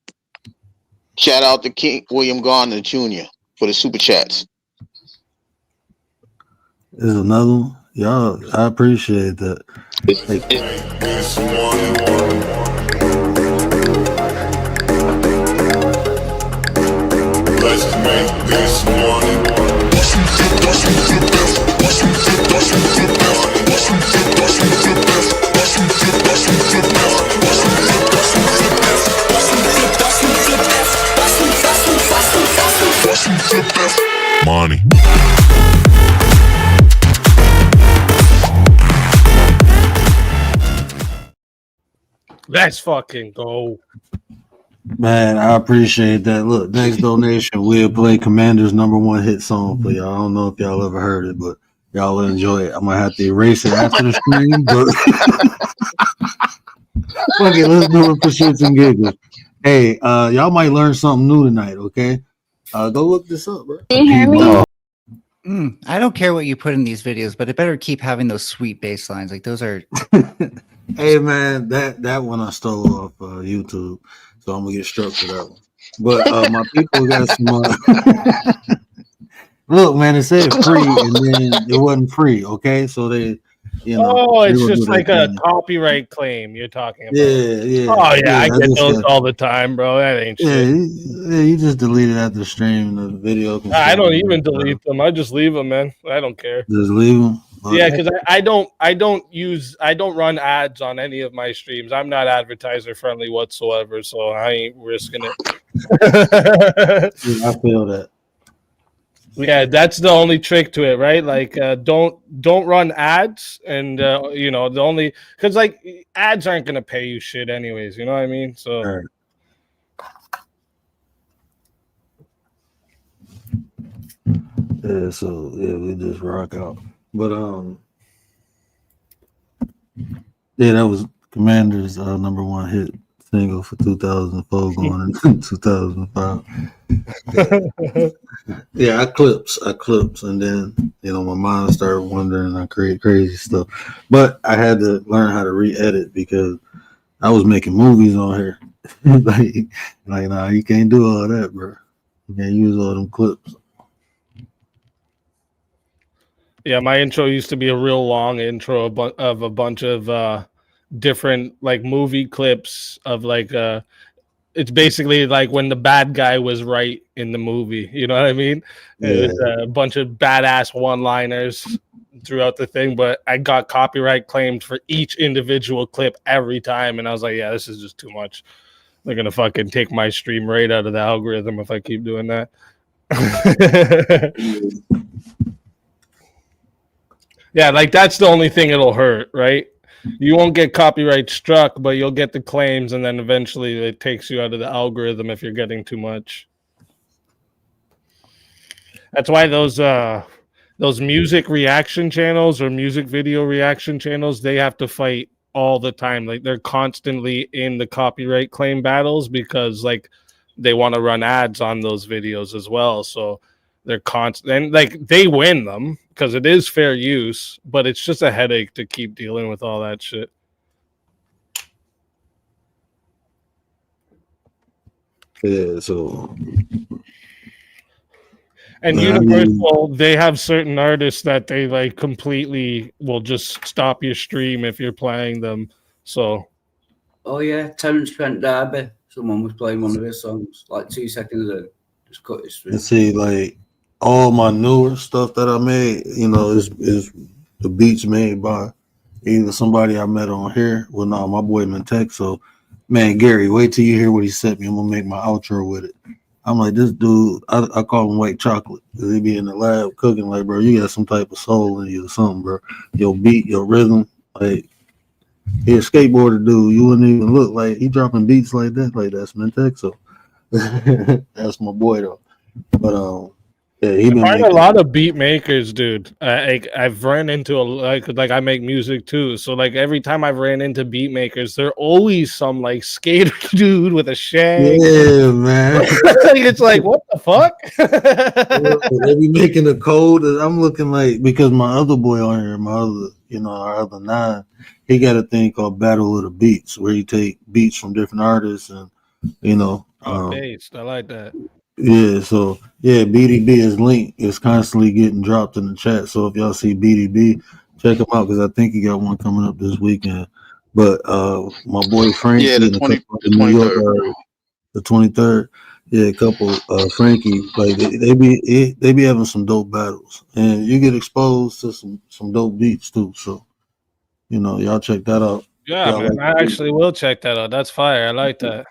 Shout out to King William Garner Jr. for the super chats. There's another one. Y'all, I appreciate that. Let's make this money. Money. Let's fucking go. Man, I appreciate that. Look, next donation, we'll play Commander's #1 hit song for y'all. I don't know if y'all ever heard it, but y'all will enjoy it. I'm gonna have to erase it after the stream, but fuck it, let's do it for shits and giggles. Hey, y'all might learn something new tonight, okay? Go look this up, bro. Can you hear me? I don't care what you put in these videos, but it better keep having those sweet bass lines. Like those are. Hey man, that one I stole off YouTube, so I'm gonna get struck for that one. But my people got some. Look, man, it said free, and then it wasn't free. Okay, so they, it's just like a copyright claim you're talking about. Yeah. Oh yeah, I get those all the time, bro. That ain't shit. Yeah, you just delete it after the stream. The video. I don't even delete them. I just leave them, man. I don't care. Just leave them. Yeah, because I don't run ads on any of my streams. I'm not advertiser friendly whatsoever, so I ain't risking it. Yeah, I feel that. Yeah, that's the only trick to it, right? Like, don't run ads, and you know, the only because like ads aren't gonna pay you shit anyways. You know what I mean? So. All right. Yeah, so yeah, we just rock out. But yeah, that was Commander's number one hit single for 2004 going into 2005. Yeah, I clips, and then my mind started wandering. I create crazy stuff, but I had to learn how to re-edit because I was making movies on here. like, nah, you can't do all that, bro. You can't use all them clips. Yeah, my intro used to be a real long intro of a bunch of different like movie clips of like it's basically like when the bad guy was right in the movie. You know what I mean? Yeah. It was a bunch of badass one-liners throughout the thing, but I got copyright claimed for each individual clip every time, and I was like, yeah, this is just too much. They're gonna fucking take my stream rate out of the algorithm if I keep doing that. Yeah, like that's the only thing it'll hurt, right? You won't get copyright struck, but you'll get the claims, and then eventually it takes you out of the algorithm if you're getting too much. That's why those music reaction channels or music video reaction channels, they have to fight all the time. Like they're constantly in the copyright claim battles because like they want to run ads on those videos as well. So they're constant, and like they win them because it is fair use, but it's just a headache to keep dealing with all that shit. Yeah, so and Universal, they have certain artists that they like completely will just stop your stream if you're playing them. So oh yeah, Terence Trent D'Arby, someone was playing one of his songs like 2 seconds ago, just cut his stream. And see, like all my newer stuff that I made, is the beats made by either somebody I met on here. Well, no, my boy Mentek. So, man, Gary, wait till you hear what he sent me. I'm gonna make my outro with it. I'm like, this dude, I call him White Chocolate because he be in the lab cooking. Like, bro, you got some type of soul in you or something, bro. Your beat, your rhythm, like he a skateboarder dude. You wouldn't even look like he dropping beats like that. Like that's Mentek. So that's my boy though. But yeah, he been find making a lot of beat makers, dude. I've run into like I make music too, so like every time I've ran into beat makers, they're always some like skater dude with a shank. Yeah, man. It's like what the fuck? They be making a code that I'm looking like because my other boy on here, our other 9, he got a thing called Battle of the Beats where he take beats from different artists and Based. I like that. Yeah, so yeah, BDB is linked. It's constantly getting dropped in the chat. So if y'all see BDB, check him out because I think he got one coming up this weekend. But my boy Frankie, Yeah, the 23rd. The 23rd. Yeah, a couple Frankie, like they be having some dope battles, and you get exposed to some dope beats too. So y'all check that out. Yeah, y'all man, I actually will check that out. That's fire. I like that.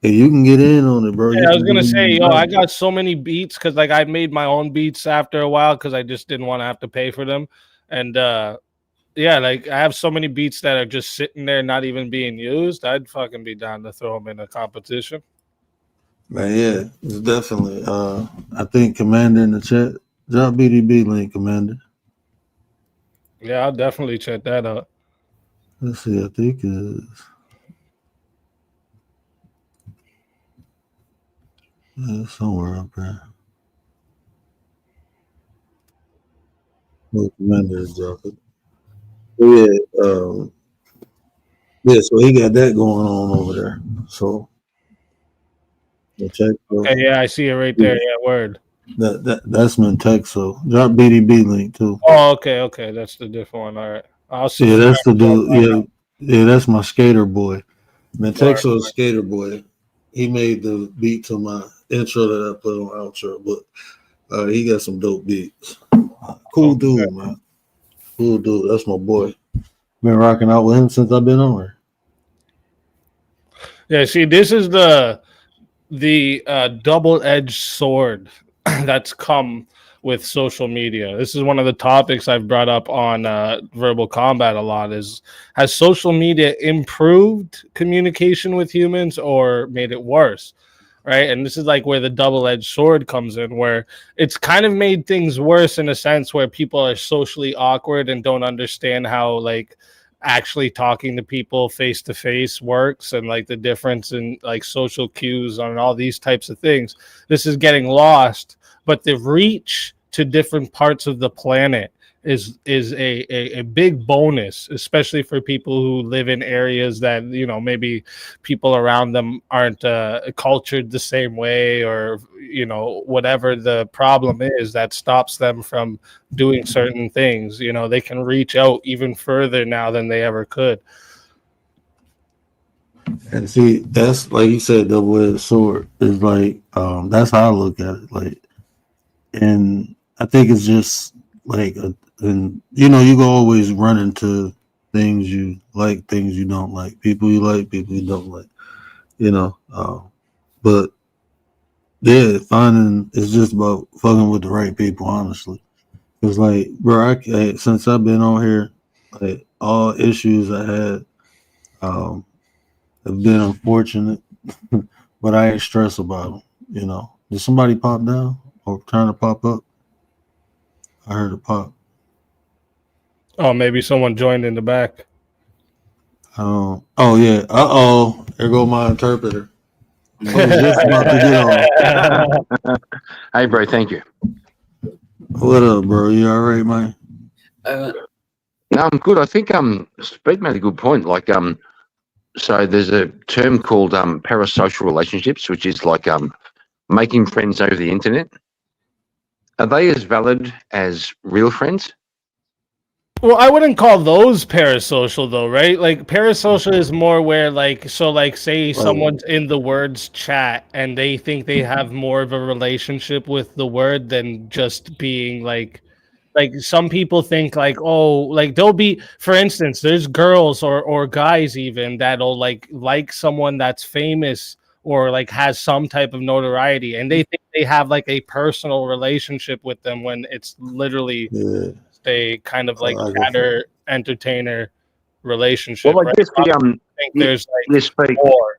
Hey, you can get in on it, bro. Yeah, I was gonna say, I got so many beats because like I made my own beats after a while because I just didn't want to have to pay for them, and yeah, like I have so many beats that are just sitting there not even being used. I'd fucking be down to throw them in a competition. Man, yeah, it's definitely. I think Commander in the chat. Drop BDB link, Commander. Yeah, I'll definitely check that out. Let's see. I think it's. Somewhere up there. No, Commander is dropping. Yeah, yeah. So he got that going on over there. So check. Okay, yeah, I see it right there. Yeah, word. That's Mentek. So drop BDB link too. Oh, okay, that's the different one. All right, I'll see. Yeah, that's the dude. Yeah, that's my skater boy. Mentek's a skater boy. He made the beat to my intro that I put on outro, but he got some dope beats. Cool dude, man. Cool dude. That's my boy. Been rocking out with him since I've been on here. Yeah, see, this is the the double-edged sword that's come with social media. This is one of the topics I've brought up on Verbal Combat a lot. Is has social media improved communication with humans or made it worse? Right. And this is like where the double-edged sword comes in, where it's kind of made things worse in a sense where people are socially awkward and don't understand how like actually talking to people face to face works, and like the difference in like social cues and all these types of things. This is getting lost, but the reach to different parts of the planet is a big bonus, especially for people who live in areas that, you know, maybe people around them aren't cultured the same way, or, you know, whatever the problem is that stops them from doing certain things. You know, they can reach out even further now than they ever could. And see, that's like you said, double-edged sword. Is like that's how I look at it. Like, and I think it's just like and you know, you can always run into things you like, things you don't like, people you like, people you don't like, you know. But yeah, finding it's just about fucking with the right people, honestly. It's like, bro, since I've been on here, like all issues I had have been unfortunate, but I ain't stressed about them. You know, did somebody pop down or trying to pop up? I heard it pop. Oh, maybe someone joined in the back. Oh yeah. There go my interpreter. I was just about to get on. Hey, bro. Thank you. What up, bro? You all right, man? No, I'm good. I think Speed made a good point. Like so there's a term called parasocial relationships, which is like making friends over the internet. Are they as valid as real friends? Well, I wouldn't call those parasocial though, right? Like parasocial is more where like, so like say someone's in the words chat and they think they have more of a relationship with the word than just being like some people think like, oh, like they'll be, for instance, there's girls or guys even that'll like someone that's famous or like has some type of notoriety, and they think they have like a personal relationship with them when it's literally a kind of like chatter entertainer relationship. Well, I guess right? I think there's like more.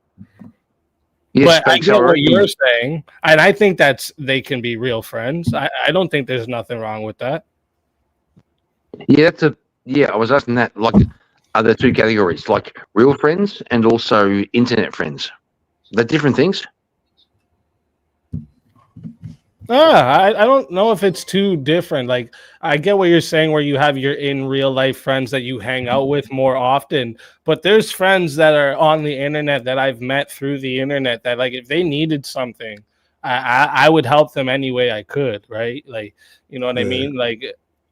But I get what you're saying, and I think they can be real friends. I don't think there's nothing wrong with that. Yeah, I was asking that. Like, are there two categories, like real friends and also internet friends? They're different things. I don't know if it's too different. Like, I get what you're saying, where you have your in real life friends that you hang out with more often, but there's friends that are on the internet that I've met through the internet that, like, if they needed something, I would help them any way I could, right? Like, you know what I mean? Like,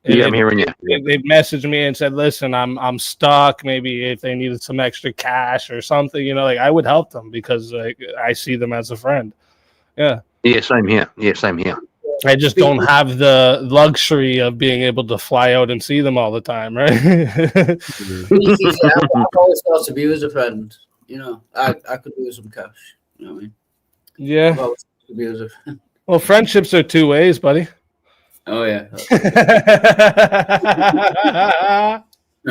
yeah, I'm hearing you. They messaged me and said, "Listen, I'm stuck. Maybe if they needed some extra cash or something, you know, like I would help them because like I see them as a friend." Yeah. Yeah, same here. Yeah, same here. I just don't have the luxury of being able to fly out and see them all the time, right? I've always thought of you as a friend. You know, I could do with some cash. You know what I mean? Yeah. I've always thought of you as a friend. Well, friendships are two ways, buddy. Oh yeah.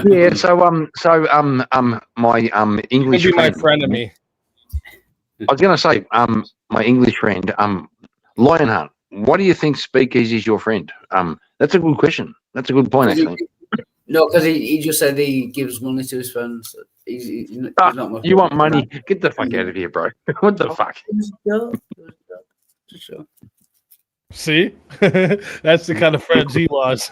Yeah. So my English You'd be friend, my friend of me. I was going to say my English friend Lionheart. What do you think Speakeasy is your friend? That's a good question. That's a good point, actually. No, because he just said he gives money to his friends. He's not my you want money? Get the fuck out of here, bro. What the fuck? Sure. See, that's the kind of friends he was.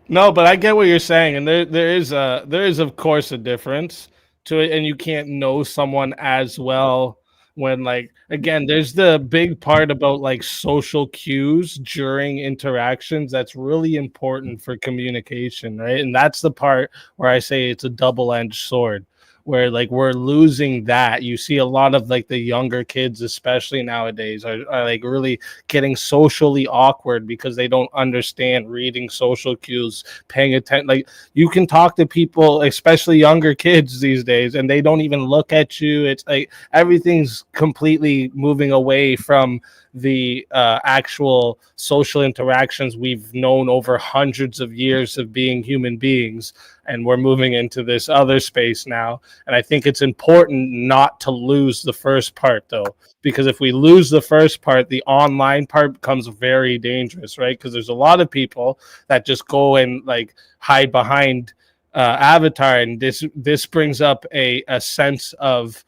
No, but I get what you're saying, and there is of course a difference to it, and you can't know someone as well when, like, again, there's the big part about like social cues during interactions that's really important for communication, right? And that's the part where I say it's a double-edged sword, where like we're losing that. You see a lot of like the younger kids, especially nowadays, are like really getting socially awkward because they don't understand reading social cues, paying attention. Like you can talk to people, especially younger kids these days, and they don't even look at you. It's like everything's completely moving away from the actual social interactions we've known over hundreds of years of being human beings, and we're moving into this other space now. And I think it's important not to lose the first part, though, because if we lose the first part, the online part becomes very dangerous, right? Because there's a lot of people that just go and like hide behind avatar, and this brings up a sense of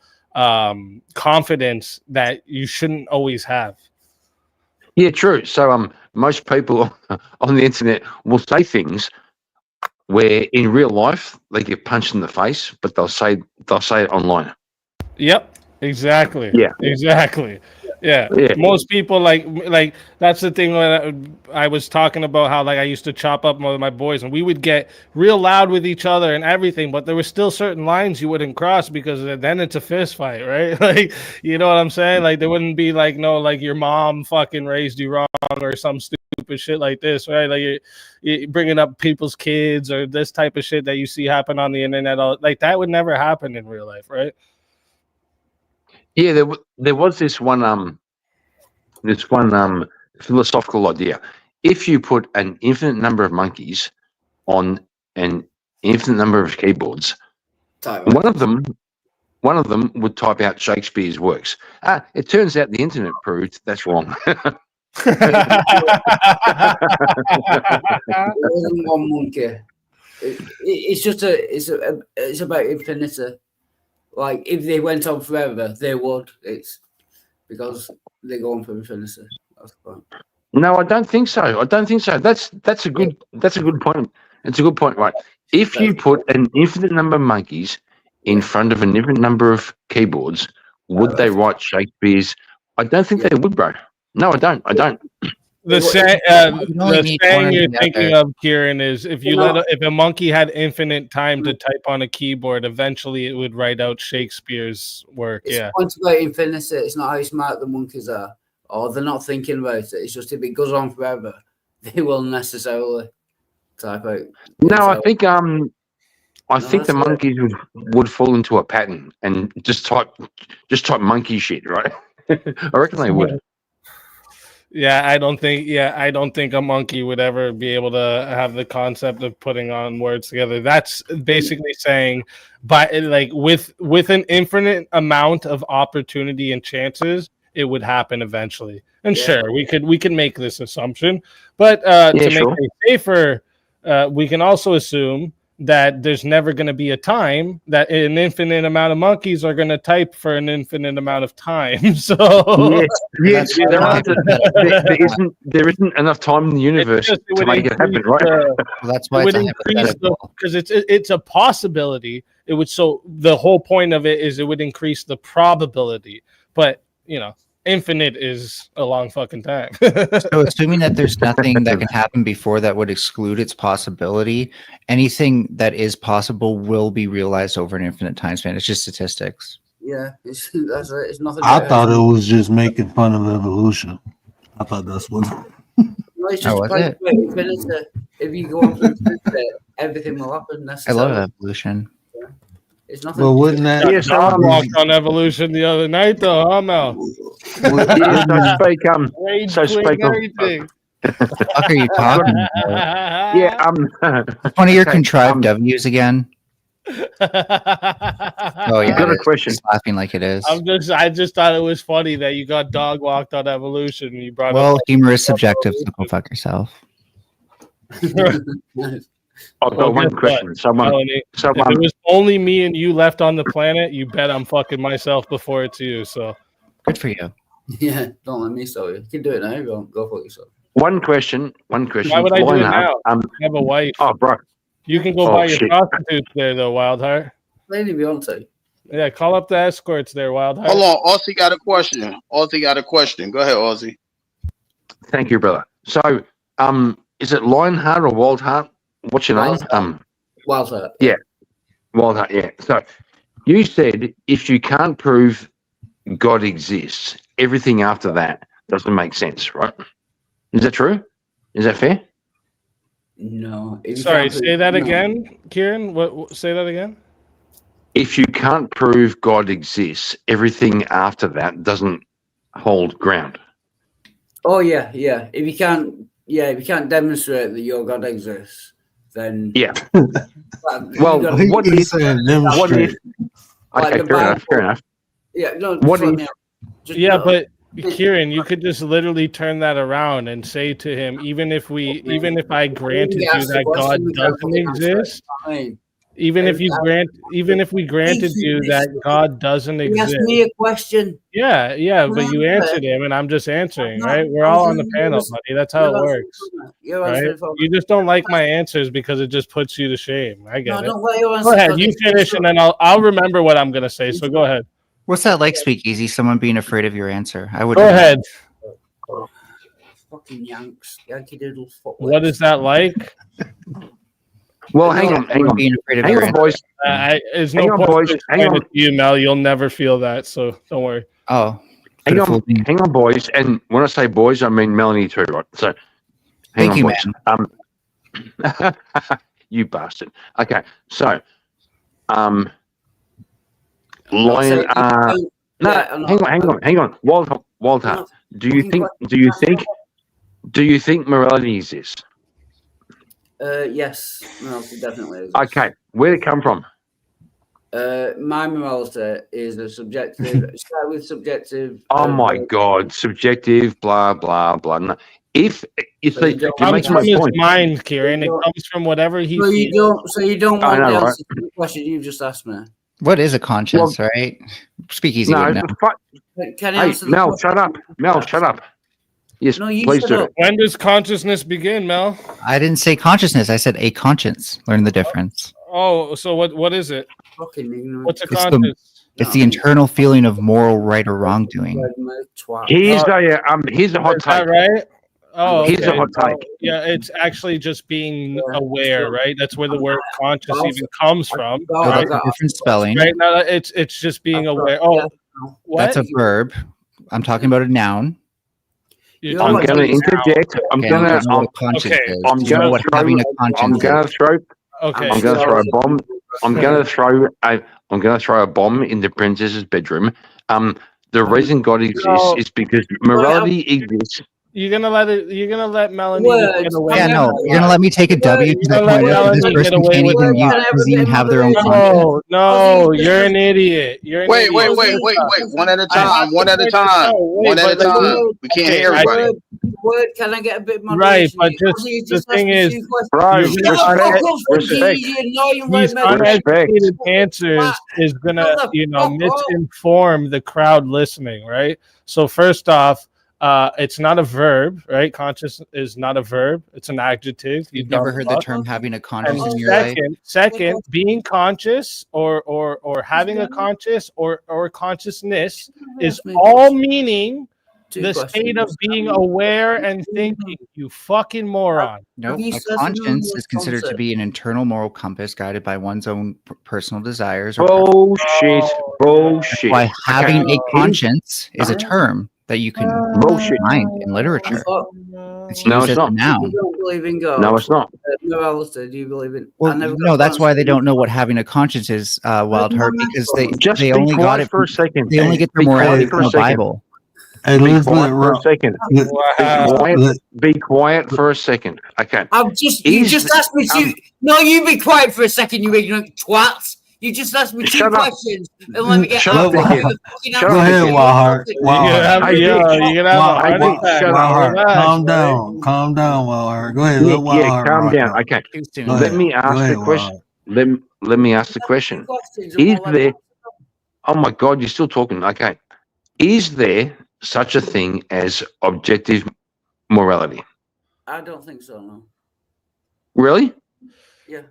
confidence that you shouldn't always have. Yeah, true. So most people on the internet will say things where in real life they get punched in the face, but they'll say it online. Yep, exactly. Yeah, exactly. Yeah. Most people like that's the thing when I was talking about how like I used to chop up with my boys and we would get real loud with each other and everything, but there were still certain lines you wouldn't cross because then it's a fist fight, right? Like, you know what I'm saying? Like there wouldn't be like no like your mom fucking raised you wrong or some stupid shit like this, right? Like you're bringing up people's kids or this type of shit that you see happen on the internet. Like that would never happen in real life, right? Yeah, there was this one philosophical idea. If you put an infinite number of monkeys on an infinite number of keyboards, one of them would type out Shakespeare's works. It turns out the internet proved that's wrong. There isn't one monkey. It's about infinity. Like if they went on forever, they would. It's because they go on for infinity. That's the point. No, I don't think so. That's a good point. It's a good point, right? If you put an infinite number of monkeys in front of an infinite number of keyboards, would they write Shakespeare's? I don't think they would, bro. No, I don't. The saying you're thinking of, Kieran, is if a monkey had infinite time to type on a keyboard, eventually it would write out Shakespeare's work. It's about infinity. It's not how smart the monkeys are, or they're not thinking about it. It's just if it goes on forever, they will necessarily type out. No, I think the monkeys would fall into a pattern and just type monkey shit, right? I reckon they would. Yeah, I don't think a monkey would ever be able to have the concept of putting on words together. That's basically saying, but like with an infinite amount of opportunity and chances, it would happen eventually. And sure, we could make this assumption, but to make it safer, we can also assume that there's never going to be a time that an infinite amount of monkeys are going to type for an infinite amount of time. So yes, there isn't enough time in the universe to make it happen, right? That's why because it's a possibility. It would, so the whole point of it is it would increase the probability, but infinite is a long fucking time. So assuming that there's nothing that can happen before that would exclude its possibility, anything that is possible will be realized over an infinite time span. It's just statistics. Yeah, that's it. It's nothing. I thought it was just making fun of evolution. I thought that's what. No, it's just about infinity. If you go on for infinity, everything will happen. I love evolution. It's nothing. Well, wouldn't that? Yes, I walked on evolution the other night, though, huh, Mel? So speak everything. What the fuck are you talking about? Yeah, one of your contrived W's again. Oh yeah, got a question. Just laughing like it is. I just thought it was funny that you got dog walked on evolution. You brought humor is subjective, so go fuck yourself. I've got one question. If it was only me and you left on the planet, you bet I'm fucking myself before it's you. So good for you. Yeah, don't let me sell you. You can do it now. Go fuck yourself. One question. Why would I do it now? I have a wife. Oh, bro. You can go buy your prostitutes there, though, Wildheart. Lady Beyonce. Yeah, call up the escorts there, Wildheart. Hold on, Ozzy got a question. Go ahead, Ozzy. Thank you, brother. So, is it Lionheart or Wildheart? What's your name? Wildheart. Yeah, Wildheart. Yeah. So, You said if you can't prove God exists, everything after that doesn't make sense, right? Is that true? Is that fair? No. Sorry, say that again, Kieran. What? Say that again. If you can't prove God exists, everything after that doesn't hold ground. Oh yeah. If you can't demonstrate that your God exists, then yeah. Well, what if? Okay, fair enough. Yeah, no. What if? But Kieran, you could just literally turn that around and say to him, even if I granted you that God doesn't exist, even if we granted you that God doesn't exist. He asked me a question. Yeah, but you answered him, and I'm just answering, right? We're all on the panel, buddy. That's how it works. Right? You just don't like my answers because it just puts you to shame. I get it. Go ahead, you finish, and then I'll remember what I'm gonna say. So go ahead. What's that like, Speakeasy? Someone being afraid of your answer? I would go ahead. Fucking Yanks, Yankee Doodle. What is that like? Well, hang on, boys. There's no point to explain it to you, Mel. You'll never feel that, so don't worry. Oh, hang on, boys. And when I say boys, I mean Melanie too, right? So, hang on, boys. You bastard. Okay, so, Lion. Hang on. Walter. Do you think morality exists? Yes, morality definitely is. Okay, where'd it come from? My morality is a subjective. Start with subjective. Oh my God, subjective. Blah blah blah. No. If you see, it comes from his mind, Kieran. It comes from whatever he. So you don't want the answer to the question you just asked me. What is a conscience, right? Speakeasy. No, Can I answer Mel, shut up. Mel, shut up. Yes, please do. When does consciousness begin, Mel? I didn't say consciousness. I said a conscience. Learn the difference. Oh, so what is it? What's a conscience? It's the internal feeling of moral right or wrongdoing. Here's a hot take. Right? Oh, here's a hot take. Yeah, it's actually just being aware, right? That's where the word conscious even comes from. Right? That's a different spelling. Right now, it's just being aware. Oh, what? That's a verb. I'm talking about a noun. I'm going to interject. I'm going to throw a bomb. I'm going to throw a bomb in the princess's bedroom. The reason God exists is because morality exists. You're gonna let Melanie get away. Yeah, no, you're gonna let me take a W to the point where this person can't even have their own conscience. No, you're an idiot. Wait. One at a time. We can't hear everybody. Can I get a bit more? Right, but the thing is, these uneducated answers is gonna, misinform the crowd listening, right? So first off, it's not a verb, right? Conscious is not a verb; it's an adjective. You've never heard the term having a conscience in your life. Second, being conscious or having a conscious or consciousness is all meaning the state of being aware and thinking. You fucking moron. No, a conscience is considered to be an internal moral compass guided by one's own personal desires. Bullshit. That's why having a conscience is a term that you can find in literature. It's used as a noun. No, it's not. Do you believe in? Well, no, that's why they don't know what having a conscience is, Wildheart, because they only got it for a second. They only get their morality from the Bible. And be quiet for a second. Be quiet for a second. Okay. You just asked me to. No, you be quiet for a second, you ignorant twat. You just asked me two questions and let me get out. Go ahead, Wildheart. Calm down, Wildheart. Go ahead. Calm down. Okay. Let me ask the question. Let me ask the question. Is there? Oh my God, you're still talking. Okay. Is there such a thing as objective morality? I don't think so. No. Really? Yeah.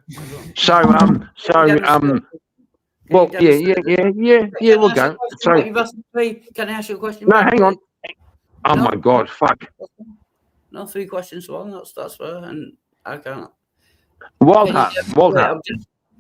Well, yeah. We'll go. So, you've asked me. Can I ask you a question? No, hang on. Oh my God, fuck. No, 3 questions. Well, that's fair, and I can't. Walter.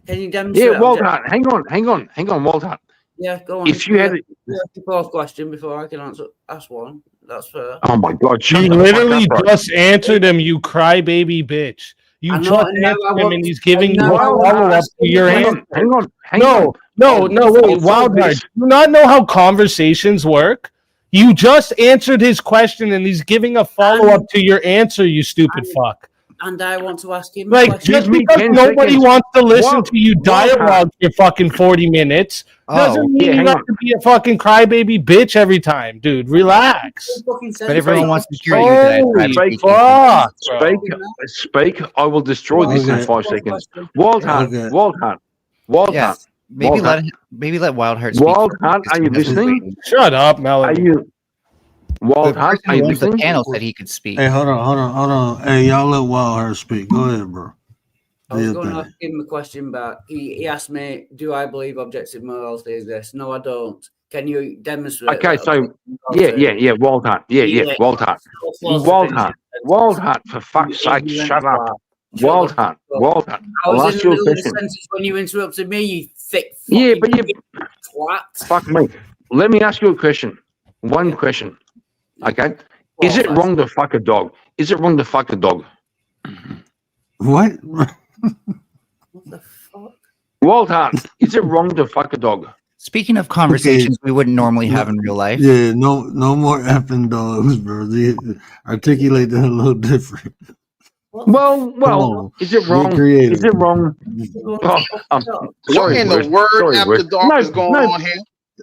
Can you demonstrate? Yeah, Walt Hart. Hang on, Walt Hart. Yeah, go on. If you had the fourth question before I can ask one. That's fair. Oh my God! You literally just answered him, you crybaby bitch. You just answered him, and he's giving you a follow-up to your answer. Hang on. No, wait, Wildheart. Do you not know how conversations work? You just answered his question, and he's giving a follow-up to your answer, you stupid fuck. And I want to ask him. Like, just because nobody wants to listen to you dialogue for fucking 40 minutes doesn't mean you have to be a fucking crybaby bitch every time, dude. Relax. But everyone wants to hear you. Fuck, Speak. I will destroy this in 5 seconds. Walt Hart. Maybe let Wildheart speak. Wildheart, are you listening? Shut up, Melody. Are you? Wildheart, are you listening? The panel said he could speak. Hey, hold on. Hey, y'all let Wildheart speak. Go ahead, bro. I was going to ask him a question back. He asked me, do I believe objective morality exists? No, I don't. Can you demonstrate? Okay, so yeah, Waldheart. Yeah, Waldheart. Waldheart, for fuck's sake, shut up. Waldheart. I'll ask you a question. When you interrupted me, you thick. Yeah, but you twat. Fuck me. Let me ask you a question. One question. Okay. Is it wrong to fuck a dog? Is it wrong to fuck a dog? What? What the fuck? Waldheart, is it wrong to fuck a dog? Speaking of conversations we wouldn't normally have in real life. Yeah, no more effing dogs, bro. They articulate that a little different. Well, is it wrong? Is it wrong? What in the word after dog is going on here?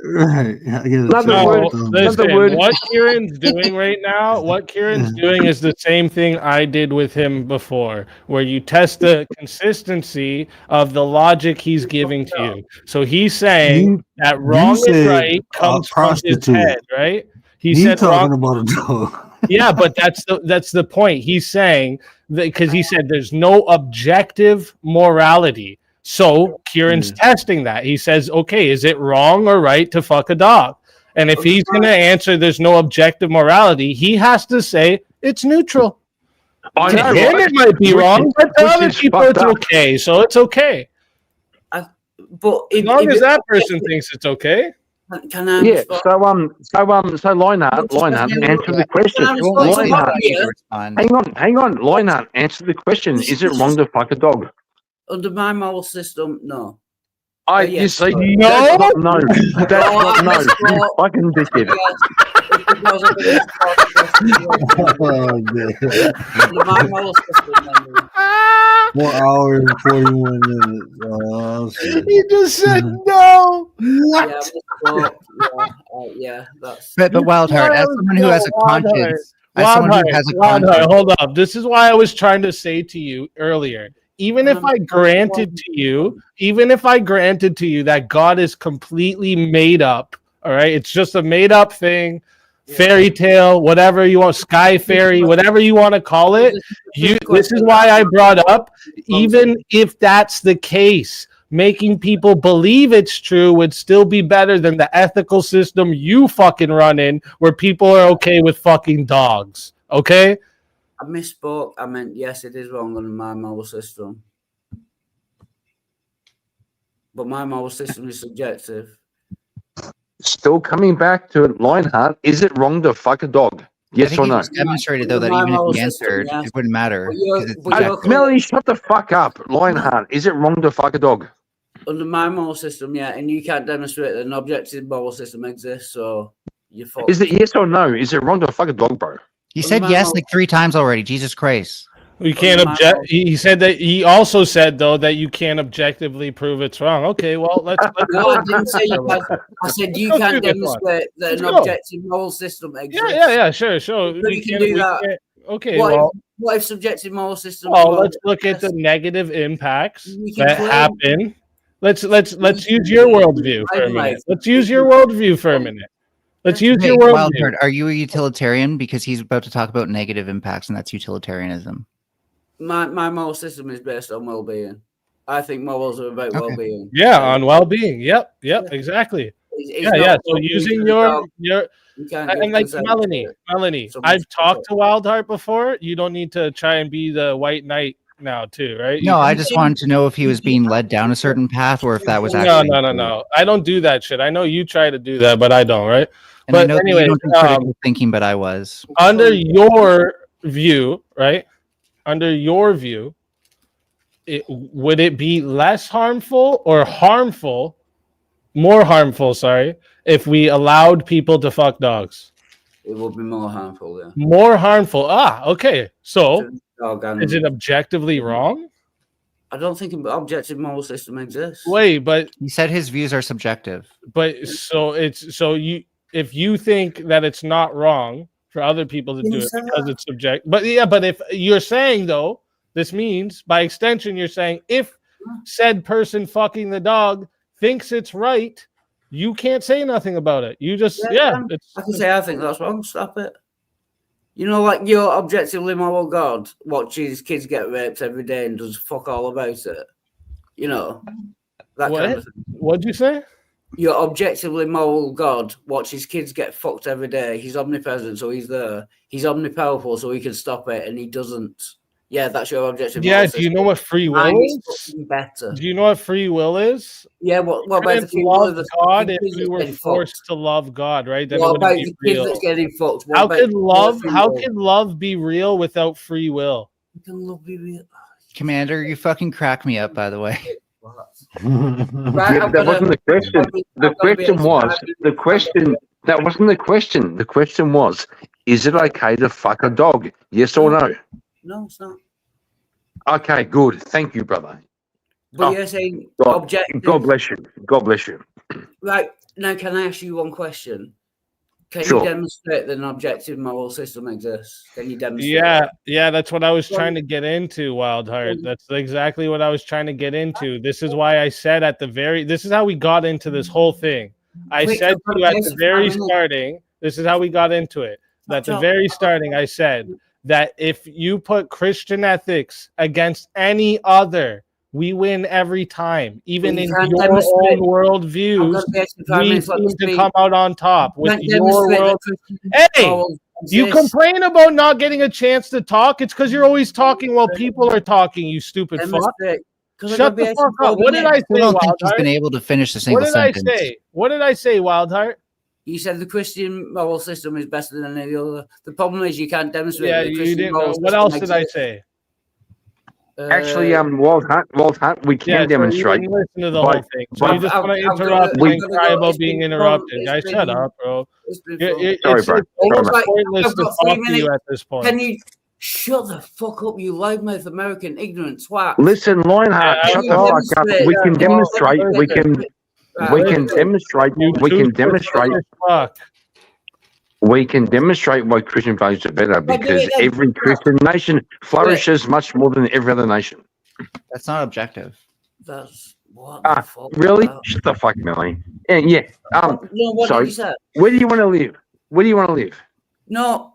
Right. Listen, what Kieran's doing right now, is the same thing I did with him before, where you test the consistency of the logic he's giving to you. So he's saying that wrong and right comes from his head, right? He said talking about a dog. Yeah, but that's the point. He's saying that because he said there's no objective morality. So Kieran's testing that. He says, okay, is it wrong or right to fuck a dog? And if he's going to answer there's no objective morality, he has to say it's neutral. To him, it might be wrong, but to other people, it's okay. So it's okay. But as long as that person thinks it's okay. Can I? Yeah. So Lionheart, answer the question. Hang on, Lionheart, answer the question. Is it wrong to fuck a dog? Under my moral system, no. You see, that's not no. That's not no. You fucking dickhead. Under my moral system, 4 hours and 41 minutes. Oh, he just said no. What? Yeah, that's. But Wildheart, as someone who has a conscience, hold up. This is why I was trying to say to you earlier. Even if I granted to you that God is completely made up, all right? It's just a made up thing, fairy tale, whatever you want, sky fairy, whatever you want to call it. This is why I brought up, even if that's the case, making people believe it's true would still be better than the ethical system you fucking run in where people are okay with fucking dogs, okay? I misspoke. I meant, yes, it is wrong under my moral system. But my moral system is subjective. Still coming back to it, Lionheart, is it wrong to fuck a dog? Yes or no? It's demonstrated, though, that even if he answered, it wouldn't matter. Melanie, shut the fuck up. Lionheart, is it wrong to fuck a dog? Under my moral system, yeah, and you can't demonstrate that an objective moral system exists, so you're fucked. Is it yes or no? Is it wrong to fuck a dog, bro? He said yes like 3 times already. Jesus Christ. We can't object. He said that. He also said though that you can't objectively prove it's wrong. Okay, well let's no, I didn't say you can. I said you can't demonstrate that an objective moral system exists. Yeah, sure. So you can do that. Okay, what if subjective moral system? Well, let's look at the negative impacts that happen. Let's use your worldview for a minute. Let's use your worldview for a minute. Let's use your worldview. Are you a utilitarian? Because he's about to talk about negative impacts, and that's utilitarianism. My moral system is based on well-being. I think morals are about well-being. Yeah, on well-being. Yep, exactly. Yeah. So using your and like Melanie, I've talked to Wildheart before. You don't need to try and be the white knight now too, right? No, I just wanted to know if he was being led down a certain path or if that was actually No. I don't do that shit. I know you try to do that, but I don't, right? And but I know anyway, you don't do critical thinking, but I was. Under your view, right? Under your view, would it be less harmful or harmful, more harmful, sorry, if we allowed people to fuck dogs? It would be more harmful, yeah. More harmful. Okay. So, is it objectively wrong? I don't think an objective moral system exists. Wait, but he said his views are subjective. But if you think that it's not wrong for other people to do it because it's subjective, but if you're saying though, this means by extension you're saying if said person fucking the dog thinks it's right, you can't say nothing about it. You just I can say I think that's wrong. Stop it. You know, like your objectively moral God watches kids get raped every day and does fuck all about it. You know, that kind of thing. What'd you say? Your objectively moral God watches kids get fucked every day. He's omnipresent, so he's there. He's omnipowerful, so he can stop it, and he doesn't. Yeah, that's your objective. Yeah, do you know what free will is? Better. Do you know what free will is? Yeah, what about the free will of God if we were forced to love God, right? Then what it about wouldn't the be kid real. that's getting fucked? How could love be real without free will? How can love be real? Commander, you fucking crack me up, by the way. That wasn't the question. The question was, is it okay to fuck a dog? Yes or no? No, it's not. Okay, good. Thank you, brother. But you're saying objective. God bless you. God bless you. Right, now can I ask you one question? Can Sure. you demonstrate that an objective moral system exists? Can you demonstrate? Yeah, that's what I was trying to get into, Wildheart. That's exactly what I was trying to get into. This is why I said this is how we got into this whole thing. I said to you at the very starting, this is how we got into it. At the very starting, I said that if you put Christian ethics against any other, we win every time. Even in your own worldviews, we seem to come out on top with your world. Hey, you complain about not getting a chance to talk. It's because you're always talking while people are talking, you stupid fuck. Shut the fuck up. What did I say, I don't think he's Wildheart? been able to finish a single sentence. What did I say, Wildheart? You said the Christian moral system is better than any other. The problem is you can't demonstrate. Yeah, the you Christian didn't moral know. What system else did I exists. say? Actually, Walt Hunt, we can demonstrate. You listen to the whole thing. So you just want to interrupt and cry about being interrupted. Guys, shut up, bro. It's almost pointless to talk to you at this point. Can you shut the fuck up, you loudmouth American ignorant twat? Listen, Lionheart, shut the fuck up. We can demonstrate. We can demonstrate why Christian values are better because every Christian nation flourishes much more than every other nation. That's not objective. That's what the fuck. Really? Shut the fuck, Melanie. Yeah. What So, did you say? where do you want to live? Where do you want to live? No,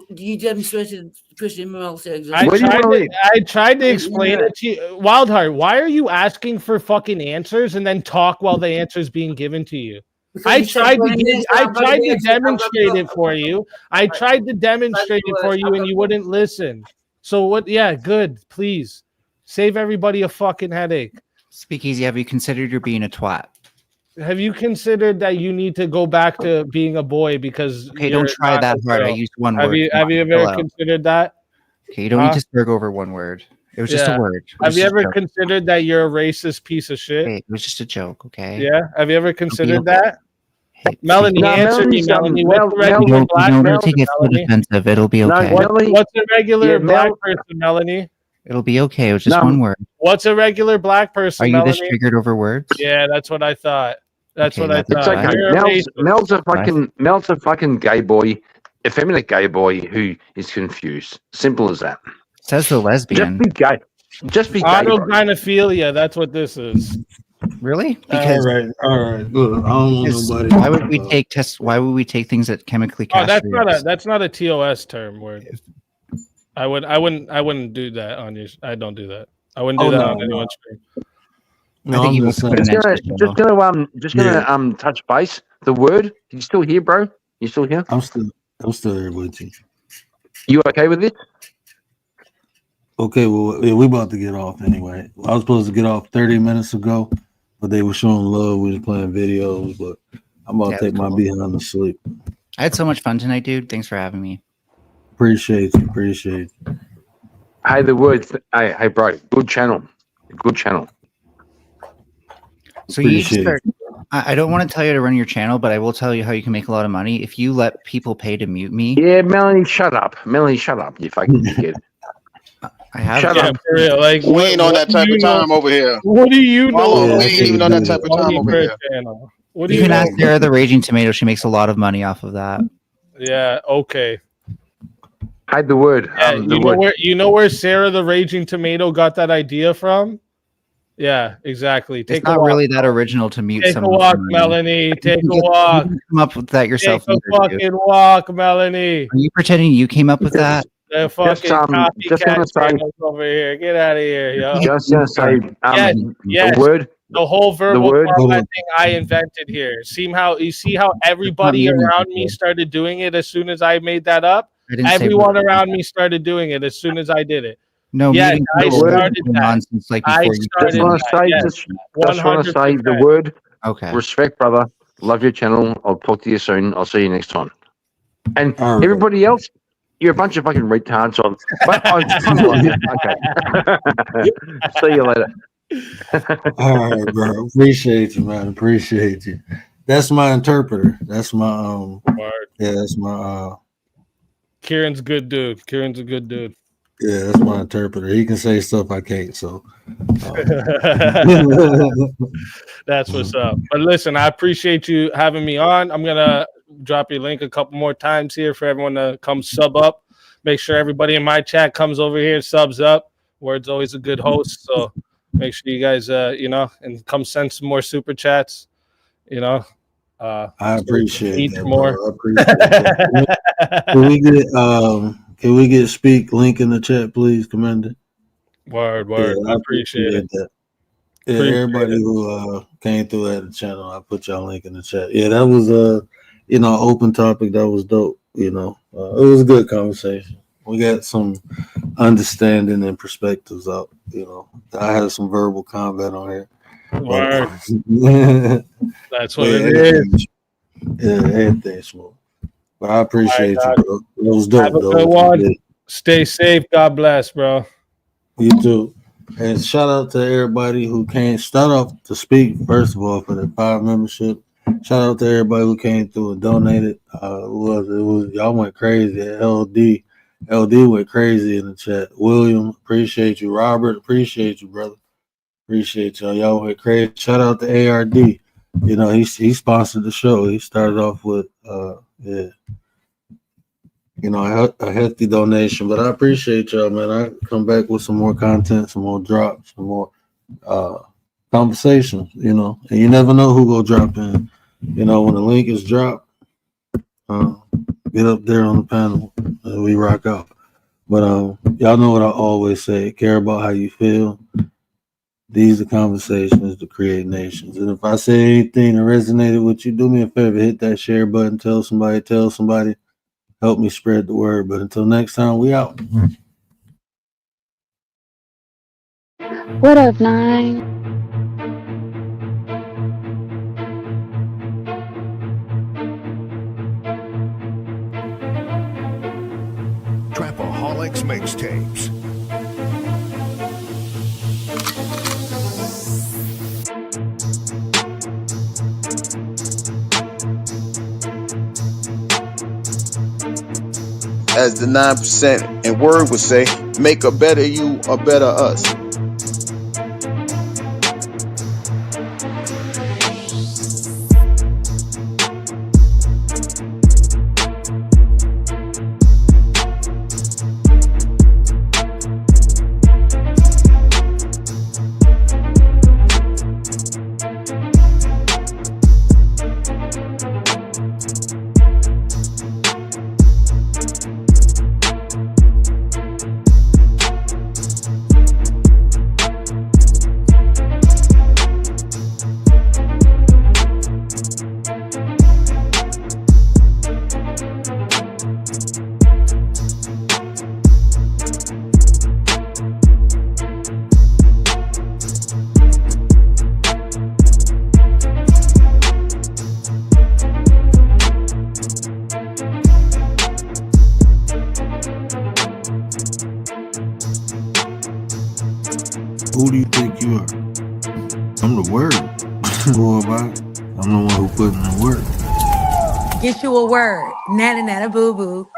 you demonstrated Christian morality exists. I tried to explain it to you. Wildheart, why are you asking for fucking answers and then talk while the answer's being given to you? I tried to demonstrate it for you. I tried to demonstrate it for you and you wouldn't listen. So what? Yeah, good. Please save everybody a fucking headache. Speakeasy, have you considered you're being a twat? Have you considered that you need to go back to being a boy because? Okay, don't try that hard. I used one word. Have you ever considered that? Okay, you don't need to smirk over one word. It was just a word. Have you ever considered that you're a racist piece of shit? Hey, it was just a joke, okay? Yeah. Have you ever considered that? Melanie, answer me, Melanie. What's a regular black person? Don't take it so defensive. It'll be okay. What's a regular black person, Melanie? It'll be okay. It was just one word. What's a regular black person, Are you Melanie? this triggered over words? Yeah, that's what I thought. That's what I It's thought. okay. Mel's a fucking gay boy, effeminate gay boy who is confused. Simple as that. Says the lesbian. Just be gay. Just be gay. Autogynephilia. That's what this is. Really? Because all right. Good. I don't want nobody. Why would we take tests? Why would we take things that chemically castrate? That's not a TOS term word. I wouldn't do that on you. I don't do that. I wouldn't do that on anyone's stream. No, I think just gonna touch base. The word. You still here, bro? You still here? I'm still here with you. You okay with it? Okay, well, yeah, we about to get off anyway. I was supposed to get off 30 minutes ago, but they were showing love. We were playing videos, but I'm about to take my behind to sleep. I had so much fun tonight, dude. Thanks for having me. Appreciate you. Appreciate you. Hey, the words. Hey, bro. Good channel. Good channel. So you start. I don't want to tell you to run your channel, but I will tell you how you can make a lot of money if you let people pay to mute me. Yeah, Melanie, shut up. Melanie, shut up. You fucking dickhead. I have. Shut up. For real, like We ain't on that type of time over here. What do you know? Hold on, we ain't even on that type of time over here. What do You you can know? ask Sarah the Raging Tomato. She makes a lot of money off of that. Yeah. Okay. Hide the word. Yeah, you know where Sarah the Raging Tomato got that idea from? Yeah, exactly. It's not really that original to mute Take someone. a walk, Melanie. Take a walk. You come up with that yourself. Take a fucking walk, Melanie. Are you pretending you came up with that? The fucking copycat channels over here. Get out of here, yo. Just gonna say, yes. the word. The whole verbal word- combat thing I invented here. See how everybody around me started doing it as soon as I made that up? Everyone around me started doing it as soon as I did it. No, yes, I started that. Nonsense like I before just want to say, just want to say the word. Okay. Respect, brother. Love your channel. I'll talk to you soon. I'll see you next time. And everybody else, you're a bunch of fucking retards. But I kind of love you. Okay. See you later. All right, bro. Appreciate you, man. Appreciate you. That's my interpreter. That's my yeah, that's my Kieran's good dude. Kieran's a good dude. Yeah, that's my interpreter. He can say stuff I can't, so that's what's up. But listen, I appreciate you having me on. I'm gonna drop your link a couple more times here for everyone to come sub up. Make sure everybody in my chat comes over here, subs up. Word's always a good host, so make sure you guys and come send some more super chats. I appreciate that, more. Bro. I appreciate that. Can we get speak link in the chat, please, Commander? Word. Yeah, I appreciate it. that. Yeah, everybody who came through at the channel, I put y'all link in the chat. Yeah, that was open topic. That was dope. It was a good conversation. We got some understanding and perspectives up. I had some verbal combat on here. Word. That's what it is. Yeah, everything's smooth. But I appreciate you, bro. It was dope. Have a good one. Stay safe. God bless, bro. You too. And shout out to everybody who came. Start off to speak, first of all, for the 5 membership. Shout out to everybody who came through and donated. It was y'all went crazy. LD went crazy in the chat. William, appreciate you. Robert, appreciate you, brother. Appreciate y'all. Y'all went crazy. Shout out to ARD. He sponsored the show. He started off with a hefty donation. But I appreciate y'all, man. I come back with some more content, some more drops, some more conversations, and you never know who will drop in. When the link is dropped, get up there on the panel and we rock out. But y'all know what I always say: care about how you feel. These are conversations to create nations. And if I say anything that resonated with you, do me a favor, hit that share button, tell somebody, help me spread the word. But until next time, we out. What up, Nine? Trapaholics Mixtapes. As the 9% and word would say, make a better you, a better us. Who do you think you are? I'm the word. Boy, I'm the one who put in the work. Get you a word. Nana nana boo boo.